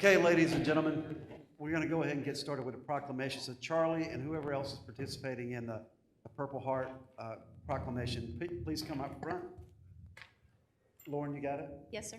Okay, ladies and gentlemen, we're going to go ahead and get started with the proclamation. So Charlie and whoever else is participating in the Purple Heart proclamation, please come up front. Lauren, you got it? Yes, sir.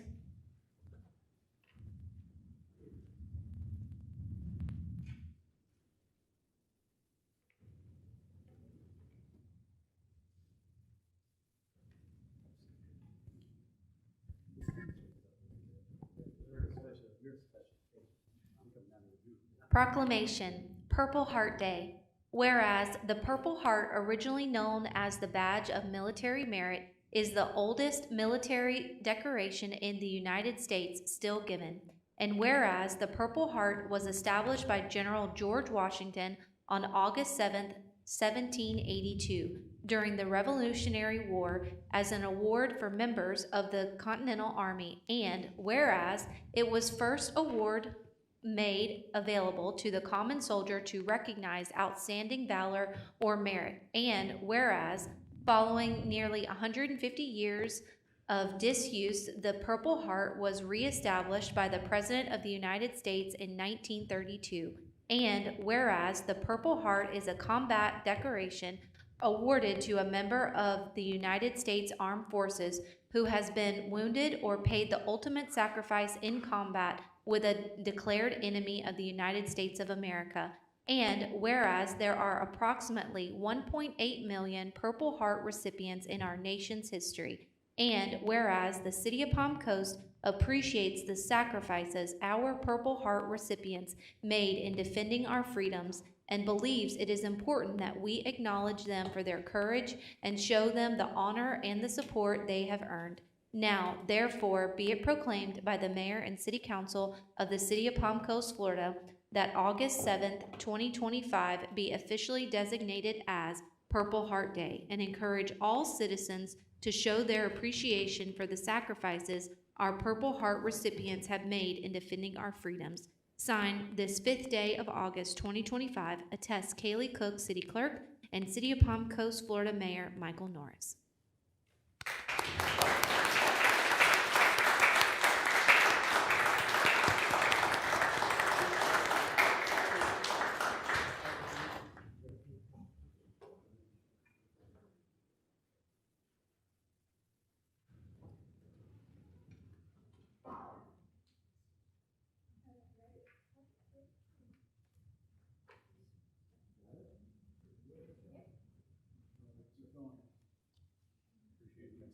Proclamation, Purple Heart Day. Whereas the Purple Heart, originally known as the Badge of Military Merit, is the oldest military decoration in the United States still given. And whereas the Purple Heart was established by General George Washington on August 7th, 1782, during the Revolutionary War as an award for members of the Continental Army. And whereas it was first award made available to the common soldier to recognize outstanding valor or merit. And whereas, following nearly 150 years of disuse, the Purple Heart was reestablished by the President of the United States in 1932. And whereas, the Purple Heart is a combat decoration awarded to a member of the United States Armed Forces who has been wounded or paid the ultimate sacrifice in combat with a declared enemy of the United States of America. And whereas there are approximately 1.8 million Purple Heart recipients in our nation's history. And whereas the City of Palm Coast appreciates the sacrifices our Purple Heart recipients made in defending our freedoms and believes it is important that we acknowledge them for their courage and show them the honor and the support they have earned. Now, therefore, be it proclaimed by the Mayor and City Council of the City of Palm Coast, Florida, that August 7th, 2025 be officially designated as Purple Heart Day, and encourage all citizens to show their appreciation for the sacrifices our Purple Heart recipients have made in defending our freedoms. Signed this 5th day of August 2025, attests Kaylee Cook, City Clerk, and City of Palm Coast, Florida Mayor Michael Norris.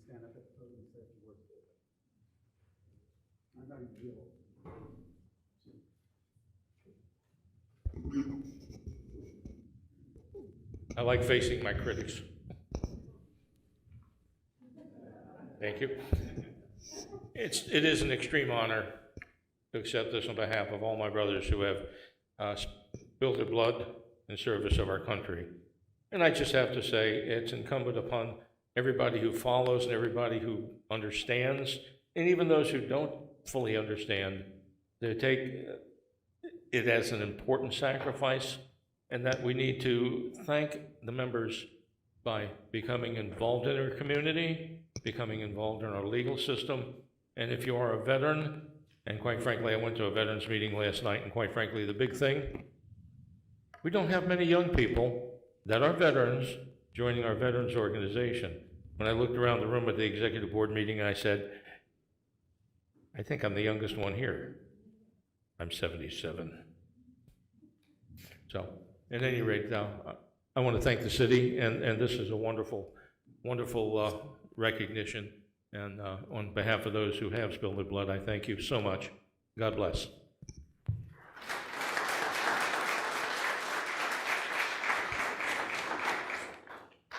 Stand up at the podium and say a few words. I'm not even real. I like facing my critics. Thank you. It is an extreme honor to accept this on behalf of all my brothers who have spilled their blood in service of our country. And I just have to say, it's incumbent upon everybody who follows and everybody who understands, and even those who don't fully understand, to take it as an important sacrifice, and that we need to thank the members by becoming involved in our community, becoming involved in our legal system. And if you are a veteran, and quite frankly, I went to a veterans meeting last night, and quite frankly, the big thing, we don't have many young people that are veterans joining our veterans organization. When I looked around the room at the executive board meeting, I said, I think I'm the youngest one here. I'm 77. So, at any rate, I want to thank the city, and this is a wonderful, wonderful recognition. And on behalf of those who have spilled their blood, I thank you so much. God bless.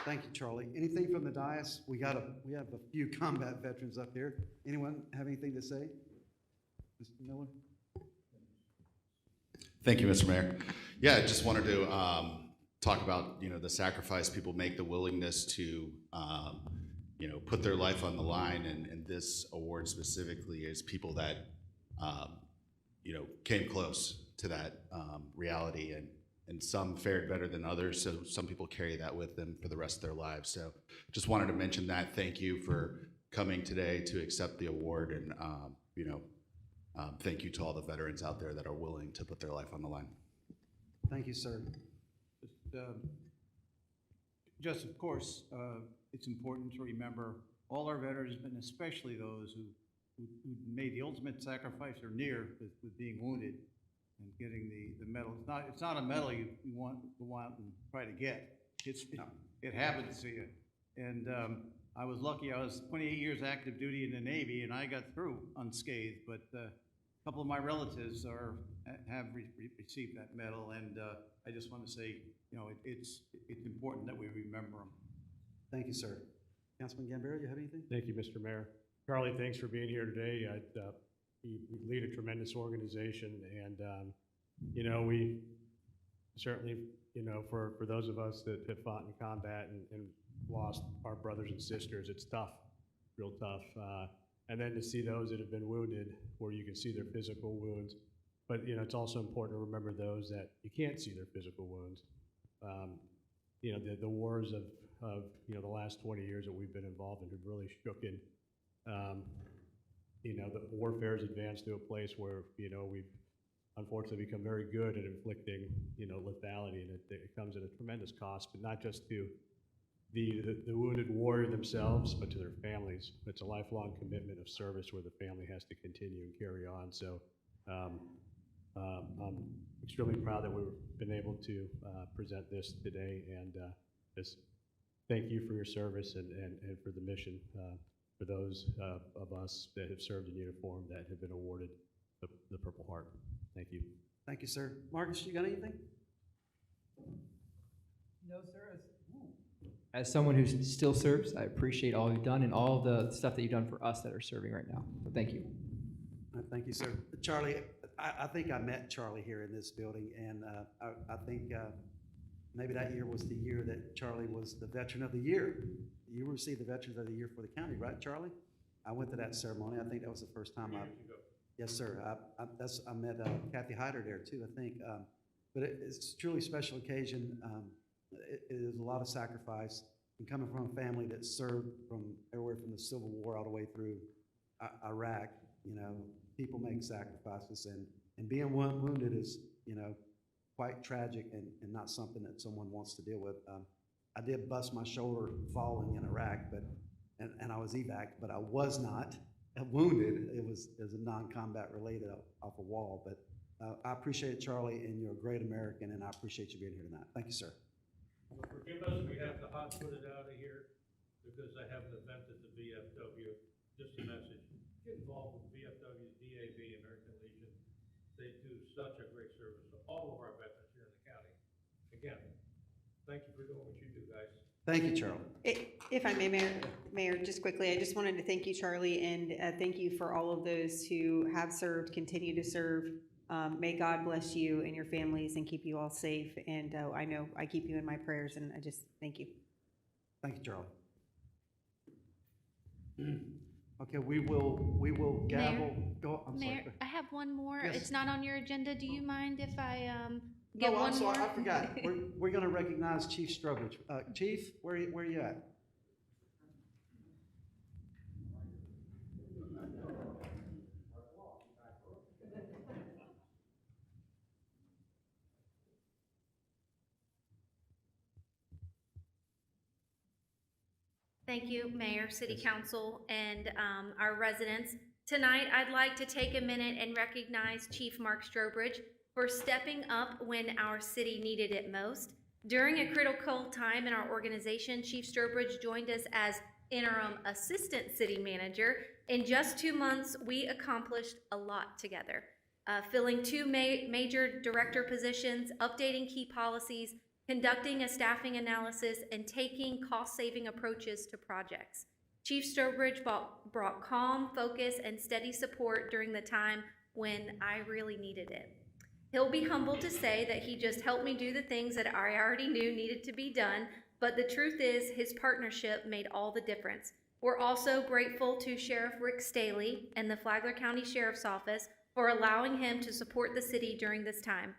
Thank you, Charlie. Anything from the dais? We have a few combat veterans up here. Anyone have anything to say? Mr. Miller? Thank you, Mr. Mayor. Yeah, I just wanted to talk about, the sacrifice people make, the willingness to, put their life on the line, and this award specifically is people that, came close to that reality, and some fared better than others, so some people carry that with them for the rest of their lives. So just wanted to mention that. Thank you for coming today to accept the award, and, thank you to all the veterans out there that are willing to put their life on the line. Thank you, sir. Just, of course, it's important to remember all our veterans, and especially those who made the ultimate sacrifice or near with being wounded and getting the medal. It's not a medal you want to go out and try to get. It happens to you. And I was lucky. I was 28 years active duty in the Navy, and I got through unscathed. But a couple of my relatives have received that medal, and I just want to say, it's important that we remember them. Thank you, sir. Councilman Gambaro, you have anything? Thank you, Mr. Mayor. Charlie, thanks for being here today. You lead a tremendous organization, and we certainly, for those of us that have fought in combat and lost our brothers and sisters, it's tough, real tough. And then to see those that have been wounded, where you can see their physical wounds, but it's also important to remember those that you can't see their physical wounds. The wars of the last 20 years that we've been involved in have really shooken. The warfare's advanced to a place where we've unfortunately become very good at inflicting lethality, and it comes at a tremendous cost, but not just to the wounded warrior themselves, but to their families. It's a lifelong commitment of service where the family has to continue and carry on. So I'm extremely proud that we've been able to present this today, and just thank you for your service and for the mission for those of us that have served in uniform that have been awarded the Purple Heart. Thank you. Thank you, sir. Marcus, you got anything? No, sir. As someone who still serves, I appreciate all you've done and all the stuff that you've done for us that are serving right now. So thank you. Thank you, sir. Charlie, I think I met Charlie here in this building, and I think maybe that year was the year that Charlie was the Veteran of the Year. You received the Veterans of the Year for the county, right, Charlie? I went to that ceremony. I think that was the first time Yes, sir. I met Kathy Hyder there too, I think. But it's a truly special occasion. It is a lot of sacrifice. And coming from a family that served from everywhere from the Civil War all the way through Iraq, people make sacrifices, and being wounded is, quite tragic and not something that someone wants to deal with. I did bust my shoulder falling in Iraq, and I was evac, but I was not wounded. It was a non-combat related off a wall. But I appreciate it, Charlie, and you're a great American, and I appreciate you being here tonight. Thank you, sir. Forgive us, we have to hot foot it out of here because I have an event at the VFW. Just a message, get involved with VFW, DAV, American Legion. They do such a great service to all of our veterans here in the county. Again, thank you for doing what you do, guys. Thank you, Charlie. If I may, Mayor, just quickly, I just wanted to thank you, Charlie, and thank you for all of those who have served, continue to serve. May God bless you and your families and keep you all safe. And I know I keep you in my prayers, and I just thank you. Thank you, Charlie. Okay, we will gavel. Go. I'm sorry. Mayor, I have one more. Yes. It's not on your agenda. Do you mind if I get No, one I'm sorry. more? I forgot. We're going to recognize Chief Strobridge. Chief, where are you at? Thank you, Mayor, City Council, and our residents. Tonight, I'd like to take a minute and recognize Chief Mark Strobridge for stepping up when our city needed it most. During a critical time in our organization, Chief Strobridge joined us as interim assistant city manager. In just 2 months, we accomplished a lot together, filling two major director positions, updating key policies, conducting a staffing analysis, and taking cost-saving approaches to projects. Chief Strobridge brought calm, focus, and steady support during the time when I really needed it. He'll be humbled to say that he just helped me do the things that I already knew needed to be done, but the truth is his partnership made all the difference. We're also grateful to Sheriff Rick Staley and the Flagler County Sheriff's Office for allowing him to support the city during this time.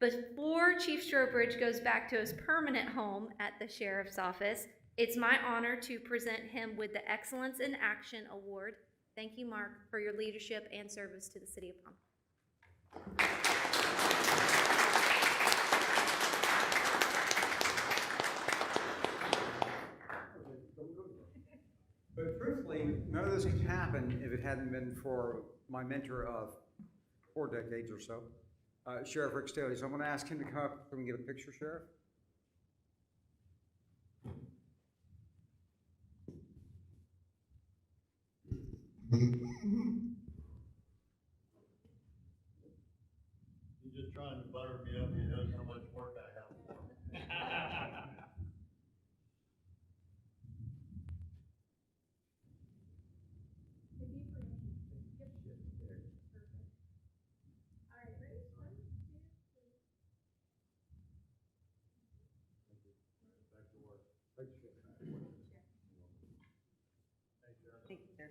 Before Chief Strobridge goes back to his permanent home at the Sheriff's Office, it's my honor to present him with the Excellence in Action Award. Thank you, Mark, for your leadership and service to the city of Palm. But truthfully, none of this could happen if it hadn't been for my mentor of 4 decades or so, Sheriff Rick Staley. So I'm gonna ask him to come up so we can get a picture, Sheriff. You're just trying to butter me up, you know how much work I have for him. Thank you, sir.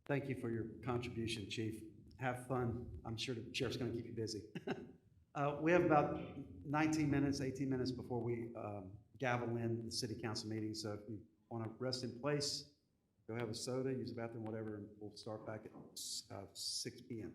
Thank you for your contribution, Chief. Have fun. I'm sure the sheriff's going to keep you busy. We have about 19 minutes, 18 minutes before we gavel in the city council meeting. So if you want to rest in place, go have a soda, use the bathroom, whatever, and we'll start back at 6 p.m.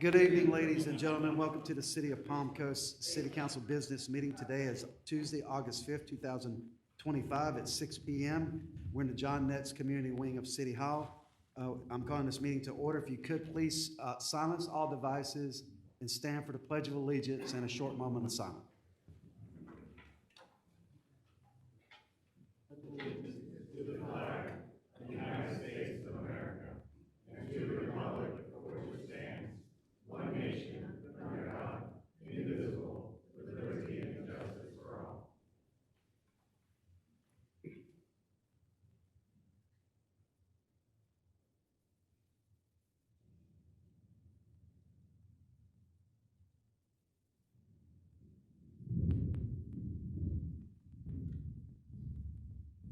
Good evening, ladies and gentlemen. Welcome to the City of Palm Coast City Council Business Meeting. Today is Tuesday, August 5th, 2025 at 6 p.m. We're in the John Netz Community Wing of City Hall. I'm calling this meeting to order. If you could, please silence all devices and stand for the Pledge of Allegiance and a short moment of silence.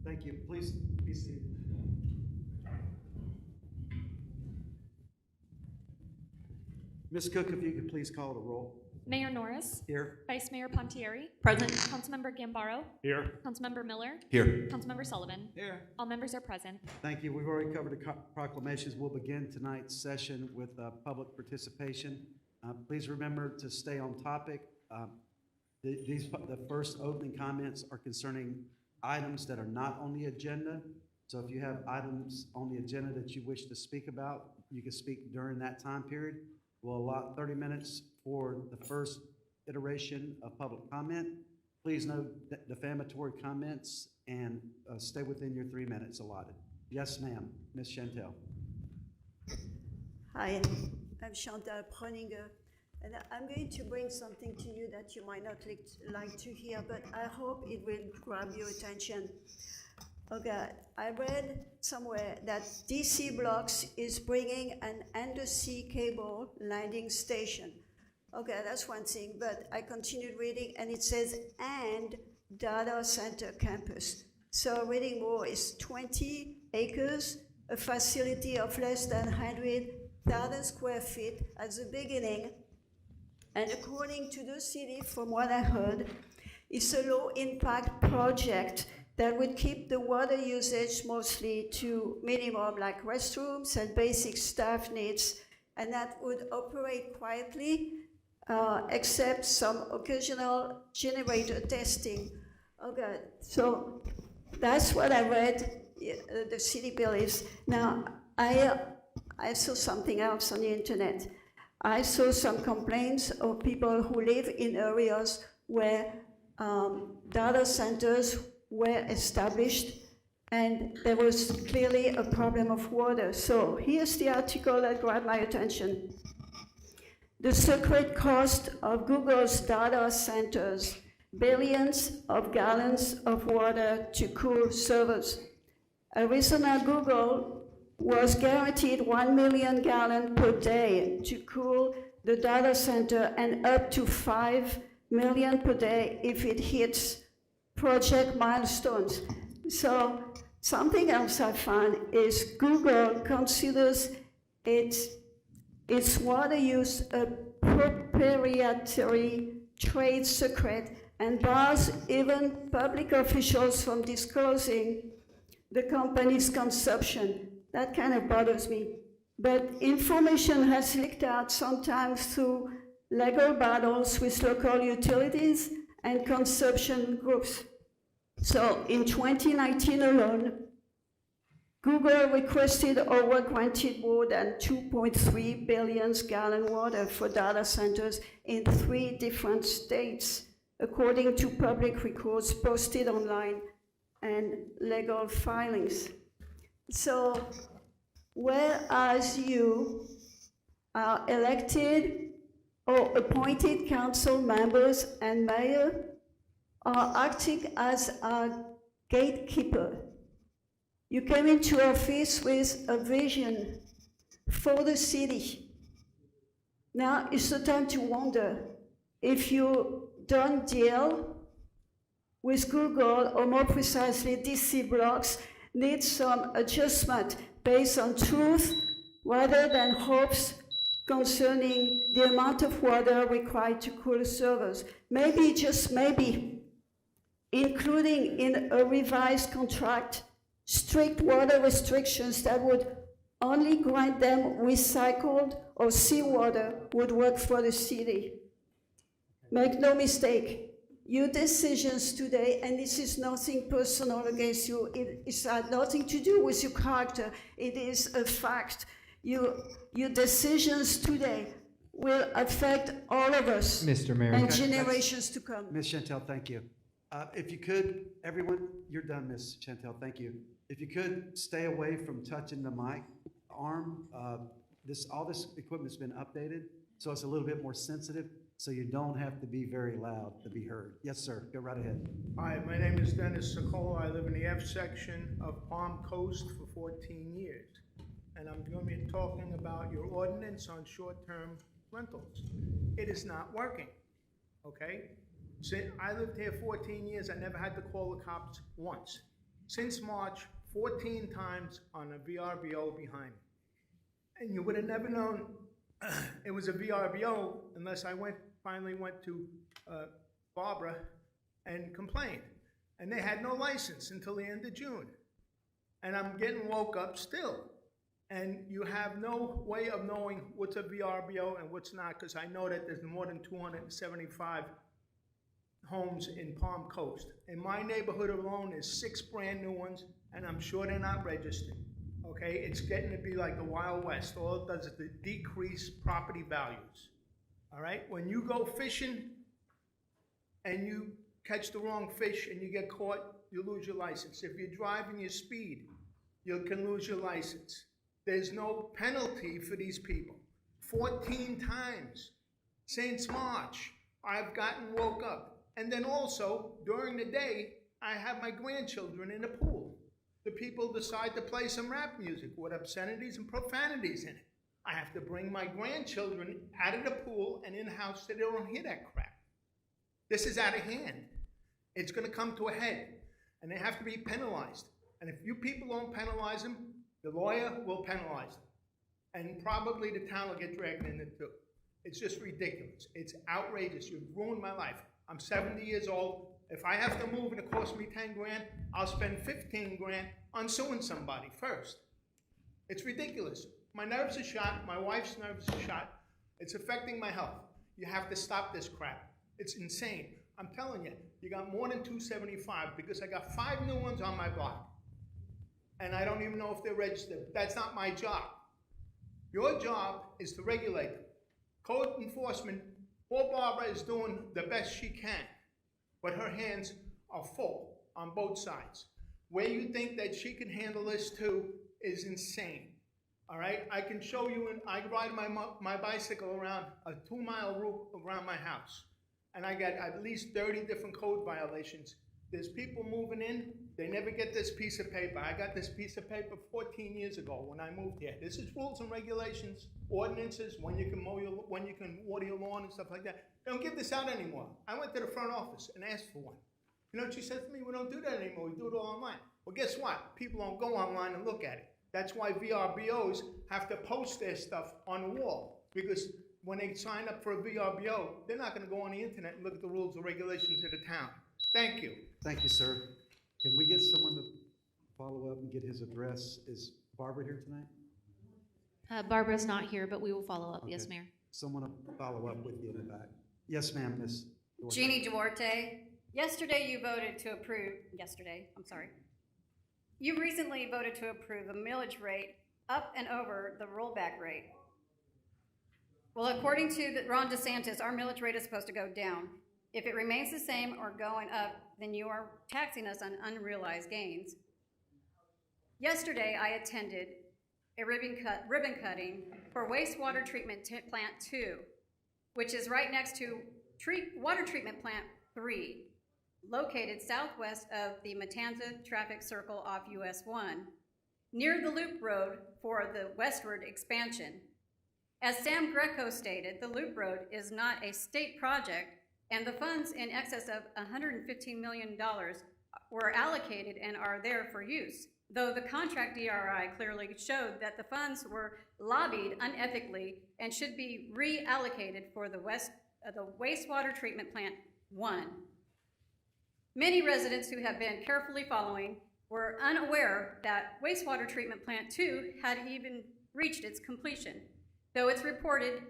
Thank you. Please be seated. Ms. Cook, if you could please call the roll. Mayor Norris. Here. Vice Mayor Pontieri. Present. Councilmember Gambaro. Here. Councilmember Miller. Here. Councilmember Sullivan. Here. All members are present. Thank you. We've already covered the proclamations. We'll begin tonight's session with public participation. Please remember to stay on topic. The first opening comments are concerning items that are not on the agenda. So if you have items on the agenda that you wish to speak about, you can speak during that time period. We'll allot 30 minutes for the first iteration of public comment. Please note that defamatory comments and stay within your 3 minutes allotted. Yes, ma'am. Ms. Chantel. Hi, I'm Chantal Proninger, and I'm going to bring something to you that you might not like to hear, but I hope it will grab your attention. Okay, I read somewhere that DC Blocks is bringing an undersea cable landing station. Okay, that's one thing, but I continued reading and it says, and data center campus. So reading more is 20 acres, a facility of less than 100,000 square feet at the beginning. And according to the city, from what I heard, it's a low impact project that would keep the water usage mostly to minimum, like restrooms and basic staff needs, and that would operate quietly, except some occasional generator testing. Okay, so that's what I read the city believes. Now, I saw something else on the internet. I saw some complaints of people who live in areas where data centers were established, and there was clearly a problem of water. So here's the article that grabbed my attention. The secret cost of Google's data centers, billions of gallons of water to cool servers. Arizona Google was guaranteed 1 million gallons per day to cool the data center and up to 5 million per day if it hits project milestones. So something else I found is Google considers its water use a proprietary trade secret and bars even public officials from disclosing the company's consumption. That kind of bothers me. But information has leaked out sometimes through legal battles with local utilities and consumption groups. So in 2019 alone, Google requested or were granted more than 2.3 billion gallon water for data centers in 3 different states, according to public records posted online and legal filings. So whereas you are elected or appointed council members and mayor are acting as a gatekeeper. You came into office with a vision for the city. Now it's the time to wonder if you don't deal with Google, or more precisely DC Blocks, needs some adjustment based on truth rather than hopes concerning the amount of water required to cool servers. Maybe, just maybe, including in a revised contract strict water restrictions that would only grant them recycled or seawater would work for the city. Make no mistake, your decisions today, and this is nothing personal against you, it's had nothing to do with your character, it is a fact. Your decisions today will affect all of us. Mr. Mayor. And Okay, generations to come. Ms. Chantel, thank you. If you could, everyone, you're done, Ms. Chantel, thank you. If you could, stay away from touching the mic arm. All this equipment's been updated, so it's a little bit more sensitive, so you don't have to be very loud to be heard. Yes, sir, go right ahead. Hi, my name is Dennis Sokola. I live in the F section of Palm Coast for 14 years. And I'm going to be talking about your ordinance on short-term rentals. It is not working, okay? I lived here 14 years. I never had to call the cops once. Since March, 14 times on a VRBO behind me. And you would have never known it was a VRBO unless I finally went to Barbara and complained. And they had no license until the end of June. And I'm getting woke up still. And you have no way of knowing what's a VRBO and what's not, because I know that there's more than 275 homes in Palm Coast. In my neighborhood alone, there's 6 brand new ones, and I'm sure they're not registered. Okay, it's getting to be like the Wild West. All it does is to decrease property values. All right, when you go fishing and you catch the wrong fish and you get caught, you lose your license. If you're driving your speed, you can lose your license. There's no penalty for these people. 14 times since March, I've gotten woke up. And then also, during the day, I have my grandchildren in the pool. The people decide to play some rap music with obscenities and profanities in it. I have to bring my grandchildren out of the pool and in-house so they don't hear that crap. This is out of hand. It's gonna come to a head, and they have to be penalized. And if you people don't penalize them, the lawyer will penalize them. And probably the town will get dragged in it too. It's just ridiculous. It's outrageous. You've ruined my life. I'm 70 years old. If I have to move and it costs me 10 grand, I'll spend 15 grand on suing somebody first. It's ridiculous. My nerves are shot. My wife's nerves are shot. It's affecting my health. You have to stop this crap. It's insane. I'm telling you, you got more than 275 because I got 5 new ones on my block. And I don't even know if they're registered. That's not my job. Your job is to regulate them. Code enforcement, poor Barbara is doing the best she can, but her hands are full on both sides. Where you think that she can handle this too is insane. All right, I can show you, I ride my bicycle around a 2-mile route around my house, and I got at least 30 different code violations. There's people moving in, they never get this piece of paper. I got this piece of paper 14 years ago when I moved here. This is rules and regulations, ordinances, when you can water your lawn and stuff like that. They don't give this out anymore. I went to the front office and asked for one. You know what she said to me? We don't do that anymore, we do it all online. Well, guess what? People don't go online and look at it. That's why VRBOs have to post their stuff on the wall, because when they sign up for a VRBO, they're not gonna go on the internet and look at the rules and regulations of the town. Thank you. Thank you, sir. Can we get someone to follow up and get his address? Is Barbara here tonight? Barbara's not here, but we will follow up. Yes, Okay. Mayor. Someone to follow up with you in the back. Yes, ma'am, Miss. Duarte. Jeannie Duarte. Yesterday you voted to approve, you recently voted to approve a millage rate up and over the rollback rate. Well, according to Ron DeSantis, our millage rate is supposed to go down. If it remains the same or going up, then you are taxing us on unrealized gains. Yesterday, I attended a ribbon cutting for wastewater treatment plant 2, which is right next to water treatment plant 3, located southwest of the Matanza traffic circle off US 1, near the Loop Road for the westward expansion. As Sam Greco stated, the Loop Road is not a state project, and the funds in excess of $115 million were allocated and are there for use, though the contract DRI clearly showed that the funds were lobbied unethically and should be reallocated for the wastewater treatment plant 1. Many residents who have been carefully following were unaware that wastewater treatment plant 2 had even reached its completion, though it's reported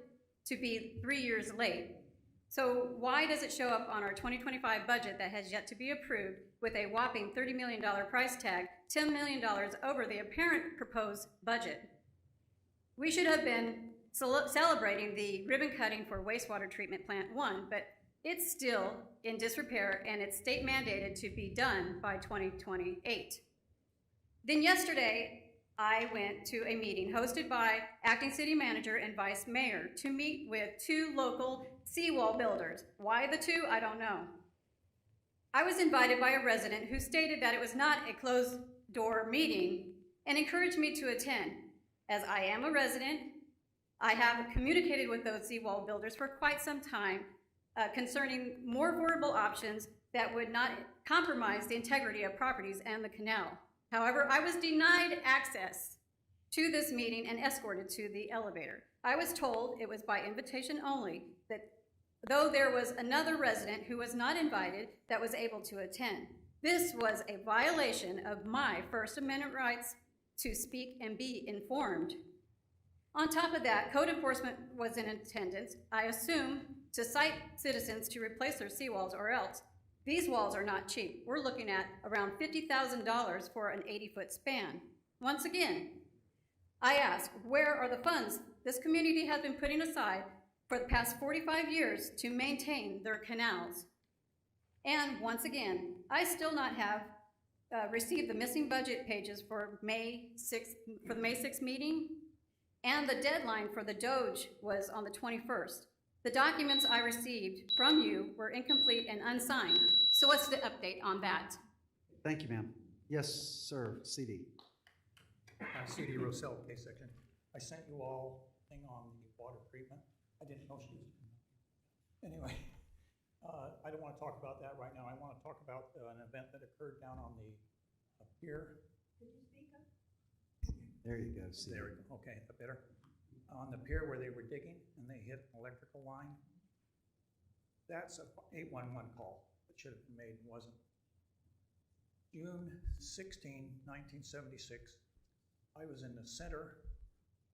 to be 3 years late. So why does it show up on our 2025 budget that has yet to be approved with a whopping $30 million price tag, $10 million over the apparent proposed budget? We should have been celebrating the ribbon cutting for wastewater treatment plant 1, but it's still in disrepair and it's state mandated to be done by 2028. Then yesterday, I went to a meeting hosted by acting city manager and vice mayor to meet with 2 local seawall builders. Why the 2? I don't know. I was invited by a resident who stated that it was not a closed-door meeting and encouraged me to attend. As I am a resident, I have communicated with those seawall builders for quite some time concerning more affordable options that would not compromise the integrity of properties and the canal. However, I was denied access to this meeting and escorted to the elevator. I was told it was by invitation only, that though there was another resident who was not invited that was able to attend. This was a violation of my First Amendment rights to speak and be informed. On top of that, code enforcement was in attendance, I assume, to cite citizens to replace their seawalls, or else these walls are not cheap. We're looking at around $50,000 for an 80-foot span. Once again, I ask, where are the funds this community has been putting aside for the past 45 years to maintain their canals? And once again, I still not have received the missing budget pages for the May 6th meeting, and the deadline for the Doge was on the 21st. The documents I received from you were incomplete and unsigned. So what's the update on that? Thank you, ma'am. Yes, sir, CD. CD Rossell, K section. I sent you all a thing on the water treatment. I didn't know she was. Anyway, I don't want to talk about that right now. I want to talk about an event that occurred down on the pier. Could you speak up? There you go, CD. There we go. Okay, is that better? On the pier where they were digging and they hit an electrical line. That's a 811 call that should have been made and wasn't. June 16, 1976, I was in the center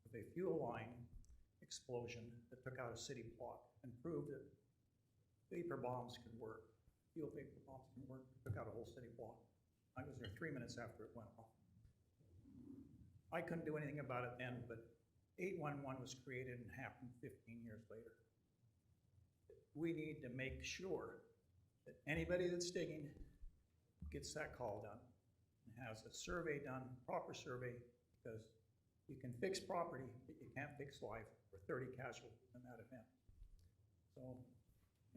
of a fuel line explosion that took out a city block and proved that vapor bombs could work. Fuel vapor bombs can work, took out a whole city block. I was there 3 minutes after it went off. I couldn't do anything about it then, but 811 was created and happened 15 years later. We need to make sure that anybody that's digging gets that call done and has a survey done, proper survey, because you can fix property, but you can't fix life for 30 casualties in that event. So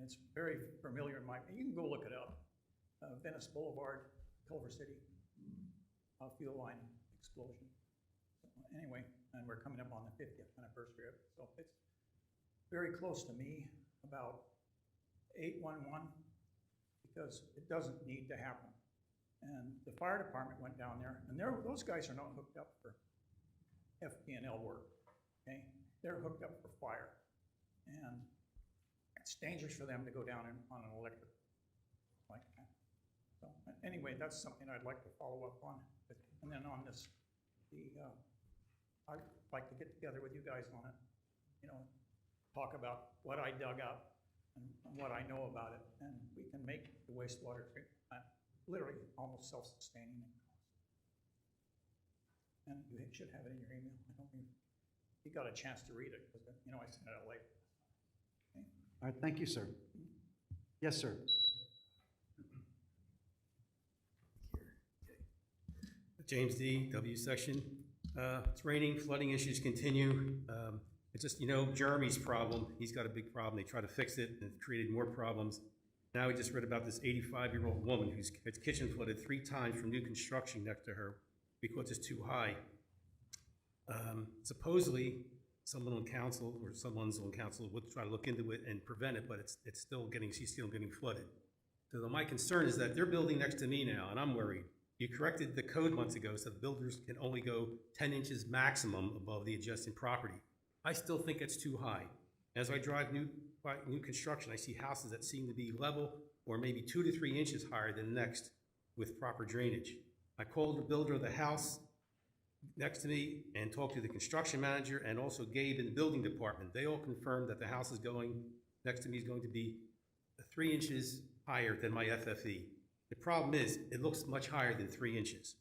it's very familiar in my, you can go look it up. Venice Boulevard, Culver City, fuel line explosion. So anyway, and we're coming up on the 50th anniversary of it. So it's very close to me about 811 because it doesn't need to happen. And the fire department went down there, and those guys are not hooked up for FP&L work, okay? They're hooked up for fire. And it's dangerous for them to go down on an electric like that. So anyway, that's something I'd like to follow up on. And then on this, I'd like to get together with you guys on it, you know, talk about what I dug up and what I know about it, and we can make the wastewater treatment plant literally almost self-sustaining. And you should have it in your email. I don't think you got a chance to read it, because, you know, I sent it out late. Okay. All right, thank you, sir. Yes, sir. James D., W section. It's raining, flooding issues continue. It's just, you know, Jeremy's problem. He's got a big problem. They try to fix it, and it created more problems. Now we just read about this 85-year-old woman whose kitchen flooded 3 times from new construction next to her because it's too high. Supposedly, someone on council or someone's on council would try to look into it and prevent it, but she's still getting flooded. So my concern is that they're building next to me now, and I'm worried. You corrected the code months ago so builders can only go 10 inches maximum above the adjacent property. I still think it's too high. As I drive new construction, I see houses that seem to be level or maybe 2 to 3 inches higher than the next with proper drainage. I called the builder of the house next to me and talked to the construction manager and also Gabe in the building department. They all confirmed that the house next to me is going to be 3 inches higher than my FFE. The problem is, it looks much higher than 3 inches.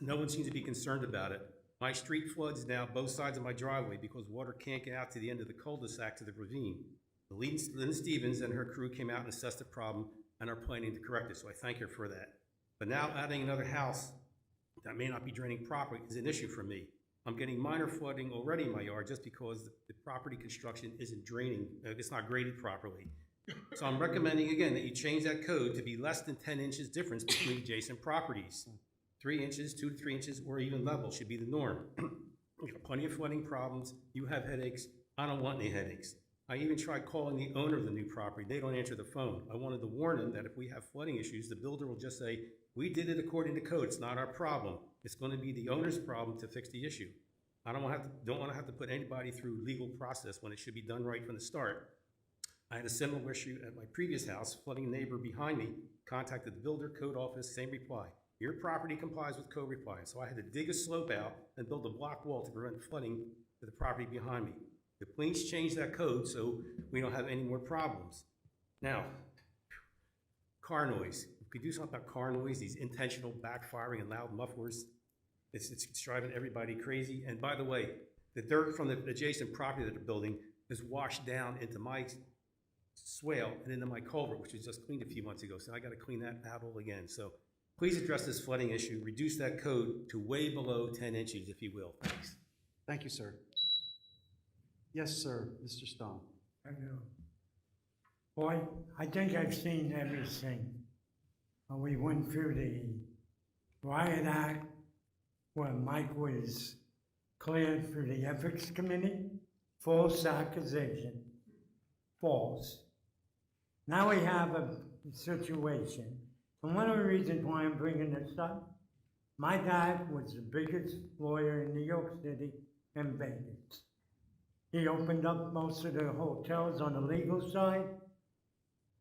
No one seems to be concerned about it. My street floods now both sides of my driveway because water can't get out to the end of the cul-de-sac to the ravine. Lynn Stevens and her crew came out and assessed the problem and are planning to correct it, so I thank her for that. But now adding another house that may not be draining properly is an issue for me. I'm getting minor flooding already in my yard just because the property construction isn't draining, it's not graded properly. So I'm recommending again that you change that code to be less than 10 inches difference between adjacent properties. 3 inches, 2 to 3 inches, or even level should be the norm. You have plenty of flooding problems, you have headaches, I don't want any headaches. I even tried calling the owner of the new property, they don't answer the phone. I wanted to warn them that if we have flooding issues, the builder will just say, we did it according to code, it's not our problem. It's gonna be the owner's problem to fix the issue. I don't wanna have to put anybody through legal process when it should be done right from the start. I had a similar issue at my previous house, flooding neighbor behind me, contacted the builder, code office, same reply. Your property complies with code requirements, so I had to dig a slope out and build a block wall to prevent flooding to the property behind me. So please change that code so we don't have any more problems. Now, car noise. If we do something about car noise, these intentional backfiring and loud mufflers, it's driving everybody crazy. And by the way, the dirt from the adjacent property that they're building is washed down into my swale and into my culvert, which was just cleaned a few months ago. So I gotta clean that out all again. So please address this flooding issue, reduce that code to way below 10 inches, if you will. Thanks. Thank you, sir. Yes, sir, Mr. Stone. I know. Boy, I think I've seen everything. We went through the riot act where Mike was cleared through the ethics committee, false accusation, false. Now we have a situation, and one of the reasons why I'm bringing this up, my dad was the biggest lawyer in New York City and Vegas. He opened up most of the hotels on the legal side,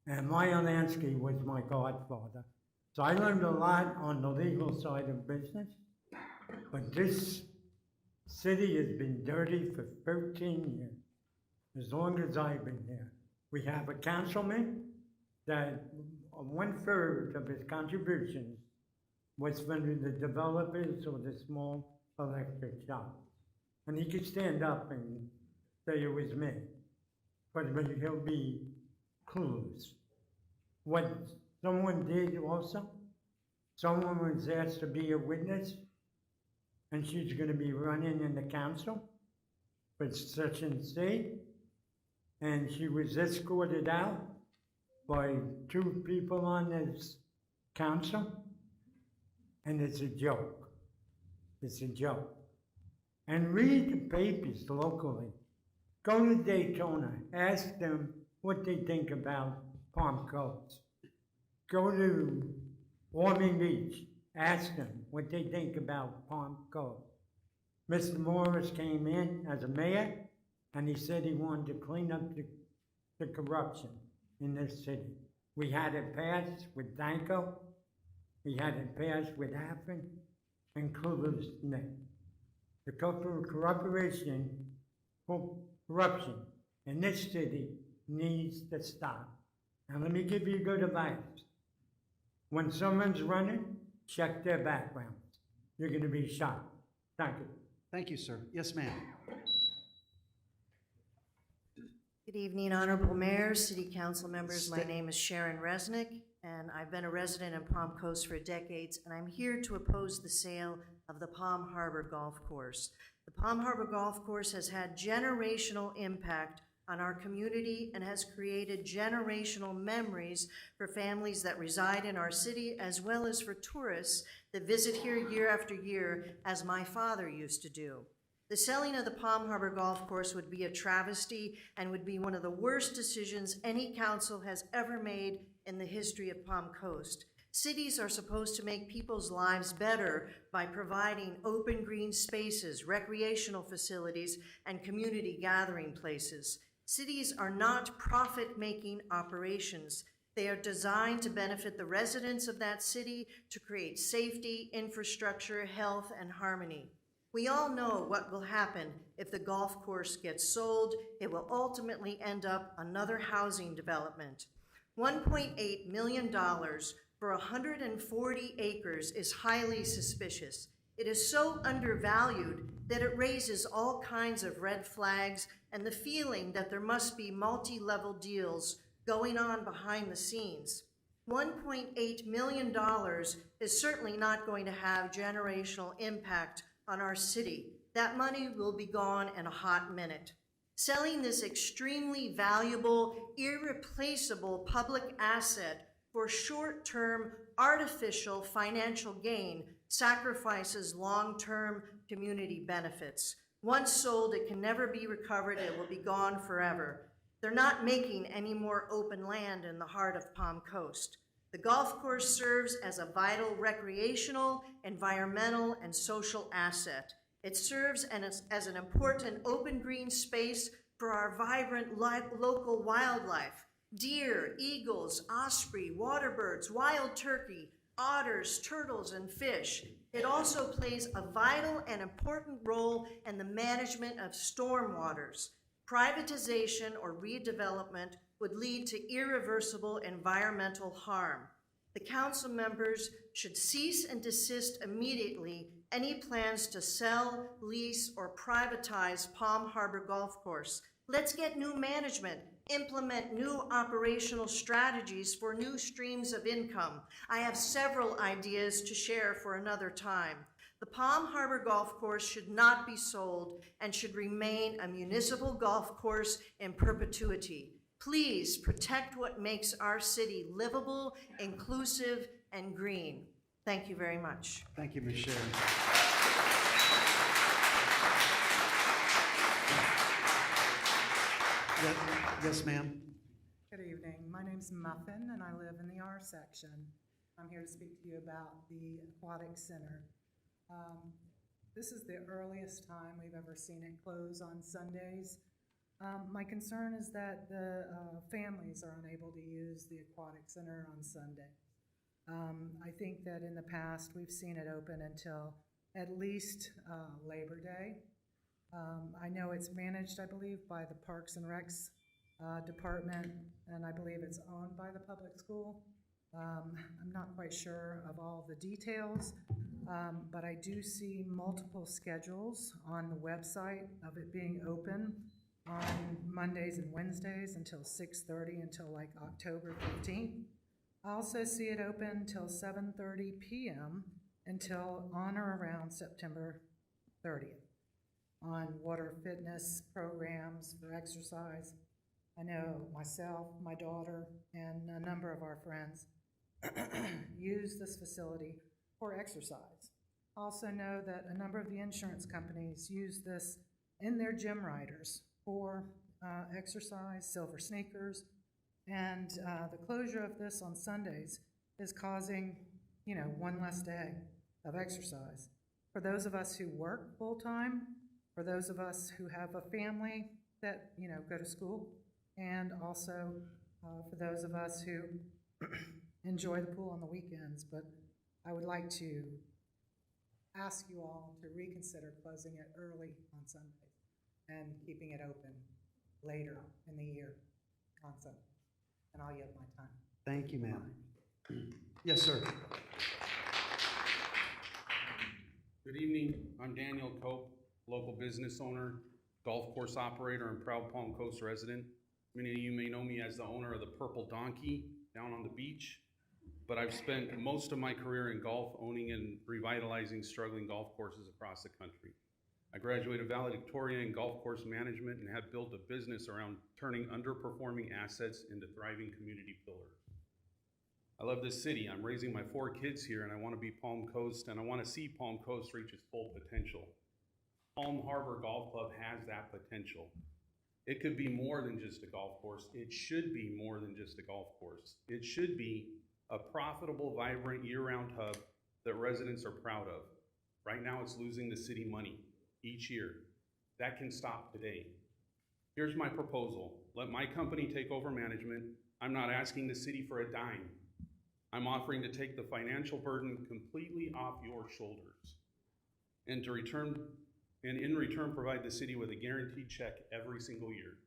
and Meyer Lansky was my godfather. So I learned a lot on the legal side of business, but this city has been dirty for 13 years, as long as I've been here. We have a councilman that 1/3 of his contributions was from the developers or the small electric shops. And he could stand up and say it was me, but he'll be clueless. What someone did also, someone was asked to be a witness, and she's gonna be running in the council for such and state, and she was escorted out by 2 people on this council, and it's a joke. It's a joke. And read the papers locally. Go to Daytona, ask them what they think about Palm Coast. Go to Ormond Beach, ask them what they think about Palm Coast. Mr. Morris came in as a mayor, and he said he wanted to clean up the corruption in this city. We had it passed with Danko, we had it passed with Happen, and Kluger's Neck. The corruption in this city needs to stop. Now let me give you good advice. When someone's running, check their background. You're gonna be shot. Thank you. Thank you, sir. Yes, ma'am. Good evening, Honorable Mayor, City Council members. My name is Sharon Resnick, and I've been a resident in Palm Coast for decades, and I'm here to oppose the sale of the Palm Harbor Golf Course. The Palm Harbor Golf Course has had generational impact on our community and has created generational memories for families that reside in our city, as well as for tourists that visit here year after year, as my father used to do. The selling of the Palm Harbor Golf Course would be a travesty and would be one of the worst decisions any council has ever made in the history of Palm Coast. Cities are supposed to make people's lives better by providing open green spaces, recreational facilities, and community gathering places. Cities are not profit-making operations. They are designed to benefit the residents of that city, to create safety, infrastructure, health, and harmony. We all know what will happen if the golf course gets sold. It will ultimately end up another housing development. $1.8 million for 140 acres is highly suspicious. It is so undervalued that it raises all kinds of red flags and the feeling that there must be multi-level deals going on behind the scenes. $1.8 million is certainly not going to have generational impact on our city. That money will be gone in a hot minute. Selling this extremely valuable, irreplaceable public asset for short-term, artificial financial gain sacrifices long-term community benefits. Once sold, it can never be recovered. It will be gone forever. They're not making any more open land in the heart of Palm Coast. The golf course serves as a vital recreational, environmental, and social asset. It serves as an important open green space for our vibrant local wildlife. Deer, eagles, osprey, waterbirds, wild turkey, otters, turtles, and fish. It also plays a vital and important role in the management of storm waters. Privatization or redevelopment would lead to irreversible environmental harm. The council members should cease and desist immediately any plans to sell, lease, or privatize Palm Harbor Golf Course. Let's get new management, implement new operational strategies for new streams of income. I have several ideas to share for another time. The Palm Harbor Golf Course should not be sold and should remain a municipal golf course in perpetuity. Please protect what makes our city livable, inclusive, and green. Thank you very much. Thank you, Ms. Sharon. Yes, ma'am. Good evening. My name's Muffin, and I live in the R section. I'm here to speak to you about the Aquatic Center. This is the earliest time we've ever seen it close on Sundays. My concern is that the families are unable to use the Aquatic Center on Sunday. I think that in the past we've seen it open until at least Labor Day. I know it's managed, I believe, by the Parks and Recs department, and I believe it's owned by the public school. I'm not quite sure of all the details, but I do see multiple schedules on the website of it being open on Mondays and Wednesdays until 6:30 until like October 15th. I also see it open until 7:30 p.m. until on or around September 30th on water fitness programs for exercise. I know myself, my daughter, and a number of our friends use this facility for exercise. Also know that a number of the insurance companies use this in their gym riders for exercise, silver sneakers, and the closure of this on Sundays is causing, one less day of exercise. For those of us who work full-time, for those of us who have a family that, go to school, and also for those of us who enjoy the pool on the weekends. But I would like to ask you all to reconsider closing it early on Sundays and keeping it open later in the year on Sunday. And I'll yield my time. Thank you, ma'am. Yes, sir. Good evening. I'm Daniel Cope, local business owner, golf course operator, and proud Palm Coast resident. Many of you may know me as the owner of the Purple Donkey down on the beach, but I've spent most of my career in golf, owning and revitalizing struggling golf courses across the country. I graduated valedictorian in golf course management and have built a business around turning underperforming assets into thriving community pillars. I love this city. I'm raising my 4 kids here, and I want to be Palm Coast, and I want to see Palm Coast reach its full potential. Palm Harbor Golf Club has that potential. It could be more than just a golf course. It should be more than just a golf course. It should be a profitable, vibrant, year-round hub that residents are proud of. Right now, it's losing the city money each year. That can stop today. Here's my proposal. Let my company take over management. I'm not asking the city for a dime. I'm offering to take the financial burden completely off your shoulders and in return provide the city with a guaranteed check every single year.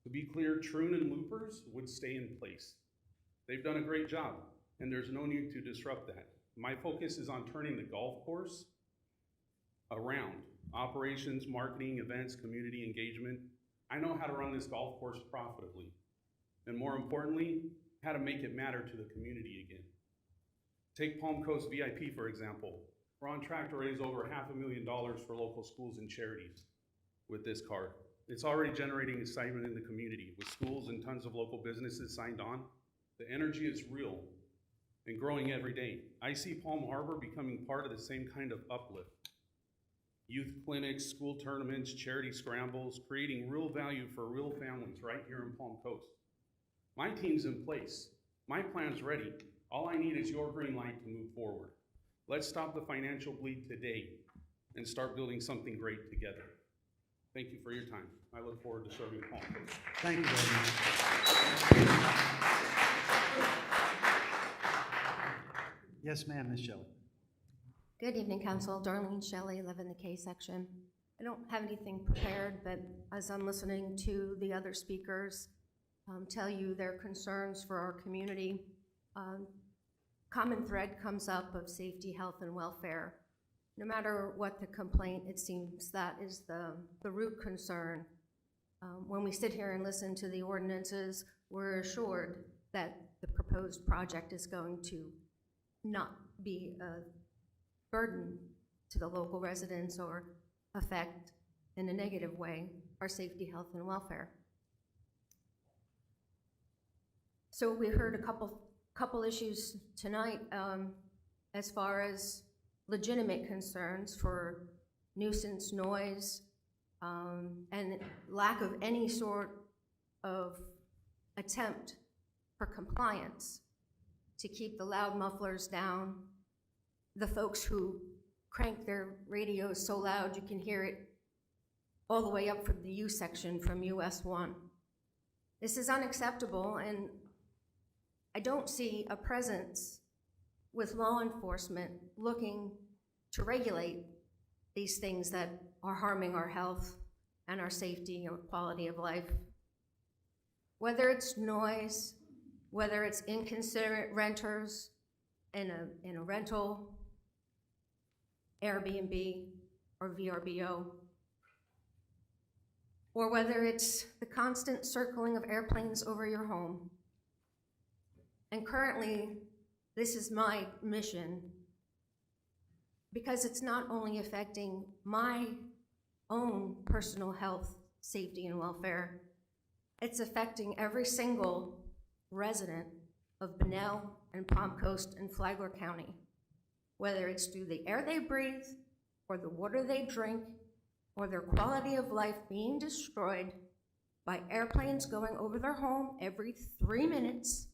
To be clear, Troon and Loopers would stay in place. They've done a great job, and there's no need to disrupt that. My focus is on turning the golf course around. Operations, marketing, events, community engagement. I know how to run this golf course profitably. And more importantly, how to make it matter to the community again. Take Palm Coast VIP, for example. We're on track to raise over $500,000 for local schools and charities with this card. It's already generating excitement in the community with schools and tons of local businesses signed on. The energy is real and growing every day. I see Palm Harbor becoming part of the same kind of uplift. Youth clinics, school tournaments, charity scrambles, creating real value for real families right here in Palm Coast. My team's in place. My plan's ready. All I need is your green light to move forward. Let's stop the financial bleed today and start building something great together. Thank you for your time. I look forward to serving Palm Coast. Thank you very much. Yes, ma'am, Ms. Shelley. Good evening, Council. Darlene Shelley, live in the K section. I don't have anything prepared, but as I'm listening to the other speakers tell you their concerns for our community, common thread comes up of safety, health, and welfare. No matter what the complaint, it seems that is the root concern. When we sit here and listen to the ordinances, we're assured that the proposed project is going to not be a burden to the local residents or affect in a negative way our safety, health, and welfare. So we heard a couple issues tonight as far as legitimate concerns for nuisance, noise, and lack of any sort of attempt for compliance to keep the loud mufflers down, the folks who crank their radios so loud you can hear it all the way up from the U section from US 1. This is unacceptable, and I don't see a presence with law enforcement looking to regulate these things that are harming our health and our safety or quality of life. Whether it's noise, whether it's inconsiderate renters in a rental, Airbnb or VRBO, or whether it's the constant circling of airplanes over your home. And currently, this is my mission because it's not only affecting my own personal health, safety, and welfare, it's affecting every single resident of Bunnell and Palm Coast and Flagler County, whether it's through the air they breathe, or the water they drink, or their quality of life being destroyed by airplanes going over their home every 3 minutes,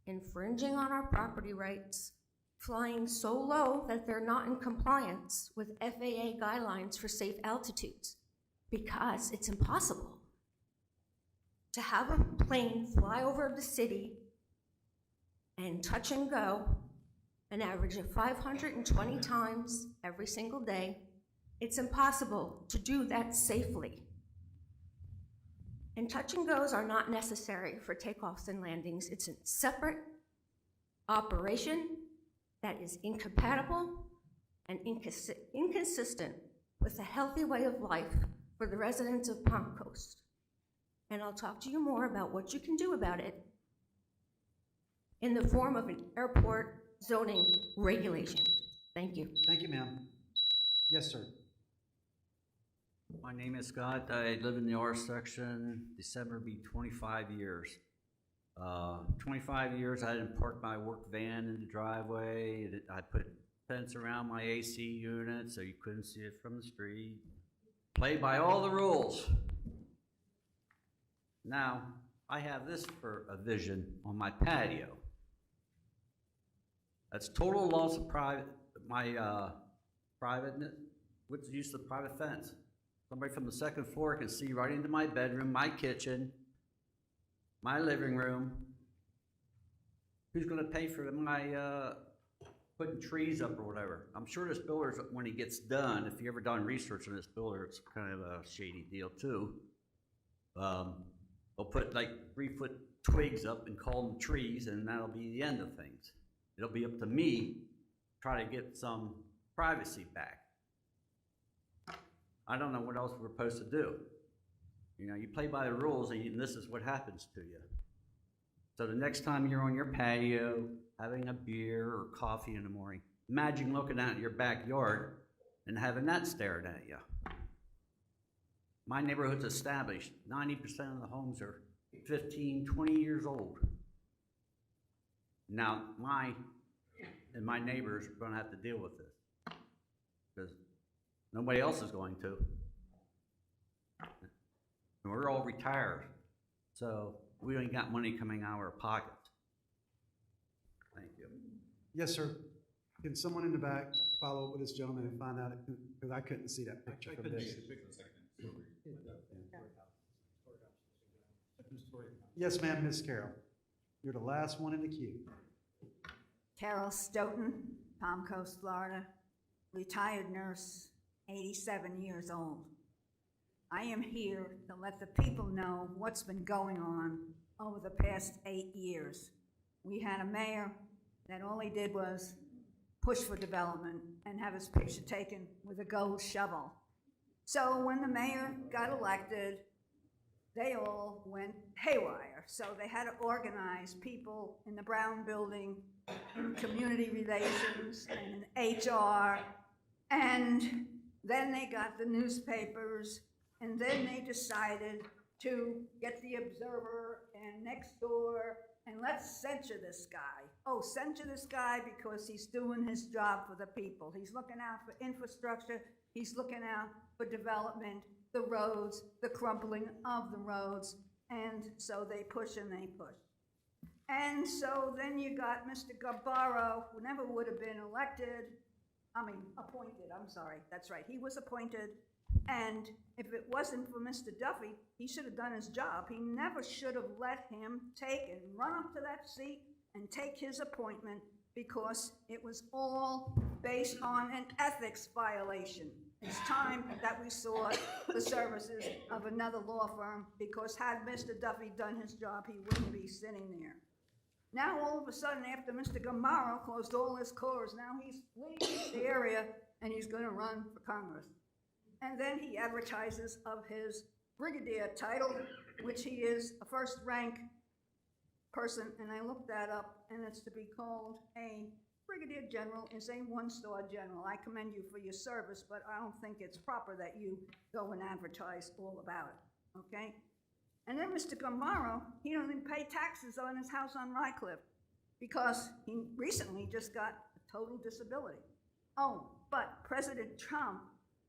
infringing on our property rights, flying so low that they're not in compliance with FAA guidelines for safe altitudes, because it's impossible to have a plane fly over the city and touch and go an average of 520 times every single day. It's impossible to do that safely. And touch and goes are not necessary for takeoffs and landings. It's a separate operation that is incompatible and inconsistent with a healthy way of life for the residents of Palm Coast. And I'll talk to you more about what you can do about it in the form of an airport zoning regulation. Thank you. Thank you, ma'am. Yes, sir. My name is Scott. I live in the R section. December will be 25 years. 25 years I didn't park my work van in the driveway. I put fence around my AC unit so you couldn't see it from the street. Played by all the rules. Now, I have this for a vision on my patio. That's total loss of privateness. What's the use of the private fence? Somebody from the second floor can see right into my bedroom, my kitchen, my living room, who's gonna pay for my, putting trees up or whatever? I'm sure this builder's, when he gets done, if you ever done research on this builder, it's kind of a shady deal too. They'll put like 3-foot twigs up and call them trees, and that'll be the end of things. It'll be up to me, to try to get some privacy back. I don't know what else we're supposed to do. You know, you play by the rules, and this is what happens to you. So the next time you're on your patio, having a beer or coffee in the morning, imagine looking out at your backyard and having that stared at you. My neighborhood's established. 90% of the homes are 15, 20 years old. Now, my neighbors are gonna have to deal with this, because nobody else is going to. And we're all retired, so we ain't got money coming out of our pockets. Thank you. Yes, sir. Can someone in the back follow up with this gentleman and find out, because I couldn't see that picture from this. Yes, ma'am, Ms. Carroll. You're the last one in the queue. Carol Stoughton, Palm Coast, Florida, retired nurse, 87 years old. I am here to let the people know what's been going on over the past 8 years. We had a mayor that all he did was push for development and have his picture taken with a gold shovel. So when the mayor got elected, they all went haywire. So they had to organize people in the Brown Building, in community relations, and in HR, and then they got the newspapers, and then they decided to get the Observer and Nextdoor, and let's censure this guy. Oh, censure this guy because he's doing his job for the people. He's looking out for infrastructure, he's looking out for development, the roads, the crumpling of the roads, and so they push and they push. And so then you got Mr. Gabaro, who never would have been appointed, I'm sorry, that's right, he was appointed, and if it wasn't for Mr. Duffy, he should have done his job. He never should have let him take and run up to that seat and take his appointment, because it was all based on an ethics violation. It's time that we saw the services of another law firm, because had Mr. Duffy done his job, he wouldn't be sitting there. Now, all of a sudden, after Mr. Gamaro closed all his cores, now he's leaving the area and he's gonna run for Congress. And then he advertises of his brigadier title, which he is a first rank person, and I looked that up, and it's to be called a brigadier general is a one-star general. I commend you for your service, but I don't think it's proper that you go and advertise all about it, okay? And then Mr. Gamaro, he don't even pay taxes on his house on Rycliffe, because he recently just got a total disability. Oh, but President Trump,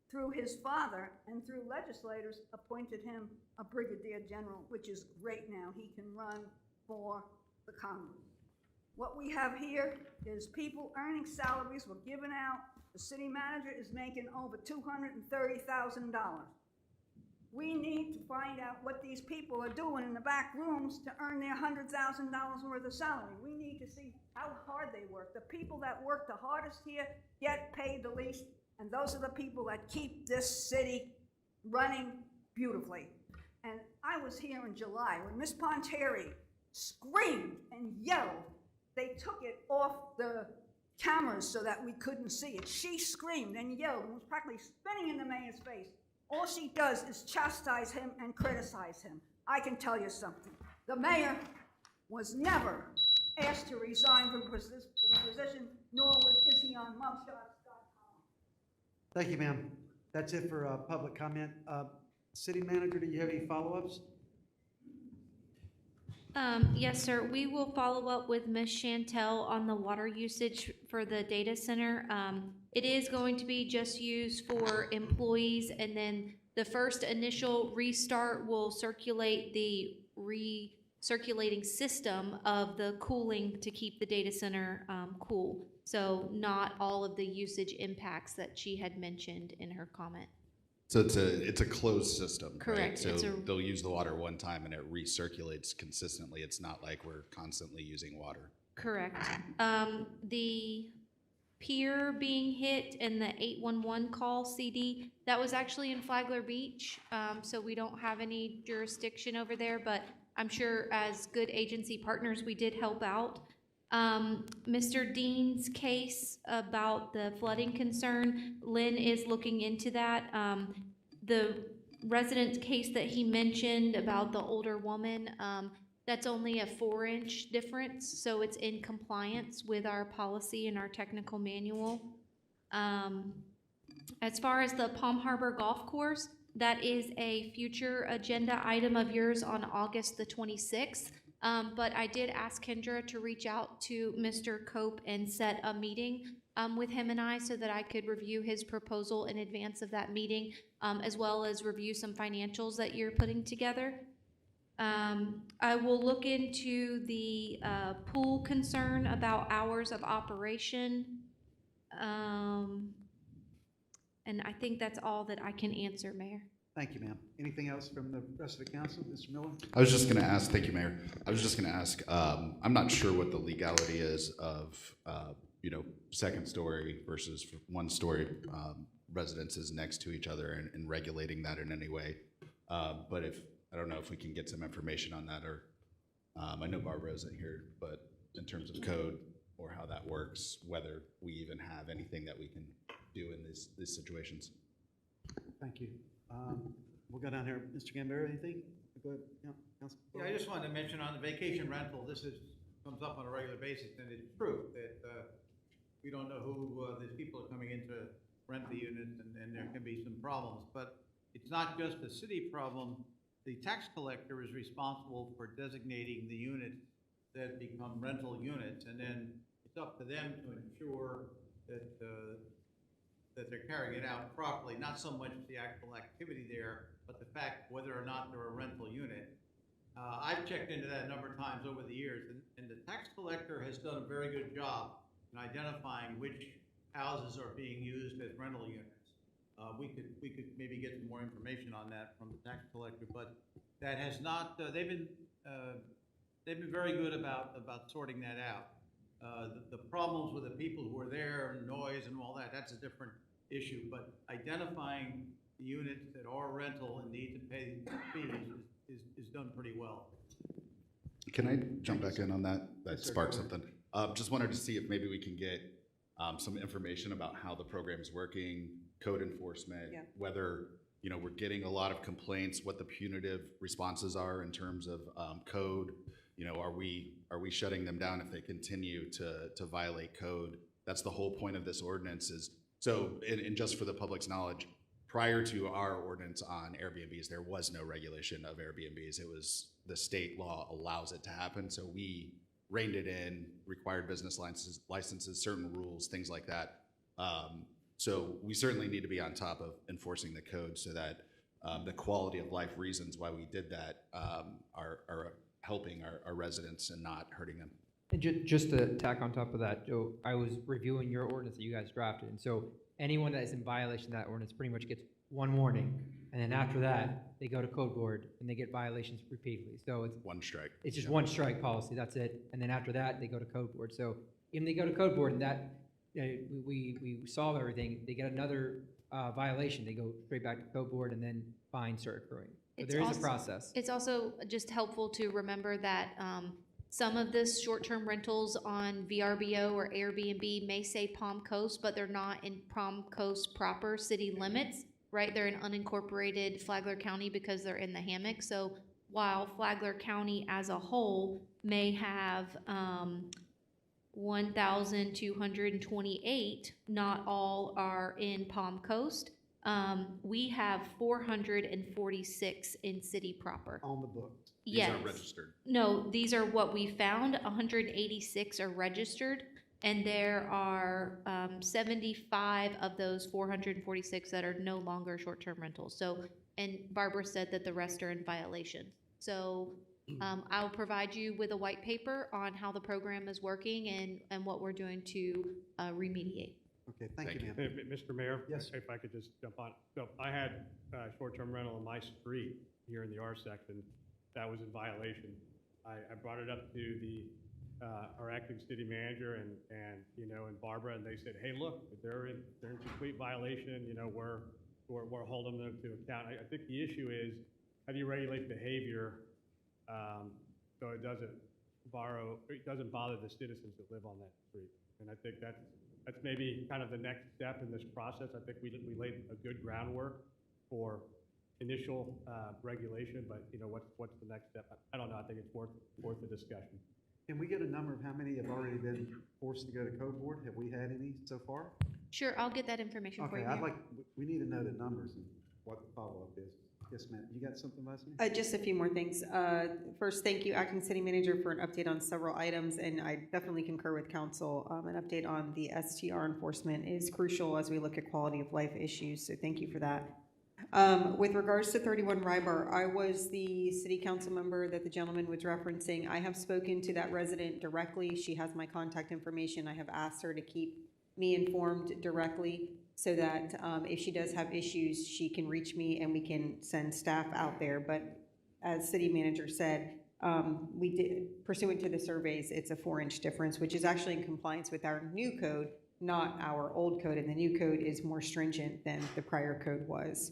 through his father and through legislators, appointed him a brigadier general, which is great now. He can run for the Congress. What we have here is people earning salaries were given out. The city manager is making over $230,000. We need to find out what these people are doing in the back rooms to earn their $100,000 worth of salary. We need to see how hard they work. The people that work the hardest here get paid the least, and those are the people that keep this city running beautifully. And I was here in July when Ms. Pontieri screamed and yelled. They took it off the cameras so that we couldn't see it. She screamed and yelled and was practically spitting in the mayor's face. All she does is chastise him and criticize him. I can tell you something. The mayor was never asked to resign from a position, nor is he on mugshots.com. Thank you, ma'am. That's it for public comment. City manager, do you have any follow-ups? Yes, sir. We will follow up with Ms. Chantel on the water usage for the data center. It is going to be just used for employees, and then the first initial restart will circulate the recirculating system of the cooling to keep the data center cool. So not all of the usage impacts that she had mentioned in her comment. So it's a closed system, Correct. right? So they'll use the water one time and it recirculates consistently. It's not like we're constantly using water. Correct. The pier being hit and the 811 call CD, that was actually in Flagler Beach, so we don't have any jurisdiction over there, but I'm sure as good agency partners, we did help out. Mr. Dean's case about the flooding concern, Lynn is looking into that. The resident's case that he mentioned about the older woman, that's only a 4-inch difference, so it's in compliance with our policy and our technical manual. As far as the Palm Harbor Golf Course, that is a future agenda item of yours on August the 26th. But I did ask Kendra to reach out to Mr. Cope and set a meeting with him and I so that I could review his proposal in advance of that meeting, as well as review some financials that you're putting together. I will look into the pool concern about hours of operation. And I think that's all that I can answer, Mayor. Thank you, ma'am. Anything else from the rest of the council? Mr. Miller? I was just gonna ask, thank you, Mayor. I was just gonna ask, I'm not sure what the legality is of, second story versus one-story residences next to each other and regulating that in any way. But I don't know if we can get some information on that, or, I know Barbara isn't here, but in terms of code or how that works, whether we even have anything that we can do in these situations. Thank you. We'll go down here. Mr. Gambaro, anything? Go ahead. Yeah, Council. Yeah, I just wanted to mention on the vacation rental, comes up on a regular basis, and it's true that we don't know who these people are coming in to rent the units, and there can be some problems. But it's not just a city problem. The tax collector is responsible for designating the units that become rental units, and then it's up to them to ensure that they're carrying it out properly, not so much the actual activity there, but the fact whether or not they're a rental unit. I've checked into that a number of times over the years, and the tax collector has done a very good job in identifying which houses are being used as rental units. We could maybe get some more information on that from the tax collector, but that has not, they've been very good about sorting that out. The problems with the people who are there, and noise and all that, that's a different issue, but identifying the units that are rental and need to pay fees is done pretty well. Can I jump back in on that? That Yes, sir, sparked go ahead. something. Just wanted to see if maybe we can get some information about how the program is working, code enforcement, Yeah. whether, we're getting a lot of complaints, what the punitive responses are in terms of code. Are we shutting them down if they continue to violate code? That's the whole point of this ordinance is, and just for the public's knowledge, prior to our ordinance on Airbnbs, there was no regulation of Airbnbs. It was the state law allows it to happen. So we reined it in, required business licenses, certain rules, things like that. So we certainly need to be on top of enforcing the code so that the quality of life reasons why we did that are helping our residents and not hurting them. And just to tack on top of that, Joe, I was reviewing your ordinance that you guys drafted, and so anyone that is in violation of that ordinance pretty much gets one warning, and then after that, they go to code board and they get violations repeatedly. So it's one strike. It's just one strike policy. That's it. And then after that, they go to code board. So when they go to code board and that we solve everything, they get another violation. They go straight back to code board, and then fines start accruing. So there is a process. It's also just helpful to remember that some of this short-term rentals on VRBO or Airbnb may say Palm Coast, but they're not in Palm Coast proper city limits, right? They're in unincorporated Flagler County because they're in the hammock. So while Flagler County as a whole may have 1,228, not all are in Palm Coast. We have 446 in city proper. On the books. Yes. These are registered. No, these are what we found. 186 are registered, and there are 75 of those 446 that are no longer short-term rentals. So, and Barbara said that the rest are in violation. So I'll provide you with a white paper on how the program is working and what we're doing to remediate. Okay, thank you, ma'am. Hey, Mr. Mayor? Yes, sir. If I could just jump on. So I had short-term rental on my street here in the R section. That was in violation. I brought it up to the our acting city manager and, you know, and Barbara, and they said, hey, look, they're in complete violation, you know, we're holding them to account. I think the issue is, how do you regulate behavior, so it doesn't bother the citizens that live on that street? And I think that's maybe kind of the next step in this process. I think we laid a good groundwork for initial regulation, but, you know, what's the next step? I don't know. I think it's worth the discussion. Can we get a number of how many have already been forced to go to code board? Have we had any so far? Sure, I'll get that information for you. Okay, Mayor. we need to know the numbers and what the follow-up is. Yes, ma'am. You got something, Vice Mayor? Just a few more things. First, thank you, Acting City Manager, for an update on several items, and I definitely concur with council. An update on the STR enforcement is crucial as we look at quality of life issues, so thank you for that. With regards to 31 Rybar, I was the city council member that the gentleman was referencing. I have spoken to that resident directly. She has my contact information. I have asked her to keep me informed directly, so that if she does have issues, she can reach me and we can send staff out there. But as city manager said, we did, pursuant to the surveys, it's a 4-inch difference, which is actually in compliance with our new code, not our old code, and the new code is more stringent than the prior code was.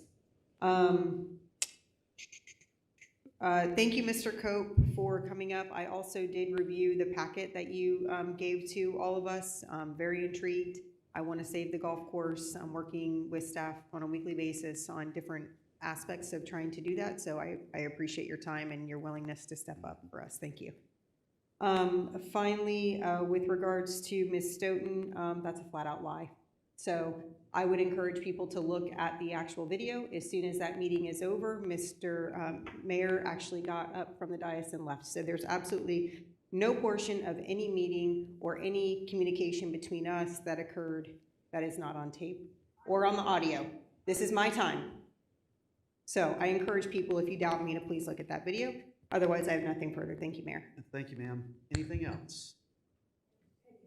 Thank you, Mr. Cope, for coming up. I also did review the packet that you gave to all of us. I'm very intrigued. I want to save the golf course. I'm working with staff on a weekly basis on different aspects of trying to do that, so I appreciate your time and your willingness to step up for us. Thank you. Finally, with regards to Ms. Stoughton, that's a flat-out lie. So I would encourage people to look at the actual video. As soon as that meeting is over, Mr. Mayor actually got up from the dais and left. So there's absolutely no portion of any meeting or any communication between us that occurred that is not on tape or on the audio. This is my time. So I encourage people, if you doubt me, to please look at that video. Otherwise, I have nothing further. Thank you, Mayor. Thank you, ma'am. Anything else?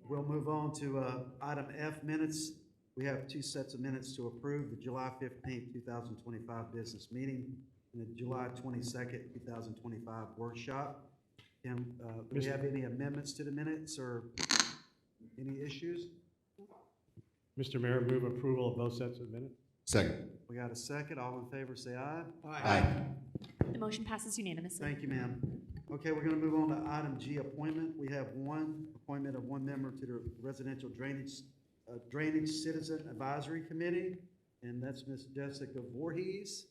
We'll move on to item F, minutes. We have 2 sets of minutes to approve: the July 15th, 2025 business meeting and the July 22nd, 2025 workshop. Do we have any amendments to the minutes or any issues? Mr. Mayor, move approval of both sets of minutes. Second. We got a second. All in favor, say aye. Aye. The motion passes unanimously. Thank you, ma'am. Okay, we're gonna move on to item G, appointment. We have one appointment of one member to the Residential Drainage Citizen Advisory Committee, and that's Ms. Jessica Voorhees.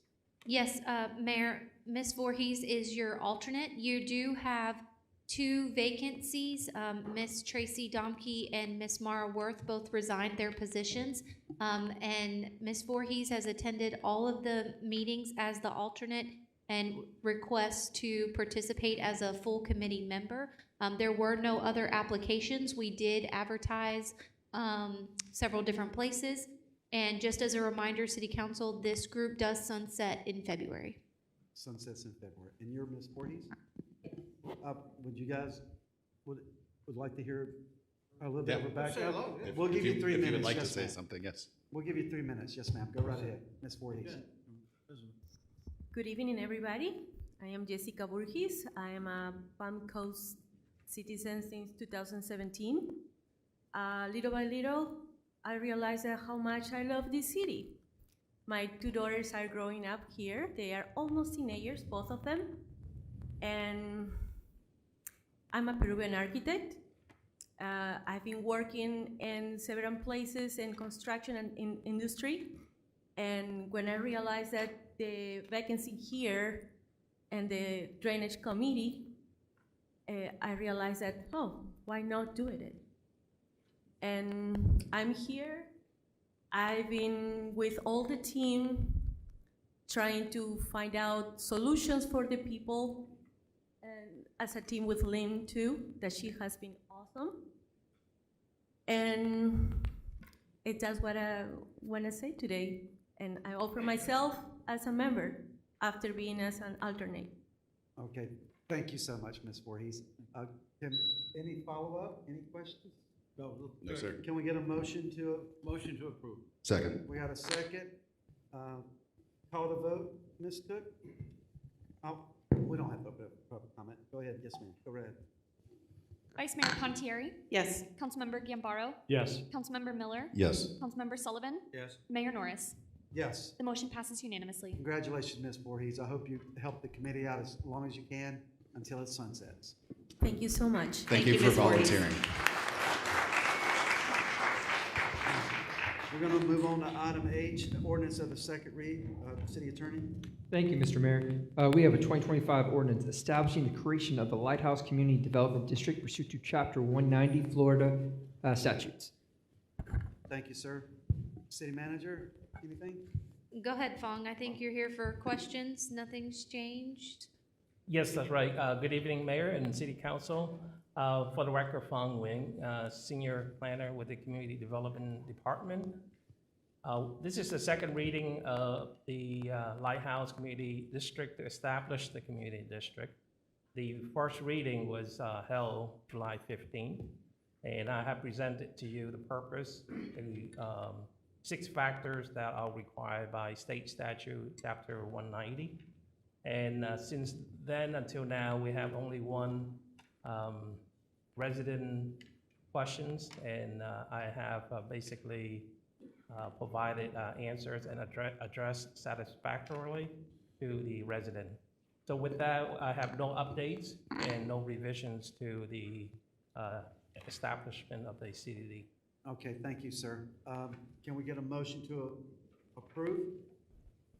Yes, Mayor, Ms. Voorhees is your alternate. You do have 2 vacancies. Ms. Tracy Domke and Ms. Mara Worth both resigned their positions. And Ms. Voorhees has attended all of the meetings as the alternate and requests to participate as a full committee member. There were no other applications. We did advertise several different places. And just as a reminder, City Council, this group does sunset in February. Sunsets in February. And you're Ms. Voorhees? Would you guys, would like to hear a little bit of her background? We'll give you 3 minutes. If you would like to yes, say ma'am. something, yes. We'll give you 3 minutes. Yes, ma'am. Go right ahead. Ms. Voorhees. Good evening, everybody. I am Jessica Voorhees. I am a Palm Coast citizen since 2017. Little by little, I realized how much I love this city. My 2 daughters are growing up here. They are almost teenagers, both of them. And I'm a Peruvian architect. I've been working in several places in construction and in industry. And when I realized that the vacancy here and the drainage committee, I realized that, oh, why not do it? And I'm here. I've been with all the team trying to find out solutions for the people, and as a team with Lynn too, that she has been awesome. And that's what I want to say today. And I offer myself as a member after being as an alternate. Okay, thank you so much, Ms. Voorhees. Any follow-up, any questions? No, sir. Can we get a motion to? Motion to approve. Second. We got a second. Call to vote, Ms. Cook? Oh, we don't have to open up public comment. Go ahead, yes, ma'am, go ahead. Vice Mayor Pontieri? Yes. Councilmember Gambaro? Yes. Councilmember Miller? Yes. Councilmember Sullivan? Yes. Mayor Norris? Yes. The motion passes unanimously. Congratulations, Ms. Voorhees. I hope you help the committee out as long as you can until it sunsets. Thank you so much. Thank you for Ms. Voorhees. volunteering. We're gonna move on to item H, the ordinance of the second read. City Attorney? Thank you, Mr. Mayor. We have a 2025 ordinance establishing the creation of the Lighthouse Community Development District pursuant to Chapter 190 Florida statutes. Thank you, sir. City Manager, anything? Go ahead, Fong. I think you're here for questions. Nothing's changed. Yes, that's right. Good evening, Mayor and City Council. For the record, Fong Wing, Senior Planner with the Community Development Department. This is the second reading of the Lighthouse Community District to establish the community district. The first reading was held July 15th, and I have presented to you the purpose, the 6 factors that are required by state statute, Chapter 190. And since then until now, we have only one resident questions, and I have basically provided answers and addressed satisfactorily to the resident. So with that, I have no updates and no revisions to the establishment of the CDD. Okay, thank you, sir. Can we get a motion to approve?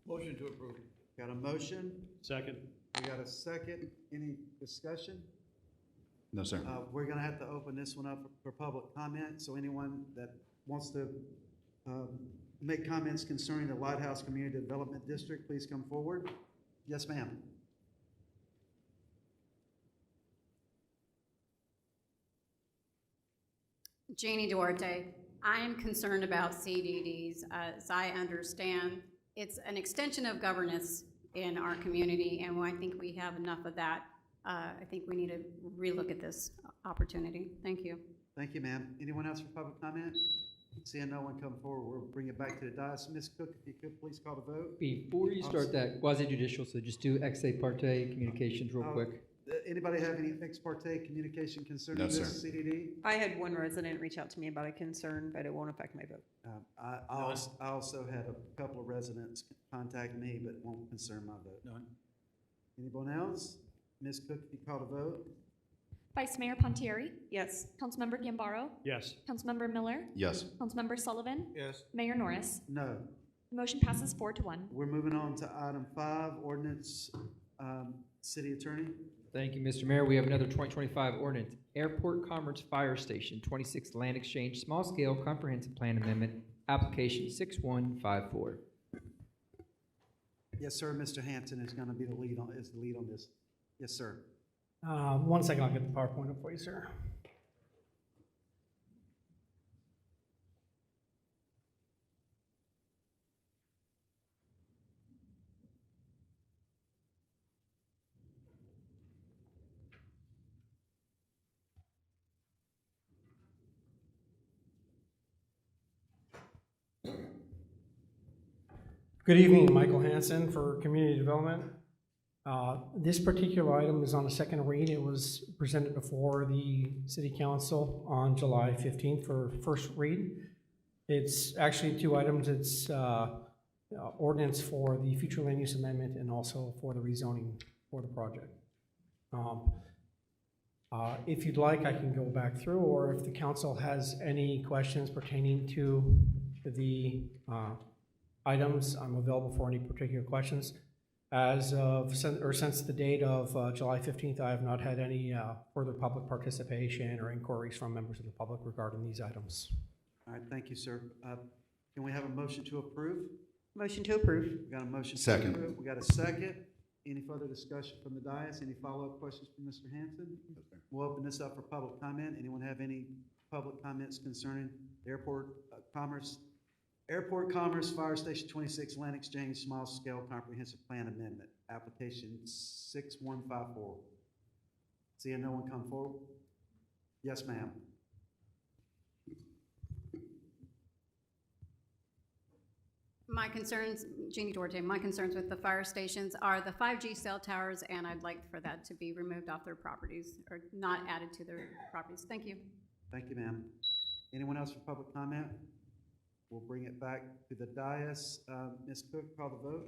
Motion to approve. Got a motion? Second. We got a second. Any discussion? No, sir. We're gonna have to open this one up for public comment, so anyone that wants to make comments concerning the Lighthouse Community Development District, please come forward. Yes, ma'am. Janie Duarte. I am concerned about CDDs. As I understand, it's an extension of governance in our community, and I think we have enough of that. I think we need to relook at this opportunity. Thank you. Thank you, ma'am. Anyone else for public comment? Seeing no one come forward, we'll bring it back to the dais. Ms. Cook, if you could please call the vote. Before you start that quasi judicial, so just do ex parte communications real quick. Anybody have any ex parte communication concerning No, this sir. CDD? I had one resident reach out to me about a concern, but it won't affect my vote. I also had a couple of residents contact me, but won't concern my vote. None. Anyone else? Ms. Cook, if you call the vote. Vice Mayor Pontieri? Yes. Councilmember Gambaro? Yes. Councilmember Miller? Yes. Councilmember Sullivan? Yes. Mayor Norris? No. The motion passes 4-1. We're moving on to item 5, ordinance, City Attorney. Thank you, Mr. Mayor. We have another 2025 ordinance, Airport Commerce Fire Station, 26 Land Exchange, Small Scale Comprehensive Plan Amendment, application 6154. Yes, sir. Mr. Hanson is going to be the lead on this. Yes, sir. 1 second, I'll get the PowerPoint up for you, sir. Good evening, Michael Hansen for Community Development. This particular item is on a second read. It was presented before the City Council on July 15th for first read. It's actually 2 items. It's ordinance for the future land use amendment and also for the rezoning for the project. If you'd like, I can go back through, or if the council has any questions pertaining to the items, I'm available for any particular questions. As of, since the date of July 15th, I have not had any further public participation or inquiries from members of the public regarding these items. All right, thank you, sir. Can we have a motion to approve? Motion to approve. We got a motion to Second. approve. We got a second. Any further discussion from the dais? Any follow-up questions from Mr. Hanson? We'll open this up for public comment. Anyone have any public comments concerning Airport Commerce Fire Station 26 Land Exchange Small Scale Comprehensive Plan Amendment, application 6154. Seeing no one come forward? Yes, ma'am. My concerns, Jeannie Duarte, my concerns with the fire stations are the 5G cell towers, and I'd like for that to be removed off their properties, or not added to their properties. Thank you. Thank you, ma'am. Anyone else for public comment? We'll bring it back to the dais. Ms. Cook, call the vote.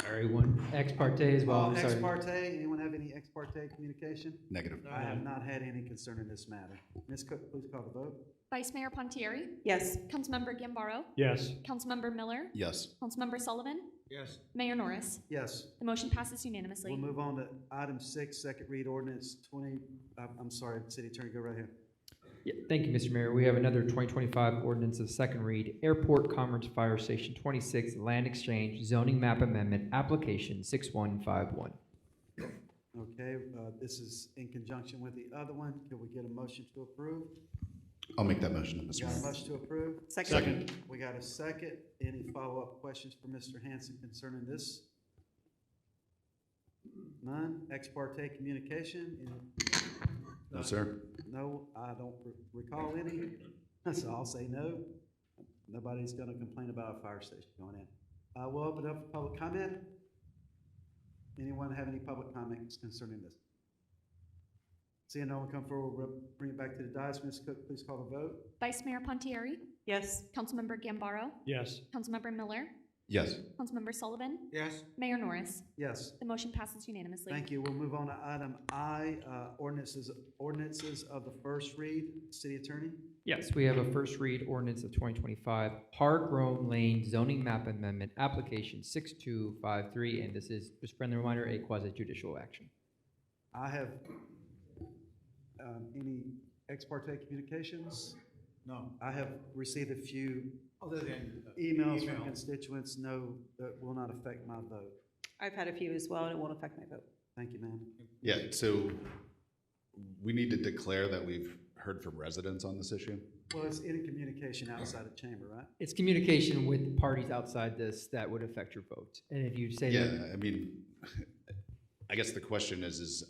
Sorry, one ex parte as well, I'm Ex sorry. parte, anyone have any ex parte communication? Negative. I have not had any concern in this matter. Ms. Cook, please call the vote. Vice Mayor Pontieri? Yes. Councilmember Gambaro? Yes. Councilmember Miller? Yes. Councilmember Sullivan? Yes. Mayor Norris? Yes. The motion passes unanimously. We'll move on to item 6, second read ordinance 20, I'm sorry, City Attorney, go right ahead. Yeah, thank you, Mr. Mayor. We have another 2025 ordinance of second read, Airport Commerce Fire Station 26 Land Exchange Zoning Map Amendment, Application 6151. Okay, this is in conjunction with the other one. Can we get a motion to approve? I'll make that motion, We Mr. got a Mayor. motion to approve? Second. We got a second. Any follow-up questions for Mr. Hanson concerning this? None? Ex parte communication? No, sir. No, I don't recall any, so I'll say no. Nobody's gonna complain about a fire station going in. We'll open up for public comment. Anyone have any public comments concerning this? Seeing no one come forward, we'll bring it back to the dais. Ms. Cook, please call the vote. Vice Mayor Pontieri? Yes. Councilmember Gambaro? Yes. Councilmember Miller? Yes. Councilmember Sullivan? Yes. Mayor Norris? Yes. The motion passes unanimously. Thank you. We'll move on to item I, ordinances of the first read. City Attorney? Yes, we have a first read ordinance of 2025, Hargrove Lane Zoning Map Amendment, Application 6253, and this is, just friendly reminder, a quasi judicial action. I have, any ex parte communications? No. I have received a few Other than emails from email. constituents. No, that will not affect my vote. I've had a few as well, and it won't affect my vote. Thank you, ma'am. Yeah, so we need to declare that we've heard from residents on this issue. Well, it's any communication outside of chamber, right? It's communication with parties outside this that would affect your vote. And if you say Yeah, that, I mean, I guess the question is,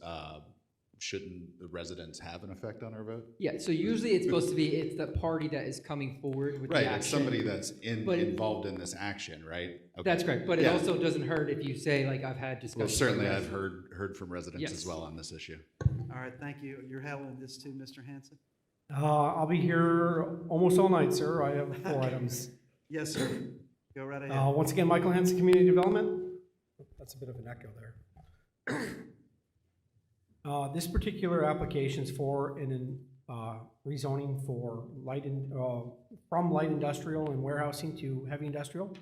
shouldn't the residents have an effect on our vote? yeah, so usually it's supposed to be, it's the party that is coming forward with the Right, action. it's somebody that's But- involved in this action, right? Okay. That's correct, but it Yeah. also doesn't hurt if you say, like, I've had Well, discussions. certainly with I've heard from residents as Yes. well on this issue. All right, thank you. You're handling this too, Mr. Hanson? I'll be here almost all night, sir. I have 4 items. Yes, sir. Go right ahead. Once again, Michael Hanson, Community Development. That's a bit of an echo there. This particular application is for an rezoning for from light industrial and warehousing to heavy industrial,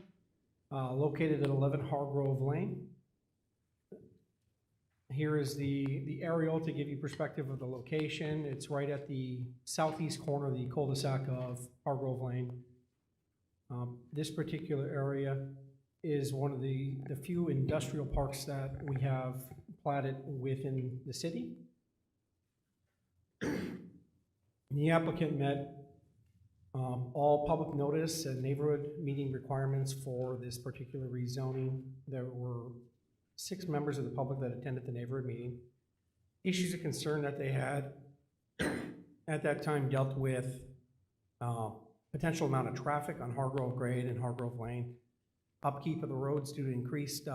located at 11 Hargrove Lane. Here is the aerial to give you perspective of the location. It's right at the southeast corner of the cul-de-sac of Hargrove Lane. This particular area is one of the few industrial parks that we have platted within the city. The applicant met all public notice and neighborhood meeting requirements for this particular rezoning. There were 6 members of the public that attended the neighborhood meeting. Issues of concern that they had at that time dealt with potential amount of traffic on Hargrove Grade and Hargrove Lane, upkeep of the roads due to increased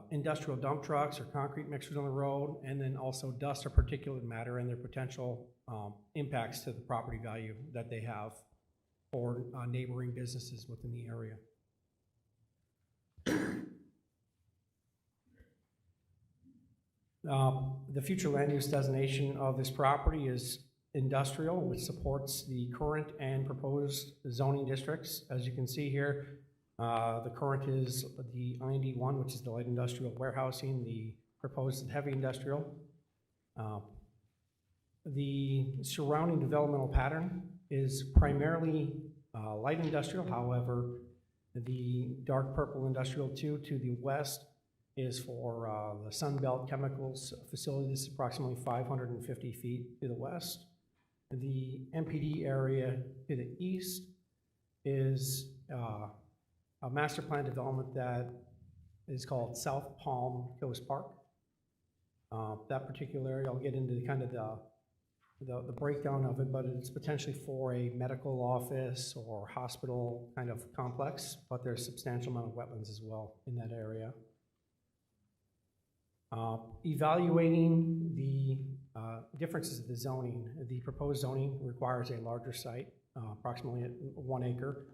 industrial dump trucks or concrete mixers on the road, and then also dust or particulate matter and their potential impacts to the property value that they have for neighboring businesses within the area. The future land use designation of this property is industrial, which supports the current and proposed zoning districts. As you can see here, the current is the IND1, which is the light industrial warehousing, the proposed heavy industrial. The surrounding developmental pattern is primarily light industrial. However, the dark purple industrial 2 to the west is for the Sunbelt Chemicals facility. This is approximately 550 feet to the west. The MPD area to the east is a master plan development that is called South Palm Coast Park. That particular area, I'll get into kind of the breakdown of it, but it's potentially for a medical office or hospital kind of complex, but there's substantial amount of wetlands as well in that area. Evaluating the differences of the zoning, the proposed zoning requires a larger site, approximately 1 acre.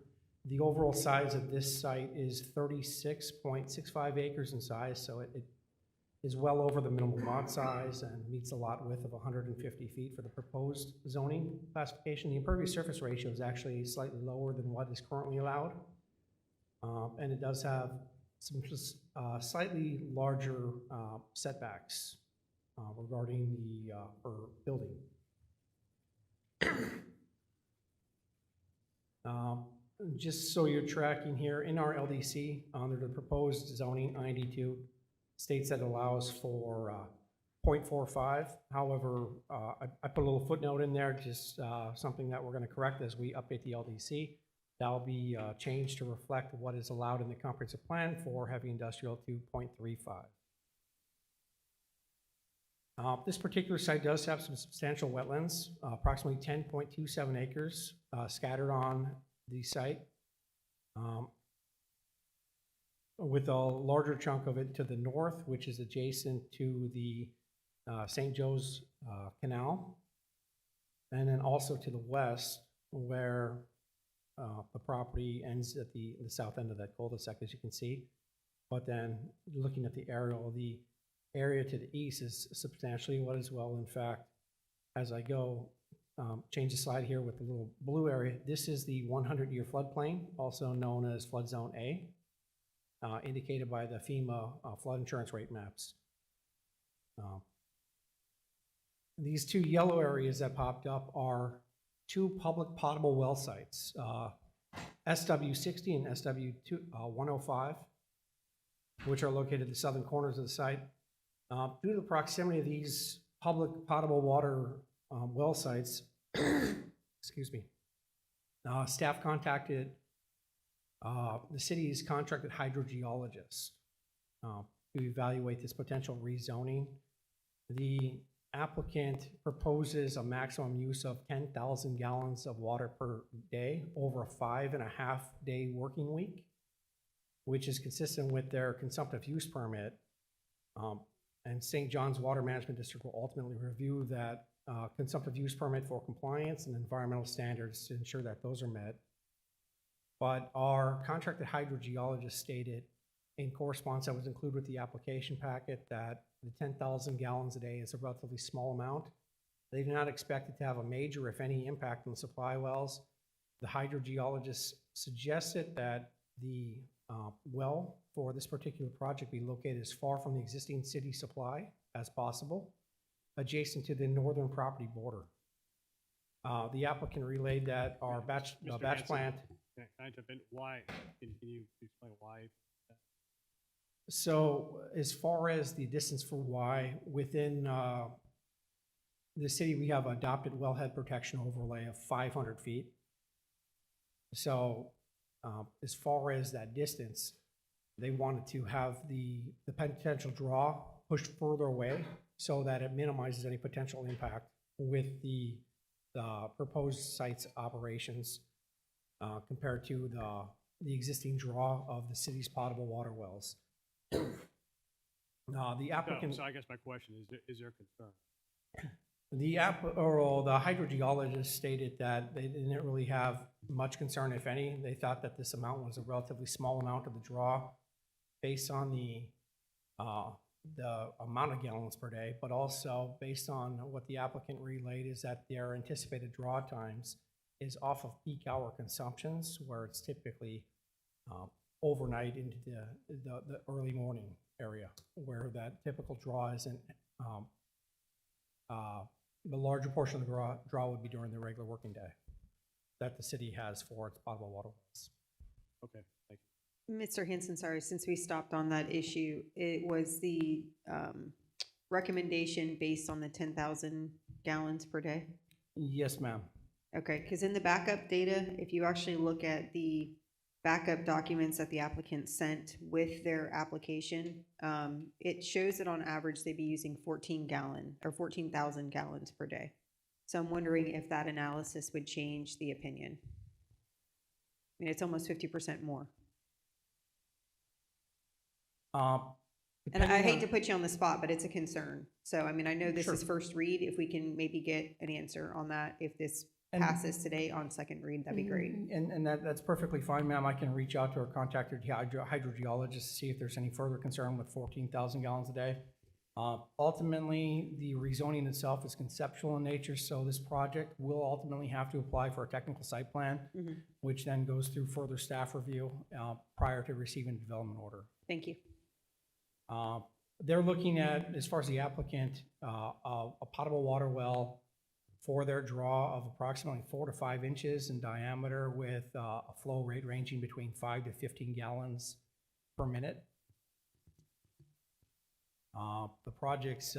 The overall size of this site is 36.65 acres in size, so it is well over the minimum lot size and meets a lot width of 150 feet for the proposed zoning classification. The impervious surface ratio is actually slightly lower than what is currently allowed, and it does have some slightly larger setbacks regarding the for building. Just so you're tracking here, in our LDC, under the proposed zoning, I-92 states that allows for 0.45. However, I put a little footnote in there, just something that we're going to correct as we update the LDC. That'll be changed to reflect what is allowed in the comprehensive plan for heavy industrial to 0.35. This particular site does have some substantial wetlands, approximately 10.27 acres scattered on the site, with a larger chunk of it to the north, which is adjacent to the St. Joe's Canal, and then also to the west, where the property ends at the south end of that cul-de-sac, as you can see. But then, looking at the aerial, the area to the east is substantially wet as well. In fact, as I go, change the slide here with the little blue area. This is the 100-year floodplain, also known as Flood Zone A, indicated by the FEMA flood insurance rate maps. These two yellow areas that popped up are two public potable well sites, SW60 and SW105, which are located at the southern corners of the site. Due to the proximity of these public potable water well sites, excuse me, staff contacted the city's contracted hydrogeologist to evaluate this potential rezoning. The applicant proposes a maximum use of 10,000 gallons of water per day over a 5.5-day working week, which is consistent with their consumptive use permit. And St. John's Water Management District will ultimately review that consumptive use permit for compliance and environmental standards to ensure that those are met. But our contracted hydrogeologist stated in correspondence that was included with the application packet that the 10,000 gallons a day is a relatively small amount. They do not expect it to have a major, if any, impact on the supply wells. The hydrogeologist suggested that the well for this particular project be located as far from the existing city supply as possible, adjacent to the northern property border. The applicant relayed that our batch plant. Can I jump in? Why? Can you explain why? So as far as the distance for why, within the city, we have adopted wellhead protection overlay of 500 feet. So as far as that distance, they wanted to have the potential draw pushed further away so that it minimizes any potential impact with the proposed site's operations compared to the existing draw of the city's potable water wells. The applicant. So I guess my question is there concern? The hydrogeologist stated that they didn't really have much concern, if any. They thought that this amount was a relatively small amount of the draw based on the amount of gallons per day, but also based on what the applicant relayed is that their anticipated draw times is off of peak hour consumptions, where it's typically overnight into the early morning area, where that typical draw isn't. The larger portion of the draw would be during the regular working day that the city has for its potable water wells. Okay, thank you. Mr. Hanson, sorry, since we stopped on that issue, it was the recommendation based on the 10,000 gallons per day? Yes, ma'am. Okay, because in the backup data, if you actually look at the backup documents that the applicant sent with their application, it shows that on average they'd be using 14,000 gallons per day. So I'm wondering if that analysis would change the opinion. I mean, it's almost 50% more. And I hate to put you on the spot, but it's a concern. So, I mean, I know this is first read. If we can maybe get an answer on that, if this passes today on second read, that'd be great. And that's perfectly fine, ma'am. I can reach out to our contacted hydrogeologist to see if there's any further concern with 14,000 gallons a day. Ultimately, the rezoning itself is conceptual in nature, so this project will ultimately have to apply for a technical site plan, which then goes through further staff review prior to receiving a development order. Thank you. They're looking at, as far as the applicant, a potable water well for their draw of approximately 4 to 5 inches in diameter with a flow rate ranging between 5 to 15 gallons per minute. The project's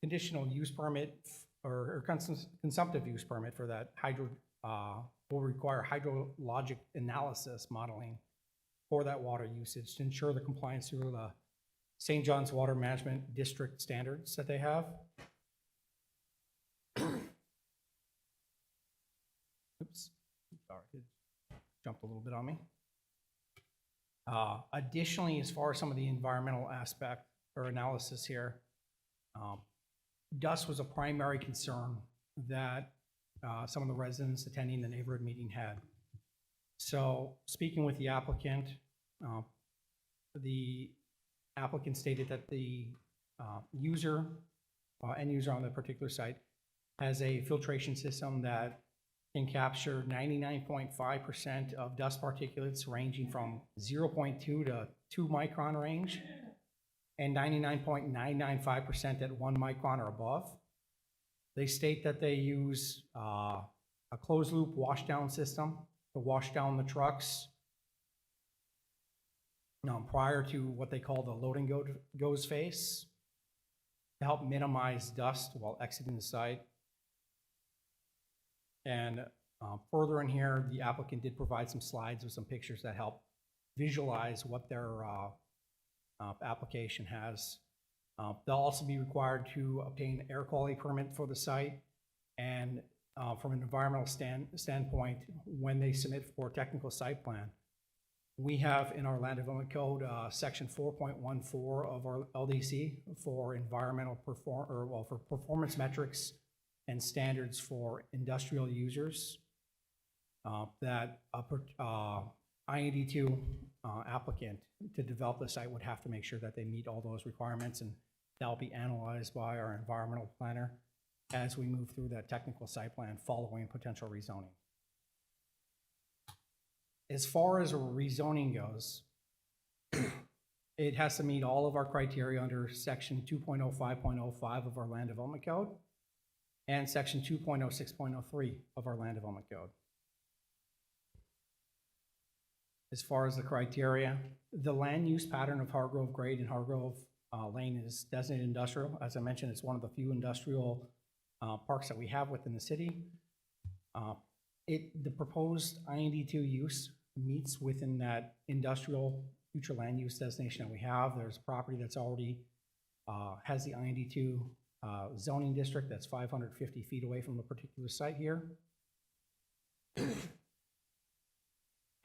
conditional use permit or consumptive use permit for that will require hydrologic analysis modeling for that water usage to ensure the compliance through the St. John's Water Management District standards that they have. Oops, sorry, it jumped a little bit on me. Additionally, as far as some of the environmental aspect or analysis here, dust was a primary concern that some of the residents attending the neighborhood meeting had. So speaking with the applicant stated that the end user on the particular site has a filtration system that can capture 99.5% of dust particulates ranging from 0.2 to 2 micron range and 99.995% at 1 micron or above. They state that they use a closed loop washdown system to wash down the trucks prior to what they call the loading goes phase to help minimize dust while exiting the site. And further in here, the applicant did provide some slides with some pictures that help visualize what their application has. They'll also be required to obtain an air quality permit for the site. And from an environmental standpoint, when they submit for a technical site plan, we have in our Land Development Code section 4.14 of our LDC for environmental for performance metrics and standards for industrial users that IND2 applicant to develop the site would have to make sure that they meet all those requirements, and that'll be analyzed by our environmental planner as we move through that technical site plan following potential rezoning. As far as rezoning goes, it has to meet all of our criteria under section 2.05.05 of our Land Development Code and section 2.06.03 of our Land Development Code. As far as the criteria, the land use pattern of Hargrove Grade and Hargrove Lane is designated industrial. As I mentioned, it's one of the few industrial parks that we have within the city. The proposed IND2 use meets within that industrial future land use designation that we have. There's property that's already has the IND2 zoning district that's 550 feet away from the particular site here.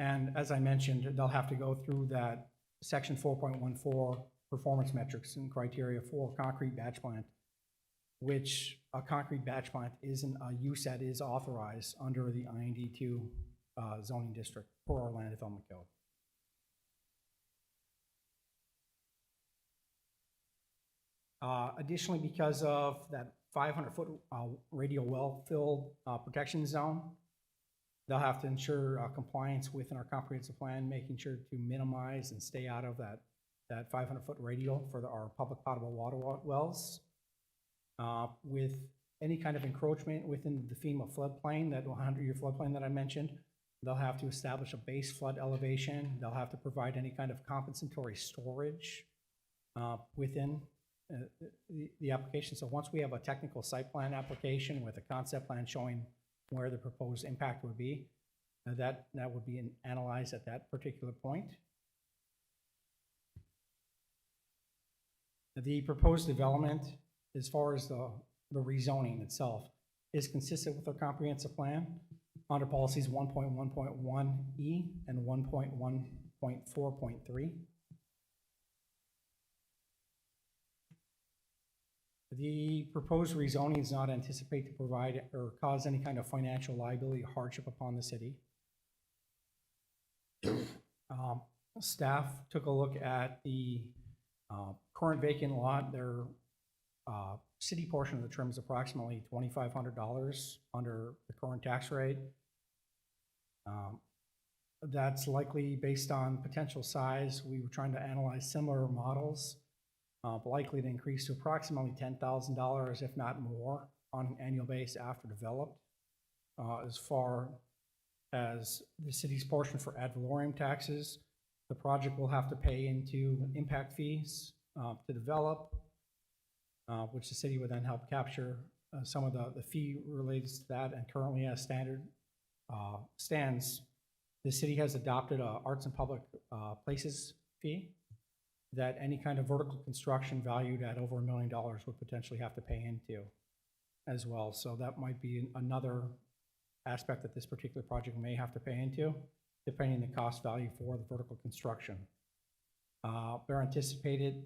And as I mentioned, they'll have to go through that section 4.14 performance metrics and criteria for concrete batch plant, which a concrete batch plant isn't a use that is authorized under the IND2 zoning district for our Land Development Code. Additionally, because of that 500-foot radial well fill protection zone, they'll have to ensure compliance within our comprehensive plan, making sure to minimize and stay out of that 500-foot radial for our public potable water wells. With any kind of encroachment within the FEMA floodplain, that 100-year floodplain that I mentioned, they'll have to establish a base flood elevation. They'll have to provide any kind of compensatory storage within the application. So once we have a technical site plan application with a concept plan showing where the proposed impact would be, that would be analyzed at that particular point. The proposed development, as far as the rezoning itself, is consistent with our comprehensive plan under policies 1.1.1E and 1.1.4.3. The proposed rezoning is not anticipated to provide or cause any kind of financial liability or hardship upon the city. Staff took a look at the current vacant lot. Their city portion of the trim is approximately $2,500 under the current tax rate. That's likely based on potential size. We were trying to analyze similar models, likely to increase to approximately $10,000, if not more, on an annual basis after developed. As far as the city's portion for ad valorem taxes, the project will have to pay into impact fees to develop, which the city would then help capture some of the fee related to that. And currently, as stands, the city has adopted a arts and public places fee that any kind of vertical construction valued at over $1 million would potentially have to pay into as well. So that might be another aspect that this particular project may have to pay into, depending on the cost value for the vertical construction. They're anticipated,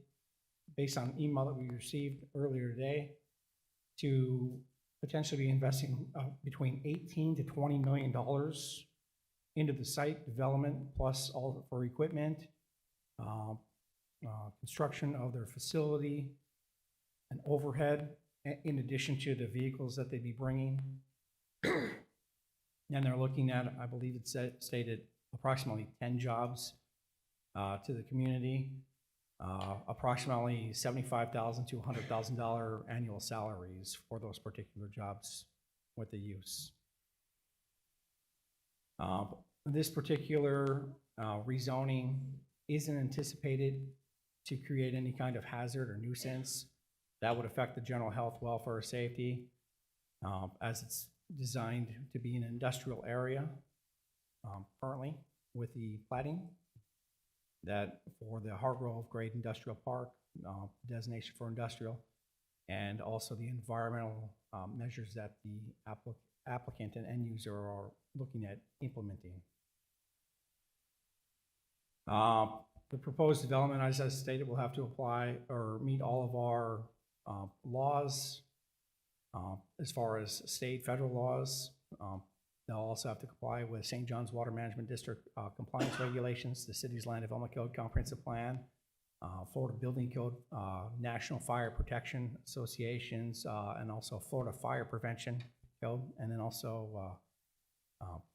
based on an email that we received earlier today, to potentially be investing between $18 to $20 million into the site development, plus all for equipment, construction of their facility, and overhead, in addition to the vehicles that they'd be bringing. And they're looking at, I believe it stated, approximately 10 jobs to the community, approximately $75,000 to $100,000 annual salaries for those particular jobs with the use. This particular rezoning isn't anticipated to create any kind of hazard or nuisance that would affect the general health, welfare, or safety, as it's designed to be an industrial area currently with the plating that for the Hargrove Grade Industrial Park designation for industrial, and also the environmental measures that the applicant and end user are looking at implementing. The proposed development, as I stated, will have to apply or meet all of our laws as far as state, federal laws. They'll also have to comply with St. John's Water Management District compliance regulations, the city's Land Development Code Comprehensive Plan, Florida Building Code, National Fire Protection Associations, and also Florida Fire Prevention Code, and then also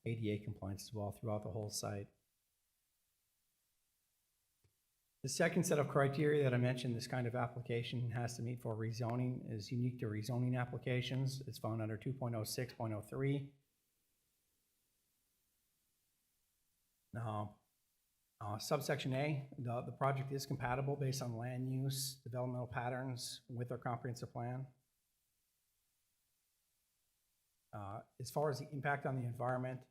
ADA compliance as well throughout the whole site. The second set of criteria that I mentioned this kind of application has to meet for rezoning is unique to rezoning applications. It's found under 2.06.03. Subsection A, the project is compatible based on land use, developmental patterns with our comprehensive plan. As far as the impact on the environment,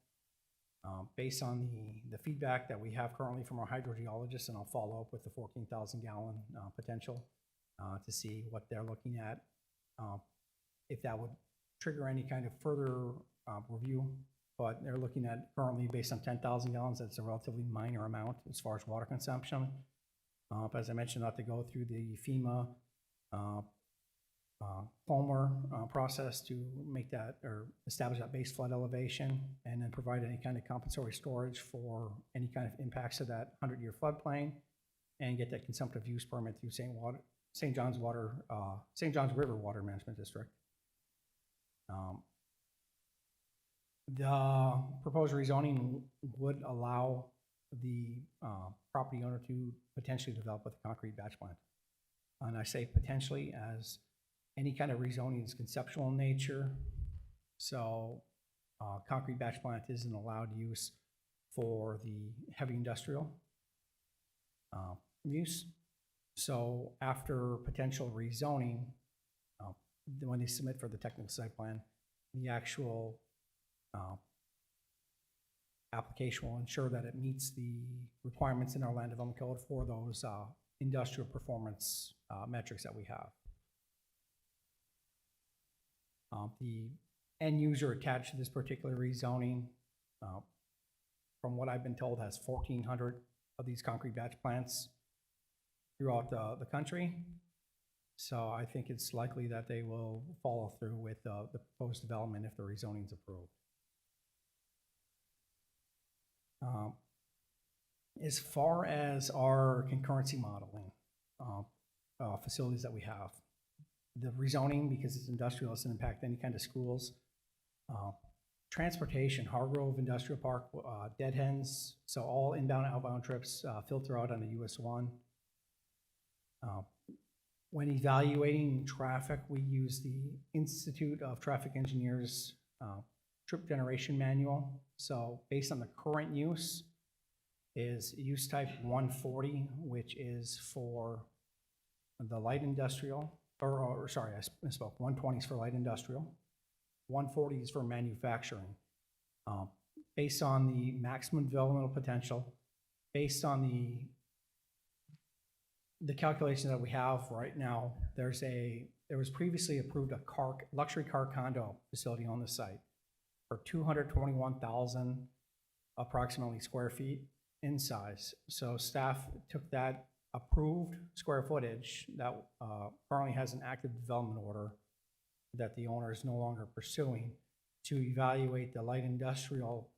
based on the feedback that we have currently from our hydrogeologists, and I'll follow up with the 14,000 gallon potential to see what they're looking at, if that would trigger any kind of further review. But they're looking at currently based on 10,000 gallons, that's a relatively minor amount as far as water consumption. As I mentioned, not to go through the FEMA Palmer process to make that or establish that base flood elevation, and then provide any kind of compensatory storage for any kind of impacts to that 100-year floodplain, and get that consumptive use permit through St. John's River Water Management District. The proposed rezoning would allow the property owner to potentially develop with a concrete batch plant. And I say potentially, as any kind of rezoning is conceptual in nature. So concrete batch plant isn't allowed use for the heavy industrial use. So after potential rezoning, when they submit for the technical site plan, the actual application will ensure that it meets the requirements in our land development code for those industrial performance metrics that we have. The end user attached to this particular rezoning, from what I've been told, has 1,400 of these concrete batch plants throughout the country. So I think it's likely that they will follow through with the proposed development if the rezoning is approved. As far as our concurrency modeling, facilities that we have, the rezoning, because it's industrial, doesn't impact any kind of schools. Transportation, Hargrove Industrial Park, Dead Hens, so all inbound and outbound trips filter out on the US 1. When evaluating traffic, we use the Institute of Traffic Engineers trip generation manual. So based on the current use, is use type 140, which is for the light industrial, or sorry, I misspoke, 120 is for light industrial, 140 is for manufacturing. Based on the maximum developmental potential, based on the calculation that we have right now, there was previously approved a luxury car condo facility on the site for 221,000 approximately square feet in size. So staff took that approved square footage that currently has an active development order that the owner is no longer pursuing to evaluate the light industrial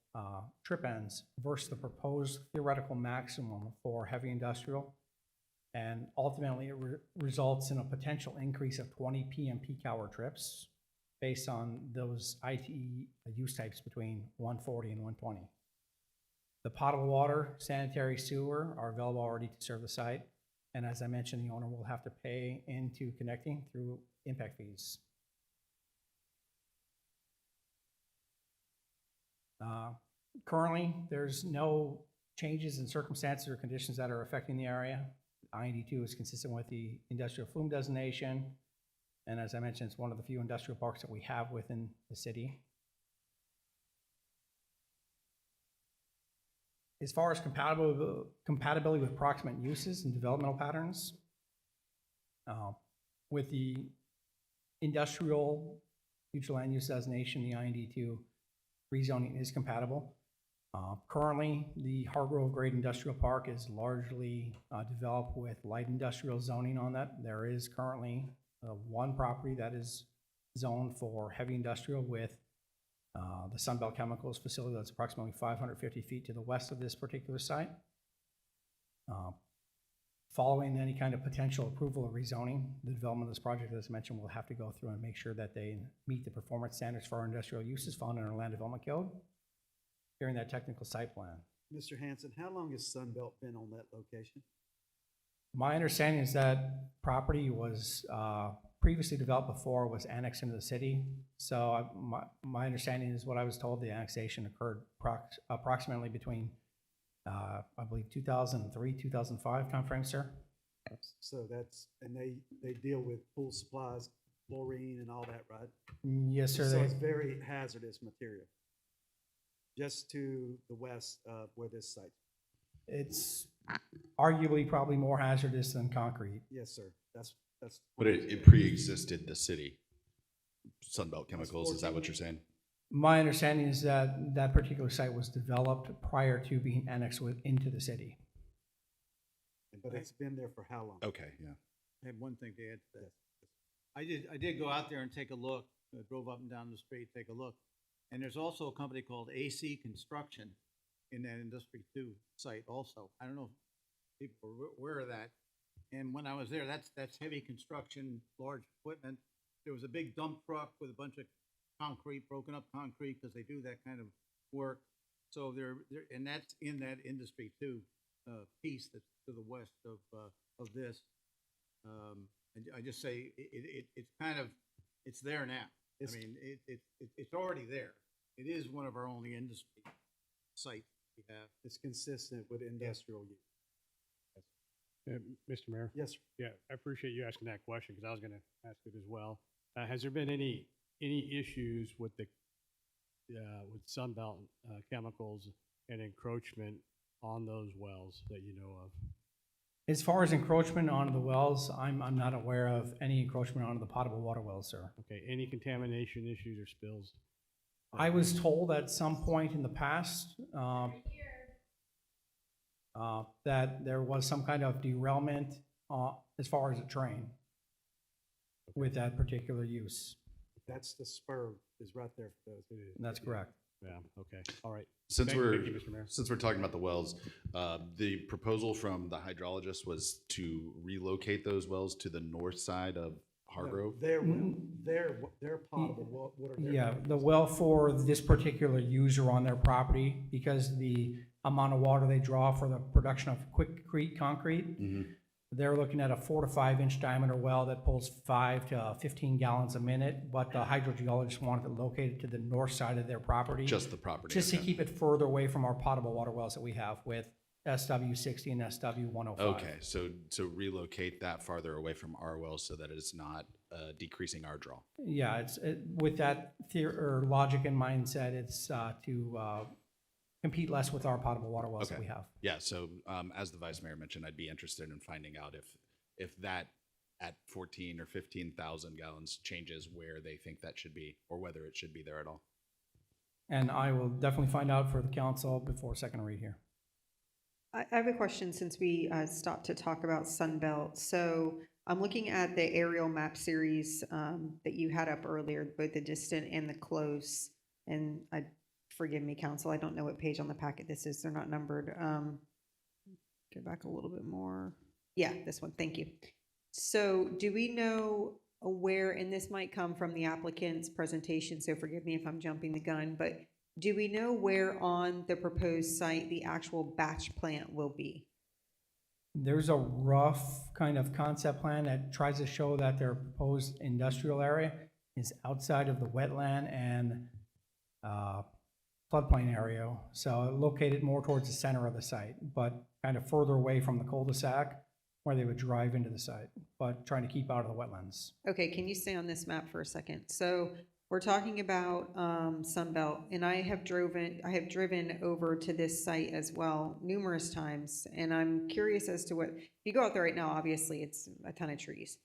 trip ends versus the proposed theoretical maximum for heavy industrial. And ultimately, it results in a potential increase of 20 PM peak hour trips based on those ITE use types between 140 and 120. The potable water, sanitary sewer are available already to serve the site. And as I mentioned, the owner will have to pay into connecting through impact fees. Currently, there's no changes in circumstances or conditions that are affecting the area. IND2 is consistent with the industrial flume designation. And as I mentioned, it's one of the few industrial parks that we have within the city. As far as compatibility with proximate uses and developmental patterns, with the industrial future land use designation, the IND2 rezoning is compatible. Currently, the Hargrove Grade Industrial Park is largely developed with light industrial zoning on that. There is currently one property that is zoned for heavy industrial with the Sunbelt Chemicals facility that's approximately 550 feet to the west of this particular site. Following any kind of potential approval of rezoning, the development of this project, as mentioned, will have to go through and make sure that they meet the performance standards for our industrial uses found in our land development code during that technical site plan. Mr. Hanson, how long has Sunbelt been on that location? My understanding is that property was previously developed before, was annexed into the city. So my understanding is what I was told, the annexation occurred approximately between, I believe, 2003, 2005 timeframe, sir. So that's, and they deal with pool supplies, chlorine and all that, right? Yes, sir. So it's very hazardous material, just to the west of where this site. It's arguably probably more hazardous than concrete. Yes, sir. That's. But it pre-existed the city, Sunbelt Chemicals, is that what you're saying? My understanding is that that particular site was developed prior to being annexed into the city. But it's been there for how long? Okay, yeah. I have one thing to add to that. I did go out there and take a look, drove up and down the street, take a look. And there's also a company called AC Construction in that Industry 2 site also. I don't know if people are aware of that. And when I was there, that's heavy construction, large equipment. There was a big dump truck with a bunch of concrete, broken up concrete, because they do that kind of work. So and that's in that Industry 2 piece that's to the west of this. I just say it's kind of, it's there now. I mean, it's already there. It is one of our only industry sites we have. It's consistent with industrial use. Mr. Mayor? Yes, sir. Yeah, I appreciate you asking that question because I was going to ask it as well. Has there been any issues with with Sunbelt Chemicals and encroachment on those wells that you know of? As far as encroachment onto the wells, I'm not aware of any encroachment onto the potable water wells, sir. Okay, any contamination issues or spills? I was told at some point in the past that there was some kind of derailment as far as a train with that particular use. That's the spur is right there for those. That's correct. Yeah, okay, all right. Since Thank we're you, Mr. Mayor. since we're talking about the wells, the proposal from the hydrologist was to relocate those wells to the north side of Hargrove. Their potable water. Yeah, the well for this particular user on their property, because the amount of water they draw for the production of quickcrete concrete, they're looking at a 4 to 5 inch diameter well that pulls 5 to 15 gallons a minute, but the hydrogeologist wanted it located to the north side of their property. Just the property. Just to okay. keep it further away from our potable water wells that we have with SW60 and SW105. Okay, so relocate that farther away from our wells so that it's not decreasing our draw. Yeah, with that logic and mindset, it's to compete less with our potable water wells that we have. Yeah, so as the vice mayor mentioned, I'd be interested in finding out if that at 14 or 15,000 gallons changes where they think that should be, or whether it should be there at all. And I will definitely find out for the council before second read here. I have a question since we stopped to talk about Sunbelt. So I'm looking at the aerial map series that you had up earlier, both the distant and the close. And forgive me, council, I don't know what page on the packet this is. They're not numbered. Go back a little bit more. Yeah, this one. Thank you. So do we know where, and this might come from the applicant's presentation, so forgive me if I'm jumping the gun, but do we know where on the proposed site the actual batch plant will be? There's a rough kind of concept plan that tries to show that their proposed industrial area is outside of the wetland and floodplain area, so located more towards the center of the site, but kind of further away from the cul-de-sac where they would drive into the site, but trying to keep out of the wetlands. Okay, can you stay on this map for a second? So we're talking about Sunbelt, and I have driven over to this site as well numerous times, and I'm curious as to what, if you go out there right now, obviously it's a ton of trees.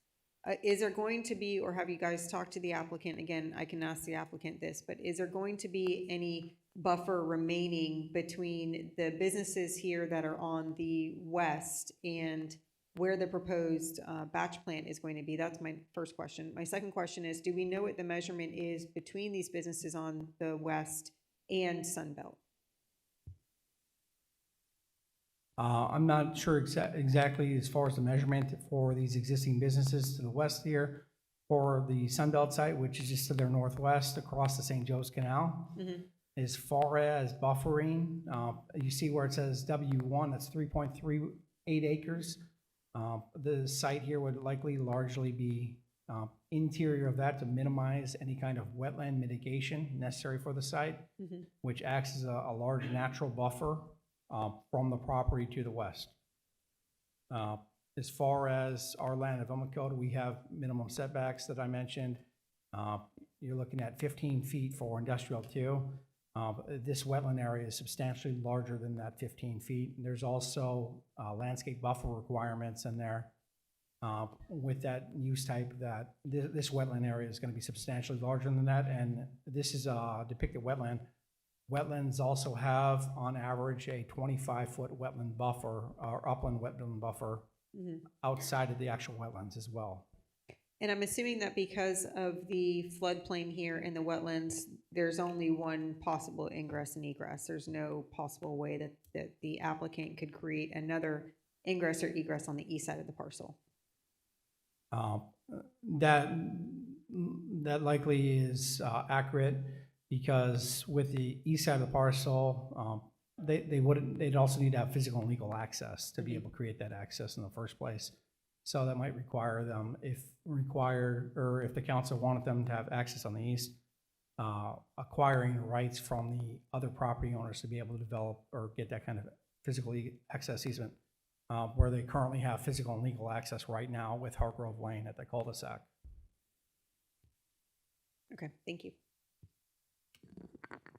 Is there going to be, or have you guys talked to the applicant? Again, I can ask the applicant this, but is there going to be any buffer remaining between the businesses here that are on the west and where the proposed batch plant is going to be? That's my first question. My second question is, do we know what the measurement is between these businesses on the west and Sunbelt? I'm not sure exactly as far as the measurement for these existing businesses to the west here. For the Sunbelt site, which is just to their northwest across the St. Joe's Canal. As far as buffering, you see where it says W1, that's 3.38 acres. The site here would likely largely be interior of that to minimize any kind of wetland mitigation necessary for the site, which acts as a large natural buffer from the property to the west. As far as our land development code, we have minimum setbacks that I mentioned. You're looking at 15 feet for industrial 2. This wetland area is substantially larger than that 15 feet. There's also landscape buffer requirements in there with that use type, that this wetland area is going to be substantially larger than that, and this is a depicted wetland. Wetlands also have, on average, a 25-foot wetland buffer, or upland wetland buffer, outside of the actual wetlands as well. And I'm assuming that because of the floodplain here in the wetlands, there's only one possible ingress and egress. There's no possible way that the applicant could create another ingress or egress on the east side of the parcel. That likely is accurate, because with the east side of the parcel, they'd also need to have physical and legal access to be able to create that access in the first place. So that might require them, if the council wanted them to have access on the east, acquiring rights from the other property owners to be able to develop or get that kind of physical access easement, where they currently have physical and legal access right now with Hargrove Lane at the cul-de-sac. Okay, thank you.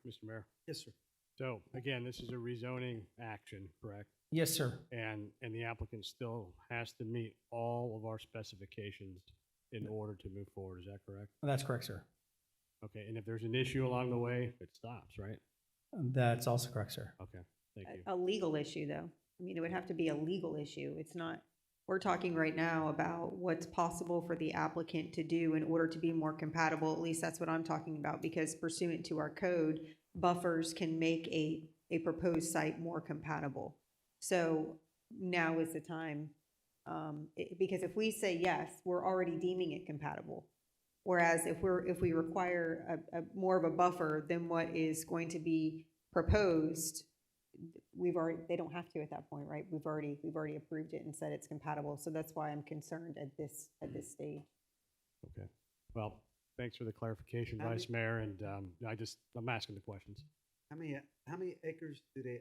Mr. Mayor? Yes, sir. So again, this is a rezoning action, correct? Yes, sir. And the applicant still has to meet all of our specifications in order to move forward, is that correct? That's correct, sir. Okay, and if there's an issue along the way, it stops, right? That's also correct, sir. Okay, thank you. A legal issue, though. I mean, it would have to be a legal issue. It's not, we're talking right now about what's possible for the applicant to do in order to be more compatible. At least that's what I'm talking about, because pursuant to our code, buffers can make a proposed site more compatible. So now is the time, because if we say yes, we're already deeming it compatible. Whereas if we require a more of a buffer than what is going to be proposed, they don't have to at that point, right? We've already approved it and said it's compatible. So that's why I'm concerned at this stage. Okay, well, thanks for the clarification, Vice Mayor, and I'm asking the questions. How many acres do the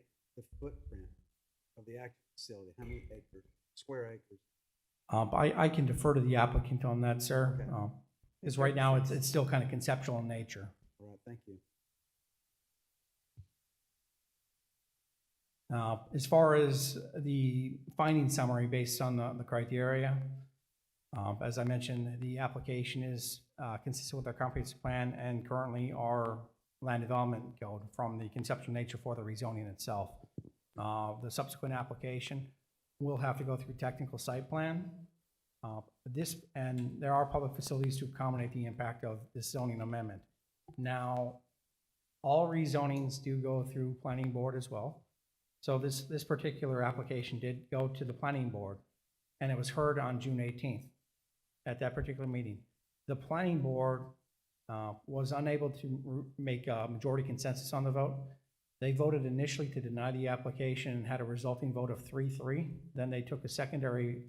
footprint of the actual facility, how many acres, square acres? I can defer to the applicant on that, sir. Okay. Because right now, it's still kind of conceptual in nature. All right, thank you. As far as the finding summary based on the criteria, as I mentioned, the application is consistent with our comprehensive plan and currently our land development code from the conceptual nature for the rezoning itself. The subsequent application will have to go through technical site plan. And there are public facilities to accommodate the impact of this zoning amendment. Now, all rezonings do go through planning board as well. So this particular application did go to the planning board, and it was heard on June 18th at that particular meeting. The planning board was unable to make a majority consensus on the vote. They voted initially to deny the application and had a resulting vote of 3-3. Then they took a secondary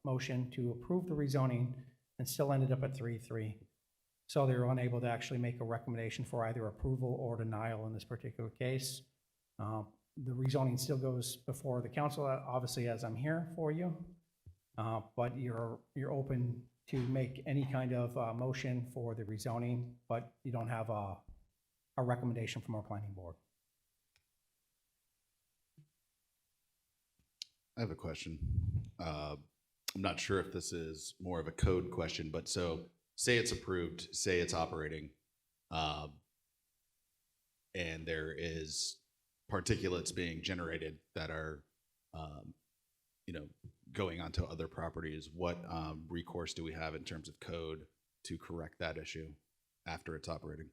motion to approve the rezoning and still ended up at 3-3. So they were unable to actually make a recommendation for either approval or denial in this particular case. The rezoning still goes before the council, obviously, as I'm here for you, but you're open to make any kind of motion for the rezoning, but you don't have a recommendation from our planning board. I have a question. I'm not sure if this is more of a code question, but so say it's approved, say it's operating, and there is particulates being generated that are, going onto other properties. What recourse do we have in terms of code to correct that issue after it's operating?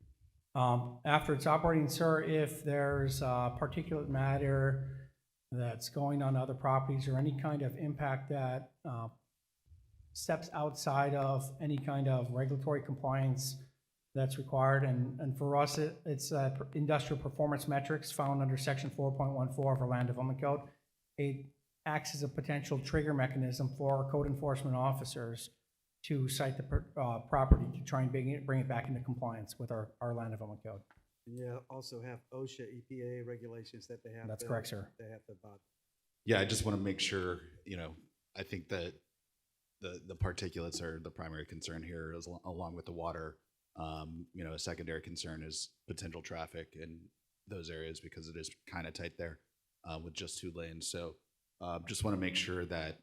After it's operating, sir, if there's particulate matter that's going on other properties or any kind of impact that steps outside of any kind of regulatory compliance that's required, and for us, it's industrial performance metrics found under section 4.14 of our land development code. It acts as a potential trigger mechanism for our code enforcement officers to cite the property to try and bring it back into compliance with our land development code. And you also have OSHA, EPA regulations that they have. That's correct, sir. They have to abide. Yeah, I just want to make sure, I think that the particulates are the primary concern here, along with the water. A secondary concern is potential traffic in those areas because it is kind of tight there with just 2 lanes. So just want to make sure that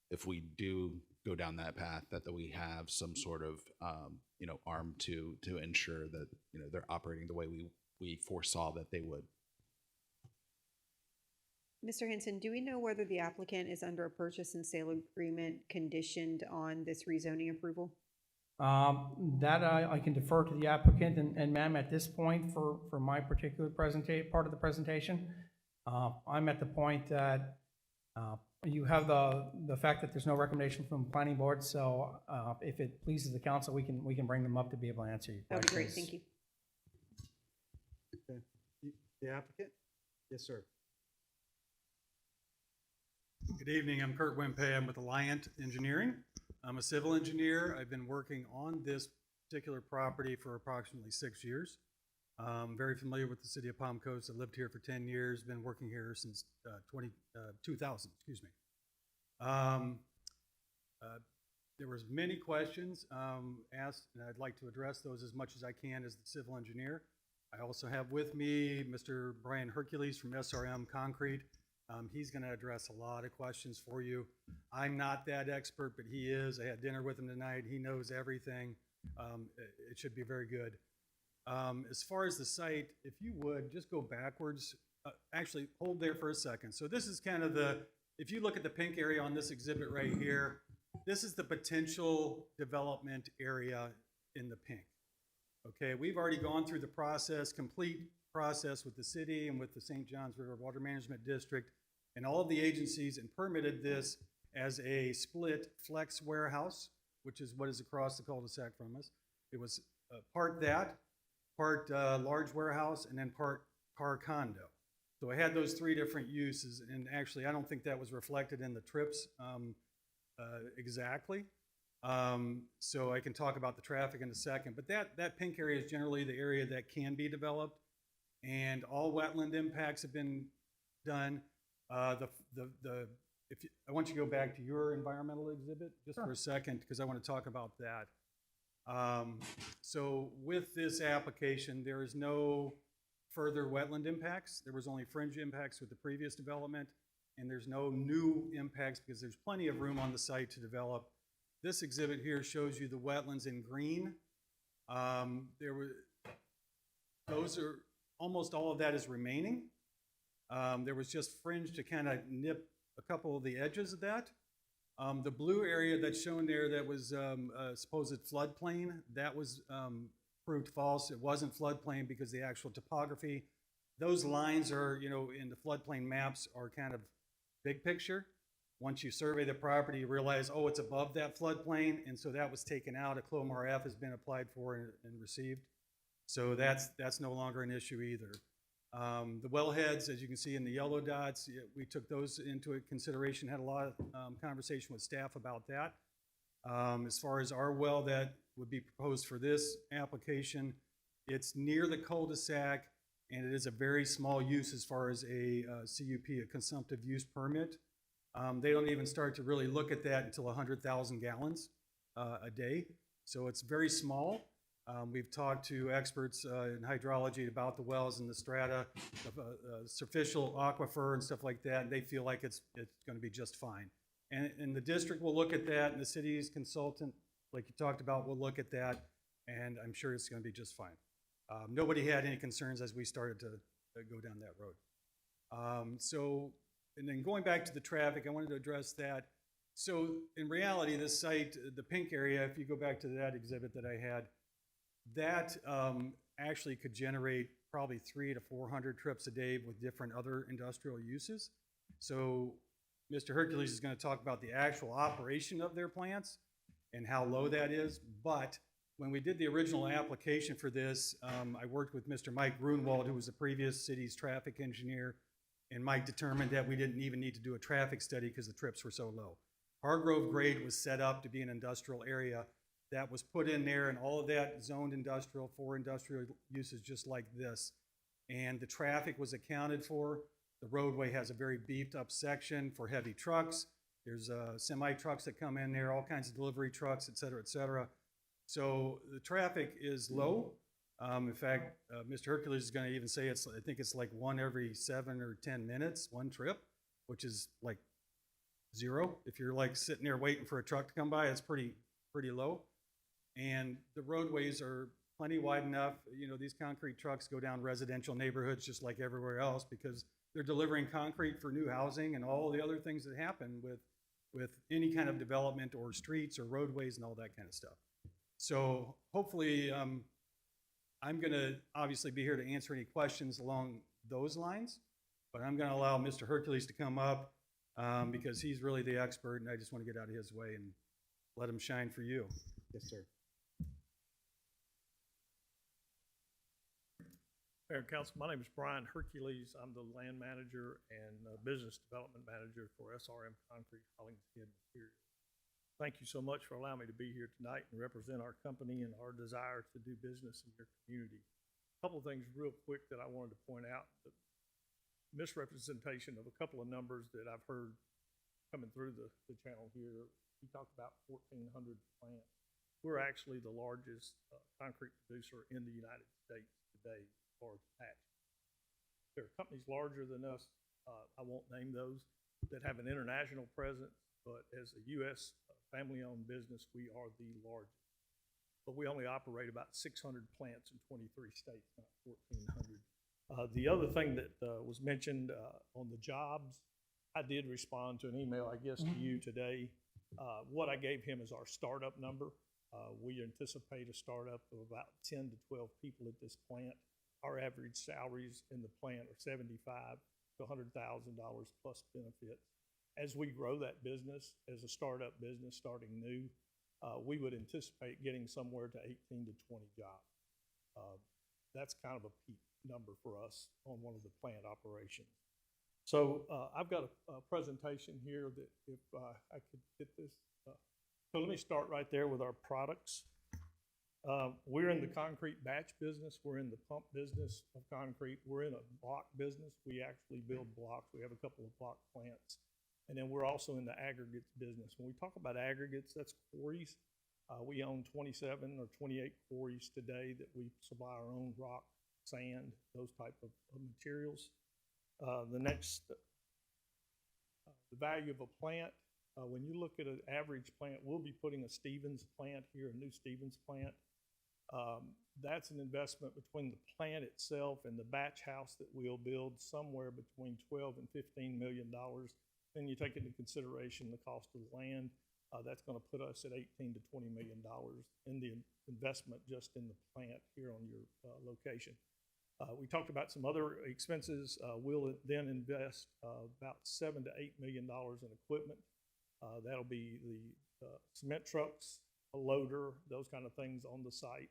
if we do go down that path, that we have some sort of arm to ensure that they're operating the way we foresaw that they would. Mr. Henson, do we know whether the applicant is under a purchase and sale agreement conditioned on this rezoning approval? That I can defer to the applicant, and ma'am, at this point, for my particular part of the presentation, I'm at the point that you have the fact that there's no recommendation from the planning board, so if it pleases the council, we can bring them up to be able to answer your questions. That would be great, thank you. Okay. The applicant? Yes, sir. Good evening, I'm Kurt Wimpey. I'm with Alliant Engineering. I'm a civil engineer. I've been working on this particular property for approximately 6 years. I'm very familiar with the city of Palm Coast. I lived here for 10 years, been working here since 2000, excuse me. There was many questions asked, and I'd like to address those as much as I can as the civil engineer. I also have with me Mr. Brian Hercules from SRM Concrete. He's going to address a lot of questions for you. I'm not that expert, but he is. I had dinner with him tonight. He knows everything. It should be very good. As far as the site, if you would, just go backwards. Actually, hold there for a second. So this is kind of if you look at the pink area on this exhibit right here, this is the potential development area in the pink. Okay, we've already gone through the complete process with the city and with the St. Johns River Water Management District and all of the agencies, and permitted this as a split flex warehouse, which is what is across the cul-de-sac from us. It was part large warehouse, and then part car condo. So I had those three different uses, and actually I don't think that was reflected in the trips exactly. So I can talk about the traffic in a second, but that pink area is generally the area that can be developed, and all wetland impacts have been done. I want you to go back to your environmental exhibit just for a second, because I want to talk about that. So with this application, there is no further wetland impacts. There was only fringe impacts with the previous development, and there's no new impacts because there's plenty of room on the site to develop. This exhibit here shows you the wetlands in green. Almost all of that is remaining. There was just fringe to kind of nip a couple of the edges of that. The blue area that's shown there that was a supposed floodplain, that was proved false. It wasn't floodplain because the actual topography, those lines are, in the floodplain maps are kind of big picture. Once you survey the property, you realize, oh, it's above that floodplain, and so that was taken out. A CLOMAR F has been applied for and received. So that's no longer an issue either. The wellheads, as you can see in the yellow dots, we took those into consideration, had a lot of conversation with staff about that. As far as our well that would be proposed for this application, it's near the cul-de-sac, and it is a very small use as far as a CUP, a consumptive use permit. They don't even start to really look at that until 100,000 gallons a day. So it's very small. We've talked to experts in hydrology about the wells and the strata, superficial aquifer and stuff like that, and they feel like it's going to be just fine. And the district will look at that, and the city's consultant, like you talked about, will look at that, and I'm sure it's going to be just fine. Nobody had any concerns as we started to go down that road. And then going back to the traffic, I wanted to address that. So in reality, this site, the pink area, if you go back to that exhibit that I had, that actually could generate probably 300 to 400 trips a day with different other industrial uses. So Mr. Hercules is going to talk about the actual operation of their plants and how low that is. But when we did the original application for this, I worked with Mr. Mike Grunwald, who was the previous city's traffic engineer, and Mike determined that we didn't even need to do a traffic study because the trips were so low. Hargrove grade was set up to be an industrial area. That was put in there, and all of that zoned industrial for industrial uses just like this. And the traffic was accounted for. The roadway has a very beefed up section for heavy trucks. There's semi trucks that come in there, all kinds of delivery trucks, et cetera, et cetera. So the traffic is low. In fact, Mr. Hercules is going to even say I think it's like 1 every 7 or 10 minutes, one trip, which is like 0. If you're like sitting there waiting for a truck to come by, it's pretty low. And the roadways are plenty wide enough. These concrete trucks go down residential neighborhoods just like everywhere else because they're delivering concrete for new housing and all the other things that happen with any kind of development or streets or roadways and all that kind of stuff. So hopefully, I'm going to obviously be here to answer any questions along those lines, but I'm going to allow Mr. Hercules to come up because he's really the expert, and I just want to get out of his way and let him shine for you. Yes, sir. Mayor and Council, my name is Brian Hercules. I'm the land manager and business development manager for SRM Concrete Hollingshead Materials. Thank you so much for allowing me to be here tonight and represent our company and our desire to do business in your community. A couple of things real quick that I wanted to point out. The misrepresentation of a couple of numbers that I've heard coming through the channel here. We talked about 1,400 plants. We're actually the largest concrete producer in the United States today as far as patch. There are companies larger than us, I won't name those, that have an international presence, but as a U.S. family-owned business, we are the largest. but we only operate about 600 plants in 23 states, not 1,400. The other thing that was mentioned on the jobs, I did respond to an email, I guess, to you today. What I gave him is our startup number. We anticipate a startup of about 10 to 12 people at this plant. Our average salaries in the plant are $75,000 to $100,000 plus benefits. As we grow that business, as a startup business starting new, we would anticipate getting somewhere to 18 to 20 jobs. That's kind of a peak number for us on one of the plant operations. So I've got a presentation here that if I could get this. So let me start right there with our products. We're in the concrete batch business. We're in the pump business of concrete. We're in a block business. We actually build blocks. We have a couple of block plants. And then we're also in the aggregates business. When we talk about aggregates, that's quarries. We own 27 or 28 quarries today that we supply our own rock, sand, those type of materials. The next, the value of a plant. When you look at an average plant, we'll be putting a Stevens plant here, a new Stevens plant. That's an investment between the plant itself and the batch house that we'll build somewhere between $12 and $15 million. Then you take into consideration the cost of the land. That's going to put us at $18 to $20 million in the investment just in the plant here on your location. We talked about some other expenses. We'll then invest about $7 to $8 million in equipment. That'll be the cement trucks, a loader, those kind of things on the site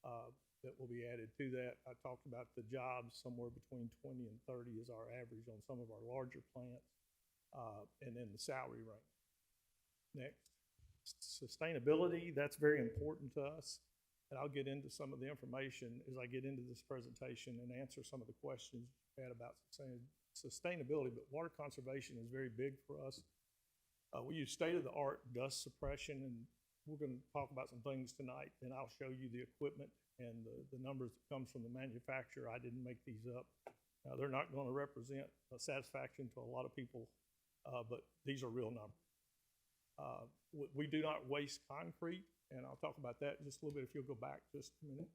that will be added to that. I talked about the jobs, somewhere between 20 and 30 is our average on some of our larger plants, and then the salary range. Next, sustainability, that's very important to us. And I'll get into some of the information as I get into this presentation and answer some of the questions you had about sustainability, but water conservation is very big for us. We use state-of-the-art dust suppression, and we're going to talk about some things tonight, and I'll show you the equipment and the numbers that comes from the manufacturer. I didn't make these up. Now, they're not going to represent a satisfaction to a lot of people, but these are real numbers. We do not waste concrete, and I'll talk about that in just a little bit if you'll go back just a minute.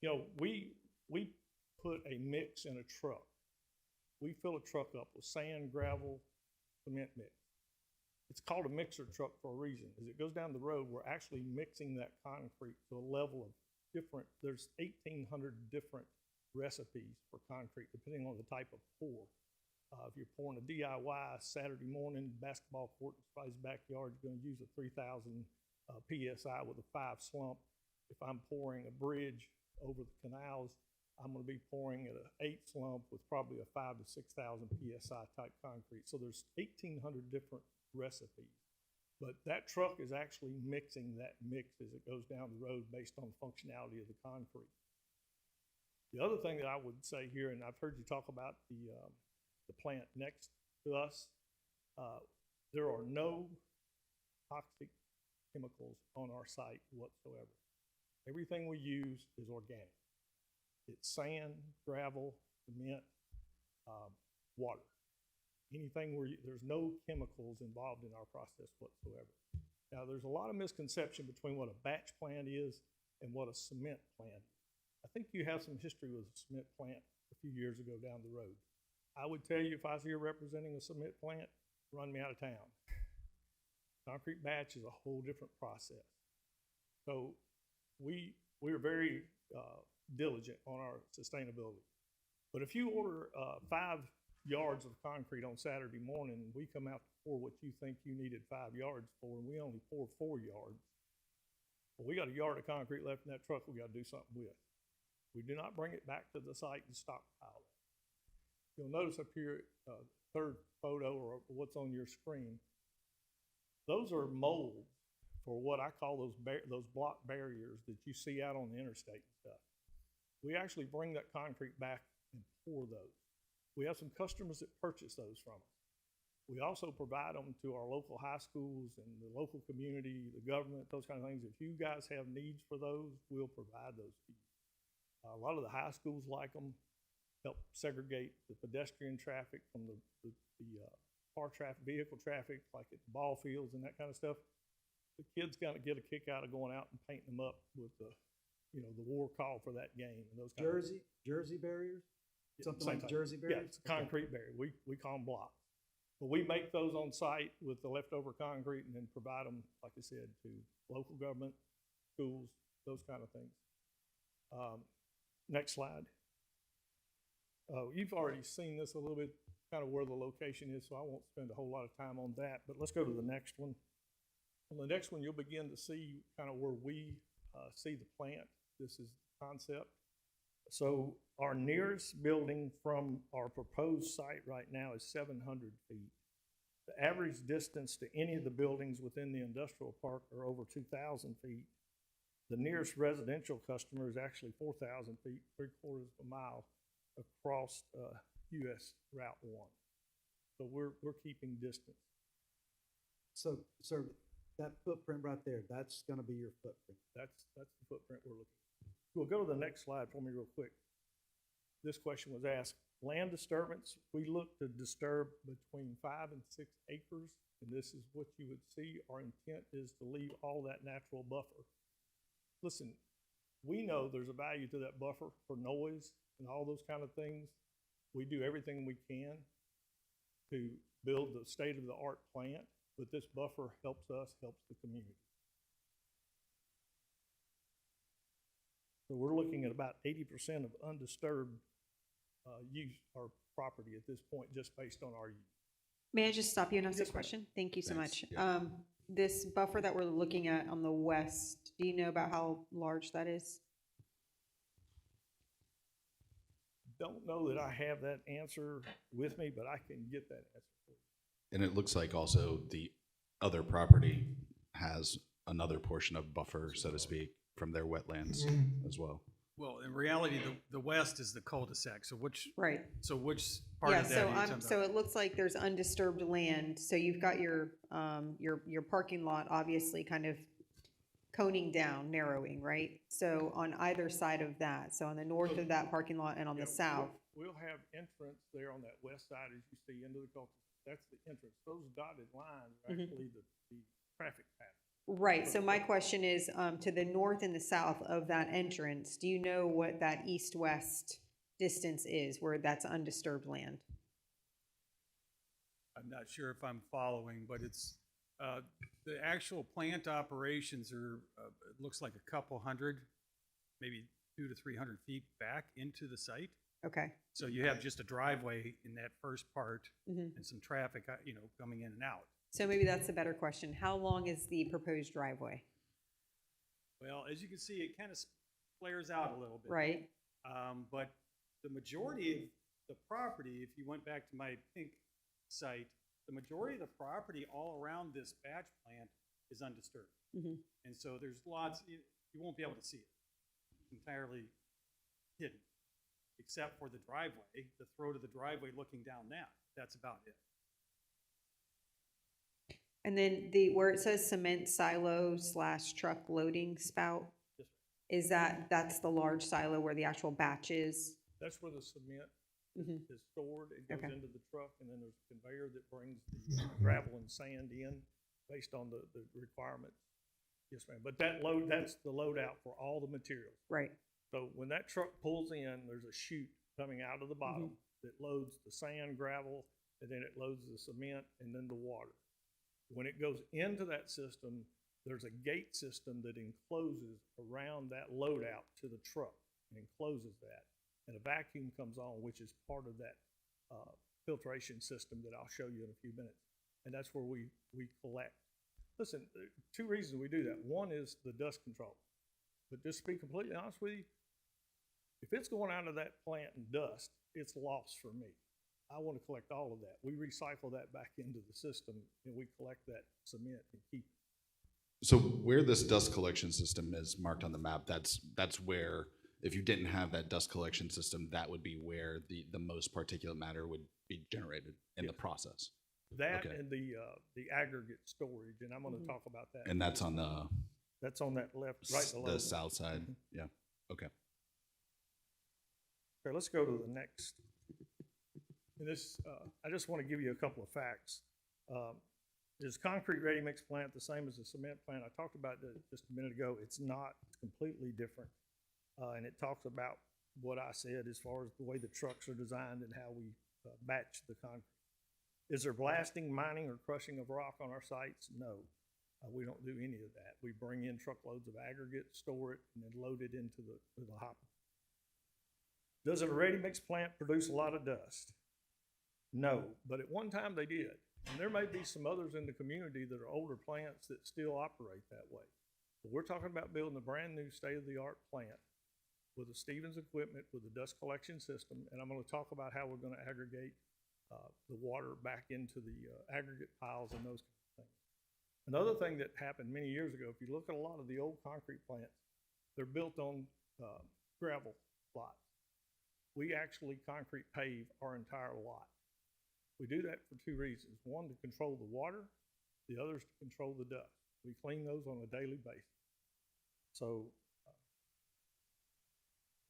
You know, we put a mix in a truck. We fill a truck up with sand, gravel, cement mix. It's called a mixer truck for a reason. As it goes down the road, we're actually mixing that concrete to a level of different, there's 1,800 different recipes for concrete, depending on the type of pour. If you're pouring a DIY Saturday morning basketball court in somebody's backyard, you're going to use a 3,000 PSI with a 5 slump. If I'm pouring a bridge over the canals, I'm going to be pouring at an 8 slump with probably a 5,000 to 6,000 PSI type concrete. So there's 1,800 different recipes. But that truck is actually mixing that mix as it goes down the road based on the functionality of the concrete. The other thing that I would say here, and I've heard you talk about the plant next to us, there are no toxic chemicals on our site whatsoever. Everything we use is organic. It's sand, gravel, cement, water. Anything where there's no chemicals involved in our process whatsoever. Now, there's a lot of misconception between what a batch plant is and what a cement plant is. I think you have some history with a cement plant a few years ago down the road. I would tell you if I was here representing a cement plant, run me out of town. Concrete batch is a whole different process. So we're very diligent on our sustainability. But if you order 5 yards of concrete on Saturday morning, we come out to pour what you think you needed 5 yards for, and we only pour 4 yards. Well, we got a yard of concrete left in that truck we got to do something with. We do not bring it back to the site and stockpile it. You'll notice up here, third photo or what's on your screen, those are molds for what I call those block barriers that you see out on the interstate and stuff. We actually bring that concrete back and pour those. We have some customers that purchase those from us. We also provide them to our local high schools and the local community, the government, those kind of things. If you guys have needs for those, we'll provide those to you. A lot of the high schools like them, help segregate the pedestrian traffic from the car traffic, vehicle traffic, like at the ball fields and that kind of stuff. the kids kind of get a kick out of going out and painting them up with the, you know, the war call for that game and those kind of. Jersey barriers? Yeah, Something same like thing. Jersey Yeah, barriers? it's a concrete barrier. We call them blocks. But we make those on site with the leftover concrete and then provide them, like I said, to local government, schools, those kind of things. Next slide. You've already seen this a little bit, kind of where the location is, so I won't spend a whole lot of time on that, but let's go to the next one. On the next one, you'll begin to see kind of where we see the plant. This is the concept. So our nearest building from our proposed site right now is 700 feet. The average distance to any of the buildings within the industrial park are over 2,000 feet. The nearest residential customer is actually 4,000 feet, 3/4 of a mile across US Route 1. So we're keeping distance. So, sir, that footprint right there, that's gonna be your footprint. That's the footprint we're looking at. We'll go to the next slide for me real quick. This question was asked, land disturbance, we look to disturb between 5 and 6 acres, and this is what you would see. Our intent is to leave all that natural buffer. Listen, we know there's a value to that buffer for noise and all those kind of things. We do everything we can to build the state-of-the-art plant, but this buffer helps us, helps the community. So we're looking at about 80% of undisturbed use or property at this point, just based on our use. May I just stop you and ask a Yes, ma'am. question? Thank you so Thanks. much. Yeah. This buffer that we're looking at on the west, do you know about how large that is? Don't know that I have that answer with me, but I can get that answer for you. And it looks like also the other property has another portion of buffer, so to speak, from their wetlands as well. Well, in reality, the west is the cul-de-sac, so which? Right. So which part Yeah, of that so are you talking about? so it looks like there's undisturbed land, so you've got your parking lot obviously kind of coning down, narrowing, right? So on either side of that, so on the north of that parking lot and on the south. We'll have entrance there on that west side as you see into the cul. That's the entrance. Those dotted lines are Mhm. actually the traffic pattern. Right, so my question is, to the north and the south of that entrance, do you know what that east-west distance is, where that's undisturbed land? I'm not sure if I'm following, but it's, the actual plant operations are, it looks like a couple hundred, maybe 200 to 300 feet back into the site. Okay. So you have just a driveway in that first part Mhm. and some traffic, coming in and out. So maybe that's a better question. How long is the proposed driveway? Well, as you can see, it kind of flares out a little bit. Right. But the majority of the property, if you went back to my pink site, the majority of the property all around this batch plant is undisturbed. Mhm. And so there's lots, you won't be able to see it. It's entirely hidden, except for the driveway, the throat of the driveway looking down that. That's about it. And then where it says cement silo / truck loading spout, is that's the large silo where the actual batch is? That's where the cement Mhm. is stored. It goes Okay. into the truck, and then there's a conveyor that brings the gravel and sand in based on the requirements. Yes, ma'am. But that's the load out for all the materials. Right. So when that truck pulls in, there's a chute coming out of the bottom that loads the sand, gravel, and then it loads the cement and then the water. When it goes into that system, there's a gate system that encloses around that loadout to the truck and encloses that. And a vacuum comes on, which is part of that filtration system that I'll show you in a few minutes. And that's where we collect. Listen, there are 2 reasons we do that. One is the dust control. But just to be completely honest with you, if it's going out of that plant in dust, it's lost for me. I want to collect all of that. We recycle that back into the system, and we collect that cement and keep it. So where this dust collection system is marked on the map, that's where, if you didn't have that dust collection system, that would be where the most particulate matter would be generated in the process. That Okay. and the aggregate storage, and I'm going to talk about that. And that's on the That's on that left, right below. the south side. Yeah. Okay. Okay, let's go to the next. And this, I just want to give you a couple of facts. Is concrete ready-mix plant the same as a cement plant? I talked about that just a minute ago. It's not. It's completely different. And it talks about what I said as far as the way the trucks are designed and how we batch the concrete. Is there blasting, mining, or crushing of rock on our sites? No. We don't do any of that. We bring in truckloads of aggregate, store it, and then load it into the hopper. Does a ready-mix plant produce a lot of dust? No, but at one time they did. And there may be some others in the community that are older plants that still operate that way. But we're talking about building a brand new state-of-the-art plant with the Stevens equipment, with a dust collection system, and I'm going to talk about how we're going to aggregate the water back into the aggregate piles and those kind of things. Another thing that happened many years ago, if you look at a lot of the old concrete plants, they're built on gravel lots. We actually concrete pave our entire lot. We do that for two reasons. One, to control the water. The other is to control the dust. We clean those on a daily basis. So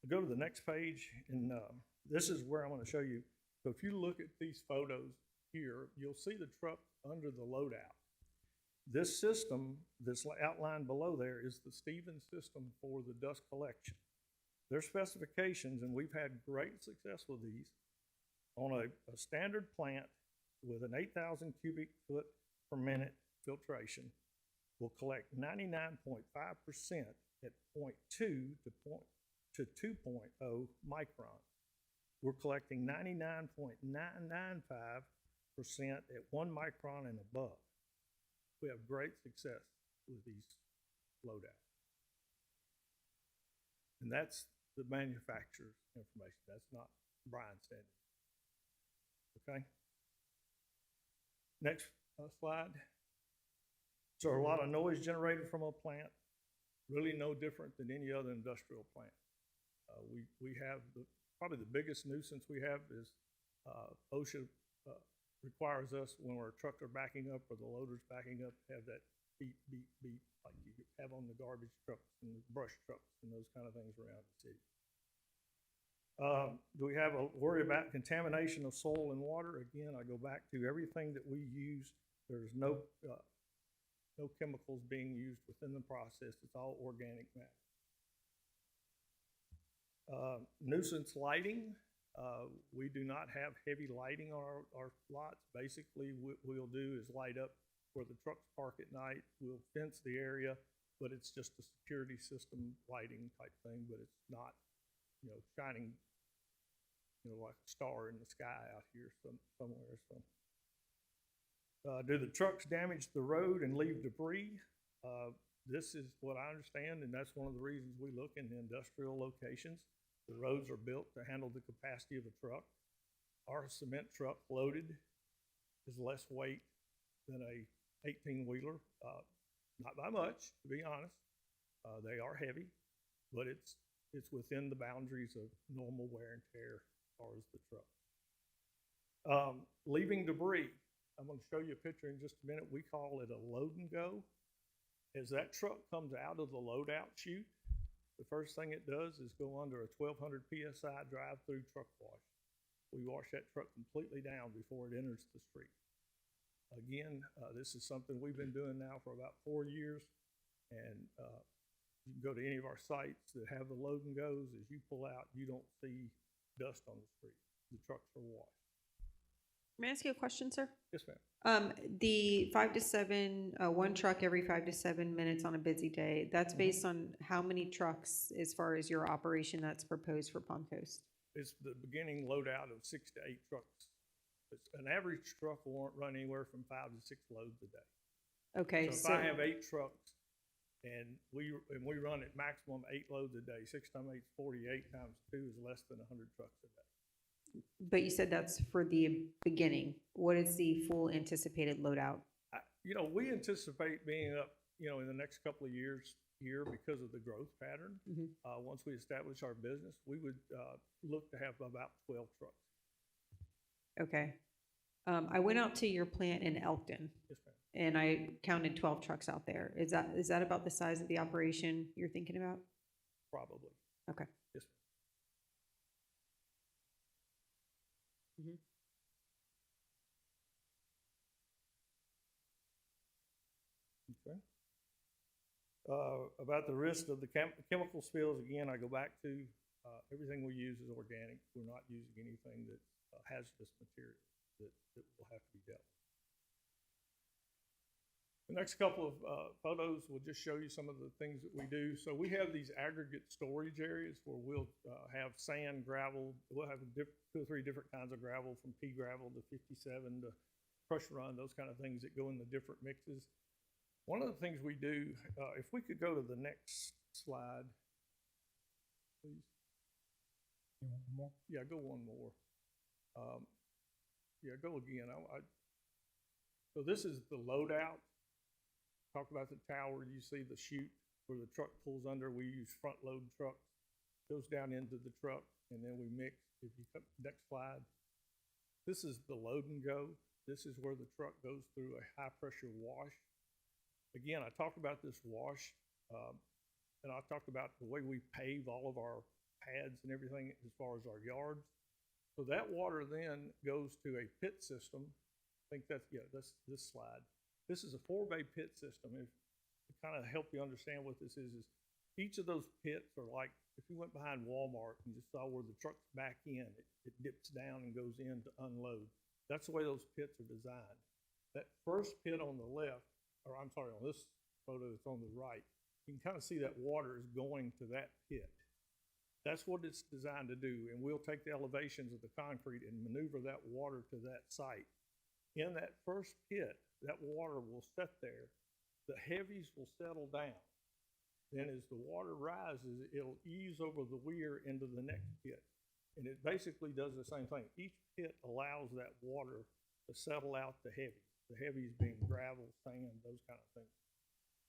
go to the next page, and this is where I'm going to show you. So if you look at these photos here, you'll see the truck under the loadout. This system, this outlined below there, is the Stevens system for the dust collection. Their specifications, and we've had great success with these, on a standard plant with an 8,000 cubic foot per minute filtration, will collect 99.5% at 0.2 to 2.0 micron. We're collecting 99.995% at 1 micron and above. We have great success with these loadouts. And that's the manufacturer's information. That's not Brian's standard. Okay. Next slide. So a lot of noise generated from a plant, really no different than any other industrial plant. We have probably the biggest nuisance we have is OSHA requires us when our trucks are backing up or the loader's backing up to have that beep, beep, beep like you have on the garbage trucks and the brush trucks and those kind of things around the city. Do we have a worry about contamination of soil and water? Again, I go back to everything that we use. There's no chemicals being used within the process. It's all organic matter. Nuisance lighting. We do not have heavy lighting on our lots. Basically, what we'll do is light up where the trucks park at night. We'll fence the area, but it's just a security system lighting type thing, but it's not, shining, like a star in the sky out here somewhere. So, do the trucks damage the road and leave debris? This is what I understand, and that's one of the reasons we look in the industrial locations. The roads are built to handle the capacity of a truck. Our cement truck loaded is less weight than a 18-wheeler, not by much, to be honest. They are heavy, but it's within the boundaries of normal wear and tear as far as the truck. Leaving debris. I'm going to show you a picture in just a minute. We call it a load and go. As that truck comes out of the loadout chute, the first thing it does is go under a 1,200 PSI drive-through truck wash. We wash that truck completely down before it enters the street. Again, this is something we've been doing now for about 4 years, and you can go to any of our sites that have the load and goes. As you pull out, you don't see dust on the street. The trucks are washed. May I ask you a question, sir? Yes, ma'am. The 5 to 7, one truck every 5 to 7 minutes on a busy day, that's based on how many trucks as far as your operation that's proposed for Palm Coast? It's the beginning loadout of 6 to 8 trucks. An average truck won't run anywhere from 5 to 6 loads a day. Okay, so if I have 8 trucks and we run at maximum 8 loads a day, 6 times 8 is 48 times 2 is less than 100 trucks a day. But you said that's for the beginning. What is the full anticipated loadout? We anticipate being up, in the next couple of years here because of the growth pattern. Once we establish our business, we would look to have about 12 trucks. Okay. I went out to your plant in Elkton. Yes, ma'am. And I counted 12 trucks out there. Is that about the size of the operation you're thinking about? Probably. Okay. Yes, ma'am. Okay. About the risk of the chemical spills, again, I go back to everything we use is organic. We're not using anything that hazardous material that will have to be dealt with. The next couple of photos will just show you some of the things that we do. So we have these aggregate storage areas where we'll have sand, gravel. We'll have 2 or 3 different kinds of gravel, from pea gravel to 57 to crush run, those kind of things that go in the different mixes. One of the things we do, if we could go to the next slide, please. You want more? Yeah, go one more. Yeah, go again. So this is the loadout. Talk about the tower. You see the chute where the truck pulls under. We use front load trucks. Goes down into the truck, and then we mix. If you cut next slide, this is the load and go. This is where the truck goes through a high pressure wash. Again, I talked about this wash, and I talked about the way we pave all of our pads and everything as far as our yards. So that water then goes to a pit system. I think that's this slide. This is a 4-bay pit system. To kind of help you understand what this is each of those pits are like, if you went behind Walmart and you saw where the trucks back in, it dips down and goes in to unload. That's the way those pits are designed. That first pit on the left, or I'm sorry, on this photo that's on the right, you can kind of see that water is going to that pit. That's what it's designed to do, and we'll take the elevations of the concrete and maneuver that water to that site. In that first pit, that water will sit there. The heavies will settle down. Then as the water rises, it'll ease over the weir into the next pit. And it basically does the same thing. Each pit allows that water to settle out the heavies being gravel, sand, those kind of things.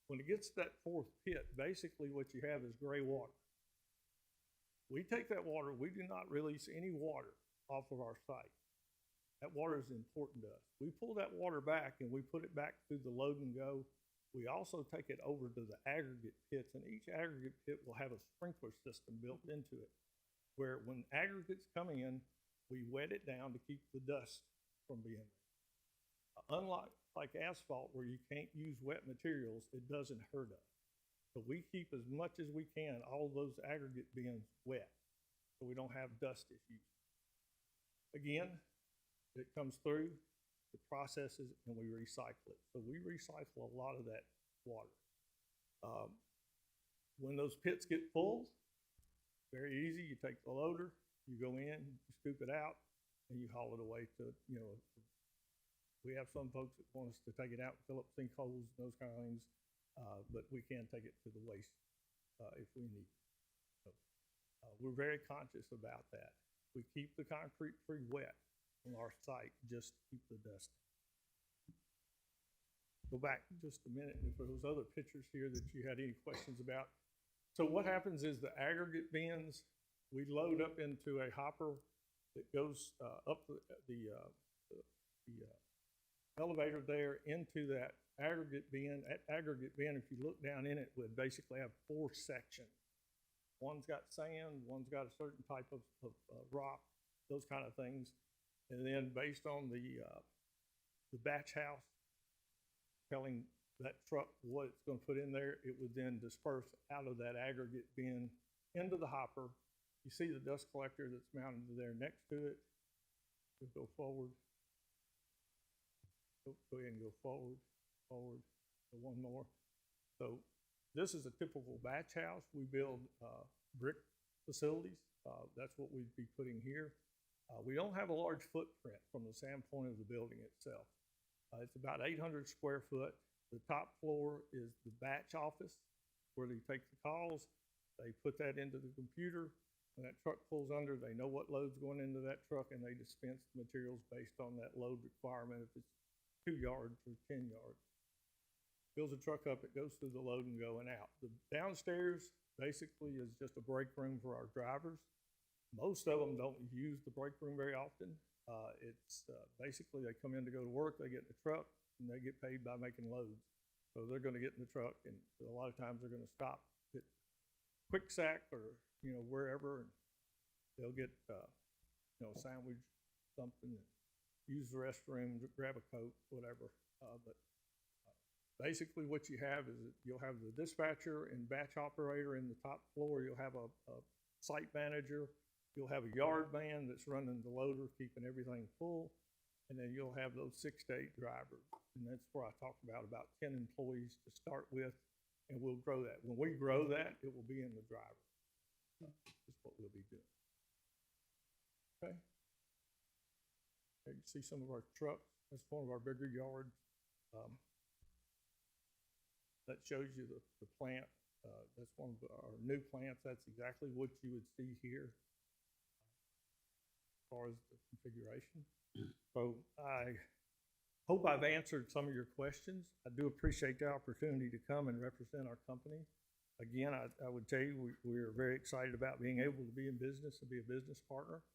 When it gets to that 4th pit, basically what you have is gray water. We take that water, we do not release any water off of our site. That water is important to us. We pull that water back and we put it back through the load and go. We also take it over to the aggregate pits, and each aggregate pit will have a sprinkler system built into it, where when aggregates come in, we wet it down to keep the dust from being there. Unlike asphalt, where you can't use wet materials, it doesn't hurt us. So we keep as much as we can all those aggregate bins wet, so we don't have dust issues. Again, it comes through, it processes, and we recycle it. So we recycle a lot of that water. When those pits get full, very easy. You take the loader, you go in, you scoop it out, and you haul it away to, we have some folks that want us to take it out and fill up sinkholes, those kind of things, but we can take it to the waste if we need. So, we're very conscious about that. We keep the concrete pretty wet on our site, just to keep the dust. Go back just a minute, and if there was other pictures here that you had any questions about. So what happens is the aggregate bins, we load up into a hopper that goes up the elevator there into that aggregate bin. That aggregate bin, if you look down in it, would basically have 4 sections. One's got sand, one's got a certain type of rock, those kind of things. And then based on the batch house telling that truck what it's going to put in there, it would then disperse out of that aggregate bin into the hopper. You see the dust collector that's mounted there next to it. We'll go forward. Go ahead and go forward, forward, one more. So this is a typical batch house. We build brick facilities. That's what we'd be putting here. We don't have a large footprint from the standpoint of the building itself. It's about 800 square foot. The top floor is the batch office where they take the calls. They put that into the computer. When that truck pulls under, they know what load's going into that truck, and they dispense the materials based on that load requirement. If it's 2 yards or 10 yards. Fills the truck up, it goes through the load and go and out. The downstairs basically is just a break room for our drivers. Most of them don't use the break room very often. It's basically they come in to go to work, they get in the truck, and they get paid by making loads. So they're going to get in the truck, and a lot of times they're going to stop at Quick Sack or wherever, and they'll get a sandwich, something, use the restroom, grab a Coke, whatever. But basically what you have is that you'll have the dispatcher and batch operator in the top floor. You'll have a site manager. You'll have a yard man that's running the loader, keeping everything full. And then you'll have those 6 to 8 drivers. And that's where I talked about 10 employees to start with, and we'll grow that. When we grow that, it will be in the driver. That's what we'll be doing. Okay. There you see some of our trucks. That's one of our bigger yards. That shows you the plant. That's one of our new plants. That's exactly what you would see here as far as the configuration. So I hope I've answered some of your questions. I do appreciate the opportunity to come and represent our company. Again, I would tell you, we are very excited about being able to be in business and be a business partner.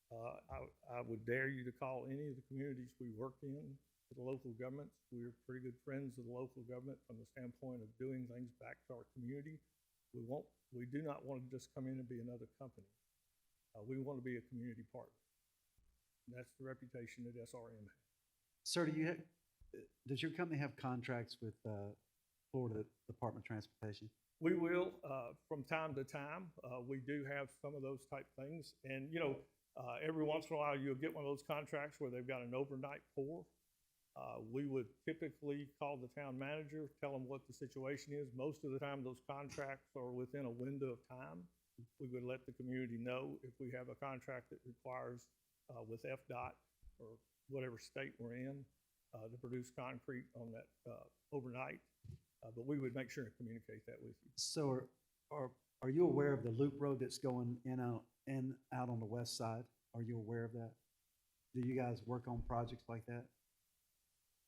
I would dare you to call any of the communities we work in, the local governments. We're pretty good friends of the local government from the standpoint of doing things back to our community. We do not want to just come in and be another company. We want to be a community partner. And that's the reputation that SRM has. Sir, does your company have contracts with Florida Department of Transportation? We will, from time to time. We do have some of those type things. And, you know, every once in a while, you'll get one of those contracts where they've got an overnight pour. We would typically call the town manager, tell them what the situation is. Most of the time, those contracts are within a window of time. We would let the community know if we have a contract that requires with FDOT or whatever state we're in to produce concrete on that overnight. But we would make sure to communicate that with you. So are you aware of the loop road that's going in out on the west side? Are you aware of that? Do you guys work on projects like that?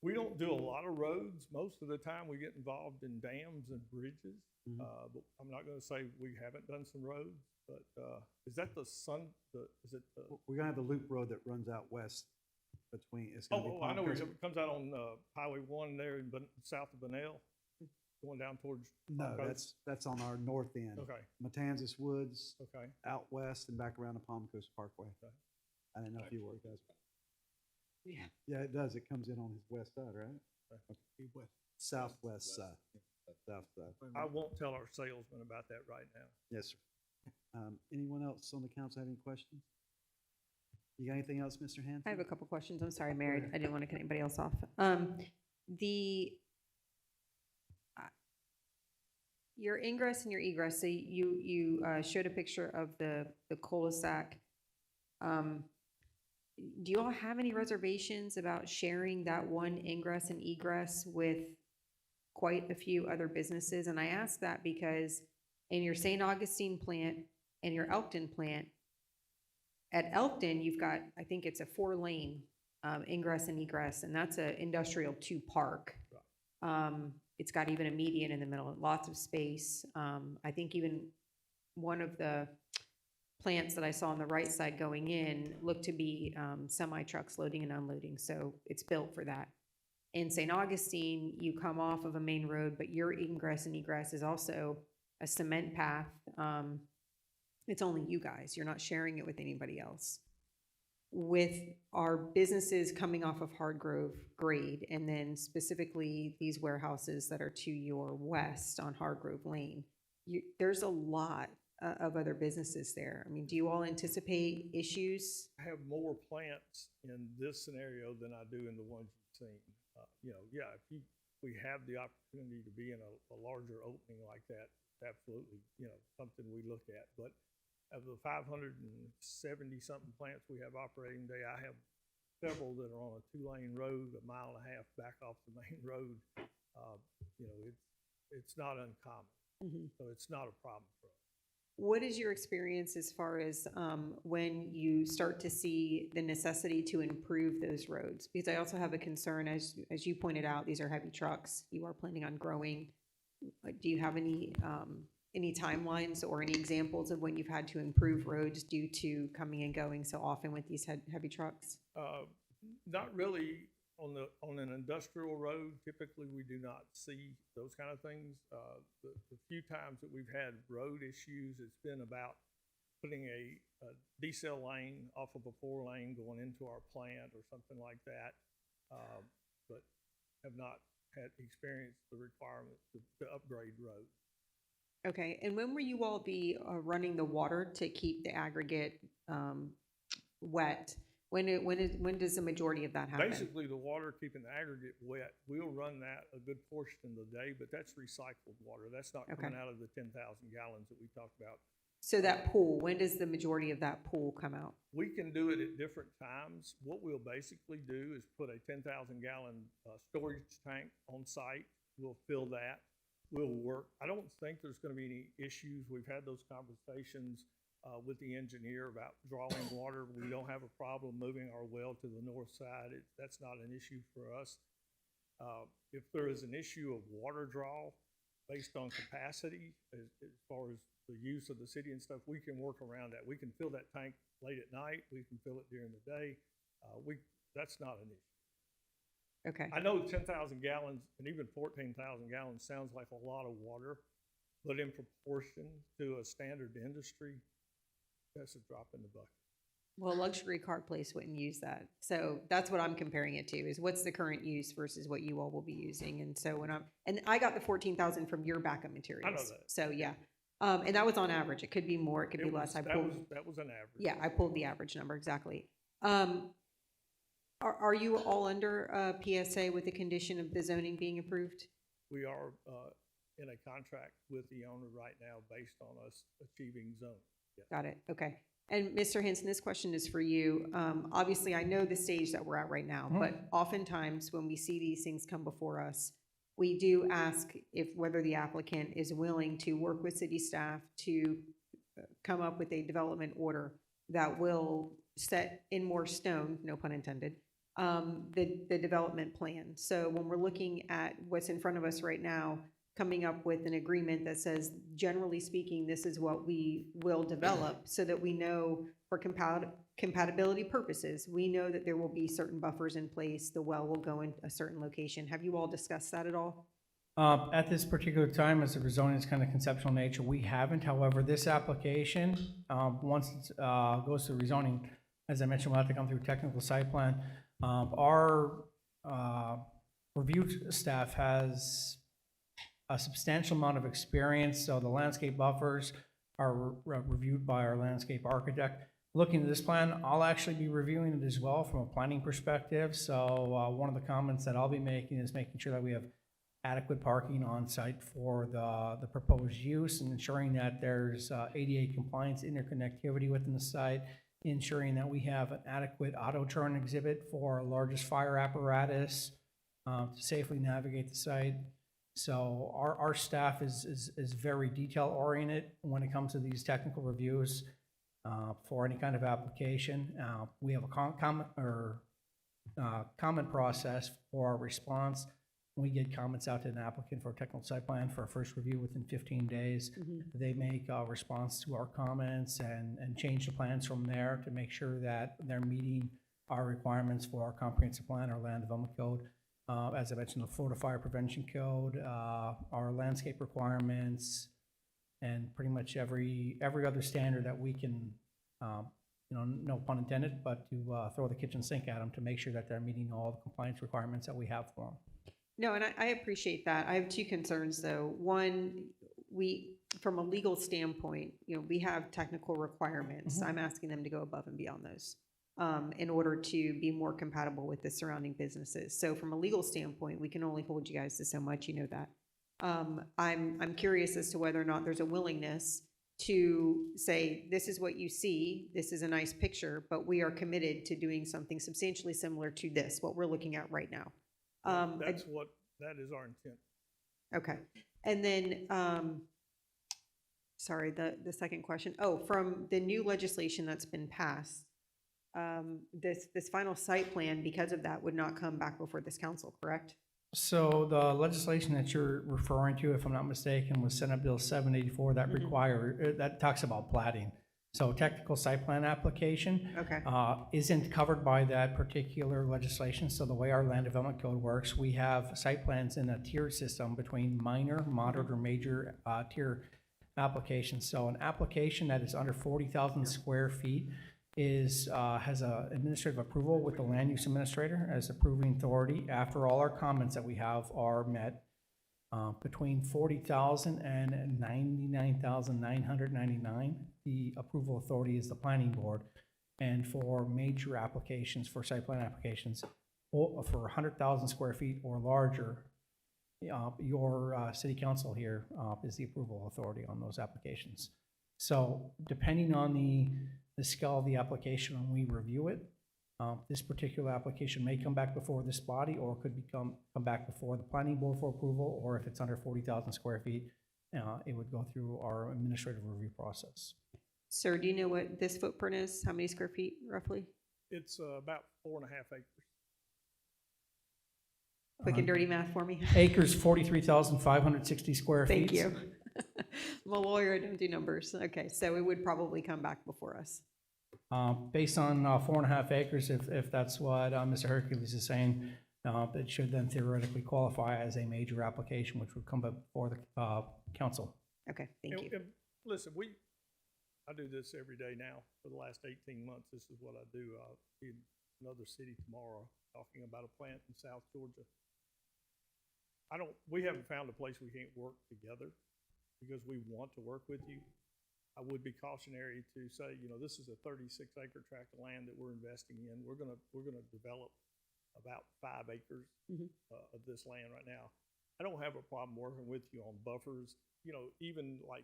We don't do a lot of roads. Most of the time we get involved in dams and bridges. But I'm not going to say we haven't done some roads, but is that We're gonna have the loop road that runs out west between, it's gonna be. I know where it comes out on Highway 1 there in south of Benel, going down towards. No, that's on our north end. Okay. Matanzas Woods. Okay. Out west and back around the Palm Coast Parkway. Okay. I didn't know if you were, guys. Yeah, it does. It comes in on his west side, right? Okay. Southwest side. South side. I won't tell our salesman about that right now. Yes, sir. Anyone else on the council have any questions? You got anything else, Mr. Hanson? I have a couple questions. I'm sorry, Mary. I didn't want to cut anybody else off. Your ingress and your egress, so you showed a picture of the cul-de-sac. Do you all have any reservations about sharing that one ingress and egress with quite a few other businesses? And I ask that because in your St. Augustine plant and your Elkton plant, at Elkton, you've got, I think it's a 4-lane ingress and egress, and that's an industrial 2 park. It's got even a median in the middle, lots of space. I think even one of the plants that I saw on the right side going in looked to be semi-trucks loading and unloading, so it's built for that. In St. Augustine, you come off of a main road, but your ingress and egress is also a cement path. It's only you guys. You're not sharing it with anybody else. With our businesses coming off of Hardgrove grade, and then specifically these warehouses that are to your west on Hardgrove Lane, there's a lot of other businesses there. I mean, do you all anticipate issues? I have more plants in this scenario than I do in the ones you've seen. If we have the opportunity to be in a larger opening like that, absolutely, something we look at. But of the 570-something plants we have operating today, I have several that are on a 2-lane road, 1.5 miles back off the main road. It's not uncommon, so it's not a problem for us. What is your experience as far as when you start to see the necessity to improve those roads? Because I also have a concern, as you pointed out, these are heavy trucks. You are planning on growing. Do you have any timelines or any examples of when you've had to improve roads due to coming and going so often with these heavy trucks? Not really. On an industrial road, typically we do not see those kind of things. The few times that we've had road issues, it's been about putting a decel lane off of a 4-lane going into our plant or something like that, but have not had experienced the requirement to upgrade roads. Okay, and when will you all be running the water to keep the aggregate wet? When does the majority of that happen? Basically, the water keeping the aggregate wet, we'll run that a good portion of the day, but that's recycled water. That's not coming out of the 10,000 gallons that we talked about. So that pool, when does the majority of that pool come out? We can do it at different times. What we'll basically do is put a 10,000 gallon storage tank on site. We'll fill that. We'll work. I don't think there's going to be any issues. We've had those conversations with the engineer about drawing water. We don't have a problem moving our well to the north side. That's not an issue for us. If there is an issue of water draw based on capacity, as far as the use of the city and stuff, we can work around that. We can fill that tank late at night. We can fill it during the day. That's not an issue. Okay. I know 10,000 gallons and even 14,000 gallons sounds like a lot of water, but in proportion to a standard industry, that's a drop in the bucket. Well, a luxury car place wouldn't use that. So that's what I'm comparing it to, is what's the current use versus what you all will be using. And so and I got the 14,000 from your backup materials. I know that. So yeah. And that was on average. It could be more, it could be less. That was an average. Yeah, I pulled the average number, exactly. Are you all under PSA with the condition of the zoning being approved? We are in a contract with the owner right now based on us achieving zone. Yes. Got it, okay. And Mr. Henson, this question is for you. Obviously, I know the stage that we're at right now, but oftentimes when we see these things come before us, we do ask whether the applicant is willing to work with city staff to come up with a development order that will set in more stone, no pun intended, the development plan. So when we're looking at what's in front of us right now, coming up with an agreement that says, generally speaking, this is what we will develop, so that we know for compatibility purposes, we know that there will be certain buffers in place, the well will go in a certain location. Have you all discussed that at all? At this particular time, as the rezoning is kind of conceptual nature, we haven't. However, this application, once it goes to rezoning, as I mentioned, we'll have to come through technical site plan. Our review staff has a substantial amount of experience, so the landscape buffers are reviewed by our landscape architect. Looking at this plan, I'll actually be reviewing it as well from a planning perspective. So one of the comments that I'll be making is making sure that we have adequate parking on site for the proposed use, and ensuring that there's ADA compliance interconnectivity within the site, ensuring that we have an adequate auto turn exhibit for our largest fire apparatus to safely navigate the site. So our staff is very detail oriented when it comes to these technical reviews for any kind of application. We have a comment process for our response. We get comments out to an applicant for a technical site plan for a first review within 15 days. They make a response to our comments and change the plans from there to make sure that they're meeting our requirements for our comprehensive plan, our land development code. As I mentioned, the Florida Fire Prevention Code, our landscape requirements, and pretty much every other standard that we can, no pun intended, but to throw the kitchen sink at them to make sure that they're meeting all the compliance requirements that we have for them. No, and I appreciate that. I have two concerns, though. One, from a legal standpoint, we have technical requirements. I'm asking them to go above and beyond those in order to be more compatible with the surrounding businesses. So from a legal standpoint, we can only hold you guys to so much, you know that. I'm curious as to whether or not there's a willingness to say, this is what you see, this is a nice picture, but we are committed to doing something substantially similar to this, what we're looking at right now. That is our intent. Okay. And then, sorry, the second question. Oh, from the new legislation that's been passed, this final site plan, because of that, would not come back before this council, correct? So the legislation that you're referring to, if I'm not mistaken, was Senate Bill 784 that that talks about plating. So technical site plan application isn't covered by that particular legislation. So the way our land development code works, we have site plans in a tiered system between minor, moderate, or major tier applications. So an application that is under 40,000 square feet has a administrative approval with the land use administrator as approving authority after all our comments that we have are met. Between 40,000 and 99,999, the approval authority is the planning board. And for major applications, for site plan applications, or for 100,000 square feet or larger, your city council here is the approval authority on those applications. So depending on the scale of the application when we review it, this particular application may come back before this body or could come back before the planning board for approval, or if it's under 40,000 square feet, it would go through our administrative review process. Sir, do you know what this footprint is? How many square feet roughly? It's about 4.5 acres. Quick and dirty math for me. Acres, 43,560 square feet. Thank you. I'm a lawyer, I don't do numbers. Okay, so it would probably come back before us. Based on 4.5 acres, if that's what Mr. Hercules is saying, it should then theoretically qualify as a major application, which would come before the council. Okay, thank you. And listen, I do this every day now for the last 18 months. This is what I do. I'll be in another city tomorrow talking about a plant in South Georgia. We haven't found a place we can't work together because we want to work with you. I would be cautionary to say, this is a 36-acre tract of land that we're investing in. We're gonna develop about 5 acres of this land right now. I don't have a problem working with you on buffers. Even like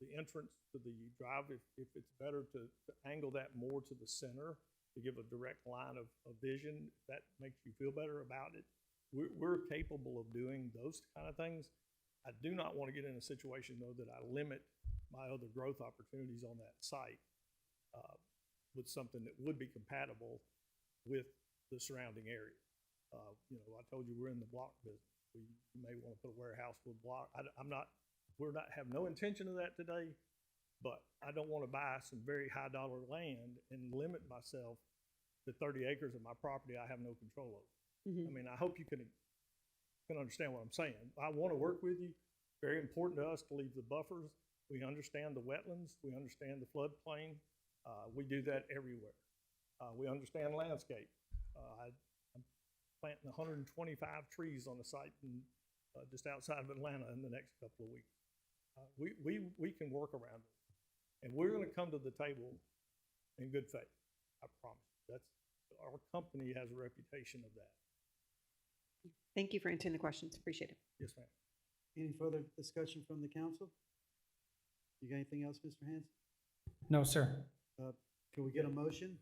the entrance to the drive, if it's better to angle that more to the center to give a direct line of vision, that makes you feel better about it. We're capable of doing those kind of things. I do not want to get in a situation, though, that I limit my other growth opportunities on that site with something that would be compatible with the surrounding area. I told you we're in the block business. You may want to put a warehouse with block. Have no intention of that today, but I don't want to buy some very high dollar land and limit myself to 30 acres of my property I have no control over. I mean, I hope you can understand what I'm saying. I want to work with you. Very important to us to leave the buffers. We understand the wetlands. We understand the floodplain. We do that everywhere. We understand landscape. I'm planting 125 trees on the site just outside of Atlanta in the next couple of weeks. We can work around it. And we're going to come to the table in good faith. I promise. Our company has a reputation of that. Thank you for answering the questions. Appreciate it. Yes, ma'am. Any further discussion from the council? You got anything else, Mr. Hanson? No, sir. Can we get a motion?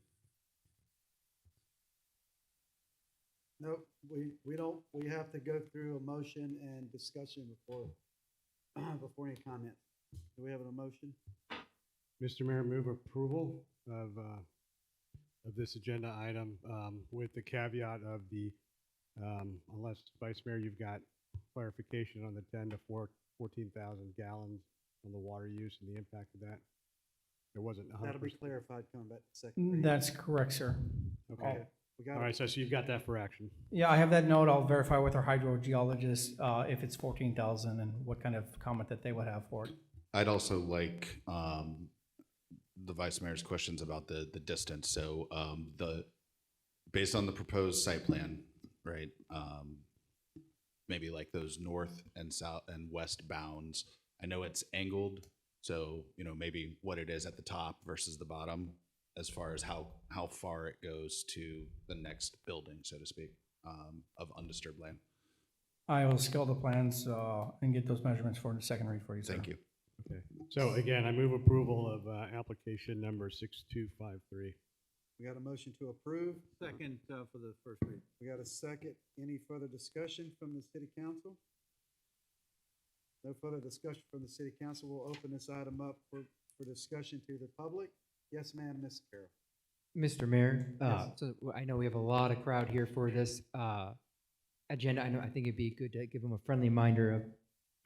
Nope, we don't, we have to go through a motion and discussion before any comments. Do we have a motion? Mr. Mayor, move approval of this agenda item with the caveat of unless Vice Mayor, you've got clarification on the 10 to 14,000 gallons on the water use and the impact of that. It wasn't 100%. That'll be clarified coming back to second reading. That's correct, sir. Okay. We got All right, so you've got that for action. Yeah, I have that note. I'll verify with our hydrogeologist if it's 14,000 and what kind of comment that they would have for it. I'd also like the Vice Mayor's questions about the distance. So based on the proposed site plan, right? Maybe like those north and south and west bounds. I know it's angled, so maybe what it is at the top versus the bottom, as far as how far it goes to the next building, so to speak, of undisturbed land. I will scale the plans and get those measurements for the second read for you, sir. Thank you. Okay. So again, I move approval of application number 6253. We got a motion to approve. Second for the first read. We got a second. Any further discussion from the city council? No further discussion from the city council. We'll open this item up for discussion to the public. Yes, ma'am, Ms. Carroll. Mr. Mayor, Yes. so I know we have a lot of crowd here for this agenda. I think it'd be good to give them a friendly reminder of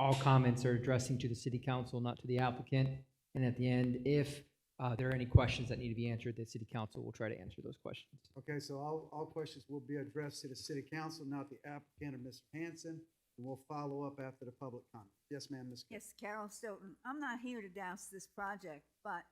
all comments are addressing to the city council, not to the applicant. And at the end, if there are any questions that need to be answered, the city council will try to answer those questions. Okay, so all questions will be addressed to the city council, not the applicant or Mr. Hanson, and we'll follow up after the public comment. Yes, ma'am, Ms. Carroll. Yes, Carol Stoughton, I'm not here to douse this project, but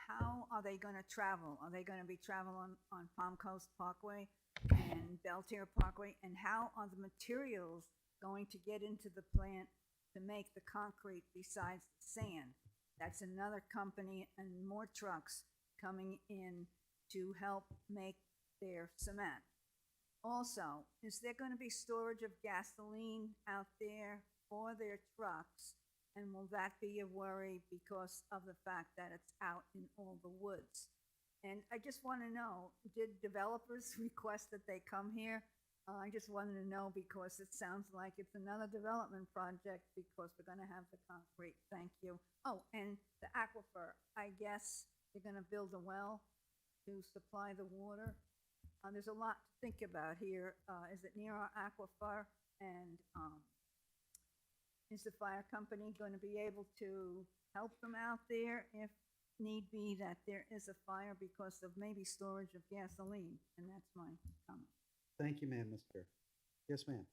how are they gonna travel? Are they gonna be traveling on Palm Coast Parkway and Belterre Parkway? And how are the materials going to get into the plant to make the concrete besides the sand? That's another company and more trucks coming in to help make their cement. Also, is there gonna be storage of gasoline out there for their trucks? And will that be a worry because of the fact that it's out in all the woods? And I just wanna know, did developers request that they come here? I just wanted to know because it sounds like it's another development project because we're gonna have the concrete. Thank you. Oh, and the aquifer, I guess they're gonna build a well to supply the water. There's a lot to think about here. Is it near our aquifer? And is the fire company gonna be able to help them out there if need be that there is a fire because of maybe storage of gasoline? And that's my comment. Thank you, ma'am, Ms. Fair. Yes, ma'am.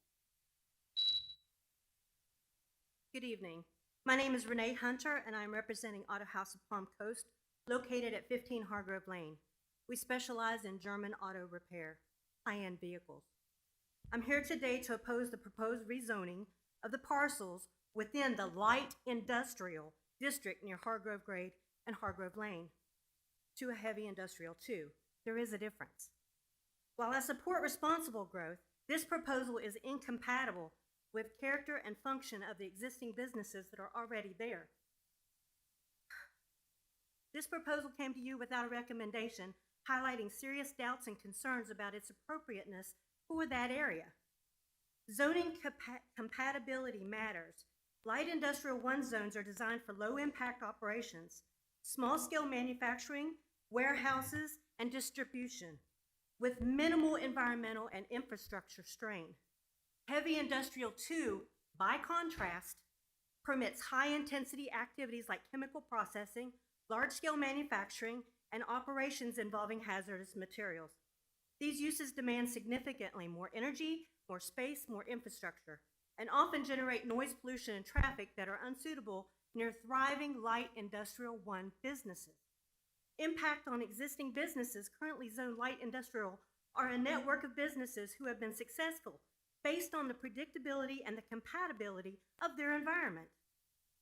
Good evening. My name is Renee Hunter, and I'm representing Auto House of Palm Coast, located at 15 Hargrove Lane. We specialize in German auto repair, high-end vehicles. I'm here today to oppose the proposed rezoning of the parcels within the light industrial district near Hargrove Grade and Hargrove Lane to a heavy industrial 2. There is a difference. While I support responsible growth, this proposal is incompatible with character and function of the existing businesses that are already there. This proposal came to you without a recommendation, highlighting serious doubts and concerns about its appropriateness for that area. Zoning compatibility matters. Light Industrial 1 zones are designed for low-impact operations, small-scale manufacturing, warehouses, and distribution, with minimal environmental and infrastructure strain. Heavy Industrial 2, by contrast, permits high-intensity activities like chemical processing, large-scale manufacturing, and operations involving hazardous materials. These uses demand significantly more energy, more space, more infrastructure, and often generate noise pollution and traffic that are unsuitable near thriving Light Industrial 1 businesses. Impact on existing businesses currently zoned light industrial are a network of businesses who have been successful based on the predictability and the compatibility of their environment.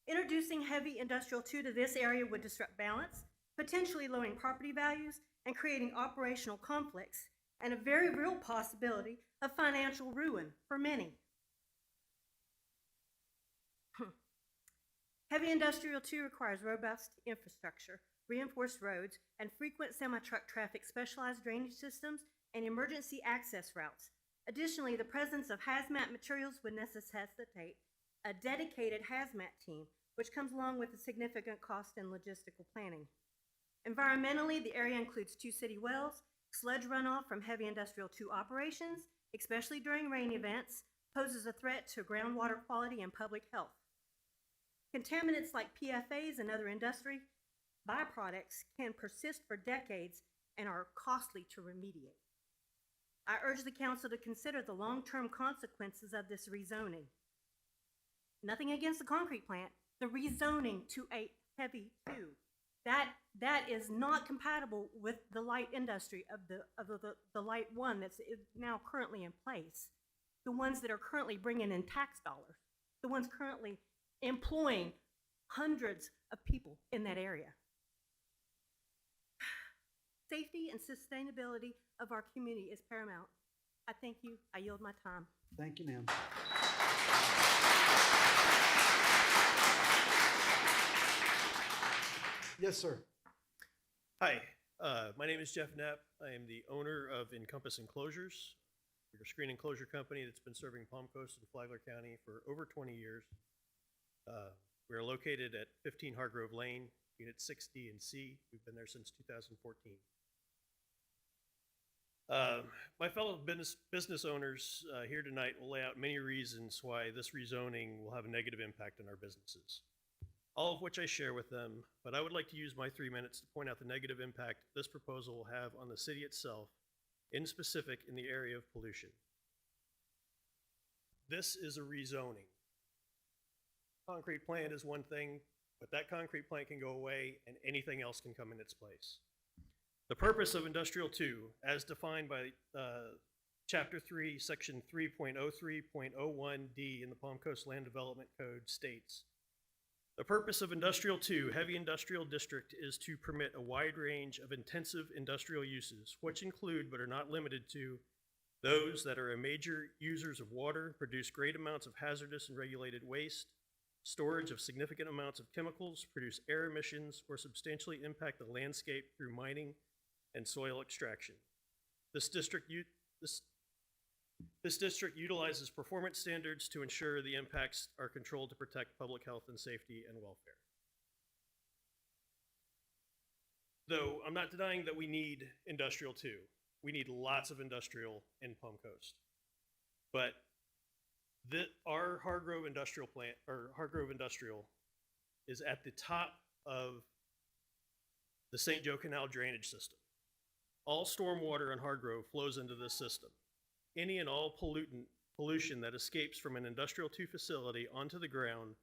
Introducing heavy industrial 2 to this area would disrupt balance, potentially lowering property values and creating operational conflicts, and a very real possibility of financial ruin for many. Heavy industrial 2 requires robust infrastructure, reinforced roads, and frequent semi-truck traffic, specialized drainage systems, and emergency access routes. Additionally, the presence of hazmat materials would necessitate a dedicated hazmat team, which comes along with a significant cost in logistical planning. Environmentally, the area includes 2 city wells. Sludge runoff from heavy industrial 2 operations, especially during rain events, poses a threat to groundwater quality and public health. Contaminants like PFAs and other industry byproducts can persist for decades and are costly to remediate. I urge the council to consider the long-term consequences of this rezoning. Nothing against the concrete plant, the rezoning to a heavy 2. That is not compatible with the light industry of the light 1 that's now currently in place. The ones that are currently bringing in tax dollars, the ones currently employing hundreds of people in that area. Safety and sustainability of our community is paramount. I thank you. I yield my time. Thank you, ma'am. Yes, sir. Hi, my name is Jeff Knapp. I am the owner of Encompass Enclosures. We're a screen enclosure company that's been serving Palm Coast and Flagler County for over 20 years. We are located at 15 Hargrove Lane, Unit 6D and C. We've been there since 2014. My fellow business owners here tonight will lay out many reasons why this rezoning will have a negative impact on our businesses, all of which I share with them, but I would like to use my 3 minutes to point out the negative impact this proposal will have on the city itself, in specific in the area of pollution. This is a rezoning. Concrete plant is one thing, but that concrete plant can go away and anything else can come in its place. The purpose of Industrial 2, as defined by Chapter 3, Section 3.03.01D in the Palm Coast Land Development Code states, the purpose of Industrial 2, Heavy Industrial District, is to permit a wide range of intensive industrial uses, which include but are not limited to those that are major users of water, produce great amounts of hazardous and regulated waste, storage of significant amounts of chemicals, produce air emissions, or substantially impact the landscape through mining and soil extraction. This district utilizes performance standards to ensure the impacts are controlled to protect public health and safety and welfare. Though I'm not denying that we need Industrial 2. We need lots of industrial in Palm Coast. But our Hargrove Industrial plant, or Hargrove Industrial, is at the top of the St. Joe Canal drainage system. All stormwater in Hargrove flows into this system. Any and all pollution that escapes from an Industrial 2 facility onto the ground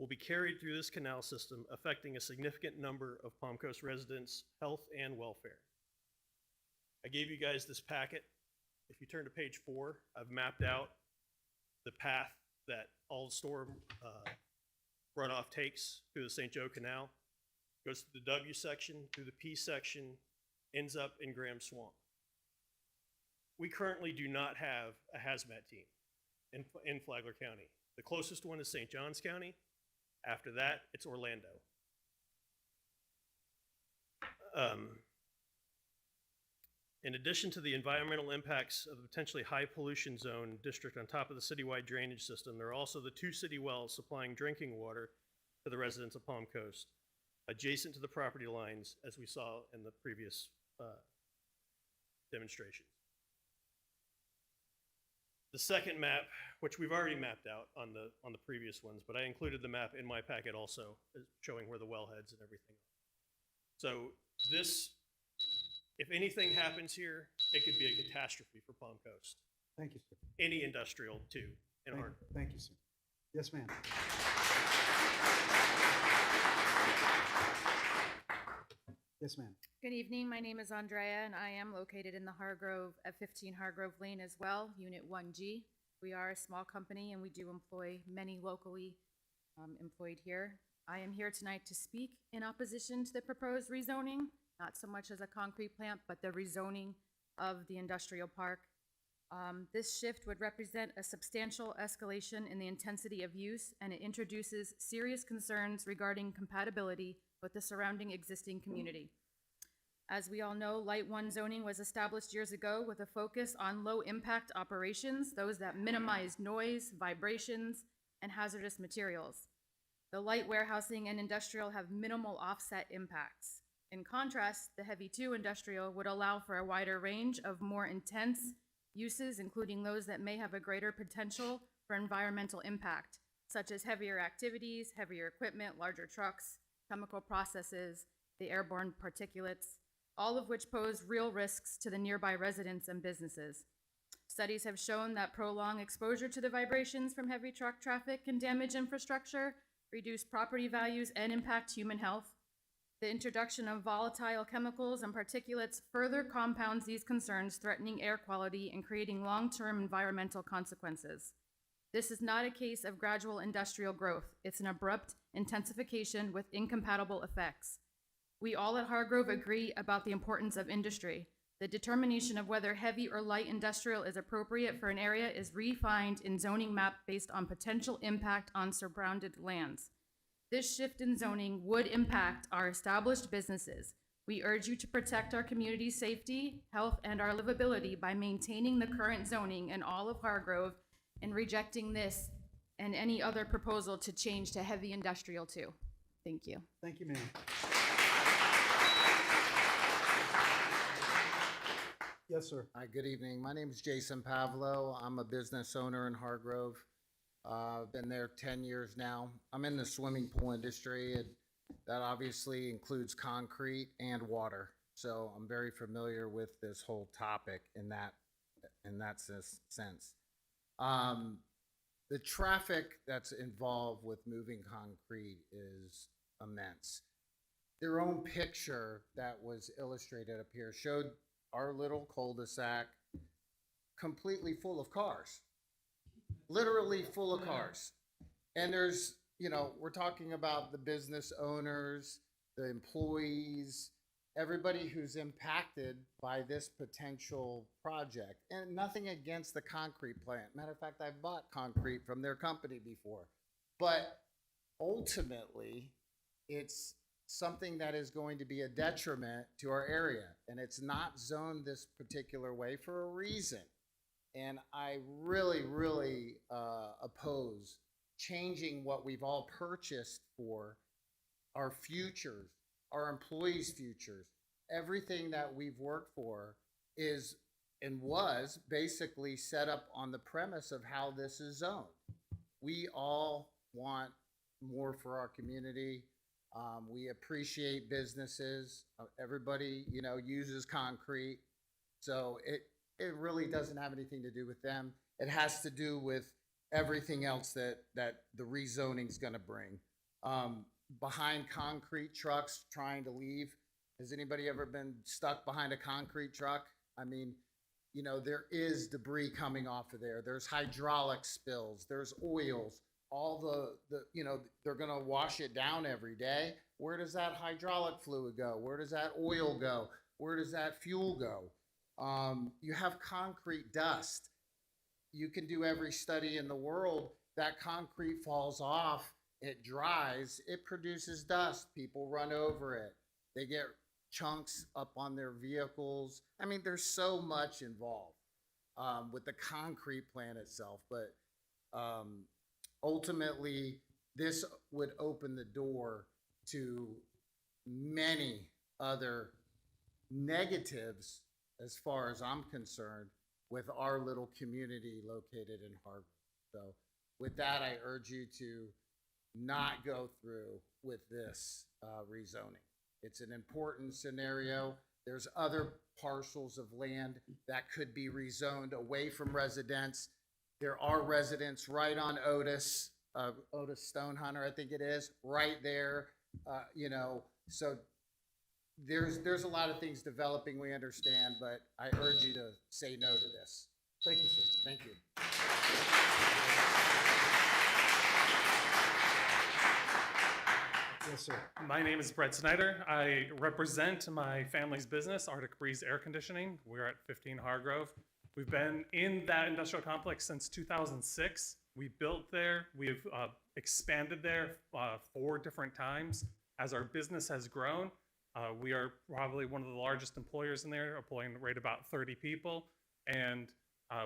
will be carried through this canal system, affecting a significant number of Palm Coast residents' health and welfare. I gave you guys this packet. If you turn to page 4, I've mapped out the path that all storm runoff takes through the St. Joe Canal. Goes through the W section, through the P section, ends up in Graham Swamp. We currently do not have a hazmat team in Flagler County. The closest one is St. Johns County. After that, it's Orlando. In addition to the environmental impacts of the potentially high pollution zone district on top of the citywide drainage system, there are also the 2 city wells supplying drinking water to the residents of Palm Coast, adjacent to the property lines, as we saw in the previous demonstration. The second map, which we've already mapped out on the previous ones, but I included the map in my packet also, showing where the wellheads and everything are. So this, if anything happens here, it could be a catastrophe for Palm Coast. Thank you, sir. Any industrial too, in Thank- Hargrove. Thank you, sir. Yes, ma'am. Yes, ma'am. Good evening, my name is Andrea, and I am located in the Hargrove, at 15 Hargrove Lane as well, Unit 1G. We are a small company, and we do employ many locally employed here. I am here tonight to speak in opposition to the proposed rezoning, not so much as a concrete plant, but the rezoning of the industrial park. This shift would represent a substantial escalation in the intensity of use, and it introduces serious concerns regarding compatibility with the surrounding existing community. As we all know, Light 1 zoning was established years ago with a focus on low-impact operations, those that minimize noise, vibrations, and hazardous materials. The light warehousing and industrial have minimal offset impacts. In contrast, the Heavy 2 industrial would allow for a wider range of more intense uses, including those that may have a greater potential for environmental impact, such as heavier activities, heavier equipment, larger trucks, chemical processes, the airborne particulates, all of which pose real risks to the nearby residents and businesses. Studies have shown that prolonged exposure to the vibrations from heavy truck traffic can damage infrastructure, reduce property values, and impact human health. The introduction of volatile chemicals and particulates further compounds these concerns, threatening air quality and creating long-term environmental consequences. This is not a case of gradual industrial growth. It's an abrupt intensification with incompatible effects. We all at Hargrove agree about the importance of industry. The determination of whether heavy or light industrial is appropriate for an area is refined in zoning map based on potential impact on surrounded lands. This shift in zoning would impact our established businesses. We urge you to protect our community's safety, health, and our livability by maintaining the current zoning in all of Hargrove and rejecting this and any other proposal to change to heavy industrial too. Thank you. Thank you, ma'am. Yes, sir. Hi, good evening. My name is Jason Pavlo. I'm a business owner in Hargrove. Been there 10 years now. I'm in the swimming pool industry, and that obviously includes concrete and water. So I'm very familiar with this whole topic in that sense. The traffic that's involved with moving concrete is immense. Their own picture that was illustrated up here showed our little cul-de-sac completely full of cars, literally full of cars. And there's, you know, we're talking about the business owners, the employees, everybody who's impacted by this potential project. And nothing against the concrete plant. Matter of fact, I've bought concrete from their company before. But ultimately, it's something that is going to be a detriment to our area. And it's not zoned this particular way for a reason. And I really, really oppose changing what we've all purchased for our futures, our employees' futures. Everything that we've worked for is and was basically set up on the premise of how this is zoned. We all want more for our community. We appreciate businesses. Everybody, you know, uses concrete. So it really doesn't have anything to do with them. It has to do with everything else that the rezoning is going to bring. Behind concrete trucks trying to leave, has anybody ever been stuck behind a concrete truck? I mean, you know, there is debris coming off of there. There's hydraulic spills. There's oils. All the you know, they're going to wash it down every day. Where does that hydraulic fluid go? Where does that oil go? Where does that fuel go? You have concrete dust. You can do every study in the world. That concrete falls off, it dries, it produces dust. People run over it. They get chunks up on their vehicles. I mean, there's so much involved with the concrete plant itself. But ultimately, this would open the door to many other negatives as far as I'm concerned with our little community located in Hargrove. So with that, I urge you to not go through with this rezoning. It's an important scenario. There's other parcels of land that could be rezoned away from residents. There are residents right on Otis Stonehunter, I think it is, right there. You know, so there's a lot of things developing, we understand, but I urge you to say no to this. Thank you, sir. Thank you. Yes, sir. My name is Brett Snyder. I represent my family's business, Arctic Breeze Air Conditioning. We're at 15 Hargrove. We've been in that industrial complex since 2006. We built there. We've expanded there 4 different times. As our business has grown, we are probably one of the largest employers in there, employing right about 30 people. And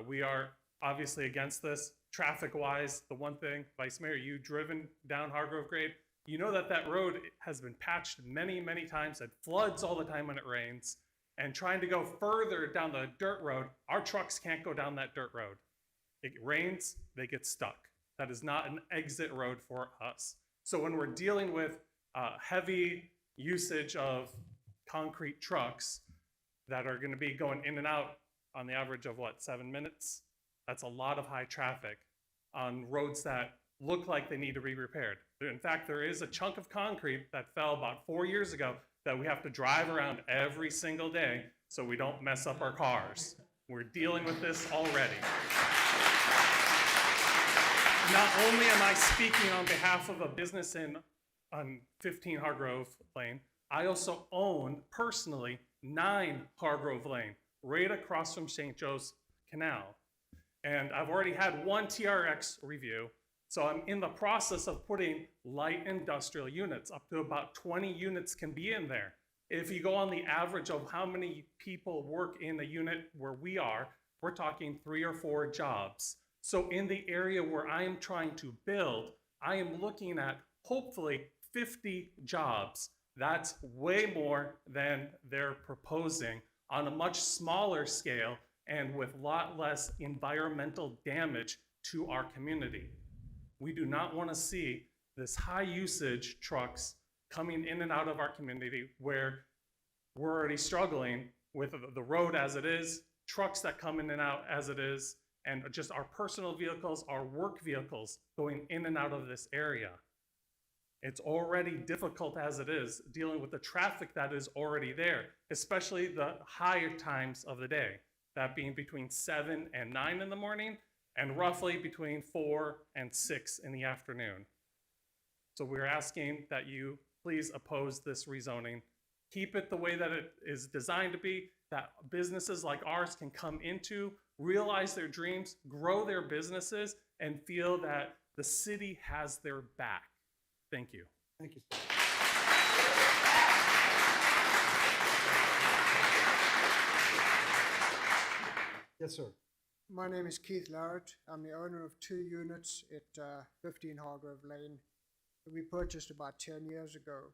we are obviously against this. Traffic-wise, the one thing, Vice Mayor, you've driven down Hargrove Grade. You know that that road has been patched many, many times. It floods all the time when it rains. And trying to go further down the dirt road, our trucks can't go down that dirt road. It rains, they get stuck. That is not an exit road for us. So when we're dealing with heavy usage of concrete trucks that are going to be going in and out on the average of, 7 minutes? That's a lot of high traffic on roads that look like they need to be repaired. In fact, there is a chunk of concrete that fell about 4 years ago that we have to drive around every single day so we don't mess up our cars. We're dealing with this already. Not only am I speaking on behalf of a business on 15 Hargrove Lane, I also own personally 9 Hargrove Lane, right across from St. Joe's Canal. And I've already had 1 TRX review. So I'm in the process of putting light industrial units. Up to about 20 units can be in there. If you go on the average of how many people work in a unit where we are, we're talking 3 or 4 jobs. So in the area where I am trying to build, I am looking at hopefully 50 jobs. That's way more than they're proposing on a much smaller scale and with a lot less environmental damage to our community. We do not want to see this high usage trucks coming in and out of our community where we're already struggling with the road as it is, trucks that come in and out as it is, and just our personal vehicles, our work vehicles going in and out of this area. It's already difficult as it is, dealing with the traffic that is already there, especially the higher times of the day, that being between 7 and 9 in the morning, and roughly between 4 and 6 in the afternoon. So we're asking that you please oppose this rezoning. Keep it the way that it is designed to be, that businesses like ours can come into, realize their dreams, grow their businesses, and feel that the city has their back. Thank you. Thank you. Yes, sir. My name is Keith Larrett. I'm the owner of 2 units at 15 Hargrove Lane that we purchased about 10 years ago.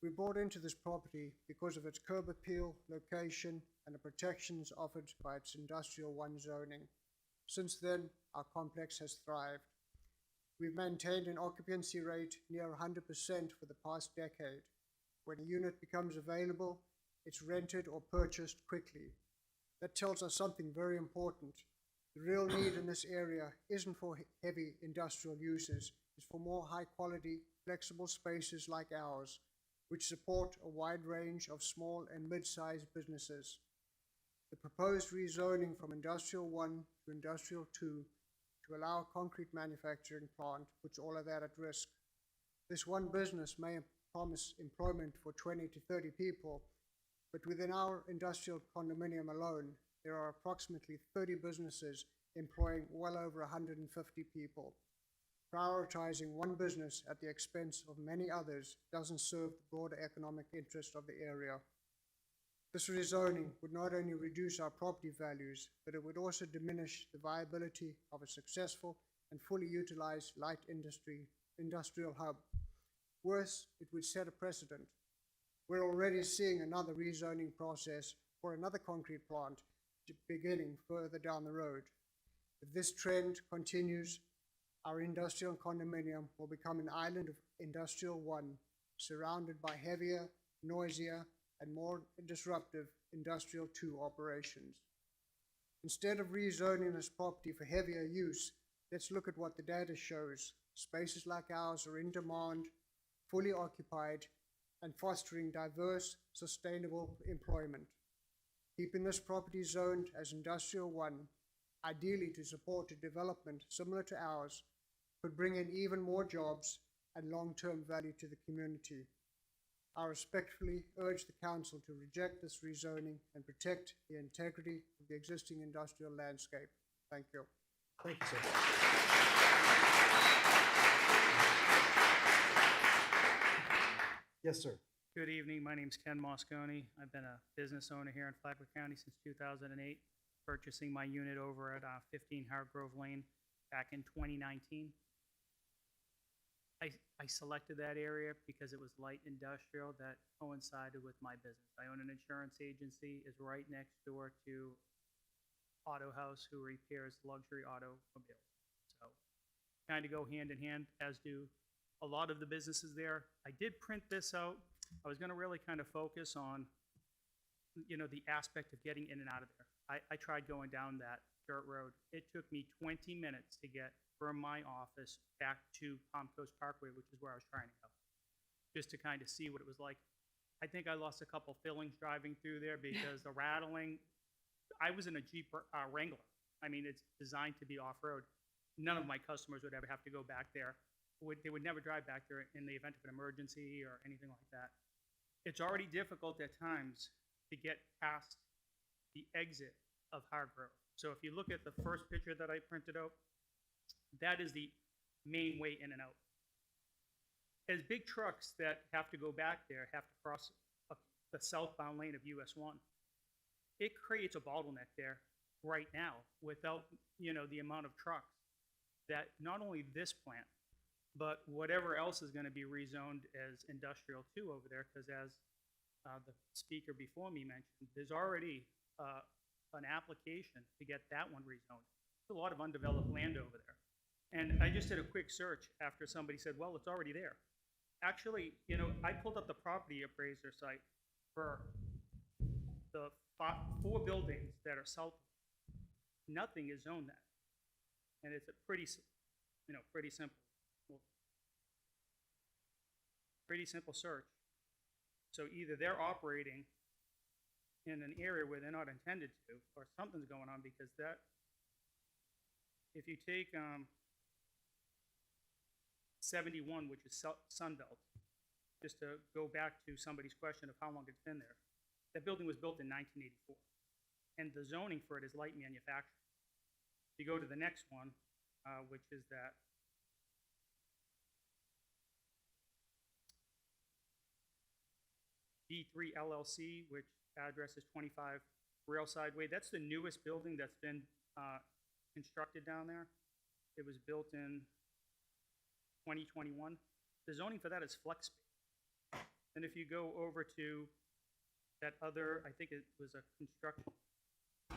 We bought into this property because of its curb appeal, location, and the protections offered by its Industrial 1 zoning. Since then, our complex has thrived. We've maintained an occupancy rate near 100% for the past decade. When a unit becomes available, it's rented or purchased quickly. That tells us something very important. The real need in this area isn't for heavy industrial uses, it's for more high-quality, flexible spaces like ours, which support a wide range of small and mid-sized businesses. The proposed rezoning from Industrial 1 to Industrial 2 to allow a concrete manufacturing plant puts all of that at risk. This one business may promise employment for 20 to 30 people, but within our industrial condominium alone, there are approximately 30 businesses employing well over 150 people. Prioritizing one business at the expense of many others doesn't serve the broader economic interest of the area. This rezoning would not only reduce our property values, but it would also diminish the viability of a successful and fully utilized light industrial hub. Worse, it would set a precedent. We're already seeing another rezoning process for another concrete plant beginning further down the road. If this trend continues, our industrial condominium will become an island of Industrial 1, surrounded by heavier, noisier, and more disruptive Industrial 2 operations. Instead of rezoning this property for heavier use, let's look at what the data shows. Spaces like ours are in demand, fully occupied, and fostering diverse, sustainable employment. Keeping this property zoned as Industrial 1, ideally to support a development similar to ours, could bring in even more jobs and long-term value to the community. I respectfully urge the council to reject this rezoning and protect the integrity of the existing industrial landscape. Thank you. Thank you, sir. Yes, sir. Good evening. My name's Ken Moscone. I've been a business owner here in Flagler County since 2008, purchasing my unit over at 15 Hargrove Lane back in 2019. I selected that area because it was light industrial that coincided with my business. I own an insurance agency, is right next door to Auto House, who repairs luxury automobiles. So kind of go hand in hand, as do a lot of the businesses there. I did print this out. I was going to really kind of focus on, you know, the aspect of getting in and out of there. I tried going down that dirt road. It took me 20 minutes to get from my office back to Palm Coast Parkway, which is where I was trying to go, just to kind of see what it was like. I think I lost a couple fillings driving through there because the rattling. I was in a Jeep Wrangler. I mean, it's designed to be off-road. None of my customers would ever have to go back there. They would never drive back there in the event of an emergency or anything like that. It's already difficult at times to get past the exit of Hargrove. So if you look at the first picture that I printed out, that is the main way in and out. As big trucks that have to go back there have to cross the southbound lane of US 1, it creates a bottleneck there right now without, you know, the amount of trucks that not only this plant, but whatever else is going to be rezoned as Industrial 2 over there, because as the speaker before me mentioned, there's already an application to get that one rezoned. There's a lot of undeveloped land over there. And I just did a quick search after somebody said, well, it's already there. Actually, you know, I pulled up the property appraiser site for the 4 buildings that are south. Nothing is zoned that. And it's a pretty, you know, pretty simple. Pretty simple search. So either they're operating in an area where they're not intended to, or something's going on, because that, if you take 71, which is Sunbelt, just to go back to somebody's question of how long it's been there, that building was built in 1984, and the zoning for it is light manufacturing. You go to the next one, which is that D3 LLC, which address is 25 Railside Way. That's the newest building that's been constructed down there. It was built in 2021. The zoning for that is flex space. And if you go over to that other, I think it was a construction,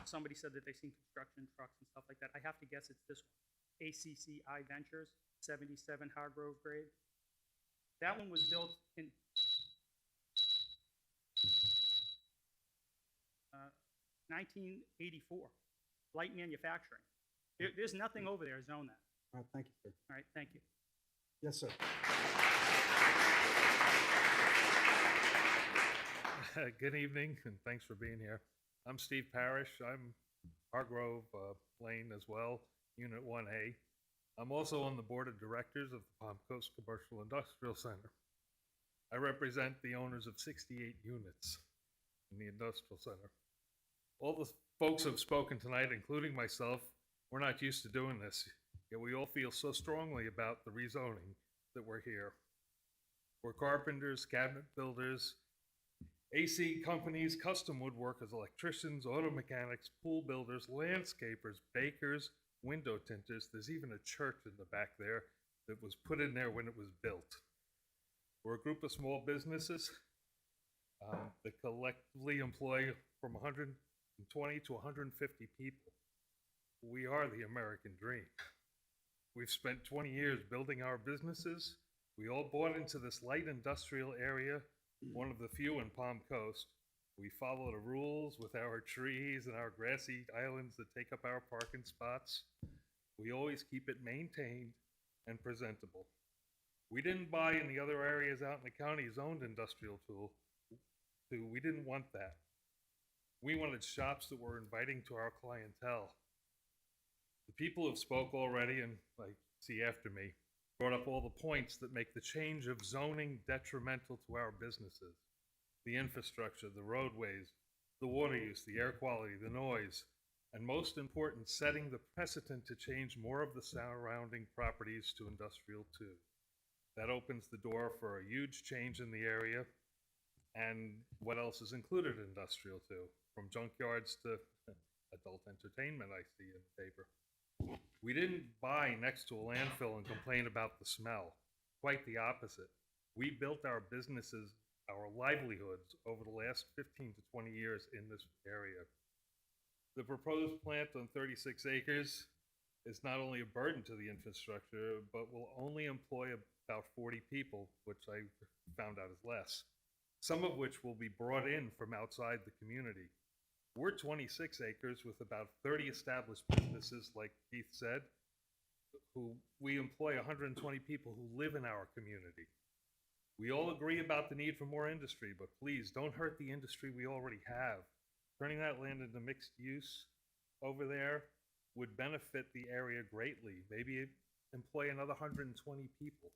somebody said that they seen construction trucks and stuff like that. I have to guess it's this one, ACCI Ventures, 77 Hargrove grade. That one was built in 1984, light manufacturing. There's nothing over there zone that. All right, thank you, sir. All right, thank you. Yes, sir. Good evening, and thanks for being here. I'm Steve Parrish. I'm Hargrove Lane as well, Unit 1A. I'm also on the board of directors of the Palm Coast Commercial Industrial Center. I represent the owners of 68 units in the industrial center. All the folks who have spoken tonight, including myself, we're not used to doing this, yet we all feel so strongly about the rezoning that we're here. We're carpenters, cabinet builders, AC companies, custom woodworkers, electricians, auto mechanics, pool builders, landscapers, bakers, window tinters. There's even a church in the back there that was put in there when it was built. We're a group of small businesses that collectively employ from 120 to 150 people. We are the American dream. We've spent 20 years building our businesses. We all bought into this light industrial area, one of the few in Palm Coast. We follow the rules with our trees and our grassy islands that take up our parking spots. We always keep it maintained and presentable. We didn't buy in the other areas out in the county zoned industrial tool. We didn't want that. We wanted shops that were inviting to our clientele. The people who have spoke already, and I see after me, brought up all the points that make the change of zoning detrimental to our businesses. The infrastructure, the roadways, the water use, the air quality, the noise, and most important, setting the precedent to change more of the surrounding properties to industrial too. That opens the door for a huge change in the area. And what else is included in industrial too? From junkyards to adult entertainment, I see in the paper. We didn't buy next to a landfill and complain about the smell. Quite the opposite. We built our businesses, our livelihoods over the last 15 to 20 years in this area. The proposed plant on 36 acres is not only a burden to the infrastructure, but will only employ about 40 people, which I found out is less, some of which will be brought in from outside the community. We're 26 acres with about 30 established businesses, like Keith said, who we employ 120 people who live in our community. We all agree about the need for more industry, but please don't hurt the industry we already have. Turning that land into mixed use over there would benefit the area greatly, maybe employ another 120 people.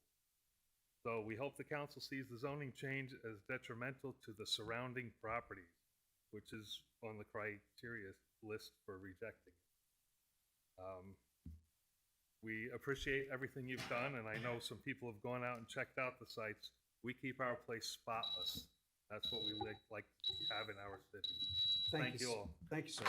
So we hope the council sees the zoning change as detrimental to the surrounding properties, which is on the criteria list for rejecting. We appreciate everything you've done, and I know some people have gone out and checked out the sites. We keep our place spotless. That's what we like to have in our city. Thank you all. Thank you, sir.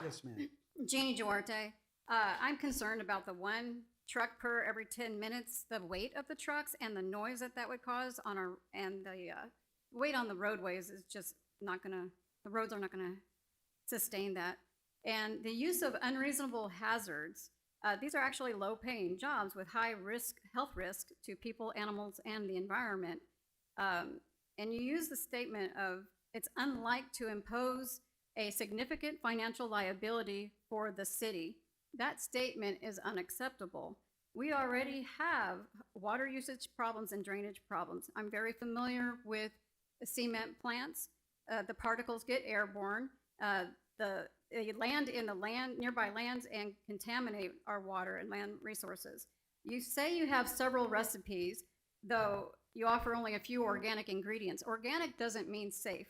Yes, ma'am. Jeannie Duarte. I'm concerned about the one truck per every 10 minutes, the weight of the trucks and the noise that would cause on our, and the weight on the roadways is just not gonna, the roads are not gonna sustain that. And the use of unreasonable hazards, these are actually low-paying jobs with high risk, health risk to people, animals, and the environment. And you use the statement of, it's unlike to impose a significant financial liability for the city. that statement is unacceptable. We already have water usage problems and drainage problems. I'm very familiar with the cement plants. The particles get airborne. They land in the nearby lands and contaminate our water and land resources. You say you have several recipes, though you offer only a few organic ingredients. Organic doesn't mean safe.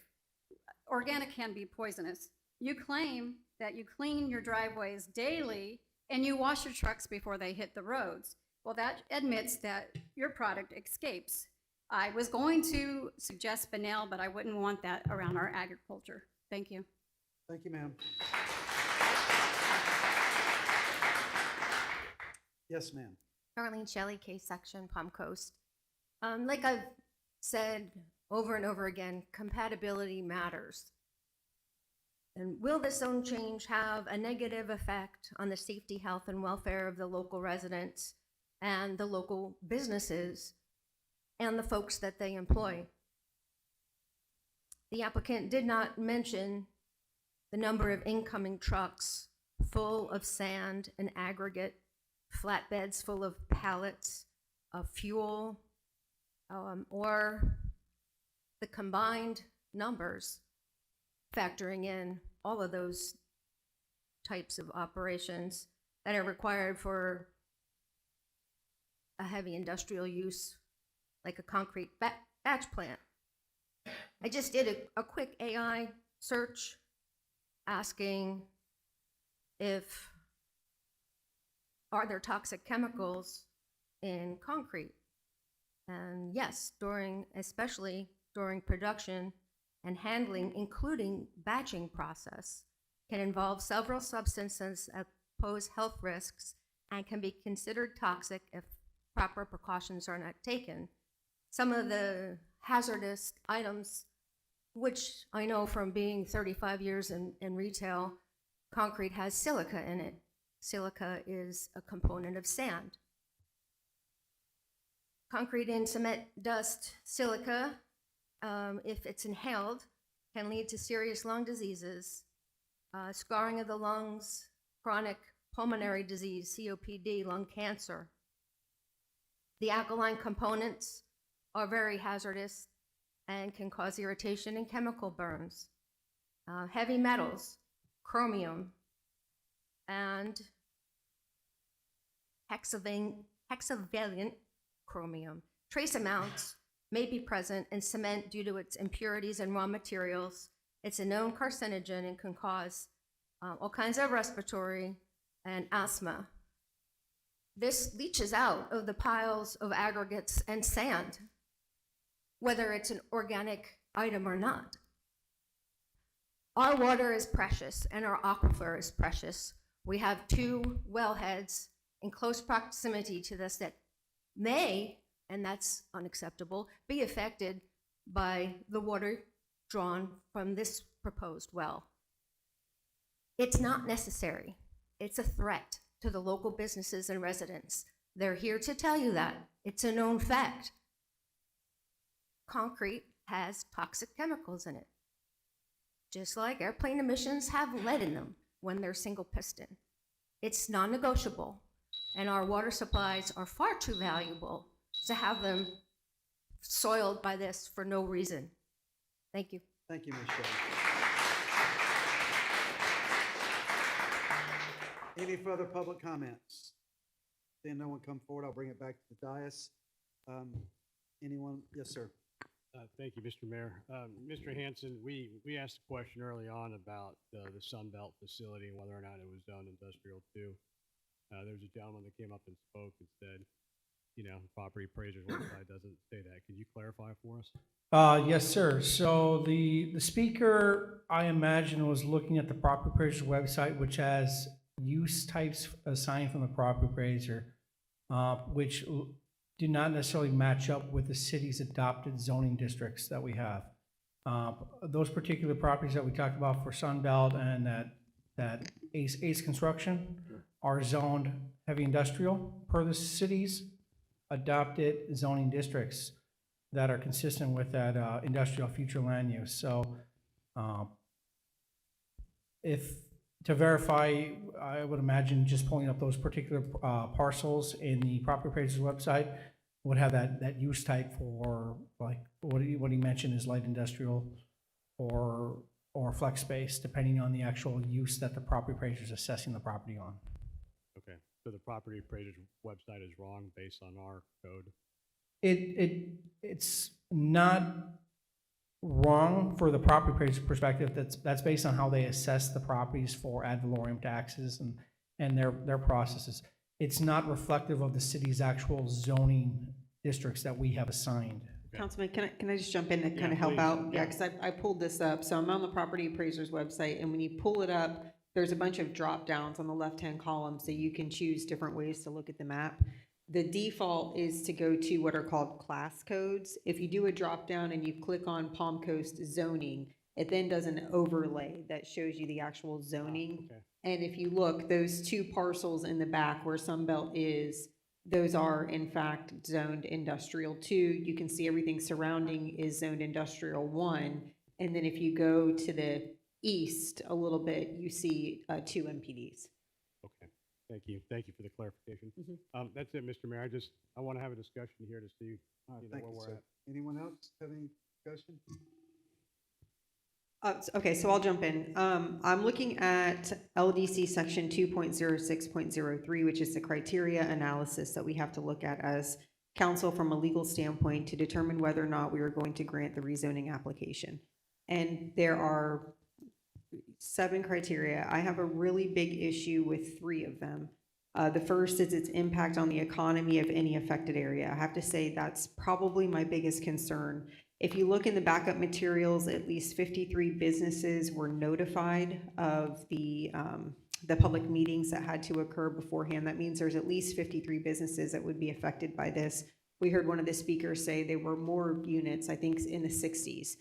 Organic can be poisonous. You claim that you clean your driveways daily and you wash your trucks before they hit the roads. Well, that admits that your product escapes. I was going to suggest Benel, but I wouldn't want that around our agriculture. Thank you. Thank you, ma'am. Yes, ma'am. Darlene Shelley, K-Section, Palm Coast. Like I've said over and over again, compatibility matters. And will this zone change have a negative effect on the safety, health, and welfare of the local residents and the local businesses and the folks that they employ? The applicant did not mention the number of incoming trucks full of sand and aggregate, flatbeds full of pallets of fuel, or the combined numbers factoring in all of those types of operations that are required for a heavy industrial use like a concrete batch plant. I just did a quick AI search asking are there toxic chemicals in concrete? And yes, especially during production and handling, including batching process, can involve several substances that pose health risks and can be considered toxic if proper precautions are not taken. Some of the hazardous items, which I know from being 35 years in retail, concrete has silica in it. Silica is a component of sand. Concrete and cement dust, silica, if it's inhaled, can lead to serious lung diseases, scarring of the lungs, chronic pulmonary disease, COPD, lung cancer. The alkaline components are very hazardous and can cause irritation and chemical burns. Heavy metals, chromium, and hexavalent chromium. Trace amounts may be present in cement due to its impurities and raw materials. It's a known carcinogen and can cause all kinds of respiratory and asthma. This leaches out of the piles of aggregates and sand, whether it's an organic item or not. Our water is precious and our aquifer is precious. We have 2 wellheads in close proximity to this that may, and that's unacceptable, be affected by the water drawn from this proposed well. It's not necessary. It's a threat to the local businesses and residents. They're here to tell you that. It's a known fact. Concrete has toxic chemicals in it, just like airplane emissions have lead in them when they're single piston. It's non-negotiable, and our water supplies are far too valuable to have them soiled by this for no reason. Thank you. Thank you, Ms. Shelley. Any further public comments? Seeing no one come forward, I'll bring it back to the dais. Anyone? Yes, sir. Thank you, Mr. Mayor. Mr. Hanson, we asked a question early on about the Sunbelt facility and whether or not it was zoned industrial too. There was a gentleman that came up and spoke and said, the property appraiser's website doesn't say that. Can you clarify for us? Yes, sir. So the speaker, I imagine, was looking at the property appraiser's website, which has use types assigned from the property appraiser, which do not necessarily match up with the city's adopted zoning districts that we have. Those particular properties that we talked about for Sunbelt and that Ace Construction are zoned heavy industrial per the city's adopted zoning districts that are consistent with that industrial future land use. So if To verify, I would imagine just pulling up those particular parcels in the property appraiser's website would have that use type for, like, what he mentioned is light industrial or flex space, depending on the actual use that the property appraiser is assessing the property on. Okay, so the property appraiser's website is wrong based on our code? It's not wrong for the property appraiser's perspective. That's based on how they assess the properties for ad valorem taxes and their processes. It's not reflective of the city's actual zoning districts that we have assigned. Councilman, can I just jump in to kind Yeah, of help please. out? Yeah, because I pulled this up. So I'm on the property appraiser's website, and when you pull it up, there's a bunch of drop downs on the left-hand column, so you can choose different ways to look at the map. The default is to go to what are called class codes. If you do a drop down and you click on Palm Coast zoning, it then does an overlay that shows you the actual zoning. And if you look, those two parcels in the back where Sunbelt is, those are in fact zoned industrial 2. You can see everything surrounding is zoned industrial 1. And then if you go to the east a little bit, you see 2 MPDs. Okay, thank you. Thank you for the clarification. That's it, Mr. Mayor. I want to have a discussion here to see Thank where you, we're sir. at. Anyone else have any discussion? Okay, so I'll jump in. I'm looking at LDC section 2.06.03, which is the criteria analysis that we have to look at as council from a legal standpoint to determine whether or not we are going to grant the rezoning application. And there are 7 criteria. I have a really big issue with 3 of them. The first is its impact on the economy of any affected area. I have to say that's probably my biggest concern. If you look in the backup materials, at least 53 businesses were notified of the public meetings that had to occur beforehand. That means there's at least 53 businesses that would be affected by this. We heard one of the speakers say there were more units, I think in the 60s,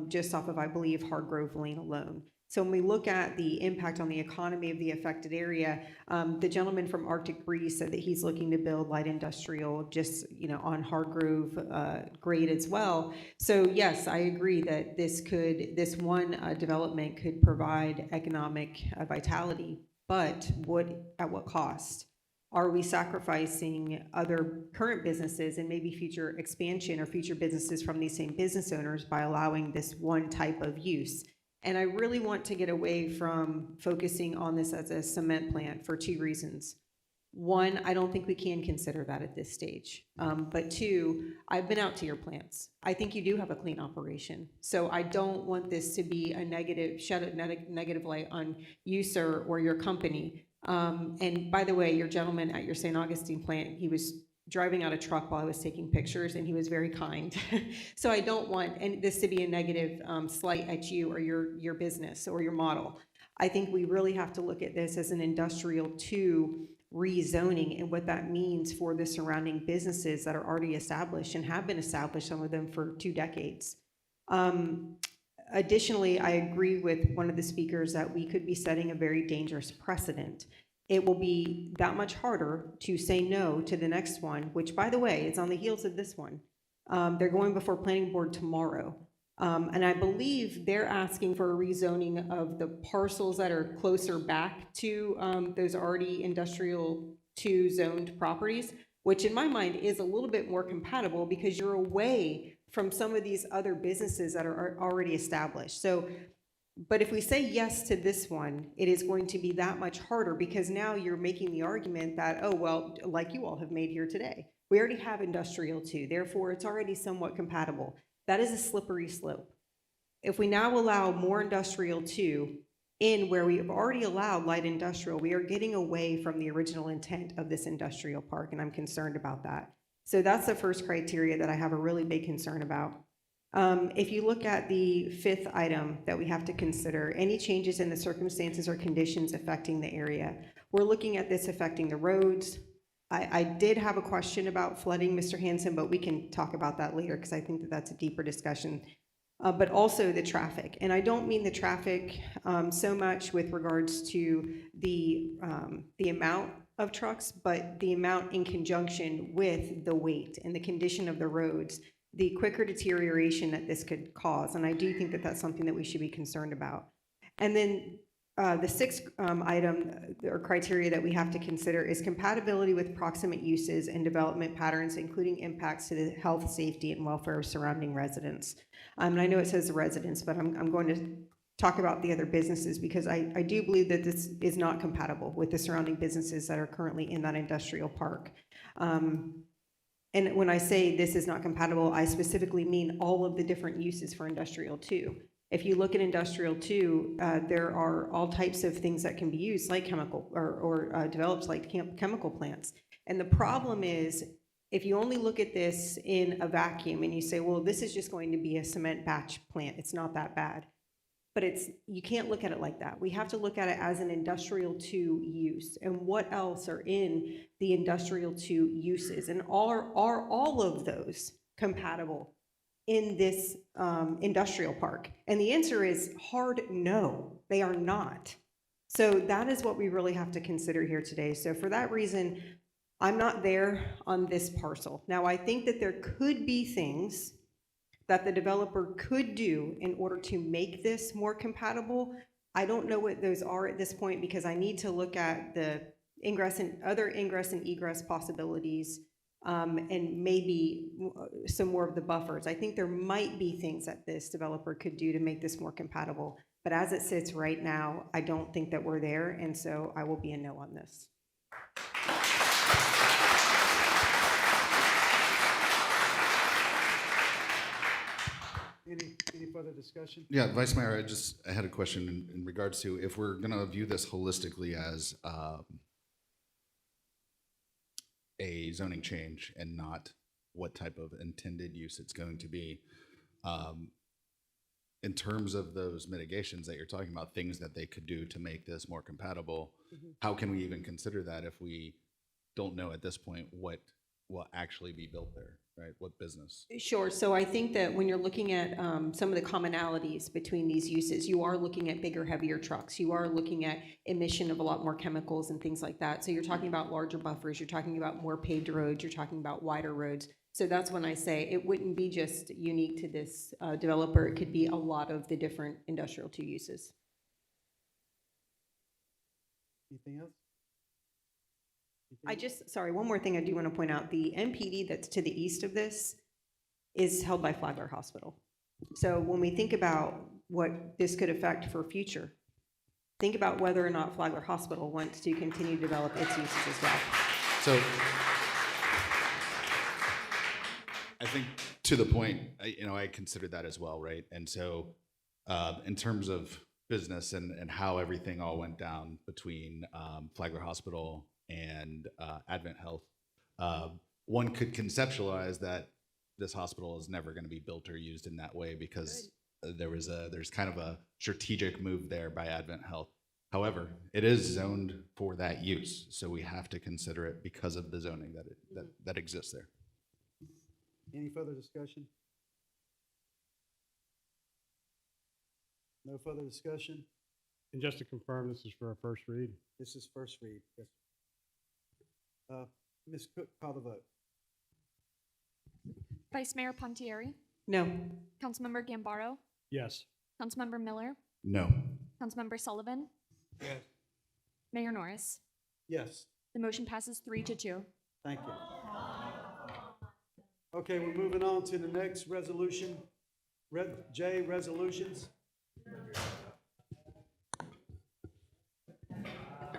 just off of, I believe, Hargrove Lane alone. So when we look at the impact on the economy of the affected area, the gentleman from Arctic Breeze said that he's looking to build light industrial just, on Hargrove grade as well. So yes, I agree that this one development could provide economic vitality, but at what cost? Are we sacrificing other current businesses and maybe future expansion or future businesses from these same business owners by allowing this one type of use? And I really want to get away from focusing on this as a cement plant for 2 reasons. 1, I don't think we can consider that at this stage. But 2, I've been out to your plants. I think you do have a clean operation. So I don't want this to be a negative light on you, sir, or your company. And by the way, your gentleman at your St. Augustine plant, he was driving out a truck while I was taking pictures, and he was very kind. So I don't want this to be a negative slight at you or your business or your model. I think we really have to look at this as an industrial 2 rezoning and what that means for the surrounding businesses that are already established and have been established, some of them for 2 decades. Additionally, I agree with one of the speakers that we could be setting a very dangerous precedent. It will be that much harder to say no to the next one, which, by the way, is on the heels of this one. They're going before planning board tomorrow. And I believe they're asking for a rezoning of the parcels that are closer back to those already industrial 2 zoned properties, which in my mind is a little bit more compatible because you're away from some of these other businesses that are already established. So, but if we say yes to this one, it is going to be that much harder because now you're making the argument that, oh, well, like you all have made here today, we already have industrial 2, therefore it's already somewhat compatible. That is a slippery slope. If we now allow more industrial 2 in where we have already allowed light industrial, we are getting away from the original intent of this industrial park, and I'm concerned about that. So that's the first criteria that I have a really big concern about. If you look at the 5th item that we have to consider, any changes in the circumstances or conditions affecting the area. We're looking at this affecting the roads. I did have a question about flooding, Mr. Hanson, but we can talk about that later because I think that that's a deeper discussion. But also the traffic. And I don't mean the traffic so much with regards to the amount of trucks, but the amount in conjunction with the weight and the condition of the roads, the quicker deterioration that this could cause. And I do think that that's something that we should be concerned about. And then The sixth item or criteria that we have to consider is compatibility with proximate uses and development patterns, including impacts to the health, safety, and welfare of surrounding residents. And I know it says the residents, but I'm going to talk about the other businesses because I do believe that this is not compatible with the surrounding businesses that are currently in that industrial park. And when I say this is not compatible, I specifically mean all of the different uses for industrial 2. If you look at industrial 2, there are all types of things that can be used, like chemical, or developed like chemical plants. And the problem is, if you only look at this in a vacuum and you say, well, this is just going to be a cement batch plant, it's not that bad. But you can't look at it like that. We have to look at it as an industrial 2 use, and what else are in the industrial 2 uses, and are all of those compatible in this industrial park? And the answer is hard no, they are not. So that is what we really have to consider here today. So for that reason, I'm not there on this parcel. Now, I think that there could be things that the developer could do in order to make this more compatible. I don't know what those are at this point because I need to look at the other ingress and egress possibilities, and maybe some more of the buffers. I think there might be things that this developer could do to make this more compatible, but as it sits right now, I don't think that we're there, and so I will be a no on this. Any further discussion? Yeah, Vice Mayor, I had a question in regards to if we're gonna view this holistically as a zoning change and not what type of intended use it's going to be. In terms of those mitigations that you're talking about, things that they could do to make this more compatible, how can we even consider that if we don't know at this point what will actually be built there, right? What business? Sure. So I think that when you're looking at some of the commonalities between these uses, you are looking at bigger, heavier trucks. You are looking at emission of a lot more chemicals and things like that. So you're talking about larger buffers. You're talking about more paved roads. You're talking about wider roads. So that's when I say it wouldn't be just unique to this developer. It could be a lot of the different industrial 2 uses. Anything else? Sorry, one more thing I do want to point out. The MPD that's to the east of this is held by Flagler Hospital. So when we think about what this could affect for future, think about whether or not Flagler Hospital wants to continue to develop its uses as well. So I think to the point, I considered that as well, right? And so in terms of business and how everything all went down between Flagler Hospital and Advent Health, one could conceptualize that this hospital is never going to be built or used in that way because there's kind of a strategic move there by Advent Health. However, it is zoned for that use, so we have to consider it because of the zoning that exists there. Any further discussion? No further discussion? And just to confirm, this is for a first read? This is first read, yes. Ms. Cook, call the vote. Vice Mayor Pontieri? No. Councilmember Gambaro? Yes. Councilmember Miller? No. Councilmember Sullivan? Yes. Mayor Norris? Yes. The motion passes 3-2. Thank you. Okay, we're moving on to the next resolution. J, resolutions.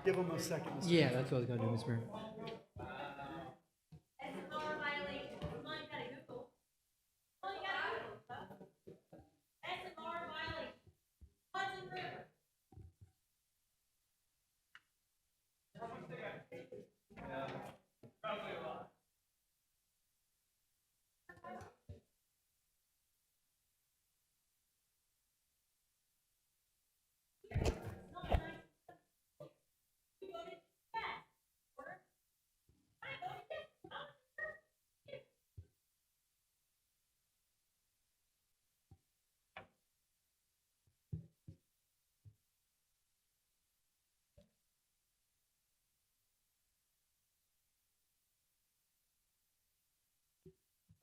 Give them a second. Mr. Yeah, that's what I was gonna do, Mr. Mayor.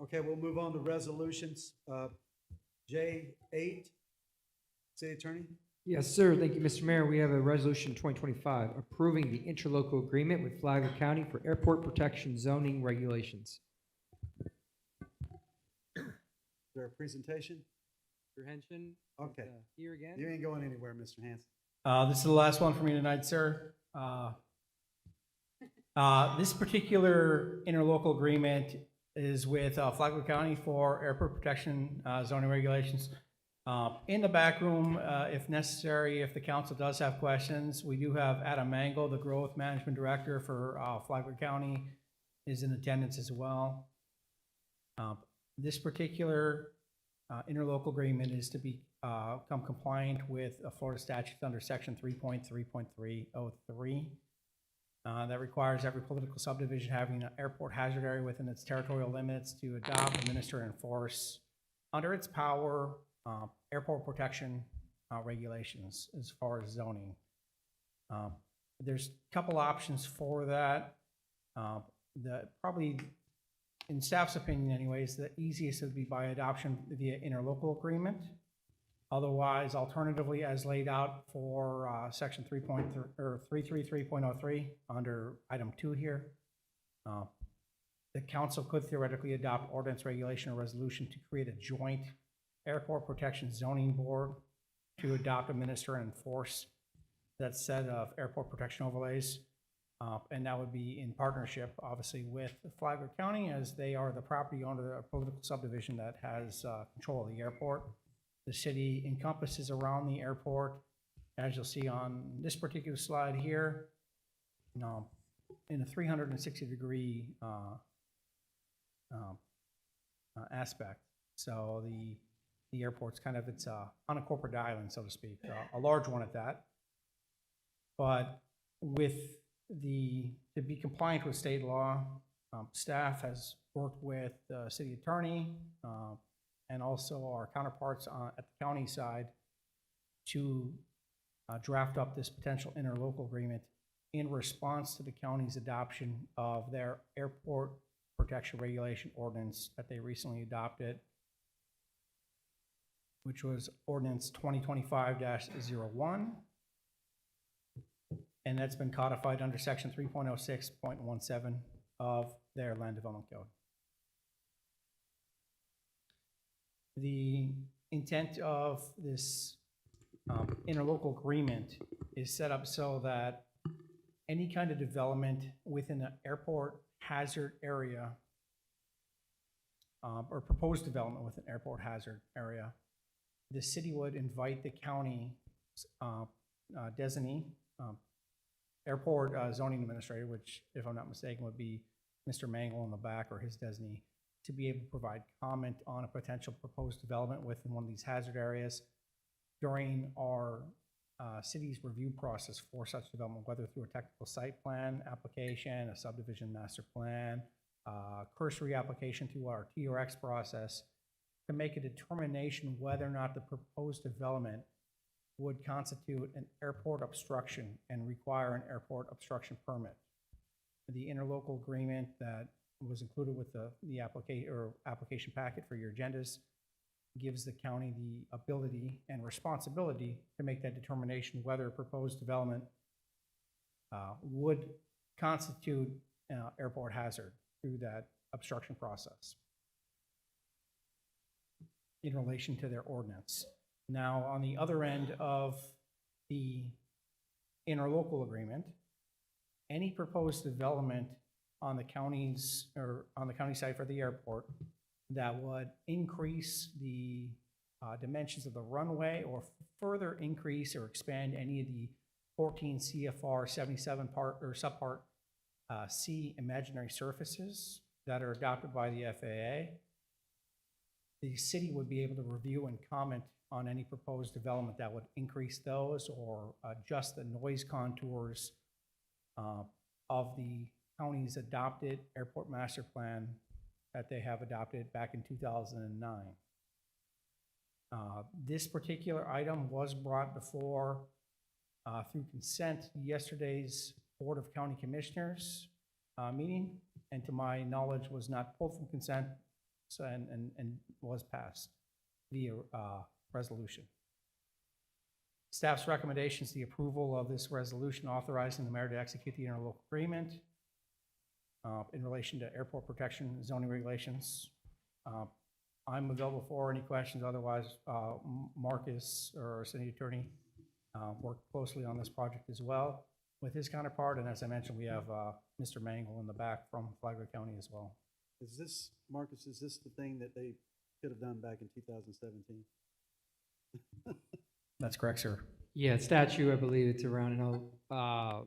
Okay, we'll move on to resolutions. J8, City Attorney? Yes, sir. Thank you, Mr. Mayor. We have a resolution 2025 approving the interlocal agreement with Flagler County for airport protection zoning regulations. Is there a presentation? Mr. Henshin? Okay. Here again? You ain't going anywhere, Mr. Hanson. This is the last one for me tonight, sir. This particular interlocal agreement is with Flagler County for airport protection zoning regulations. In the back room, if necessary, if the council does have questions, we do have Adam Mangle, the Growth Management Director for Flagler County, is in attendance as well. This particular interlocal agreement is to become compliant with Florida statutes under section 3.3.303. That requires every political subdivision having an airport hazard area within its territorial limits to adopt, administer, and enforce under its power airport protection regulations as far as zoning. There's a couple options for that. Probably, in staff's opinion anyways, the easiest would be by adoption via interlocal agreement. Otherwise, alternatively, as laid out for section 333.03 under item 2 here, the council could theoretically adopt ordinance, regulation, or resolution to create a joint airport protection zoning board to adopt, administer, and enforce that set of airport protection overlays. And that would be in partnership, obviously, with Flagler County, as they are the property owner of a political subdivision that has control of the airport. The city encompasses around the airport, as you'll see on this particular slide here, in a 360-degree aspect. So the airport's kind of, it's on a corporate island, so to speak, a large one at that. But to be compliant with state law, staff has worked with the city attorney and also our counterparts at the county side to draft up this potential interlocal agreement in response to the county's adoption of their airport protection regulation ordinance that they recently adopted, which was ordinance 2025-01. And that's been codified under section 3.06.17 of their land development code. The intent of this interlocal agreement is set up so that any kind of development within an airport hazard area or proposed development with an airport hazard area, the city would invite the county designee, airport zoning administrator, which, if I'm not mistaken, would be Mr. Mangle in the back, or his designee, to be able to provide comment on a potential proposed development within one of these hazard areas during our city's review process for such development, whether through a technical site plan application, a subdivision master plan, cursory application through our TRX process, to make a determination whether or not the proposed development would constitute an airport obstruction and require an airport obstruction permit. The interlocal agreement that was included with the application packet for your agendas gives the county the ability and responsibility to make that determination whether a proposed development would constitute airport hazard through that obstruction process in relation to their ordinance. Now, on the other end of the interlocal agreement, any proposed development on the county's or on the county side for the airport that would increase the dimensions of the runway or further increase or expand any of the 14 CFR 77 part or subpart C imaginary surfaces that are adopted by the FAA, the city would be able to review and comment on any proposed development that would increase those or adjust the noise contours of the county's adopted airport master plan that they have adopted back in 2009. This particular item was brought before through consent yesterday's Board of County Commissioners meeting, and to my knowledge was not pulled from consent and was passed via resolution. Staff's recommendations, the approval of this resolution authorizing the mayor to execute the interlocal agreement in relation to airport protection and zoning regulations. I'm available for any questions. Otherwise, Marcus or our city attorney worked closely on this project as well with his counterpart. And as I mentioned, we have Mr. Mangle in the back from Flagler County as well. Is this, Marcus, is this the thing that they could have done back in 2017? That's correct, sir. Yeah, statute, I believe it's around, and I'll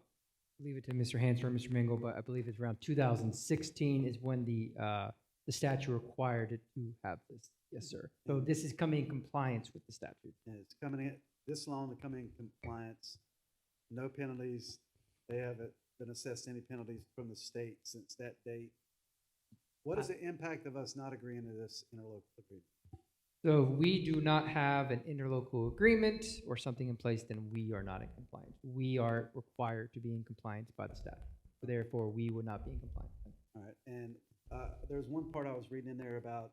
leave it to Mr. Hanser or Mr. Mingle, but I believe it's around 2016 is when the statute required it to have this. Yes, sir. So this is coming in compliance with the statute. And it's coming in, this long to come in compliance, no penalties. They haven't been assessed any penalties from the state since that date. What is the impact of us not agreeing to this interlocal agreement? So if we do not have an interlocal agreement or something in place, then we are not in compliance. We are required to be in compliance by the staff. Therefore, we would not be in compliance. All right, and there's one part I was reading in there about,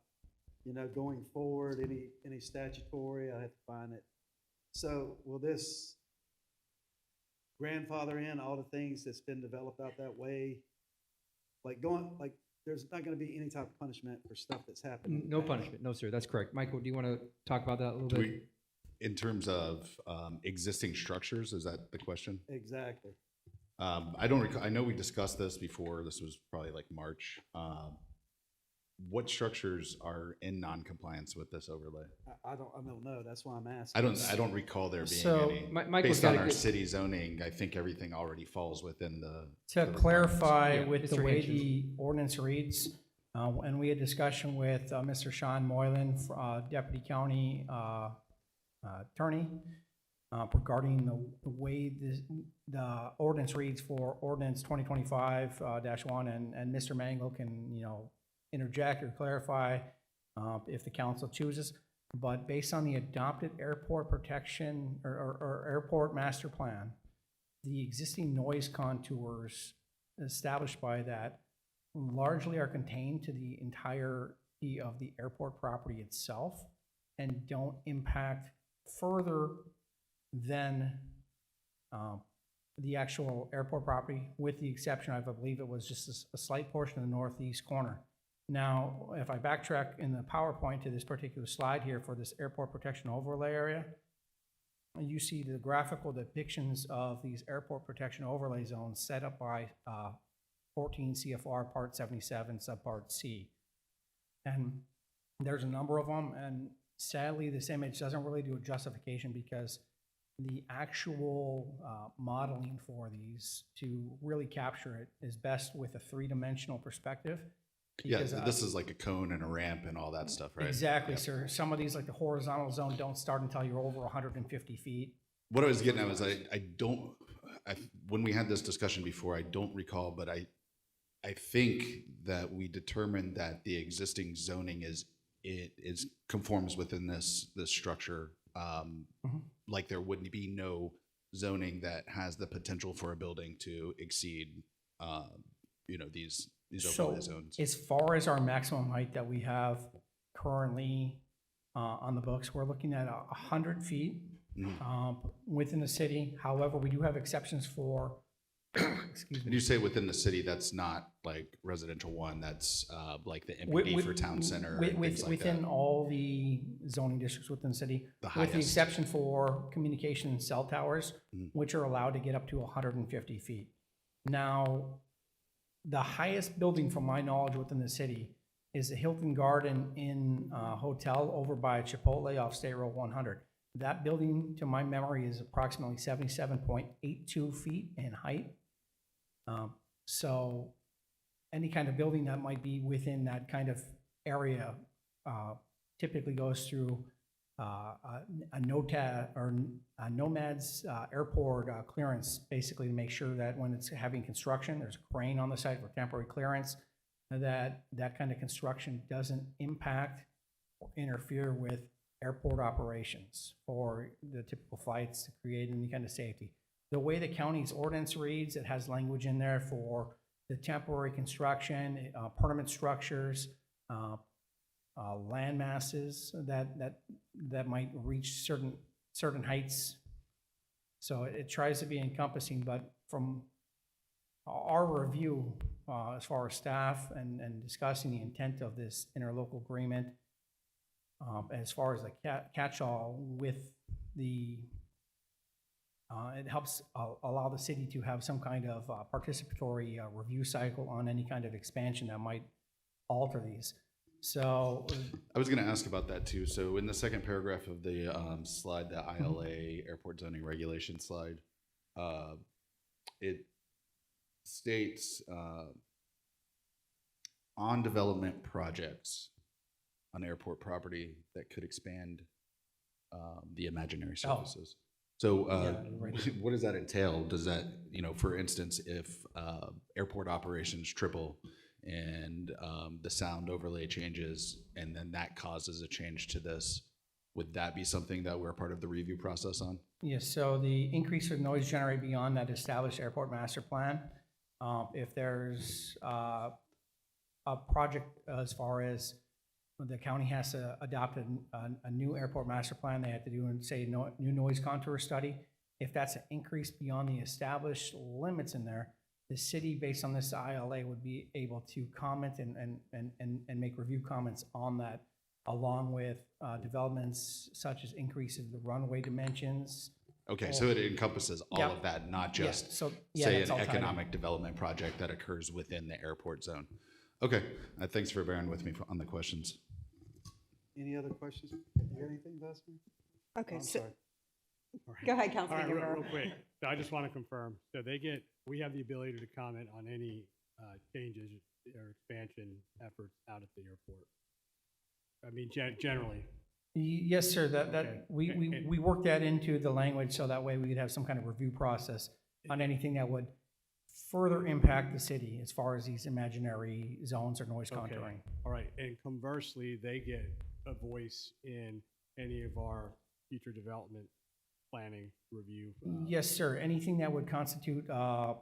you know, going forward, any statutory, I have to find it. So will this grandfather in all the things that's been developed out that way? Like there's not gonna be any type of punishment for stuff that's happened? No punishment, no, sir, that's correct. Michael, do you want to talk about that a little bit? In terms of existing structures, is that the question? Exactly. I don't recall, I know we discussed this before, this was probably like March. What structures are in non-compliance with this overlay? I don't know, that's why I'm asking. I don't recall there being So, any. Michael's Based got on a our good- city zoning, I think everything already falls within the. To the clarify requirements. with the Mr. way Hinchins. the ordinance reads, and we had discussion with Mr. Sean Moylan, Deputy County Attorney, regarding the way the ordinance reads for ordinance 2025-1, and Mr. Mangle can, you know, interject or clarify if the council chooses. But based on the adopted airport protection or airport master plan, the existing noise contours established by that largely are contained to the entirety of the airport property itself and don't impact further than the actual airport property, with the exception of, I believe it was just a slight portion of the northeast corner. Now, if I backtrack in the PowerPoint to this particular slide here for this airport protection overlay area, you see the graphical depictions of these airport protection overlay zones set up by 14 CFR Part 77 Subpart C. And there's a number of them, and sadly, this image doesn't really do a justification because the actual modeling for these to really capture it is best with a three-dimensional perspective. Yeah, Because, this is like a cone and a ramp and all that stuff, right? Exactly, Yep. sir. Some of these, like the horizontal zone, don't start until you're over 150 feet. What I was getting at was when we had this discussion before, I don't recall, but I think that we determined that the existing zoning conforms within this structure. Like there wouldn't be no zoning that has the potential for a building to exceed, these overlay zones. As far as our maximum height that we have currently on the books, we're looking at 100 feet within the city. However, we do have exceptions for, excuse When me. you say within the city, that's not like residential one, that's like the MPD for town center and things like Within that. all the zoning districts within the city, The with highest. the exception for communication cell towers, which are allowed to get up to 150 feet. Now, the highest building, from my knowledge, within the city is the Hilton Garden Inn Hotel over by Chipotle off State Road 100. That building, to my memory, is approximately 77.82 feet in height. So any kind of building that might be within that kind of area typically goes through a Nomad's airport clearance, basically to make sure that when it's having construction, there's a crane on the site for temporary clearance, that kind of construction doesn't impact or interfere with airport operations for the typical flights to create any kind of safety. The way the county's ordinance reads, it has language in there for the temporary construction, permanent structures, land masses that might reach certain heights So it tries to be encompassing, but from our review, as far as staff and discussing the intent of this interlocal agreement, as far as the catch-all with the, it helps allow the city to have some kind of participatory review cycle on any kind of expansion that might alter these. So I was going to ask about that too. So in the second paragraph of the slide, the ILA airport zoning regulation slide, it states on development projects on airport property that could expand the imaginary services. So what does that entail? Does that, for instance, if airport operations triple and the sound overlay changes and then that causes a change to this, would that be something that we're part of the review process on? yes, so the increase of noise generated beyond that established airport master plan, if there's a project as far as the county has to adopt a new airport master plan, they have to do, say, new noise contour study. If that's an increase beyond the established limits in there, the city, based on this ILA, would be able to comment and make review comments on that, along with developments such as increase of the runway dimensions. Okay, so it encompasses all of that, not just, Yes, so, yeah, say, that's an all tied in. economic development project that occurs within the airport zone. Okay, thanks for bearing with me on the questions. Any other questions? You got anything, Vice Mayor? Okay, I'm so, sorry. go ahead, All Councilman right, real Guerrero. quick. So I just want to confirm. So we have the ability to comment on any changes or expansion efforts out at the airport. I mean, generally. Yes, sir, Okay. we worked that into the language so that way we could have some kind of review process on anything that would further impact the city as far as these imaginary zones or noise Okay. contouring. All right, and conversely, they get a voice in any of our future development planning review. Yes, sir, anything that would constitute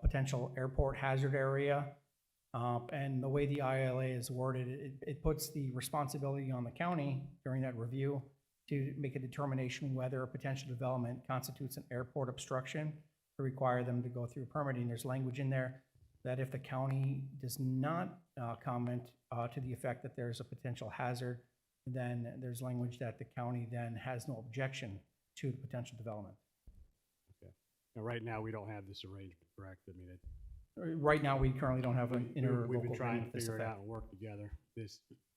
potential airport hazard area, and the way the ILA is worded, it puts the responsibility on the county during that review to make a determination whether a potential development constitutes an airport obstruction, to require them to go through permitting. There's language in there that if the county does not comment to the effect that there's a potential hazard, then there's language that the county then has no objection to the potential development. Okay. Now, right now, we don't have this arrangement, correct? I mean, Right now, we currently don't have an interlocal we've been trying agreement to to this figure it effect. out and work together.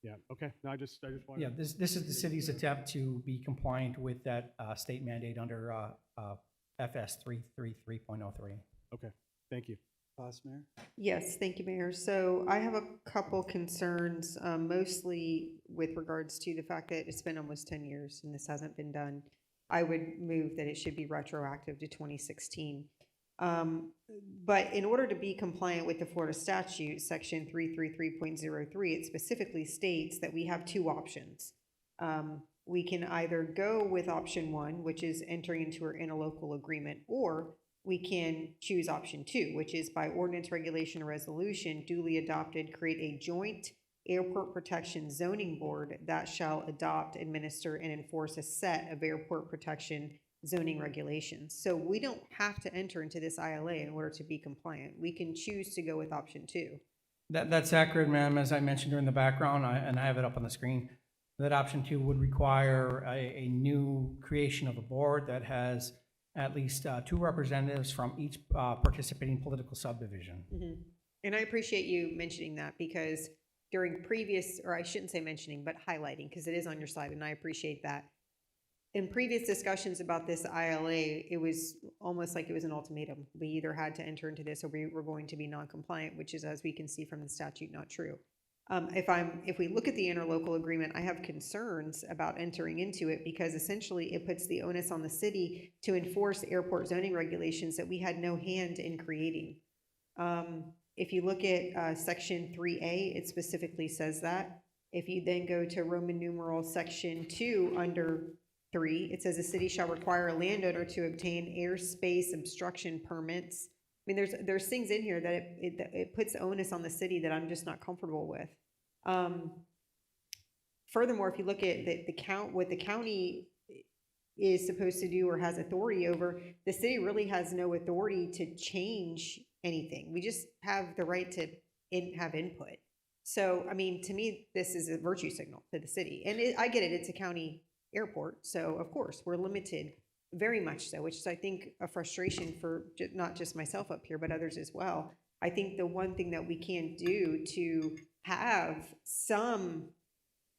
Yeah, okay. No, I just wanted. Yeah, this is the city's attempt to be compliant with that state mandate under FS 333.03. Okay, thank you. Vice Mayor? Yes, thank you, Mayor. So I have a couple concerns, mostly with regards to the fact that it's been almost 10 years and this hasn't been done. I would move that it should be retroactive to 2016. But in order to be compliant with the Florida statute, section 333.03, it specifically states that we have two options. We can either go with option one, which is entering into our interlocal agreement, or we can choose option two, which is by ordinance, regulation, or resolution duly adopted, create a joint airport protection zoning board that shall adopt, administer, and enforce a set of airport protection zoning regulations. So we don't have to enter into this ILA in order to be compliant. We can choose to go with option two. That's accurate, ma'am. As I mentioned during the background, and I have it up on the screen, that option two would require a new creation of a board that has at least two representatives from each participating political subdivision. Mm-hmm. And I appreciate you mentioning that, because during previous, or I shouldn't say mentioning, but highlighting, because it is on your slide, and I appreciate that. In previous discussions about this ILA, it was almost like it was an ultimatum. We either had to enter into this or we were going to be non-compliant, which is, as we can see from the statute, not true. If we look at the interlocal agreement, I have concerns about entering into it, because essentially it puts the onus on the city to enforce airport zoning regulations that we had no hand in creating. If you look at section 3A, it specifically says that. If you then go to Roman numeral section 2 under 3, it says the city shall require a landowner to obtain airspace obstruction permits. I mean, there's things in here that it puts onus on the city that I'm just not comfortable with. Furthermore, if you look at the county, is supposed to do or has authority over, the city really has no authority to change anything. We just have the right to have input. So, I mean, to me, this is a virtue signal to the city. And I get it, it's a county airport, so of course, we're limited, very much so, which is, I think, a frustration for not just myself up here, but others as well. I think the one thing that we can do to have some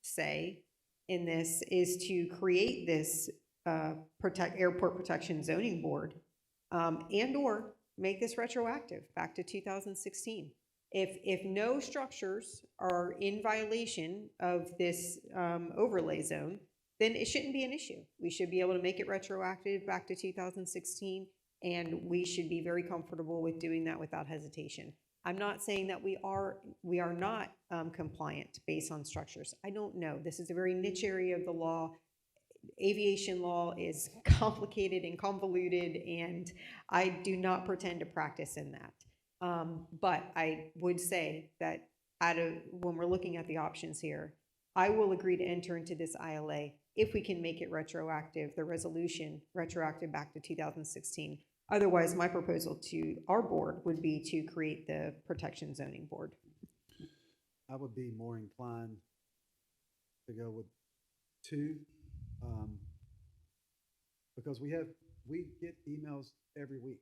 say in this is to create this airport protection zoning board, and or make this retroactive back to 2016. If no structures are in violation of this overlay zone, then it shouldn't be an issue. We should be able to make it retroactive back to 2016, and we should be very comfortable with doing that without hesitation. I'm not saying that we are not compliant based on structures. I don't know. This is a very niche area of the law. Aviation law is complicated and convoluted, and I do not pretend to practice in that. But I would say that when we're looking at the options here, I will agree to enter into this ILA if we can make it retroactive, the resolution retroactive back to 2016. Otherwise, my proposal to our board would be to create the protection zoning board. I would be more inclined to go with 2, because we get emails every week.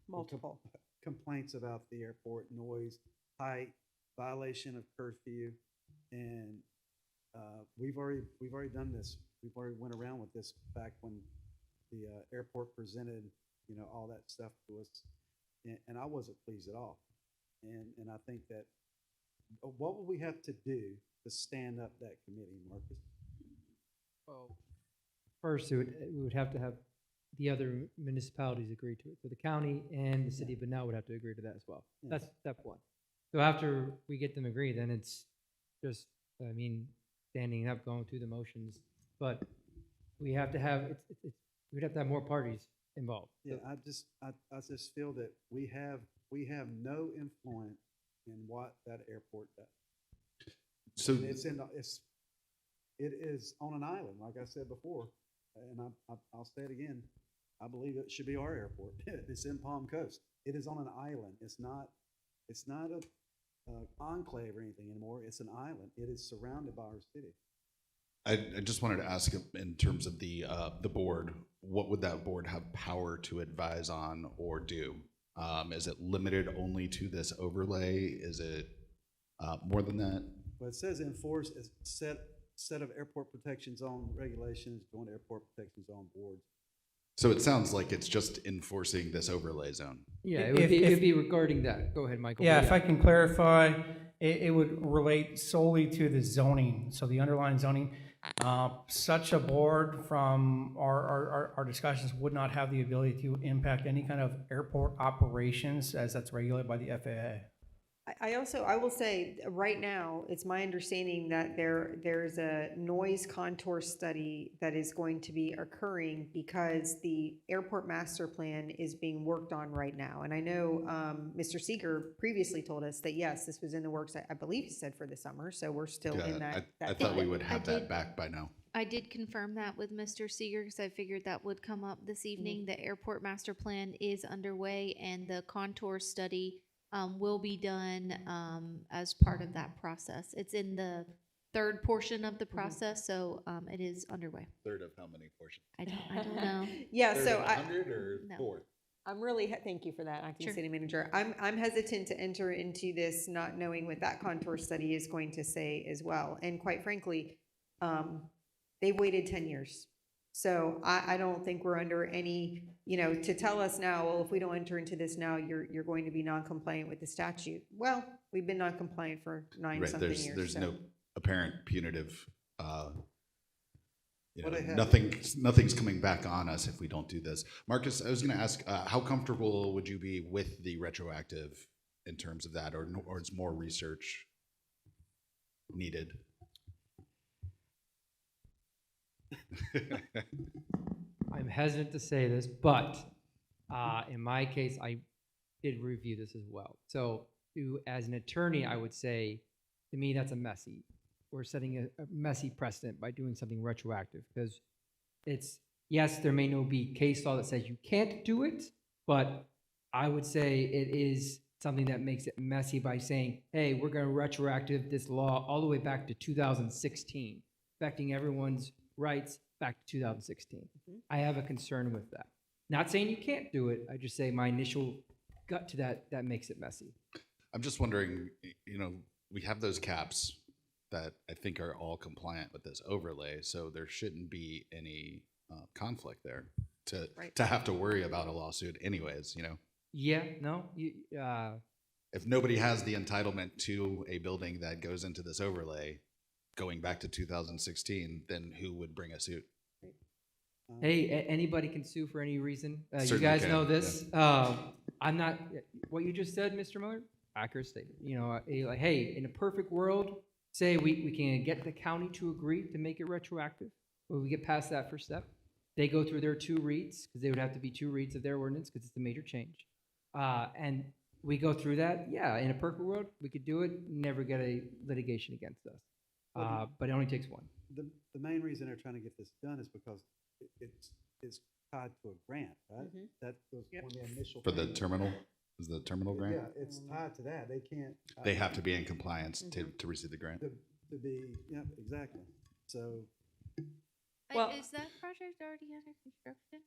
Multiple. Complaints about the airport, noise, height, violation of curfew, and we've already done this. We've already went around with this back when the airport presented, all that stuff to us, and I wasn't pleased at all. And I think that what would we have to do to stand up that committee, Marcus? Well, first, we would have to have the other municipalities agree to it. So the county and the city of Benel would have to agree to that as well. Yeah. That's step 1. So after we get them agree, then it's just, standing up, going through the motions. But we have to have, we'd have to have more parties involved. Yeah, I just feel that we have no influence in what that airport does. So It is on an island, like I said before, and I'll say it again. I believe it should be our airport. It's in Palm Coast. It is on an island. It's not a enclave or anything anymore. It's an island. It is surrounded by our city. I just wanted to ask in terms of the board, what would that board have power to advise on or do? Is it limited only to this overlay? Is it more than that? Well, it says enforce a set of airport protection zone regulations, joint airport protection zone boards. So it sounds like it's just enforcing this overlay zone. Yeah, it would be regarding that. Go ahead, Michael. Yeah, if I can clarify, it would relate solely to the zoning, so the underlying zoning. Such a board from our discussions would not have the ability to impact any kind of airport operations as that's regulated by the FAA. I will say, right now, it's my understanding that there's a noise contour study that is going to be occurring because the airport master plan is being worked on right now. And I know Mr. Seeger previously told us that, yes, this was in the works, I believe he said for the summer, so we're still in that. I thought we would have that back by now. I did confirm that with Mr. Seeger because I figured that would come up this evening. The airport master plan is underway and the contour study will be done as part of that process. It's in the 3rd portion of the process, so it is underway. 3rd of how many portions? I don't know. Yeah, 3rd so of 100 or No. 4th? I'm really, thank you for that, acting Sure. city manager. I'm hesitant to enter into this not knowing what that contour study is going to say as well. And quite frankly, they've waited 10 years. So I don't think we're under any, to tell us now, well, if we don't enter into this now, you're going to be non-compliant with the statute. Well, we've been non-compliant for 9-something years. There's so. no apparent punitive, What I have- nothing's coming back on us if we don't do this. Marcus, I was gonna ask, how comfortable would you be with the retroactive in terms of that, or is more research needed? I'm hesitant to say this, but in my case, I did review this as well. So as an attorney, I would say, to me, that's we're setting a messy precedent by doing something retroactive because it's Yes, there may not be case law that says you can't do it, but I would say it is something that makes it messy by saying, hey, we're going to retroactive this law all the way back to 2016, affecting everyone's rights back to 2016. I have a concern with that. Not saying you can't do it. I just say my initial gut to that makes it messy. I'm just wondering, we have those caps that I think are all compliant with this overlay, so there shouldn't be any conflict there to have to worry about a lawsuit anyways, Yeah, no, If nobody has the entitlement to a building that goes into this overlay going back to 2016, then who would bring a suit? hey, anybody can sue for any reason. You Certainly guys can, know this. I'm not, what you just said, Mr. Miller, accurate statement. Like, hey, in a perfect world, say we can get the county to agree to make it retroactive. When we get past that first step, they go through their 2 reads, because they would have to be 2 reads of their ordinance, because it's a major change. And we go through that, yeah, in a perfect world, we could do it, never get a litigation against us. But it only takes one. The main reason they're trying to get this done is because it's tied to a grant, right? That was one of the initial. For the things. terminal? Is the terminal grant? Yeah, it's tied to that. They can't. They have to be in compliance to receive the grant. To be, yeah, exactly. So Well- Is that project already under construction?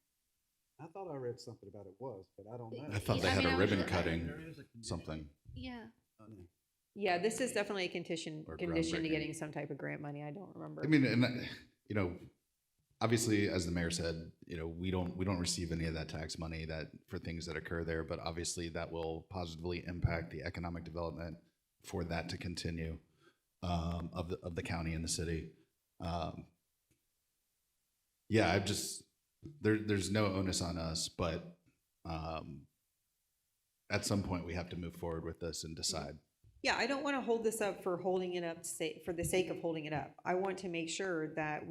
I thought I read something about it was, but I don't know. I thought they I had mean, a I was ribbon just- cutting, something. Yeah. Yeah, this is definitely a condition Or to groundbreaking. getting some type of grant money. I don't remember. I mean, and obviously, as the mayor said, we don't receive any of that tax money for things that occur there, but obviously that will positively impact the economic development for that to continue of the county and the city. Yeah, there's no onus on us, but at some point we have to move forward with this and decide. Yeah, I don't want to hold this up for holding it up for the sake of holding it up. I want to make sure that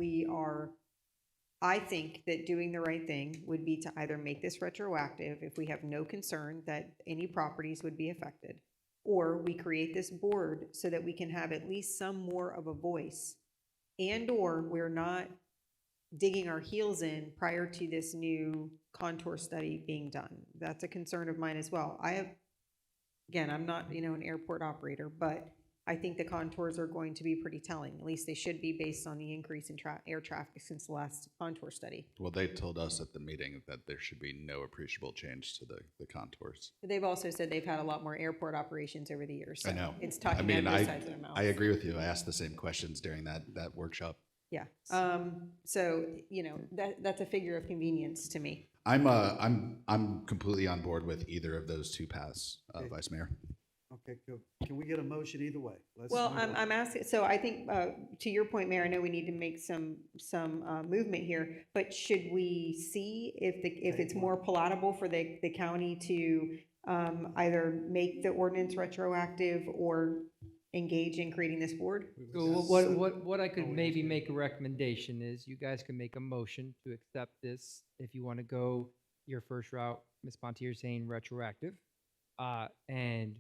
I think that doing the right thing would be to either make this retroactive if we have no concern that any properties would be affected, or we create this board so that we can have at least some more of a voice, and/or we're not digging our heels in prior to this new contour study being done. That's a concern of mine as well. Again, I'm not, an airport operator, but I think the contours are going to be pretty telling. At least they should be based on the increase in air traffic since the last contour study. Well, they told us at the meeting that there should be no appreciable change to the contours. But they've also said they've had a lot more airport operations over the years. So I know. It's talking out both sides of their mouths. I agree with you. I asked the same questions during that workshop. Yeah. So, that's a figure of convenience to me. I'm completely on board with either of those 2 paths, Okay. Vice Mayor. Okay, cool. Can we get a motion either way? Let's Well, move on. I'm asking, so I think, to your point, Mayor, I know we need to make some movement here, but should we see if it's more palatable for the county to either make the ordinance retroactive or engage in creating this board? So what I could maybe make a recommendation is you guys can make a motion to accept this if you want to go your first route, Ms. Pontier saying retroactive. And,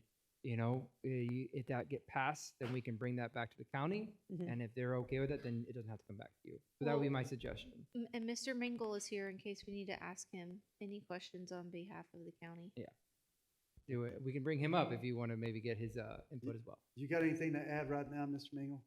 if that get passed, then we can bring that back to the county. Mhm. And if they're okay with it, then it doesn't have to come back to you. So that would be my suggestion. And Mr. Mingle is here in case we need to ask him any questions on behalf of the county. Yeah. Do it. We can bring him up if you want to maybe get his input as well. You got anything to add right now, Mr. Mingle?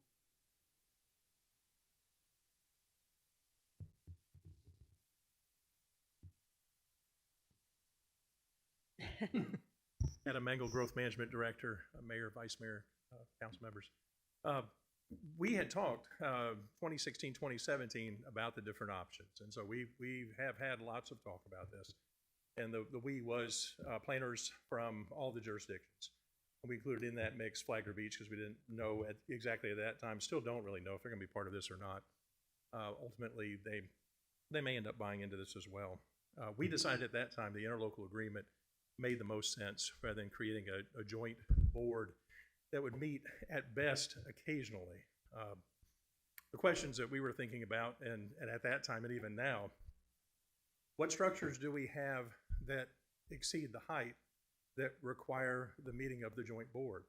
Adam Mangle, Growth Management Director, Mayor, Vice Mayor, council members. We had talked 2016, 2017 about the different options. And so we have had lots of talk about this. And the we was planners from all the jurisdictions. We included in that mix Flagler Beach because we didn't know exactly at that time, still don't really know if they're going to be part of this or not. Ultimately, they may end up buying into this as well. We decided at that time the interlocal agreement made the most sense rather than creating a joint board that would meet at best occasionally. The questions that we were thinking about, and at that time and even now, what structures do we have that exceed the height that require the meeting of the joint board?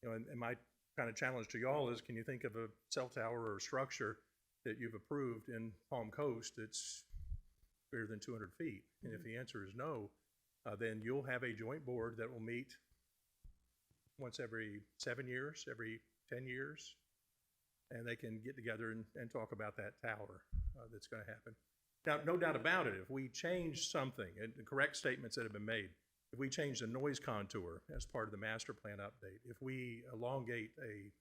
And my kind of challenge to y'all is, can you think of a cell tower or a structure that you've approved in Palm Coast that's greater than 200 feet? And if the answer is no, then you'll have a joint board that will meet once every 7 years, every 10 years, and they can get together and talk about that tower that's going to happen. Now, no doubt about it, if we change something, and the correct statements that have been made, if we change the noise contour as part of the master plan update, if we elongate a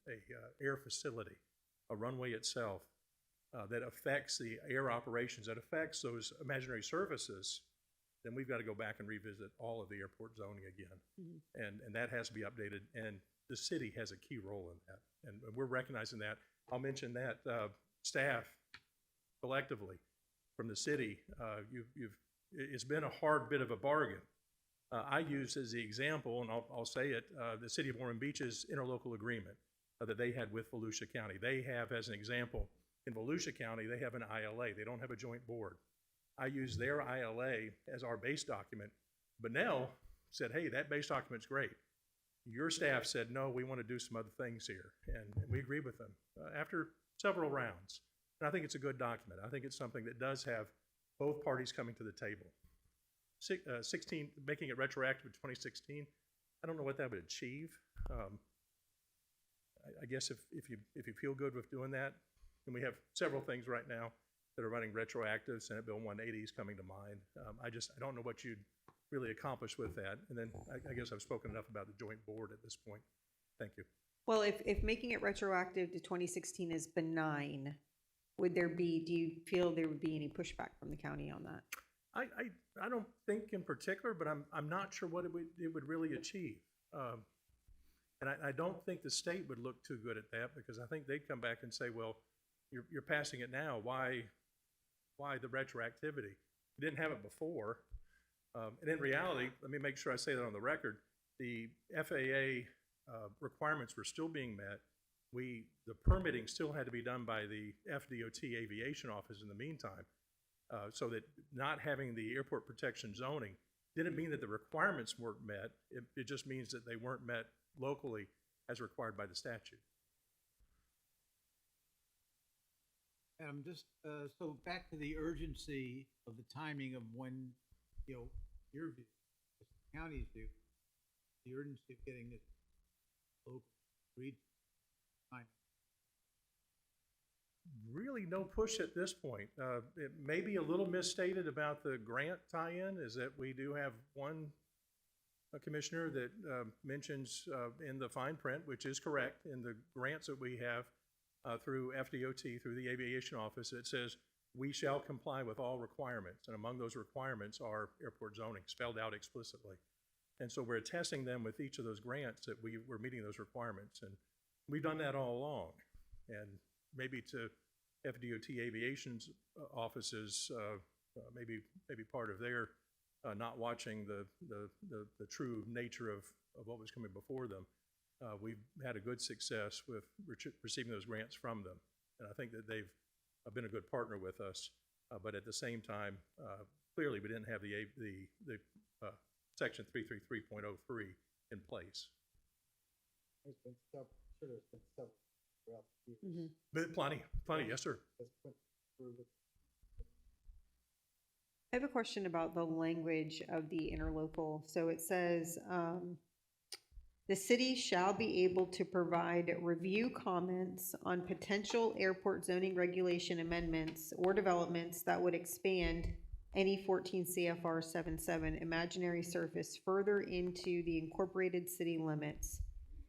air facility, a runway itself, that affects the air operations, that affects those imaginary surfaces, then we've got to go back and revisit all of the airport zoning again. And that has to be updated, and the city has a key role in that. And we're recognizing that. I'll mention that staff collectively from the city, it's been a hard bit of a bargain. I use as the example, and I'll say it, the City of Ormond Beach's interlocal agreement that they had with Volusia County. They have, as an example, in Volusia County, they have an ILA. They don't have a joint board. I use their ILA as our base document. Bunnell said, hey, that base document's great. Your staff said, no, we want to do some other things here. And we agreed with them after several rounds. And I think it's a good document. I think it's something that does have both parties coming to the table. 16, making it retroactive to 2016, I don't know what that would achieve. I guess if you feel good with doing that, and we have several things right now that are running retroactive. Senate Bill 180 is coming to mind. I don't know what you'd really accomplish with that. And then I guess I've spoken enough about the joint board at this point. Thank you. Well, if making it retroactive to 2016 is benign, do you feel there would be any pushback from the county on that? I don't think in particular, but I'm not sure what it would really achieve. And I don't think the state would look too good at that, because I think they'd come back and say, well, you're passing it now. Why the retroactivity? You didn't have it before. And in reality, let me make sure I say that on the record, the FAA requirements were still being met. The permitting still had to be done by the FDOT Aviation Office in the meantime. So that not having the airport protection zoning didn't mean that the requirements weren't met. It just means that they weren't met locally as required by the statute. So back to the urgency of the timing of when, your view, the county's view, the urgency of getting this local agreed time. Really no push at this point. It may be a little misstated about the grant tie-in, is that we do have one commissioner that mentions in the fine print, which is correct, in the grants that we have through FDOT, through the Aviation Office, it says we shall comply with all requirements, and among those requirements are airport zoning, spelled out explicitly. And so we're attesting them with each of those grants that we're meeting those requirements, and we've done that all along. And maybe to FDOT Aviation's offices, maybe part of their not watching the true nature of what was coming before them. We've had a good success with receiving those grants from them, and I think that they've been a good partner with us. But at the same time, clearly we didn't have the Section 333.03 in place. There's been several throughout the years. Mm-hmm. But plenty, yes, sir. I have a question about the language of the interlocal. So it says, the city shall be able to provide review comments on potential airport zoning regulation amendments or developments that would expand any 14 CFR 7.7 imaginary surface further into the incorporated city limits,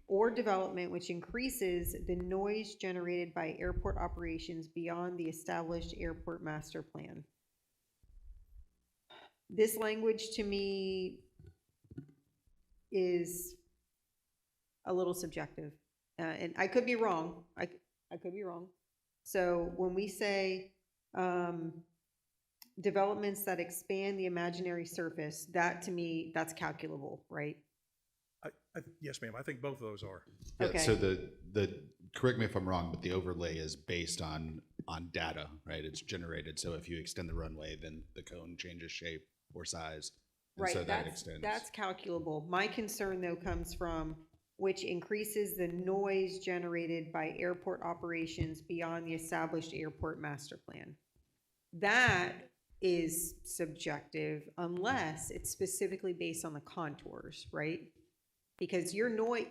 or development which increases the noise generated by airport operations beyond the established airport master plan. This language to me is a little subjective, and I could be wrong. I could be wrong. So when we say developments that expand the imaginary surface, that to me, that's calculable, right? Yes, ma'am. I think both of those are. Yeah, Okay. so correct me if I'm wrong, but the overlay is based on data, right? It's generated. So if you extend the runway, then the cone changes shape or size. And Right, so that extends. that's calculable. My concern though comes from which increases the noise generated by airport operations beyond the established airport master plan. That is subjective unless it's specifically based on the contours, right? Because your noise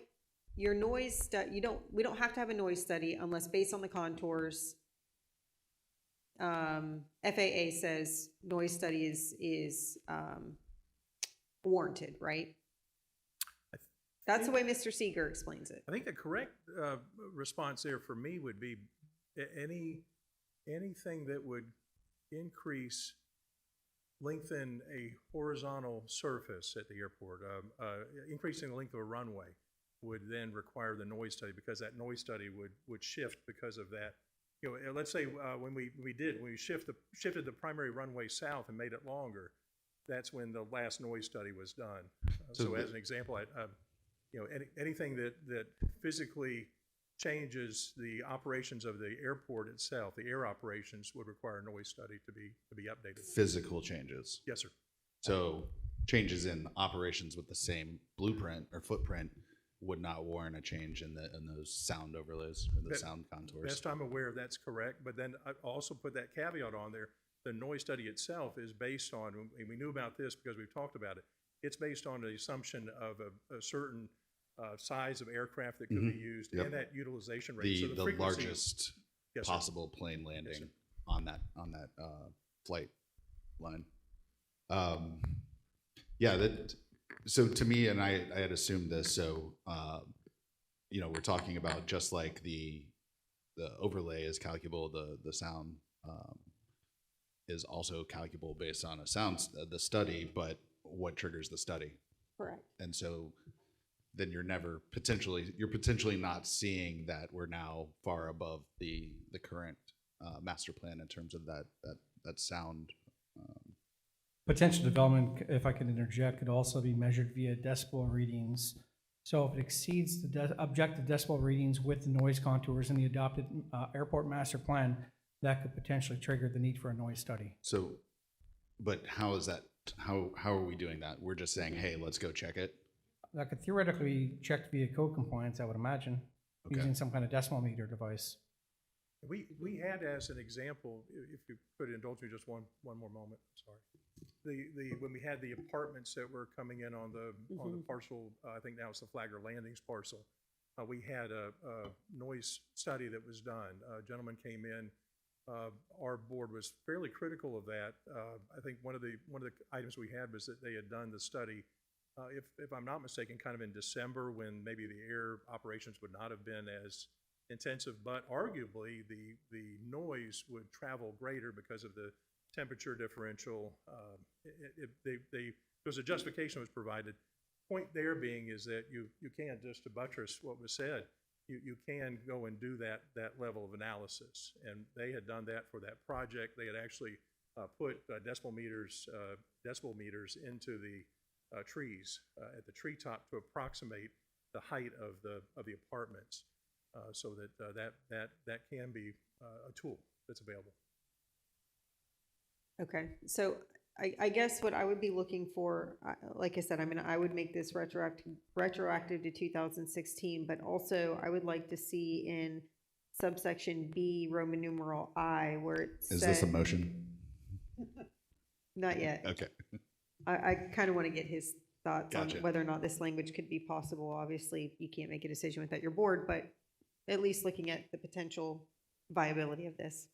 we don't have to have a noise study unless based on the contours. FAA says noise study is warranted, right? That's the way Mr. Seeger explains it. I think the correct response there for me would be anything that would lengthen a horizontal surface at the airport, increasing the length of a runway would then require the noise study, because that noise study would shift because of that. You know, let's say when we shifted the primary runway south and made it longer, that's when the last noise study was done. So as an example, anything that physically changes the operations of the airport itself, the air operations, would require a noise study to be updated. Physical changes. Yes, sir. So changes in operations with the same blueprint or footprint would not warrant a change in those sound overlays or the sound contours. Best I'm aware of, that's correct. But then I also put that caveat on there. The noise study itself is based on, and we knew about this because we've talked about it, it's based on the assumption of a certain size of aircraft that could be used and that utilization rate. The largest possible plane landing on that flight line. So to me, and I had assumed this, so we're talking about just like the overlay is calculable, the sound is also calculable based on the study, but what triggers the study? Correct. And so then you're potentially not seeing that we're now far above the current master plan in terms of that sound. Potential development, if I can interject, could also be measured via decibel readings. So if it exceeds the objective decibel readings with the noise contours in the adopted airport master plan, that could potentially trigger the need for a noise study. So, but how is that? How are we doing that? We're just saying, hey, let's go check it. That could theoretically be checked via code compliance, I would imagine, using some kind of decimal meter device. We had as an example, if you could indulge me just one more moment, sorry. When we had the apartments that were coming in on the parcel, I think now it's the Flagler Landings parcel, we had a noise study that was done. A gentleman came in. Our board was fairly critical of that. I think one of the items we had was that they had done the study, if I'm not mistaken, kind of in December, when maybe the air operations would not have been as intensive, but arguably the noise would travel greater because of the temperature differential. There was a justification was provided. Point there being is that you can't, just to buttress what was said, you can go and do that level of analysis. And they had done that for that project. They had actually put decibel meters into the trees at the treetop to approximate the height of the apartments, so that can be a tool that's available. Okay, so I guess what I would be looking for, like I said, I mean, I would make this retroactive to 2016, but also I would like to see in subsection B, Roman numeral I, where it says. Is this a motion? Not yet. Okay. I kind of want to get his thoughts Gotcha. on whether or not this language could be possible. Obviously, you can't make a decision without your board, but at least looking at the potential viability of this.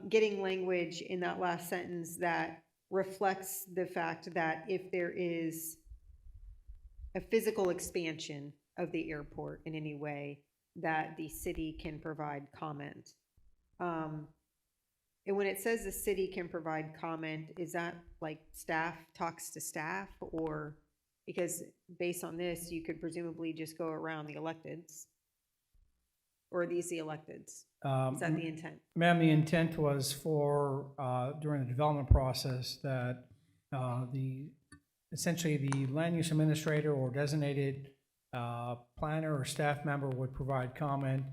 Getting language in that last sentence that reflects the fact that if there is a physical expansion of the airport in any way, that the city can provide comment. And when it says the city can provide comment, is that like staff talks to staff, or because based on this, you could presumably just go around the electeds? Or are these the electeds? Is that the intent? Ma'am, the intent was for, during the development process, that essentially the land use administrator or designated planner or staff member would provide comment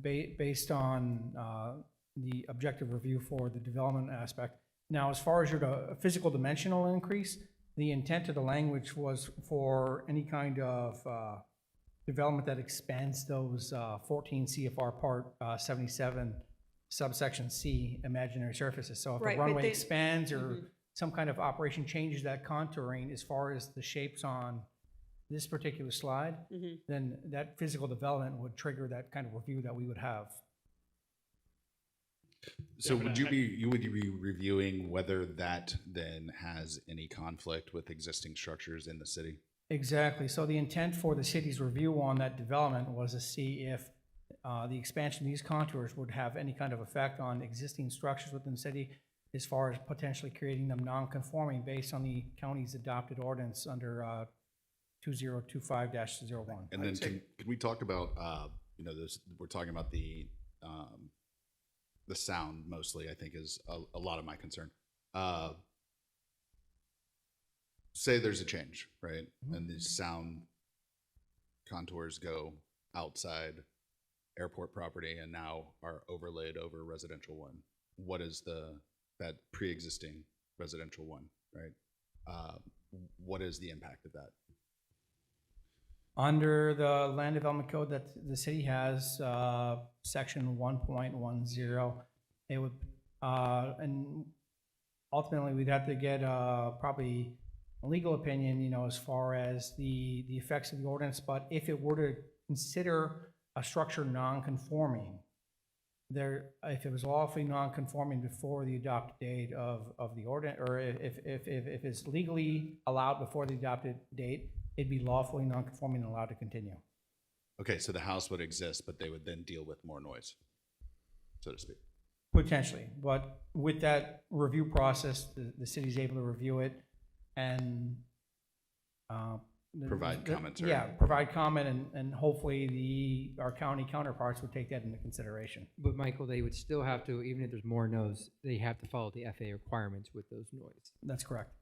based on the objective review for the development aspect. Now, as far as your physical dimensional increase, the intent of the language was for any kind of development that expands those 14 CFR Part 77 subsection C, imaginary surfaces. So if Right, the but runway they- expands or Mhm. some kind of operation changes that contouring as far as the shapes on this particular slide, Mhm. then that physical development would trigger that kind of review that we would have. So but would you be reviewing whether that then has any conflict with existing structures in the city? Exactly. So the intent for the city's review on that development was to see if the expansion of these contours would have any kind of effect on existing structures within the city as far as potentially creating them non-conforming based on the county's adopted ordinance under 2025-01. And then can we talk about, this, we're talking about the sound mostly, I think is a lot of my concern. Say there's a change, right? And the sound contours go outside airport property and now are overlaid over residential one. What is that pre-existing residential one, right? What is the impact of that? Under the land development code that the city has, section 1.10, it would, and ultimately we'd have to get probably a legal opinion, as far as the effects of the ordinance. But if it were to consider a structure non-conforming, if it was lawfully non-conforming before the adopted date of the ordinance, or if it's legally allowed before the adopted date, it'd be lawfully non-conforming and allowed to continue. Okay, so the house would exist, but they would then deal with more noise, so to speak. Potentially, but with that review process, the city's able to review it and Provide commentary. Yeah, provide comment, and hopefully our county counterparts would take that into consideration. But Michael, they would still have to, even if there's more no's, they have to follow the FAA requirements with those noise. That's correct.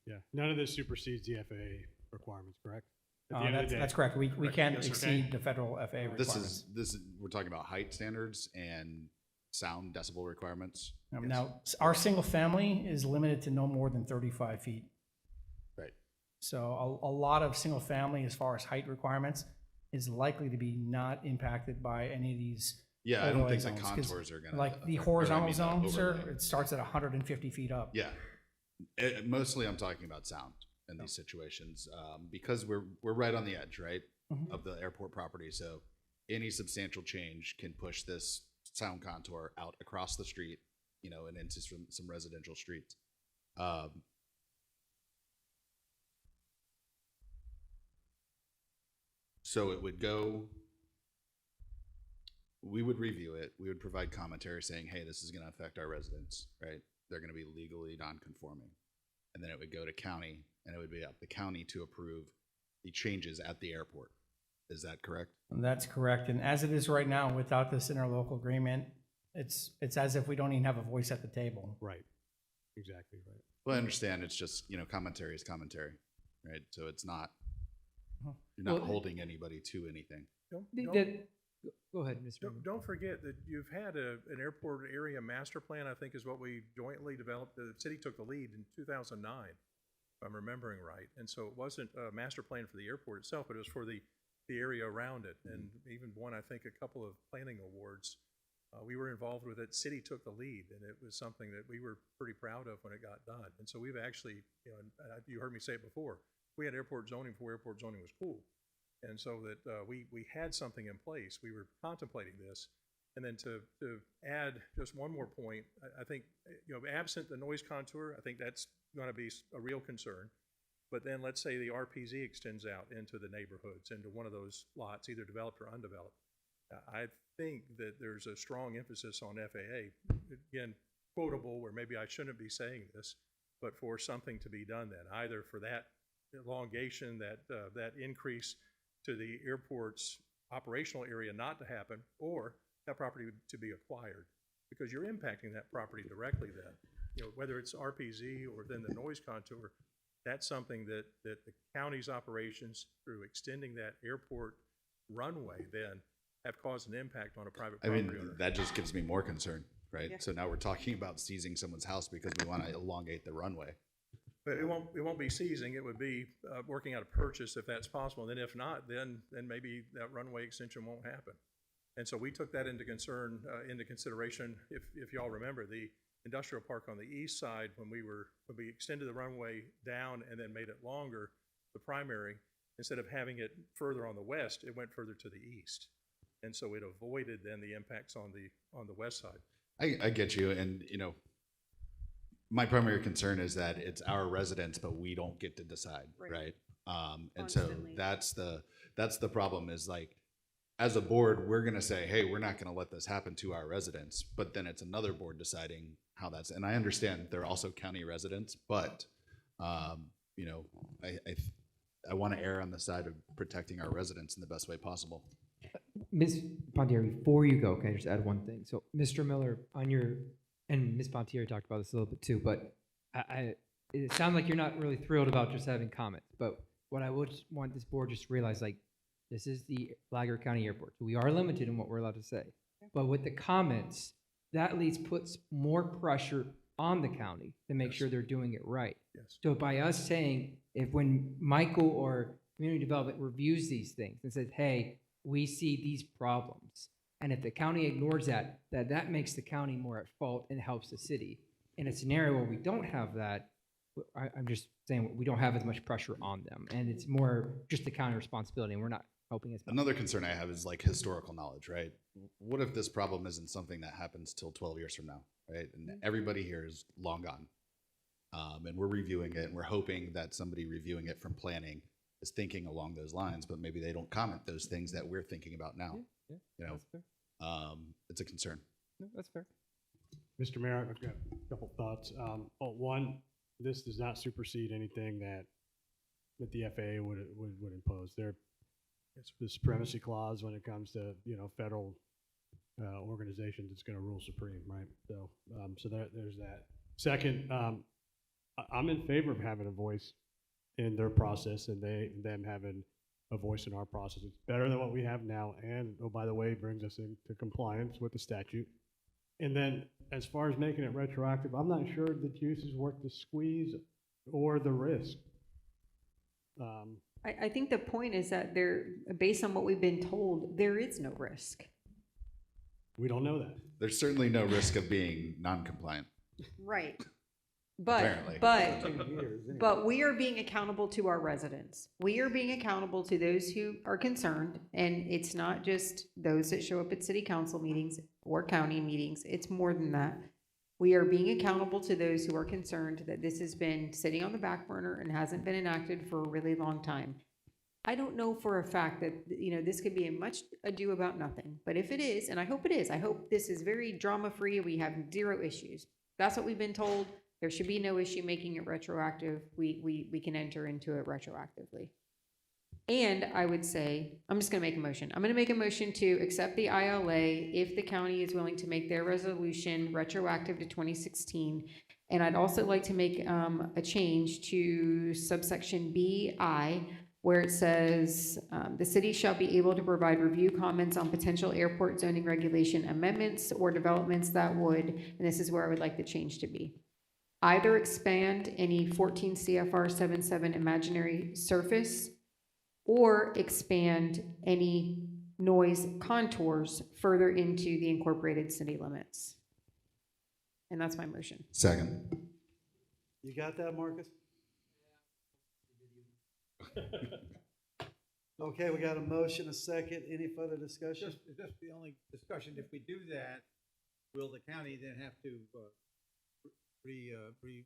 Yeah, none of this supersedes the FAA requirements, correct? At the end of the day. That's correct. We can't Yes, sir. exceed the federal FAA requirements. This is, we're talking about height standards and sound decibel requirements. Now, our single family is limited to no more than 35 feet. Right. So a lot of single family, as far as height requirements, is likely to be not impacted by any of these. Yeah, I don't overlay think the zones, 'cause contours are gonna like the affect- or I horizontal mean, the zone, sir, overlay. it starts at 150 feet up. Yeah. Mostly I'm talking about sound in these situations, because we're right on the edge, right, Mhm. of the airport property. So any substantial change can push this sound contour out across the street, and into some residential streets. So it would go, we would review it, we would provide commentary saying, hey, this is gonna affect our residents, right? They're gonna be legally non-conforming. And then it would go to county, and it would be up to county to approve the changes at the airport. Is that correct? That's correct. And as it is right now, without this interlocal agreement, it's as if we don't even have a voice at the table. Right. Exactly right. Well, I understand, it's just, commentary is commentary, right? So it's not, you're not Well, holding anybody to anything. Go ahead, Mr. Don't forget that you've had an airport area master plan, I think is what we jointly developed. The city took the lead in 2009, if I'm remembering right. And so it wasn't a master plan for the airport itself, but it was for the area around it. And even won, I think, a couple of planning awards. We were involved with it. City took the lead, and it was something that we were pretty proud of when it got done. And so we've actually, you heard me say it before, we had airport zoning before airport zoning was cool. And so that we had something in place. We were contemplating this. And then to add just one more point, I think, absent the noise contour, I think that's going to be a real concern. But then let's say the RPZ extends out into the neighborhoods, into one of those lots, either developed or undeveloped. I think that there's a strong emphasis on FAA, again, quotable, where maybe I shouldn't be saying this, but for something to be done then, either for that elongation, that increase to the airport's operational area not to happen, or that property to be acquired, because you're impacting that property directly then. Whether it's RPZ or then the noise contour, that's something that the county's operations, through extending that airport runway, then have caused an impact on a private property owner. That just gives me more concern, right? Yeah. So now we're talking about seizing someone's house because we want to elongate the runway. But it won't be seizing, it would be working out a purchase if that's possible, and then if not, then maybe that runway extension won't happen. And so we took that into consideration. If y'all remember, the industrial park on the east side, when we extended the runway down and then made it longer, the primary, instead of having it further on the west, it went further to the east. And so it avoided then the impacts on the west side. I get you, and my primary concern is that it's our residents, but we don't get to decide, right? And so that's the problem is like, as a board, we're gonna say, hey, we're not gonna let this happen to our residents, but then it's another board deciding how that's, and I understand they're also county residents, but, I wanna err on the side of protecting our residents in the best way possible. Ms. Pontieri, before you go, can I just add one thing? So, Mr. Miller, and Ms. Pontieri talked about this a little bit too, but it sounds like you're not really thrilled about just having comments, but what I would want this board just to realize, like, this is the Flagler County Airport. So we are limited in what we're allowed to say. But with the comments, that at least puts more pressure on the county to make sure they're doing it right. Yes. So by us saying, if when Michael or community development reviews these things and says, hey, we see these problems, and if the county ignores that makes the county more at fault and helps the city. In a scenario where we don't have that, I'm just saying we don't have as much pressure on them, and it's more just the county responsibility, and we're not helping as much. Another concern I have is like historical knowledge, right? What if this problem isn't something that happens till 12 years from now, right? And everybody here is long gone. And we're reviewing it, and we're hoping that somebody reviewing it from planning is thinking along those lines, but maybe they don't comment those things that we're thinking about now. That's fair. It's a concern. No, that's fair. Mr. Mayor, I've got a couple thoughts. One, this does not supersede anything that the FAA would impose. It's the supremacy clause when it comes to, federal organizations, it's gonna rule supreme, right? So, there's that. Second, I'm in favor of having a voice in their process and them having a voice in our process. It's better than what we have now, and, oh, by the way, brings us into compliance with the statute. And then, as far as making it retroactive, I'm not sure the juice is worth the squeeze or the risk. I think the point is that based on what we've been told, there is no risk. We don't know that. There's certainly no risk of being non-compliant. Right. But Apparently. but we are being accountable to our residents. We are being accountable to those who are concerned, and it's not just those that show up at city council meetings or county meetings. It's more than that. We are being accountable to those who are concerned that this has been sitting on the back burner and hasn't been enacted for a really long time. I don't know for a fact that, this could be a much ado about nothing, but if it is, and I hope it is, I hope this is very drama-free, we have zero issues. That's what we've been told. There should be no issue making it retroactive. We can enter into it retroactively. And I would say, I'm just gonna make a motion. I'm gonna make a motion to accept the ILA if the county is willing to make their resolution retroactive to 2016. And I'd also like to make a change to subsection BI, where it says, the city shall be able to provide review comments on potential airport zoning regulation amendments or developments that would, and this is where I would like the change to be, either expand any 14 CFR 77 imaginary surface or expand any noise contours further into the incorporated city limits. And that's my motion. Second. You got that, Marcus? Okay, we got a motion, a second. Any further discussion? Just the only discussion, if we do that, will the county then have to reevaluate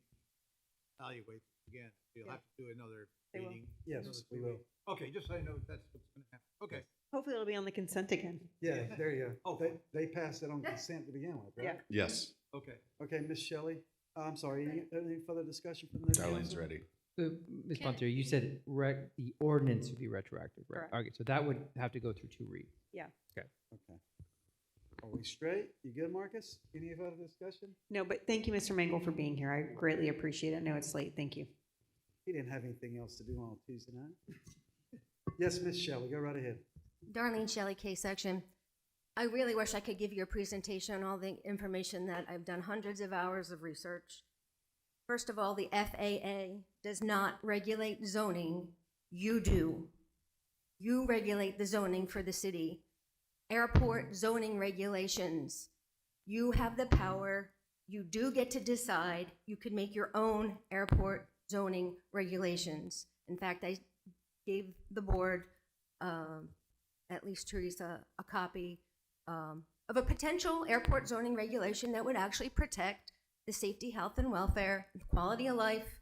again? You'll have to do another meeting? Yes, we will. Okay, just so I know that's what's gonna happen. Okay. Hopefully it'll be on the consent again. Yeah, there you go. Oh, they passed it on consent to begin with, right? Yes. Okay. Okay, Ms. Shelley, I'm sorry, any further discussion from the Darlene's council? ready. Ms. Pontieri, you said the ordinance would be retroactive, right? Correct. Okay, so that would have to go through 2 reads. Yeah. Okay. Okay. Are we straight? You good, Marcus? Any further discussion? No, but thank you, Mr. Mangle, for being here. I greatly appreciate it. I know it's late. Thank you. He didn't have anything else to do on Tuesday night. Yes, Ms. Shelley, go right ahead. Darlene Shelley, K-Section. I really wish I could give you a presentation on all the information that I've done hundreds of hours of research. First of all, the FAA does not regulate zoning. You do. You regulate the zoning for the city. airport zoning regulations. You have the power. You do get to decide. You could make your own airport zoning regulations. In fact, I gave the board, at least Teresa, a copy of a potential airport zoning regulation that would actually protect the safety, health, and welfare, the quality of life,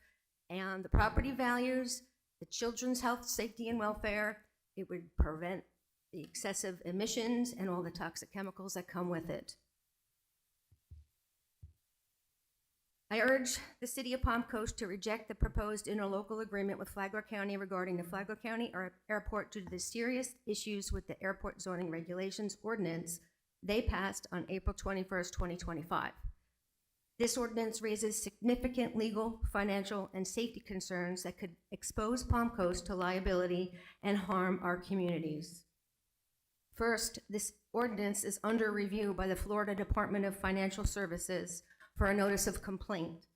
and the property values, the children's health, safety, and welfare. It would prevent the excessive emissions and all the toxic chemicals that come with it. I urge the City of Palm Coast to reject the proposed interlocal agreement with Flagler County regarding the Flagler County Airport due to the serious issues with the airport zoning regulations ordinance they passed on April 21st, 2025. This ordinance raises significant legal, financial, and safety concerns that could expose Palm Coast to liability and harm our communities. First, this ordinance is under review by the Florida Department of Financial Services for a notice of complaint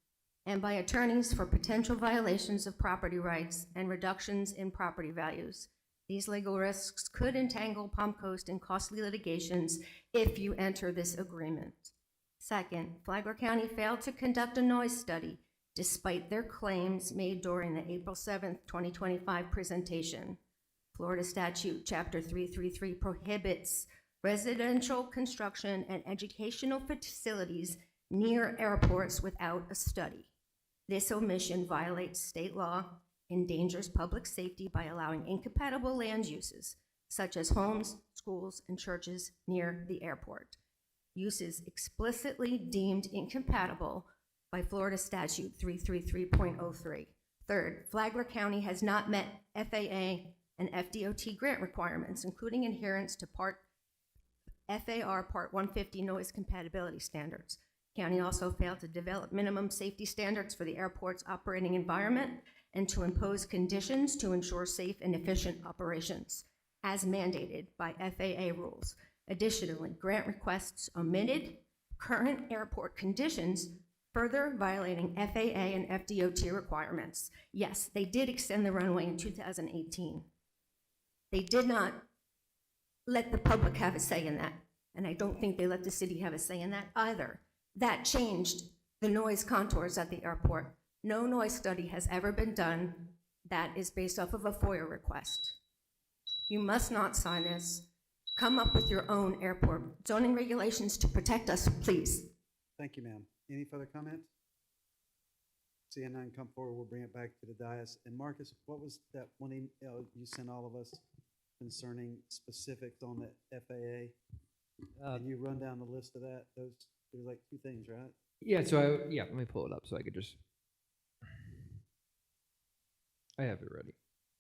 and by attorneys for potential violations of property rights and reductions in property values. These legal risks could entangle Palm Coast in costly litigations if you enter this agreement. Second, Flagler County failed to conduct a noise study despite their claims made during the April 7th, 2025 presentation. Florida Statute Chapter 333 prohibits residential construction and educational facilities near airports without a study. This omission violates state law, endangers public safety by allowing incompatible land uses, such as homes, schools, and churches near the airport. Uses explicitly deemed incompatible by Florida Statute 333.03. Third, Flagler County has not met FAA and FDOT grant requirements, including adherence to FAR Part 150 noise compatibility standards. County also failed to develop minimum safety standards for the airport's operating environment and to impose conditions to ensure safe and efficient operations, as mandated by FAA rules. Additionally, grant requests omitted current airport conditions, further violating FAA and FDOT requirements. Yes, they did extend the runway in 2018. They did not let the public have a say in that, and I don't think they let the city have a say in that either. That changed the noise contours at the airport. No noise study has ever been done that is based off of a FOIA request. You must not sign this. Come up with your own airport zoning regulations to protect us, please. Thank you, ma'am. Any further comments? Seeing none, come forward, we'll bring it back to the dais. And Marcus, what was that one email you sent all of us concerning specifics on the FAA? Can you run down the list of that? There's like two things, right? Yeah, let me pull it up so I could just, I have it ready.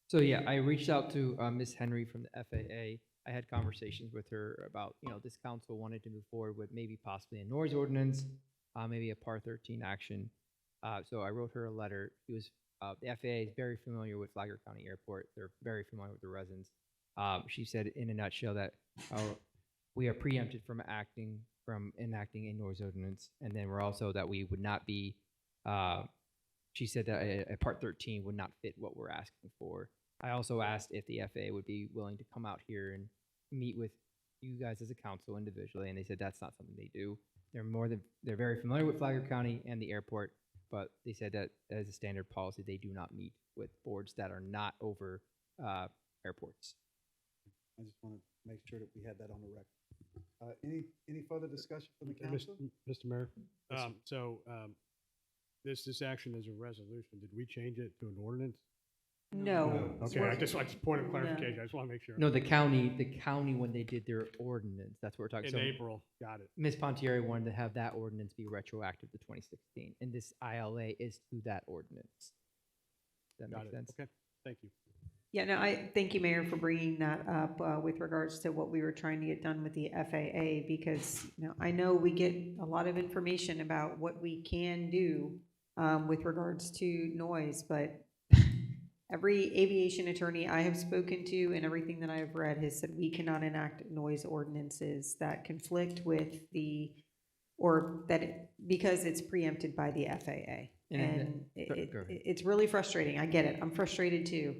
So yeah, I reached out to Ms. Henry from the FAA. I had conversations with her about, this council wanted to move forward with maybe possibly a noise ordinance, maybe a Part 13 action. So I wrote her a letter. The FAA is very familiar with Flagler County Airport. They're very familiar with the residents. She said in a nutshell that we are preempted from enacting a noise ordinance, and then we're also that we would not be, she said that a Part 13 would not fit what we're asking for. I also asked if the FAA would be willing to come out here and meet with you guys as a council individually, and they said that's not something they do. They're very familiar with Flagler County and the airport, but they said that as a standard policy, they do not meet with boards that are not over airports. I just want to make sure that we had that on the record. Any further discussion from the council? Mr. Mayor, Yes, sir. this action is a resolution. Did we change it to an ordinance? No. Okay, I just point of clarification. I just want to make sure. No, the county, when they did their ordinance, that's what we're talking. In so April, got it. Ms. Pontieri wanted to have that ordinance be retroactive to 2016, and this ILA is to that ordinance. Does that make sense? Okay, thank you. Yeah, no, I thank you, Mayor, for bringing that up with regards to what we were trying to get done with the FAA, because I know we get a lot of information about what we can do with regards to noise, but every aviation attorney I have spoken to and everything that I have read has said we cannot enact noise ordinances that conflict with because it's preempted by the FAA. And it's really frustrating. I get it. I'm frustrated too.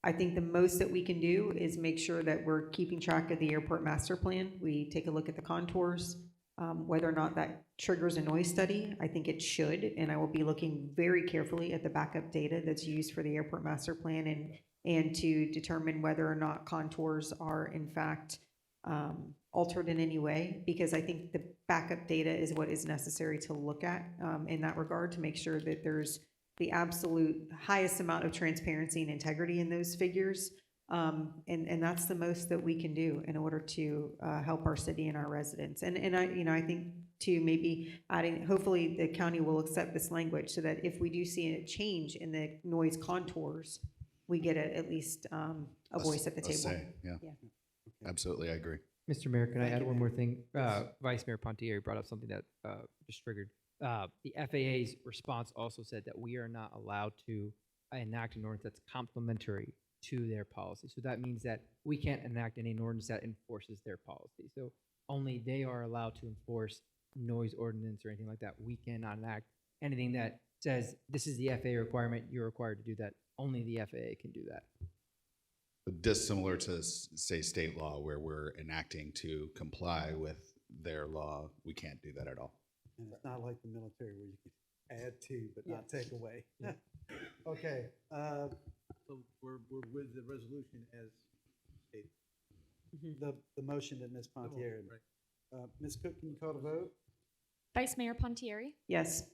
I think the most that we can do is make sure that we're keeping track of the airport master plan. We take a look at the contours, whether or not that triggers a noise study. I think it should, and I will be looking very carefully at the backup data that's used for the airport master plan and to determine whether or not contours are in fact altered in any way, because I think the backup data is what is necessary to look at in that regard to make sure that there's the absolute highest amount of transparency and integrity in those figures. And that's the most that we can do in order to help our city and our residents. And I think too, maybe adding, hopefully the county will accept this language so that if we do see a change in the noise contours, we get at least a voice at the table. Say, yeah. Absolutely, I agree. Mr. Mayor, can I add one more thing? Vice Mayor Pontieri brought up something that just triggered. The FAA's response also said that we are not allowed to enact an ordinance that's complementary to their policy. So that means that we can't enact any ordinance that enforces their policy. So only they are allowed to enforce noise ordinance or anything like that. We cannot enact anything that says this is the FAA requirement, you're required to do that. Only the FAA can do that. Dissimilar to, say, state law, where we're enacting to comply with their law, we can't do that at all. And it's not like the military where you can add to but not take away. Okay. So we're with the resolution as stated. The motion that Ms. Pontieri. Ms. Cook, can you call the vote? Vice Mayor Pontieri, Yes.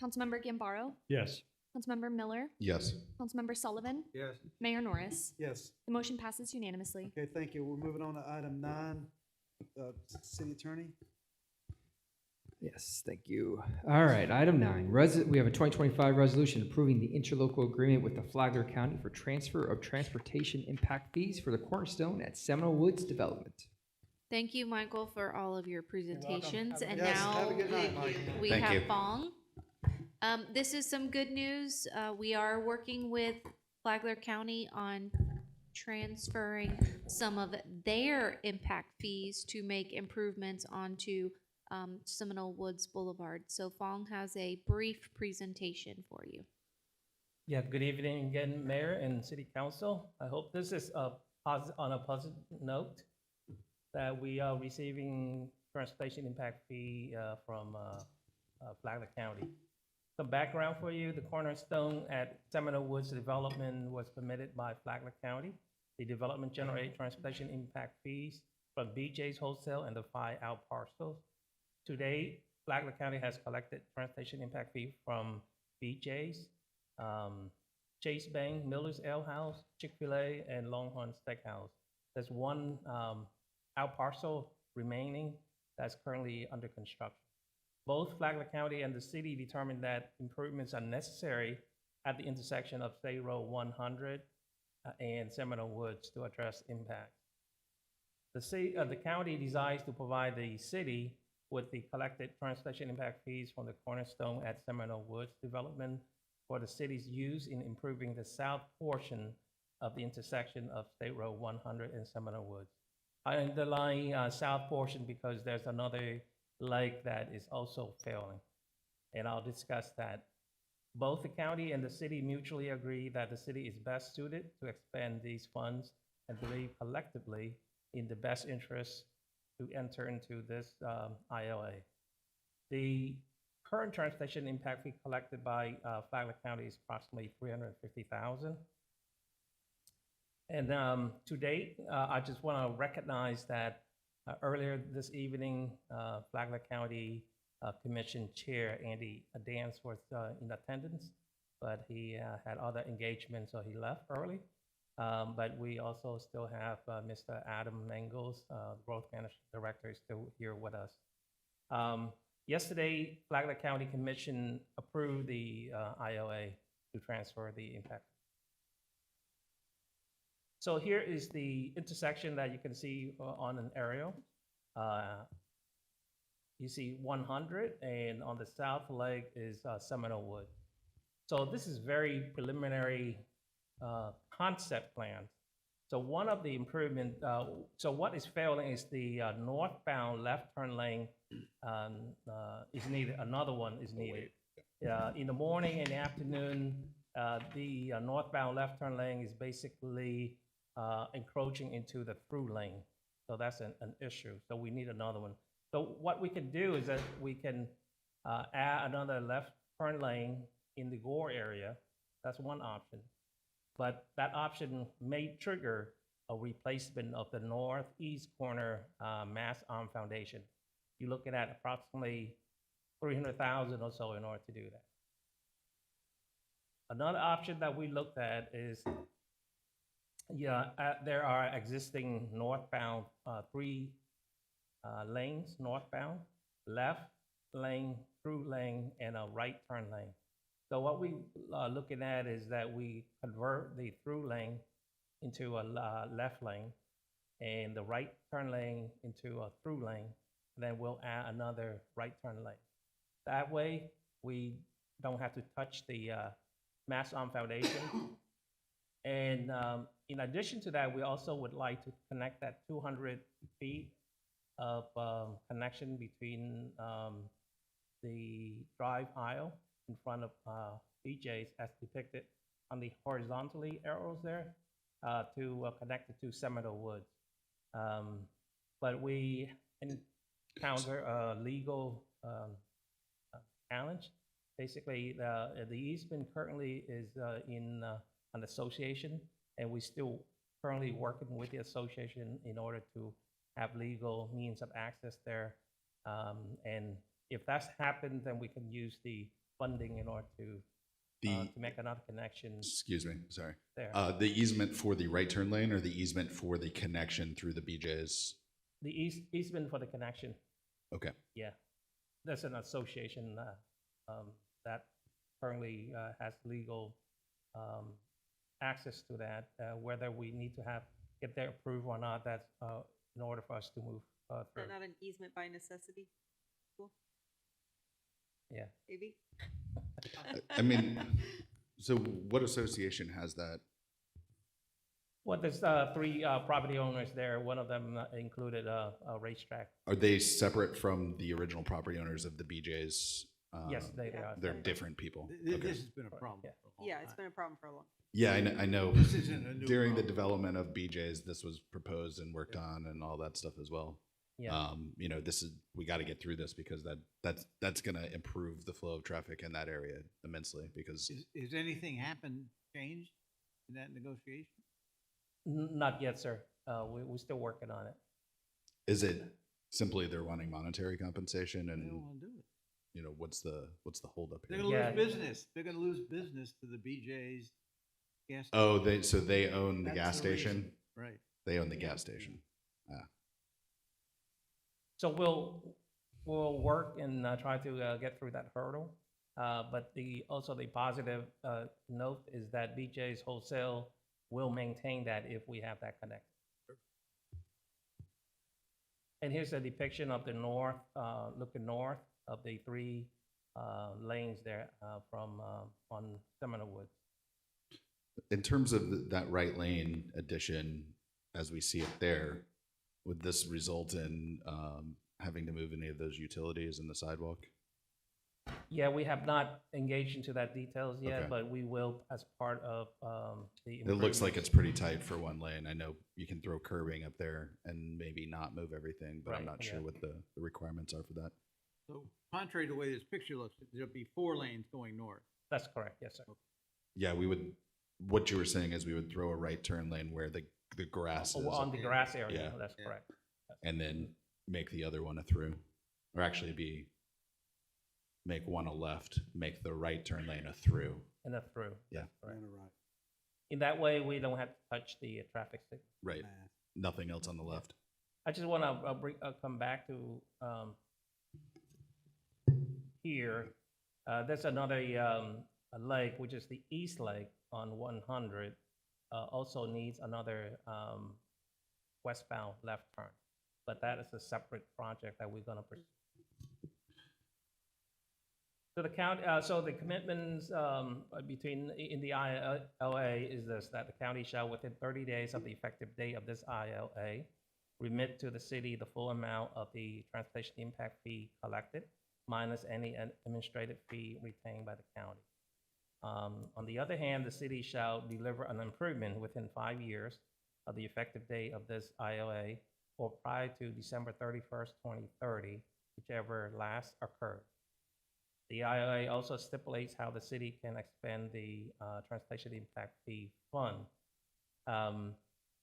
Councilmember Gambaro, Yes. Councilmember Miller, Yes. Councilmember Sullivan, Yes. Mayor Norris. Yes. The motion passes unanimously. Okay, thank you. We're moving on to item 9. City Attorney? Yes, thank you. All right, item 9. We have a 2025 resolution approving the interlocal agreement with the Flagler County for transfer of transportation impact fees for the Cornerstone at Seminole Woods Development. Thank you, Michael, for all of your presentations. And Yes, have now a good night, Mike. we Thank have you. Fong. This is some good news. We are working with Flagler County on transferring some of their impact fees to make improvements onto Seminole Woods Boulevard. So Fong has a brief presentation for you. Yeah, good evening again, Mayor and City Council. I hope this is on a positive note that we are receiving transportation impact fee from Flagler County. Some background for you: the Cornerstone at Seminole Woods development was permitted by Flagler County. The development generated transportation impact fees from BJ's Wholesale and the 5 out parcels. To date, Flagler County has collected transportation impact fee from BJ's, Chase Bank, Miller's Ale House, Chick-fil-A, and Longhorn Steakhouse. There's one out parcel remaining that's currently under construction. Both Flagler County and the city determined that improvements are necessary at the intersection of State Road 100 and Seminole Woods to address impacts. The county desires to provide the city with the collected transportation impact fees from the Cornerstone at Seminole Woods development for the city's use in improving the south portion of the intersection of State Road 100 and Seminole Woods. I underline south portion because there's another lake that is also failing, and I'll discuss that. Both the county and the city mutually agree that the city is best suited to expend these funds and believe collectively in the best interest to enter into this ILA. The current transportation impact fee collected by Flagler County is approximately $350,000. And to date, I just want to recognize that earlier this evening, Flagler County Commission Chair Andy Dance was in attendance, but he had other engagements, so he left early. But we also still have Mr. Adam Mangles, Growth Management Director, is still here with us. Yesterday, Flagler County Commission approved the ILA to transfer the impact. So here is the intersection that you can see on an aerial. You see 100, and on the south leg is Seminole Wood. So this is very preliminary concept plan. So one of the improvement, so what is failing is the northbound left turn lane is needed. Another one is needed. In the morning and the afternoon, The northbound left turn lane is basically encroaching into the through lane. So that's an issue. So we need another one. So what we can do is that we can add another left turn lane in the Gore area. That's one option. But that option may trigger a replacement of the northeast corner Mass Arm Foundation. You're looking at approximately $300,000 or so in order to do that. Another option that we looked at is, there are existing northbound 3 lanes, northbound, left lane, through lane, and a right turn lane. So what we are looking at is that we convert the through lane into a left lane and the right turn lane into a through lane. And then we'll add another right turn lane. That way, we don't have to touch the Mass Arm Foundation. And in addition to that, we also would like to connect that 200 feet of connection between the drive aisle in front of BJ's as depicted on the horizontally arrows there to connect it to Seminole Woods. But we encounter a legal challenge. Basically, the easement currently is in an association, and we're still currently working with the association in order to have legal means of access there. And if that's happened, then we can use the funding in order to make another connection. Excuse me, sorry. There. The easement for the right turn lane or the easement for the connection through the BJ's? The easement for the connection. Okay. Yeah, there's an association that currently has legal access to that. Whether we need to get their approval or not, that's in order for us to move through. Is that not an easement by necessity? Cool. Yeah. Maybe? I mean, so what association has that? Well, there's 3 property owners there. One of them included a racetrack. Are they separate from the original property owners of the BJ's? Yes, they are. They're different people. This Okay. has been a problem. Yeah, it's been a problem for a long time. Yeah, I know. This isn't a new During the problem. development of BJ's, this was proposed and worked on and all that stuff as well. Yeah. You know, we got to get through this because that's going to improve the flow of traffic in that area immensely because Has anything happened, changed in that negotiation? Not yet, sir. We're still working on it. is it simply they're wanting monetary compensation They and, don't want to do it. you know, what's the holdup They're here? gonna Yeah. lose business. They're gonna lose business to the BJ's gas. Oh, they own the That's gas the reason. station? Right. They own the gas station. Ah. So we'll work and try to get through that hurdle. But also the positive note is that BJ's Wholesale will maintain that if we have that connect. And here's a depiction of the north, looking north of the 3 lanes there from on Seminole Woods. In terms of that right lane addition, as we see it there, would this result in having to move any of those utilities in the sidewalk? Yeah, we have not engaged into that details yet, Okay. but we will as part of the. It looks like it's pretty tight for one lane. I know you can throw curbing up there and maybe not move everything, but I'm Right, not sure yeah. what the requirements are for that. So contrary to the way this picture looks, there'll be 4 lanes going north. That's correct, yes, sir. Yeah, what you were saying is we would throw a right turn lane where the grass is. Oh, on up the here. grass area, Yeah. that's correct. And then make the other one a through, or actually make one a left, make the right turn lane a through. And that's through. Yeah. Correct. In that way, we don't have to touch the traffic signal. Right. Nothing else on the left. I just want to come back to here. There's another a lake, which is the East Lake on 100, also needs another westbound left turn. But that is a separate project that we're going to pursue. So the county, so the commitments in the ILA is this, that the county shall, within 30 days of the effective date of this ILA, remit to the city the full amount of the transportation impact fee collected, minus any administrative fee retained by the county. On the other hand, the city shall deliver an improvement within 5 years of the effective date of this ILA or prior to December 31st, 2030, whichever last occurred. The ILA also stipulates how the city can expend the Transportation Impact Fee Fund.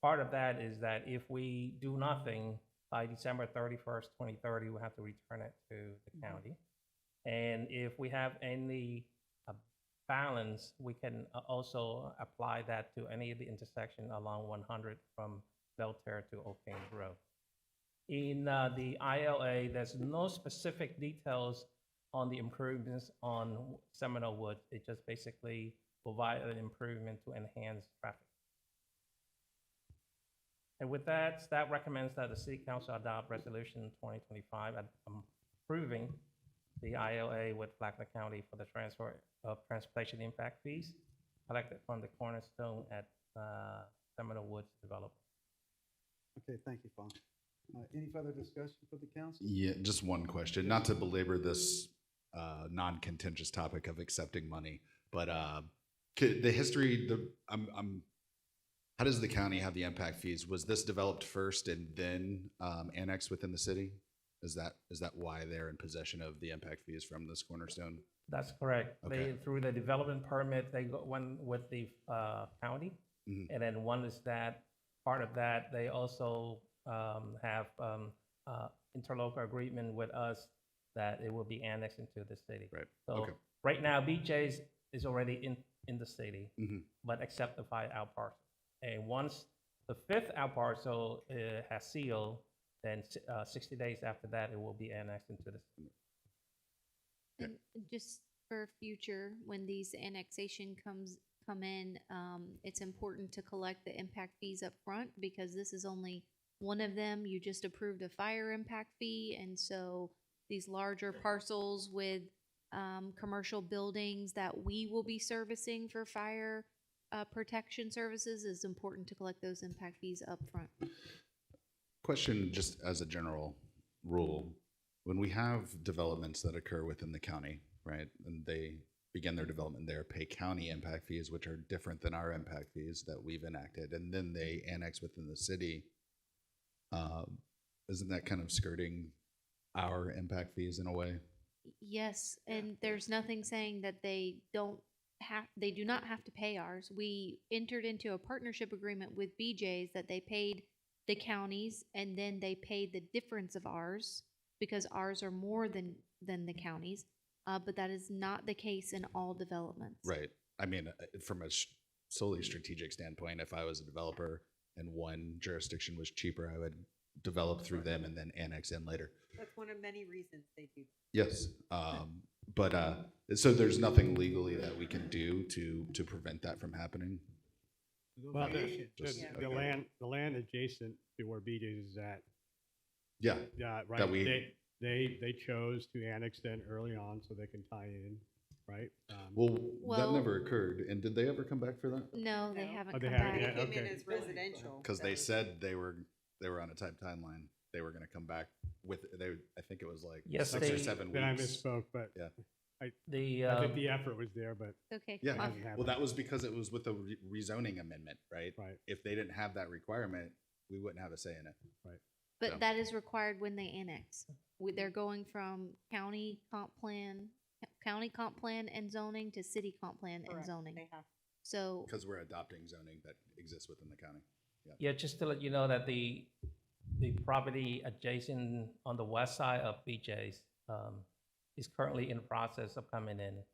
Part of that is that if we do nothing by December 31st, 2030, we'll have to return it to the county. And if we have any balance, we can also apply that to any of the intersection along 100 from Belterre to O'Kane Road. In the ILA, there's no specific details on the improvements on Seminole Woods. It just basically provides an improvement to enhance traffic. And with that, staff recommends that the City Council adopt Resolution 2025 approving the ILA with Flagler County for the transfer of transportation impact fees collected from the Cornerstone at Seminole Woods development. Okay, thank you, Fawn. Any further discussion for the council? Yeah, just one question, not to belabor this non-contentious topic of accepting money, but the history, how does the county have the impact fees? Was this developed first and then annexed within the city? Is that why they're in possession of the impact fees from this Cornerstone? That's correct. Okay. Through the development permit, they go one with the county, and then one is that part of that they also have interlocal agreement with us that it will be annexed into the city. Right. So Okay. right now, BJ's is already in the city, but except the 5 out parcel. And once the 5th out parcel has sealed, then 60 days after that, it will be annexed into the city. And just for future, when these annexation come in, it's important to collect the impact fees up front because this is only one of them. You just approved a fire impact fee, and so these larger parcels with commercial buildings that we will be servicing for fire protection services, is important to collect those impact fees up front. Question, just as a general rule, when we have developments that occur within the county, right, and they begin their development there, pay county impact fees, which are different than our impact fees that we've enacted, and then they annex within the city, isn't that kind of skirting our impact fees in a way? Yes, and there's nothing saying that they do not have to pay ours. We entered into a partnership agreement with BJ's that they paid the counties, and then they paid the difference of ours because ours are more than the counties. But that is not the case in all developments. Right. I mean, from a solely strategic standpoint, if I was a developer and one jurisdiction was cheaper, I would develop through them and then annex in later. That's one of many reasons they do. Yes. But so there's nothing legally that we can do to prevent that from happening? Well, Just- the land adjacent to where BJ's is at. Yeah. Yeah, right. That we- They chose to annex then early on so they can tie in, right? Well, that Well- never occurred. And did they ever come back for that? No, they haven't Oh, they come haven't back. yet? It came in Okay. as residential. Because they said they were on a tight timeline. They were going to come back with, I think it was like Yes, 6 or they- 7 Then I weeks. misspoke, but Yeah. I The think the effort was there, but Okay. Yeah. it hasn't Well, happened. that was because it was with the rezoning amendment, right? Right. If they didn't have that requirement, we wouldn't have a say in it. But So- that is required when they annex. They're going from county comp plan and zoning to city comp plan and Correct. zoning. They have. So Because we're adopting zoning that exists within the county. Yeah, just to let you know that the property adjacent on the west side of BJ's is currently in the process of coming in.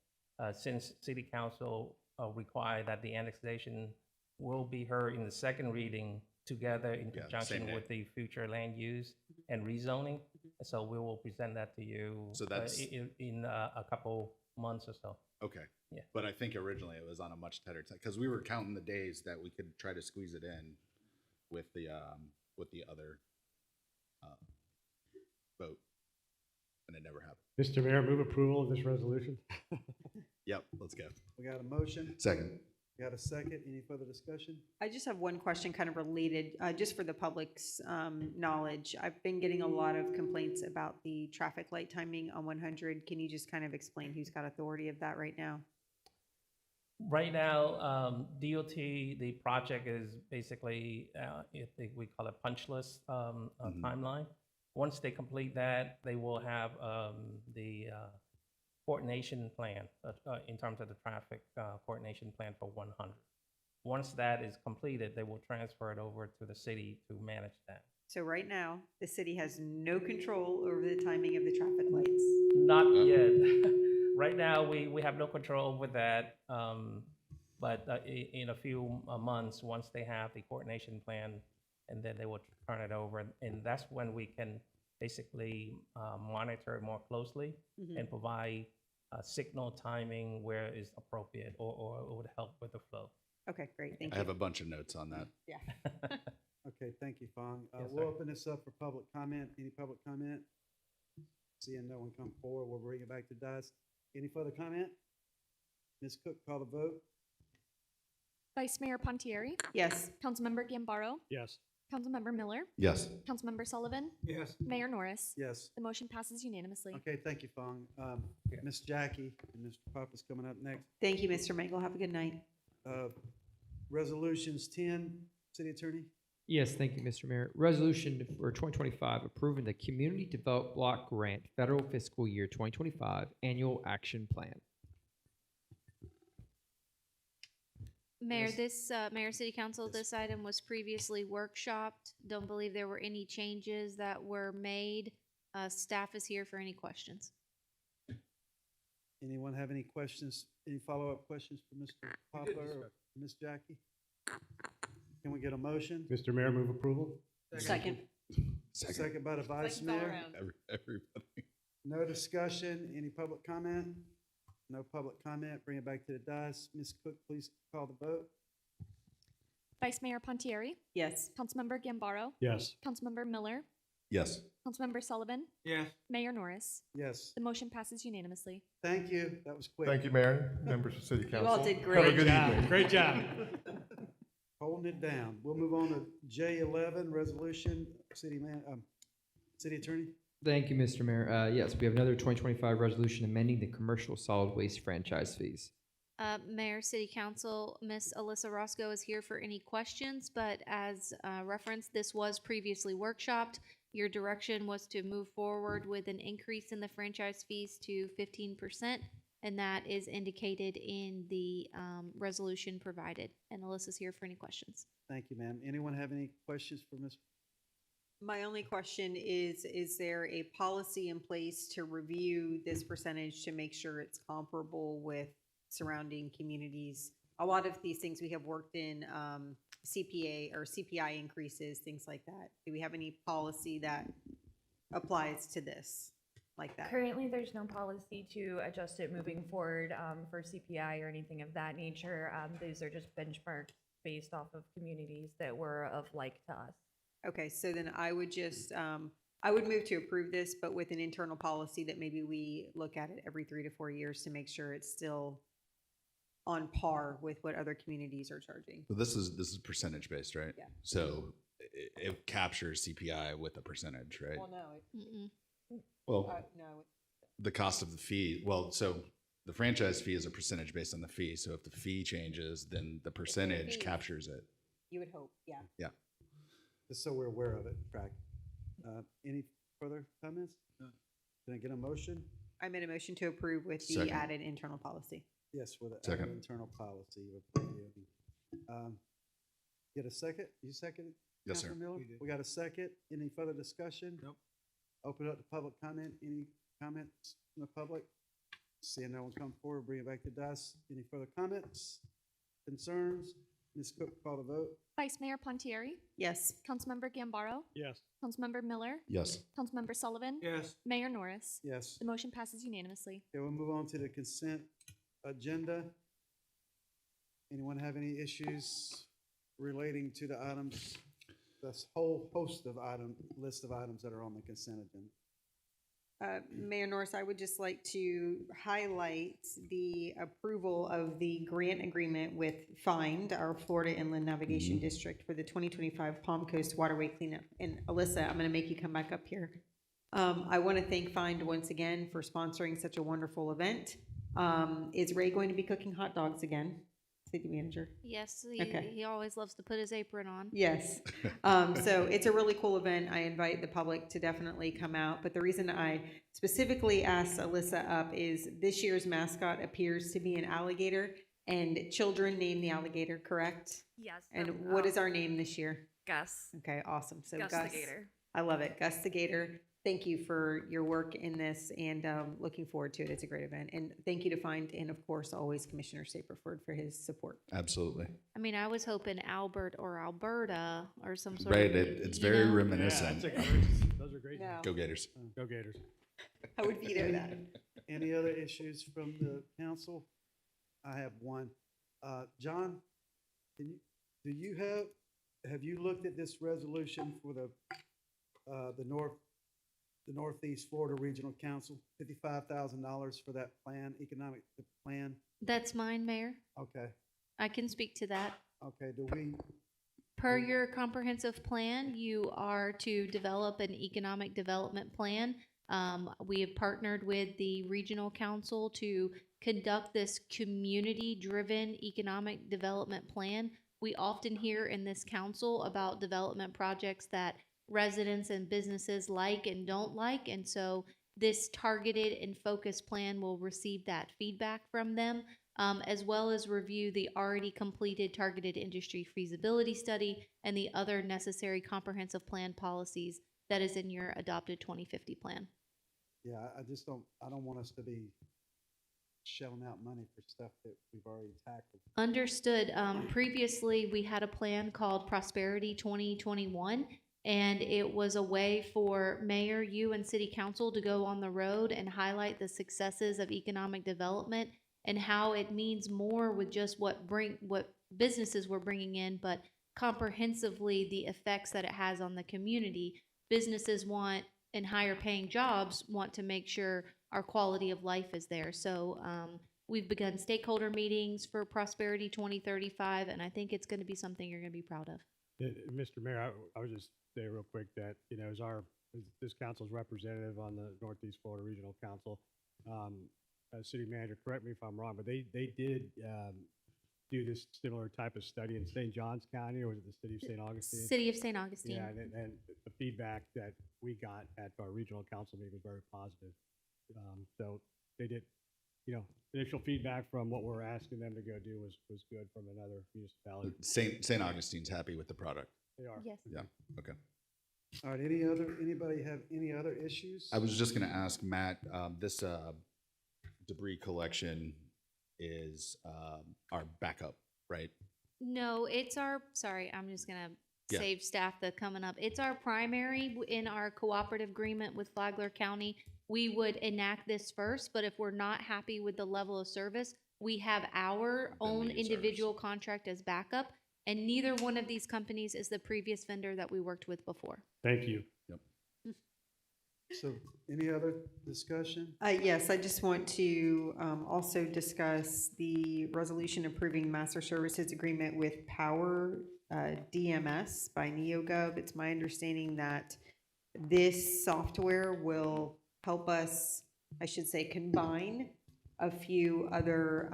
Since City Council required that the annexation will be heard in the second reading together in Yeah, conjunction same day. with the future land use and rezoning. So we will present that to you So that's- in a couple months or so. Okay. Yeah. But I think originally it was on a much tighter time because we were counting the days that we could try to squeeze it in with the other vote, and it never happened. Mr. Mayor, move approval of this resolution. Yep, let's go. We got a motion, Second. we got a second, any further discussion? I just have one question kind of related, just for the public's knowledge. I've been getting a lot of complaints about the traffic light timing on 100. Can you just kind of explain who's got authority of that right now? Right now, DOT, the project is basically, we call it punch list timeline. Once they complete that, they will have the coordination plan in terms of the traffic coordination plan for 100. Once that is completed, they will transfer it over to the city to manage that. So right now, the city has no control over the timing of the traffic lights. Not yet. Right now, we have no control over that. But in a few months, once they have the coordination plan, and then they will turn it over, and that's when we can basically monitor it more closely and provide signal timing where is appropriate or would help with the flow. Okay, great, thank you. I have a bunch of notes on that. Yeah. Okay, thank you, Fong. Yes, We'll sir. open this up for public comment. Any public comment? Seeing no one come forward, we'll bring it back to dais. Any further comment? Ms. Cook, call the vote. Vice Mayor Pontieri? Yes. Councilmember Gambaro? Yes. Councilmember Miller? Yes. Councilmember Sullivan? Yes. Mayor Norris? Yes. The motion passes unanimously. Okay, thank you, Fong. Ms. Jackie and Mr. Papa's coming up next. Thank you, Mr. Mangle. Have a good night. Resolutions 10, City Attorney? Yes, thank you, Mr. Mayor. Resolution for 2025 approving the Community Develop Block Grant Federal Fiscal Year 2025 Annual Action Plan. Mayor, Mayor City Council, this item was previously workshopped. Don't believe there were any changes that were made. Staff is here for any questions. Anyone have any questions, any follow-up questions for Mr. Poplar or Ms. Jackie? Can we get a motion? Mr. Mayor, move approval? Second. Second by the Vice Mayor. Everybody. No discussion, any public comment? No public comment, bring it back to the dais. Ms. Cook, please call the vote. Vice Mayor Pontieri? Yes. Councilmember Gambaro? Yes. Councilmember Miller? Yes. Councilmember Sullivan? Yes. Mayor Norris? Yes, The motion passes unanimously. thank you, that was quick. Thank you, Mayor, members of City Council. You all did Have a great. good evening. Great job. Holding it down. We'll move on to J11, resolution, City Attorney? Thank you, Mr. Mayor. Yes, we have another 2025 resolution amending the commercial solid waste franchise fees. Mayor, City Council, Miss Alyssa Roscoe is here for any questions, but as referenced, this was previously workshopped. Your direction was to move forward with an increase in the franchise fees to 15%, and that is indicated in the resolution provided. And Alyssa's here for any questions. Thank you, ma'am. Anyone have any questions for Ms.? My only question is there a policy in place to review this percentage to make sure it's comparable with surrounding communities? A lot of these things we have worked in CPA or CPI increases, things like that. Do we have any policy that applies to this like that? Currently, there's no policy to adjust it moving forward for CPI or anything of that nature. These are just benchmarks based off of communities that were of like to us. Okay, so then I would just, I would move to approve this, but with an internal policy that maybe we look at it every 3 to 4 years to make sure it's still on par with what other communities are charging. So this is percentage based, right? Yeah. So it captures CPI with a percentage, right? Well, no. Well, No. the cost of the fee, well, so the franchise fee is a percentage based on the fee. So if the fee changes, then the percentage fees. captures it. You would hope, yeah. Yeah. Just so we're aware of it, track. Any further comments? Can I get a motion? I made a motion to approve with the Second. added internal policy. Yes, with the Second. internal policy. Get a second? You second? Yes, sir. Miller? We got a second. Any further discussion? Nope. Open up to public comment. Any comments from the public? Seeing no one come forward, bring it back to dais. Any further comments, concerns? Ms. Cook, call the vote. Vice Mayor Pontieri? Yes. Councilmember Gambaro? Yes. Councilmember Miller? Yes. Councilmember Sullivan? Yes. Mayor Norris? Yes. The motion passes unanimously. Okay, we'll move on to the consent agenda. Anyone have any issues relating to the items, this whole host of list of items that are on the consent agenda? Mayor Norris, I would just like to highlight the approval of the grant agreement with FIND, our Florida Inland Navigation District, for the 2025 Palm Coast Waterway Cleanup. And Alyssa, I'm going to make you come back up here. I want to thank FIND once again for sponsoring such a wonderful event. Is Ray going to be cooking hot dogs again? City Manager? Yes, Okay. he always loves to put his apron on. Yes. So it's a really cool event. I invite the public to definitely come out. But the reason I specifically asked Alyssa up is this year's mascot appears to be an alligator, and children name the alligator, correct? Yes. And what is our name this year? Gus. Okay, awesome. So Gus the Gator. I love it. Gus the Gator. Thank you for your work in this, and looking forward to it. It's a great event. And thank you to Find, and of course, always Commissioner Saperford for his support. Absolutely. I mean, I was hoping Albert or Alberta or some sort Right, of. it's you very know? reminiscent. Those are great. No. Go Gators. Go Gators. I would veto that. Any other issues from the council? I have one. John, do you have you looked at this resolution for the Northeast Florida Regional Council, $55,000 for that plan, economic plan? That's mine, Mayor. Okay, I can speak to that. okay, do we, Per your comprehensive plan, you are to develop an economic development plan. We have partnered with the regional council to conduct this community-driven economic development plan. We often hear in this council about development projects that residents and businesses like and don't like, and so this targeted and focused plan will receive that feedback from them, as well as review the already completed targeted industry feasibility study and the other necessary comprehensive plan policies that is in your adopted 2050 plan. yeah, I don't want us to be shelling out money for stuff that we've already tackled. Understood. Previously, we had a plan called Prosperity 2021, and it was a way for mayor, you, and city council to go on the road and highlight the successes of economic development and how it means more with just what businesses we're bringing in, but comprehensively the effects that it has on the community. Businesses want, and higher paying jobs want to make sure our quality of life is there. So we've begun stakeholder meetings for Prosperity 2035, and I think it's going to be something you're going to be proud of. Mr. Mayor, I would just say real quick that, as this council's representative on the Northeast Florida Regional Council, city manager, correct me if I'm wrong, but they did do this similar type of study in St. Johns County, or was it the city of St. Augustine? City of St. Augustine. Yeah, and the feedback that we got at our regional council meeting was very positive. So they did, initial feedback from what we're asking them to go do was good from another municipality. St. Augustine's happy with the product. They are. Yes. Yeah, okay. All right, anybody have any other issues? I was just gonna ask Matt, this debris collection is our backup, right? No, it's sorry, I'm just going to Yeah. save staff the coming up. It's our primary in our cooperative agreement with Flagler County. We would enact this first, but if we're not happy with the level of service, we have our own individual contract as backup, and neither one of these companies is the previous vendor that we worked with before. Thank you. Yep. So, any other discussion? Yes, I just want to also discuss the resolution approving master services agreement with Power DMS by NeoGov. It's my understanding that this software will help us, I should say, combine a few other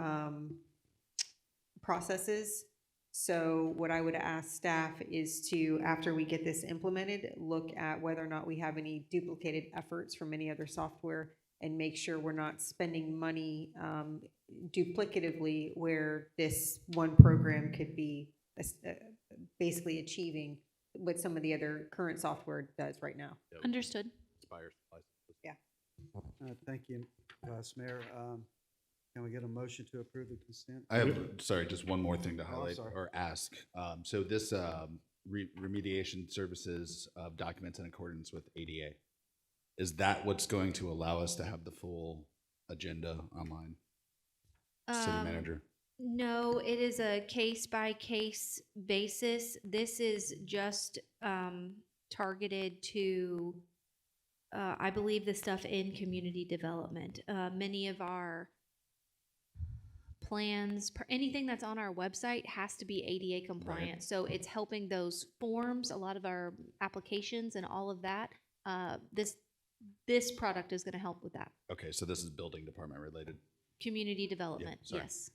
processes. So what I would ask staff is to, after we get this implemented, look at whether or not we have any duplicated efforts from any other software and make sure we're not spending money duplicatively where this one program could be basically achieving what some of the other current software does right now. Understood. Yeah. Thank you, Vice Mayor. Can we get a motion to approve the consent? I have, sorry, just one more thing to highlight sorry. or ask. So this remediation services of documents in accordance with ADA, is that what's going to allow us to have the full agenda online? City manager? No, it is a case-by-case basis. This is just targeted to, I believe, the stuff in community development. Many of our plans, anything that's on our website has to be ADA compliant. Right. So it's helping those forms, a lot of our applications and all of that. This product is going to help with that. Okay, so this is building department related. Community development, sorry. yes.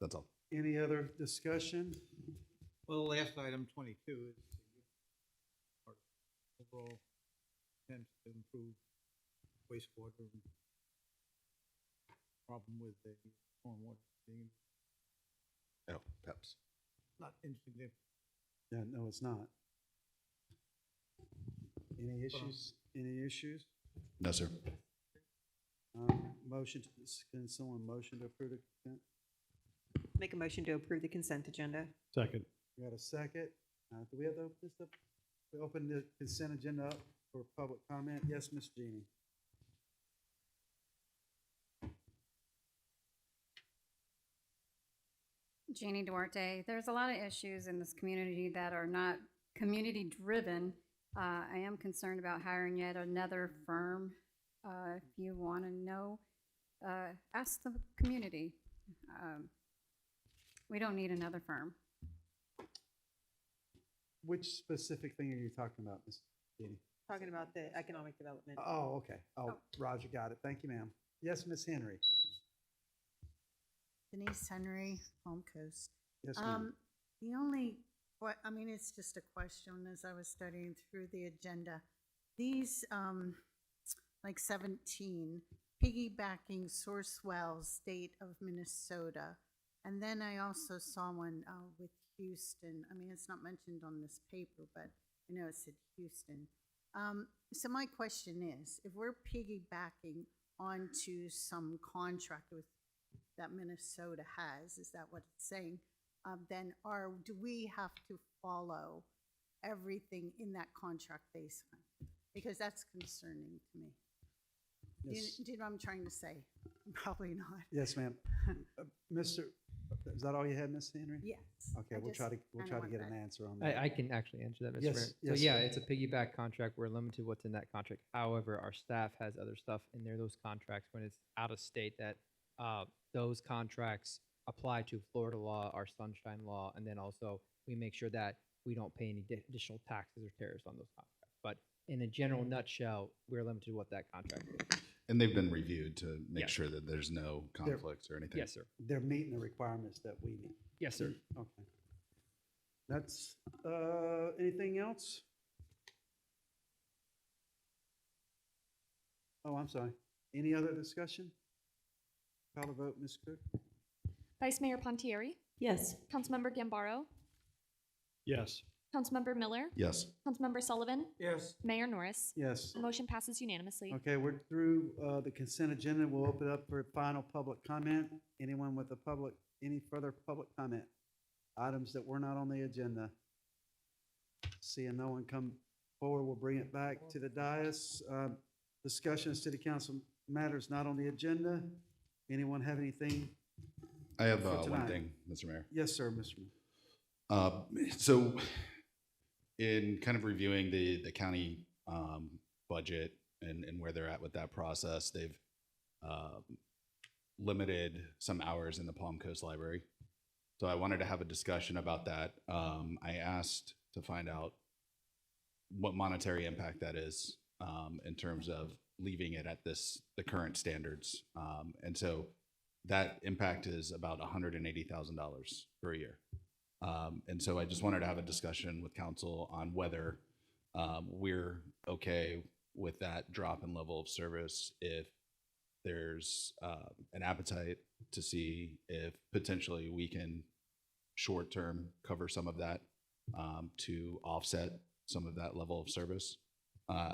That's all. Any other discussion? Well, the last item, 22, is our overall attempts to improve wastewater problem with the stormwater being Oh, PEPs. not insignificant. Yeah, no, it's not. Any issues? Any issues? No, sir. Motion, can someone motion to approve the consent? Make a motion to approve the consent agenda. Second. We got a second. Do we have to open this up? We open the consent agenda up for public comment? Yes, Ms. Jeannie. Jeannie Duarte, there's a lot of issues in this community that are not community-driven. I am concerned about hiring yet another firm. If you want to know, ask the community. We don't need another firm. Which specific thing are you talking about, Ms. Jeannie? Talking about the economic development. Oh, okay. Oh, Roger, got it. Thank you, ma'am. Yes, Ms. Henry. Denise Henry, Palm Coast. Yes, ma'am. The only, I mean, it's just a question as I was studying through the agenda. These, like 17, piggybacking Sourcewell, State of Minnesota. And then I also saw one with Houston. I mean, it's not mentioned on this paper, but I know it said Houston. So my question is, if we're piggybacking onto some contract with that Minnesota has, is that what it's saying? Then do we have to follow everything in that contract they sign? Because that's concerning to me. Yes. Do you know what I'm trying to say? Probably not. Yes, ma'am. Mr., is that all you had, Ms. Henry? Yes. Okay, I we'll just try to kinda want get that. an answer on that. I can actually answer that, Mr. Yes, Mayor. yes, So yeah, sir. it's a piggyback contract. We're limited to what's in that contract. However, our staff has other stuff in there, those contracts, when it's out of state, that those contracts apply to Florida law, our sunshine law, and then also we make sure that we don't pay any additional taxes or tariffs on those contracts. But in a general nutshell, we're limited to what that contract is. And they've been reviewed to make Yes. sure that there's no conflicts or anything. Yes, sir. They're meeting the requirements that we need. Yes, sir. Okay. That's, anything else? Oh, I'm sorry. Any other discussion? Call the vote, Ms. Cook? Vice Mayor Pontieri? Yes. Councilmember Gambaro? Yes. Councilmember Miller? Yes. Councilmember Sullivan? Yes. Mayor Norris? Yes. The motion passes unanimously. Okay, we're through the consent agenda. We'll open up for final public comment. Anyone with any further public comment? Items that were not on the agenda. Seeing no one come forward, we'll bring it back to the dais. Discussion of city council matters not on the agenda. Anyone have anything? I have for one tonight? thing, Mr. Mayor. Yes, sir, Mr. Mayor. So in kind of reviewing the county budget and where they're at with that process, they've limited some hours in the Palm Coast Library. So I wanted to have a discussion about that. I asked to find out what monetary impact that is in terms of leaving it at the current standards. And so that impact is about $180,000 per year. And so I just wanted to have a discussion with council on whether we're okay with that drop in level of service, if there's an appetite to see if potentially we can short-term cover some of that to offset some of that level of service.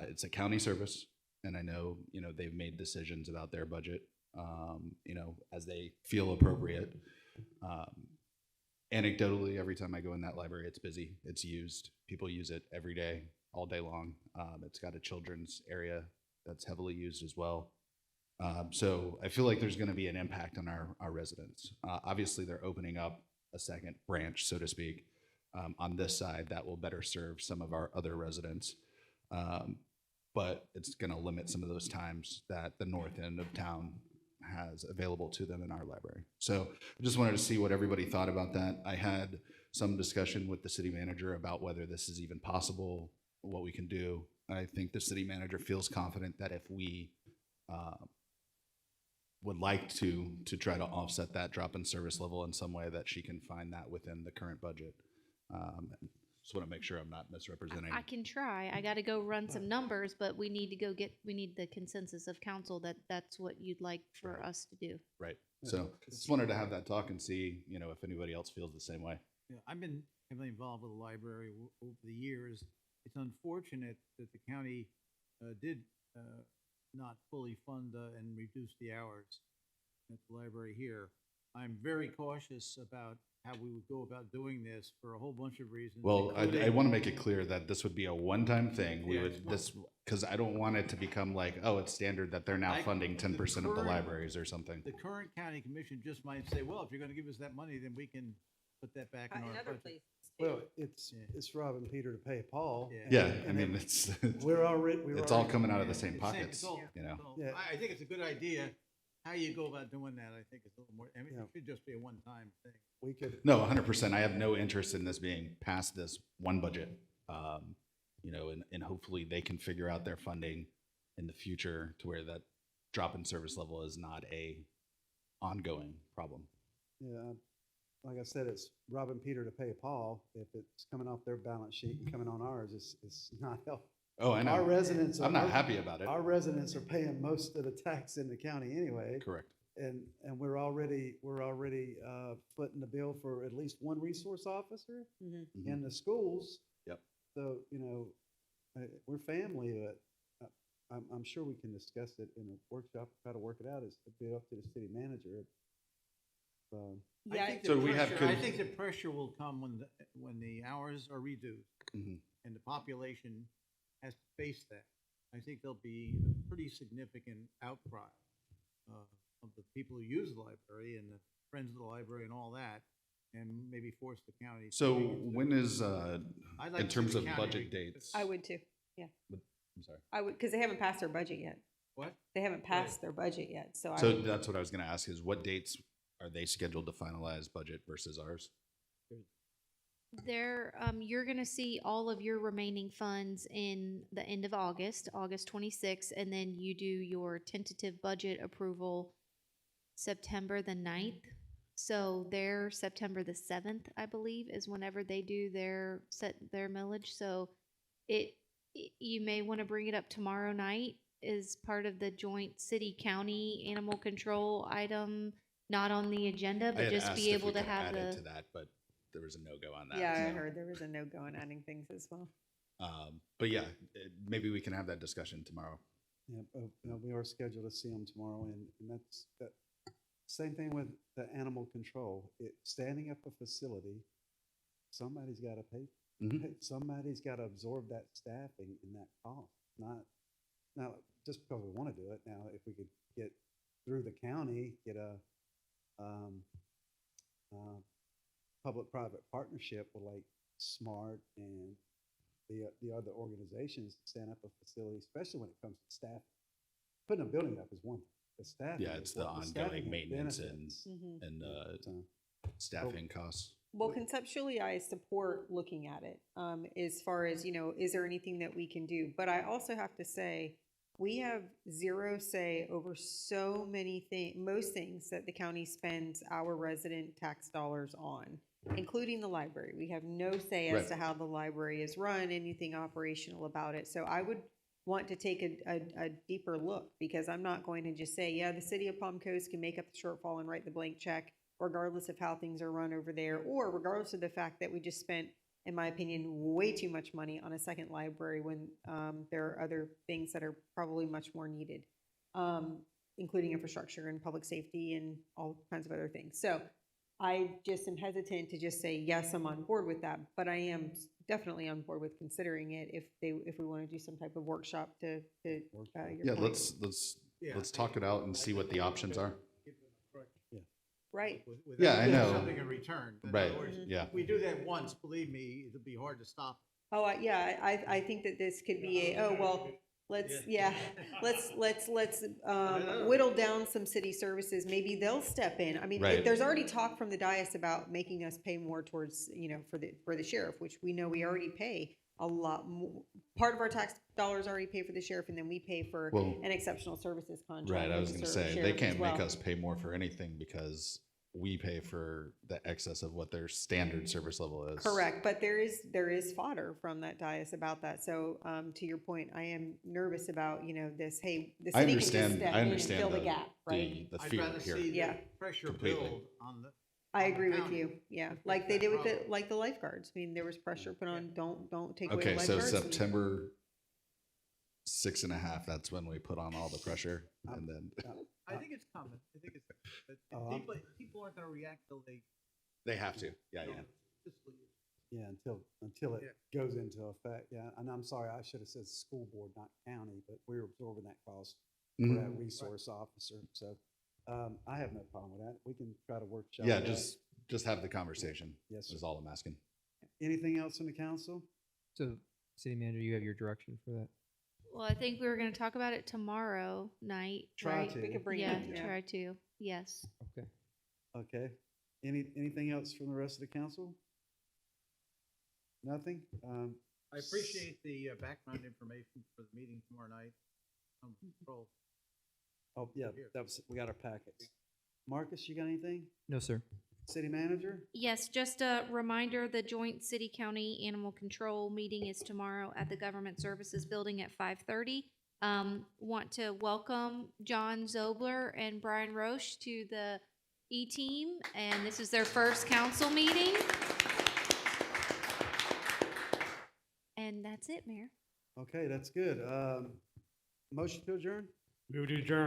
It's a county service, and I know, they've made decisions about their budget, as they feel appropriate. Anecdotally, every time I go in that library, it's busy, it's used. People use it every day, all day long. It's got a children's area that's heavily used as well. So I feel like there's gonna be an impact on our residents. Obviously, they're opening up a second branch, so to speak, on this side that will better serve some of our other residents. But it's gonna limit some of those times that the north end of town has available to them in our library. So I just wanted to see what everybody thought about that. I had some discussion with the city manager about whether this is even possible, what we can do. I think the city manager feels confident that if we would like to try to offset that drop in service level in some way that she can find that within the current budget. Just want to make sure I'm not misrepresenting. I can try. I got to go run some numbers, but we need the consensus of council that that's what you'd like for us to do. Right. So just wanted to have that talk and see, if anybody else feels the same way. Yeah, I've been heavily involved with the library over the years. It's unfortunate that the county did not fully fund and reduce the hours at the library here. I'm very cautious about how we would go about doing this for a whole bunch of reasons. Well, I including- want to make it clear that this would be a one-time thing. We Yeah, would, because I don't want it to become like, oh, it's standard that they're now funding 10% of the current- libraries or something. The current county commission just might say, well, if you're gonna give us that money, then we can put that back in our budget. Well, it's robbing Peter to pay Paul. Yeah, I mean, it's, We're already. it's all coming out of the same It's pockets, all- Yeah. I think it's a good idea. How you go about doing that, I think is a little more, I mean, Yeah. it should just be a one-time thing. We could. No, 100%. I have no interest in this being past this one budget. And hopefully they can figure out their funding in the future to where that drop in service level is not a ongoing problem. Yeah, like I said, it's robbing Peter to pay Paul. If it's coming off their balance sheet and coming on ours, it's not helping. Oh, I know. Our residents. I'm not happy about it. Our residents are paying most of the tax in the county anyway. Correct. And we're already footing the bill for at least one resource officer in the schools. Yep. So, we're family, but I'm sure we can discuss it in a workshop, try to work it out. It's a bit up to the city manager. So. I think So the we have pressure, I con- think the pressure will come when the hours are reduced Mhm. and the population has to face that. I think there'll be a pretty significant outcry of the people who use the library and the friends of the library and all that, and maybe force the county. to So dig into that. when is, I'd like in to see terms the of county budget re- dates? I would too, yeah. I'm sorry. I would, because they haven't passed their budget yet. What? They haven't passed their budget yet, so I So would. that's what I was going to ask is what dates are they scheduled to finalize budget versus ours? You're gonna see all of your remaining funds in the end of August, August 26th, and then you do your tentative budget approval September the 9th. So their September the 7th, I believe, is whenever they do their millage. So you may want to bring it up tomorrow night as part of the joint city-county animal control item, not on the agenda, I but had just asked be if able we to could have add it to the. that, but there was a no-go on that. Yeah, I so. heard there was a no-go on adding things as well. But yeah, maybe we can have that discussion tomorrow. Yeah, we are scheduled to see them tomorrow, and that's, same thing with the animal control. Standing up a facility, somebody's got to pay. Somebody's got to absorb that staffing and that cost. Now, just because we want to do it. Now, if we could get through the county, get a public-private partnership with like SMART and the other organizations to stand up a facility, especially when it comes to staff. Putting a building up is one thing. The staff. Yeah, it's the ongoing maintenance and staffing costs. Well, conceptually, I support looking at it, as far as, is there anything that we can do? But I also have to say, we have zero say over so many most things that the county spends our resident tax dollars on, including the library. We have no say as to how the library is run, anything operational about it. So I would want to take a deeper look, because I'm not going to just say, yeah, the city of Palm Coast can make up the shortfall and write the blank check, regardless of how things are run over there, or regardless of the fact that we just spent, in my opinion, way too much money on a second library when there are other things that are probably much more needed, including infrastructure and public safety and all kinds of other things. So I just am hesitant to just say, yes, I'm on board with that, but I am definitely on board with considering it if we want to do some type of workshop to your Yeah, point. let's talk it out and see what the options are. Right. Yeah, I know. Something in return. In Right, other words, yeah. We do that once, believe me, it'll be hard to stop. Oh, yeah, I think that this could be let's whittle down some city services. Maybe they'll step in. I mean, Right. there's already talk from the dais about making us pay more towards, for the sheriff, which we know we already pay a lot more. Part of our tax dollars already pay for the sheriff, and then we pay for Well, an exceptional services contract. Right, I with was the gonna say, they sheriff as can't make well. us pay more for anything because we pay for the excess of what their standard service level is. Correct, but there is fodder from that dais about that. So, to your point, I am nervous about, this, hey, the I city can just understand, step I in and understand fill the gap, right? the I'd fear rather here. see the Yeah. pressure Completely. build on the. I on the agree with county. you, yeah, to like they fix did that with problem. the lifeguards. I mean, there was pressure put on, don't take away Okay, so lifeguards. and- September 6.5, that's when we put on all the pressure, and then I think it's coming. I think it's, but people aren't gonna react till they. they have to, yeah. Fiscal year. Yeah, until it goes into effect, yeah, and I'm sorry, I should have said school board, not county, but we're absorbing that cost for Mhm. that resource officer, so, I have no problem with that, we can try to workshop. Yeah, that. just have the conversation, Yes, sir. is all I'm asking. Anything else from the council? So, city manager, you have your direction for that? Well, I think we were gonna talk about it tomorrow night, Try right? to. We could bring it Yeah, up, yeah. try to, yes. Okay. Okay, anything else from the rest of the council? Nothing? I appreciate the background information for the meeting tomorrow night. Control. Oh, yeah, we got our packets. Marcus, you got anything? No, sir. City manager? Yes, just a reminder, the joint city-county animal control meeting is tomorrow at the Government Services Building at 5:30. Want to welcome John Zobler and Brian Roche to the E-team, and this is their first council meeting. And that's it, Mayor. Okay, that's good. Motion to adjourn? Move to adjourn.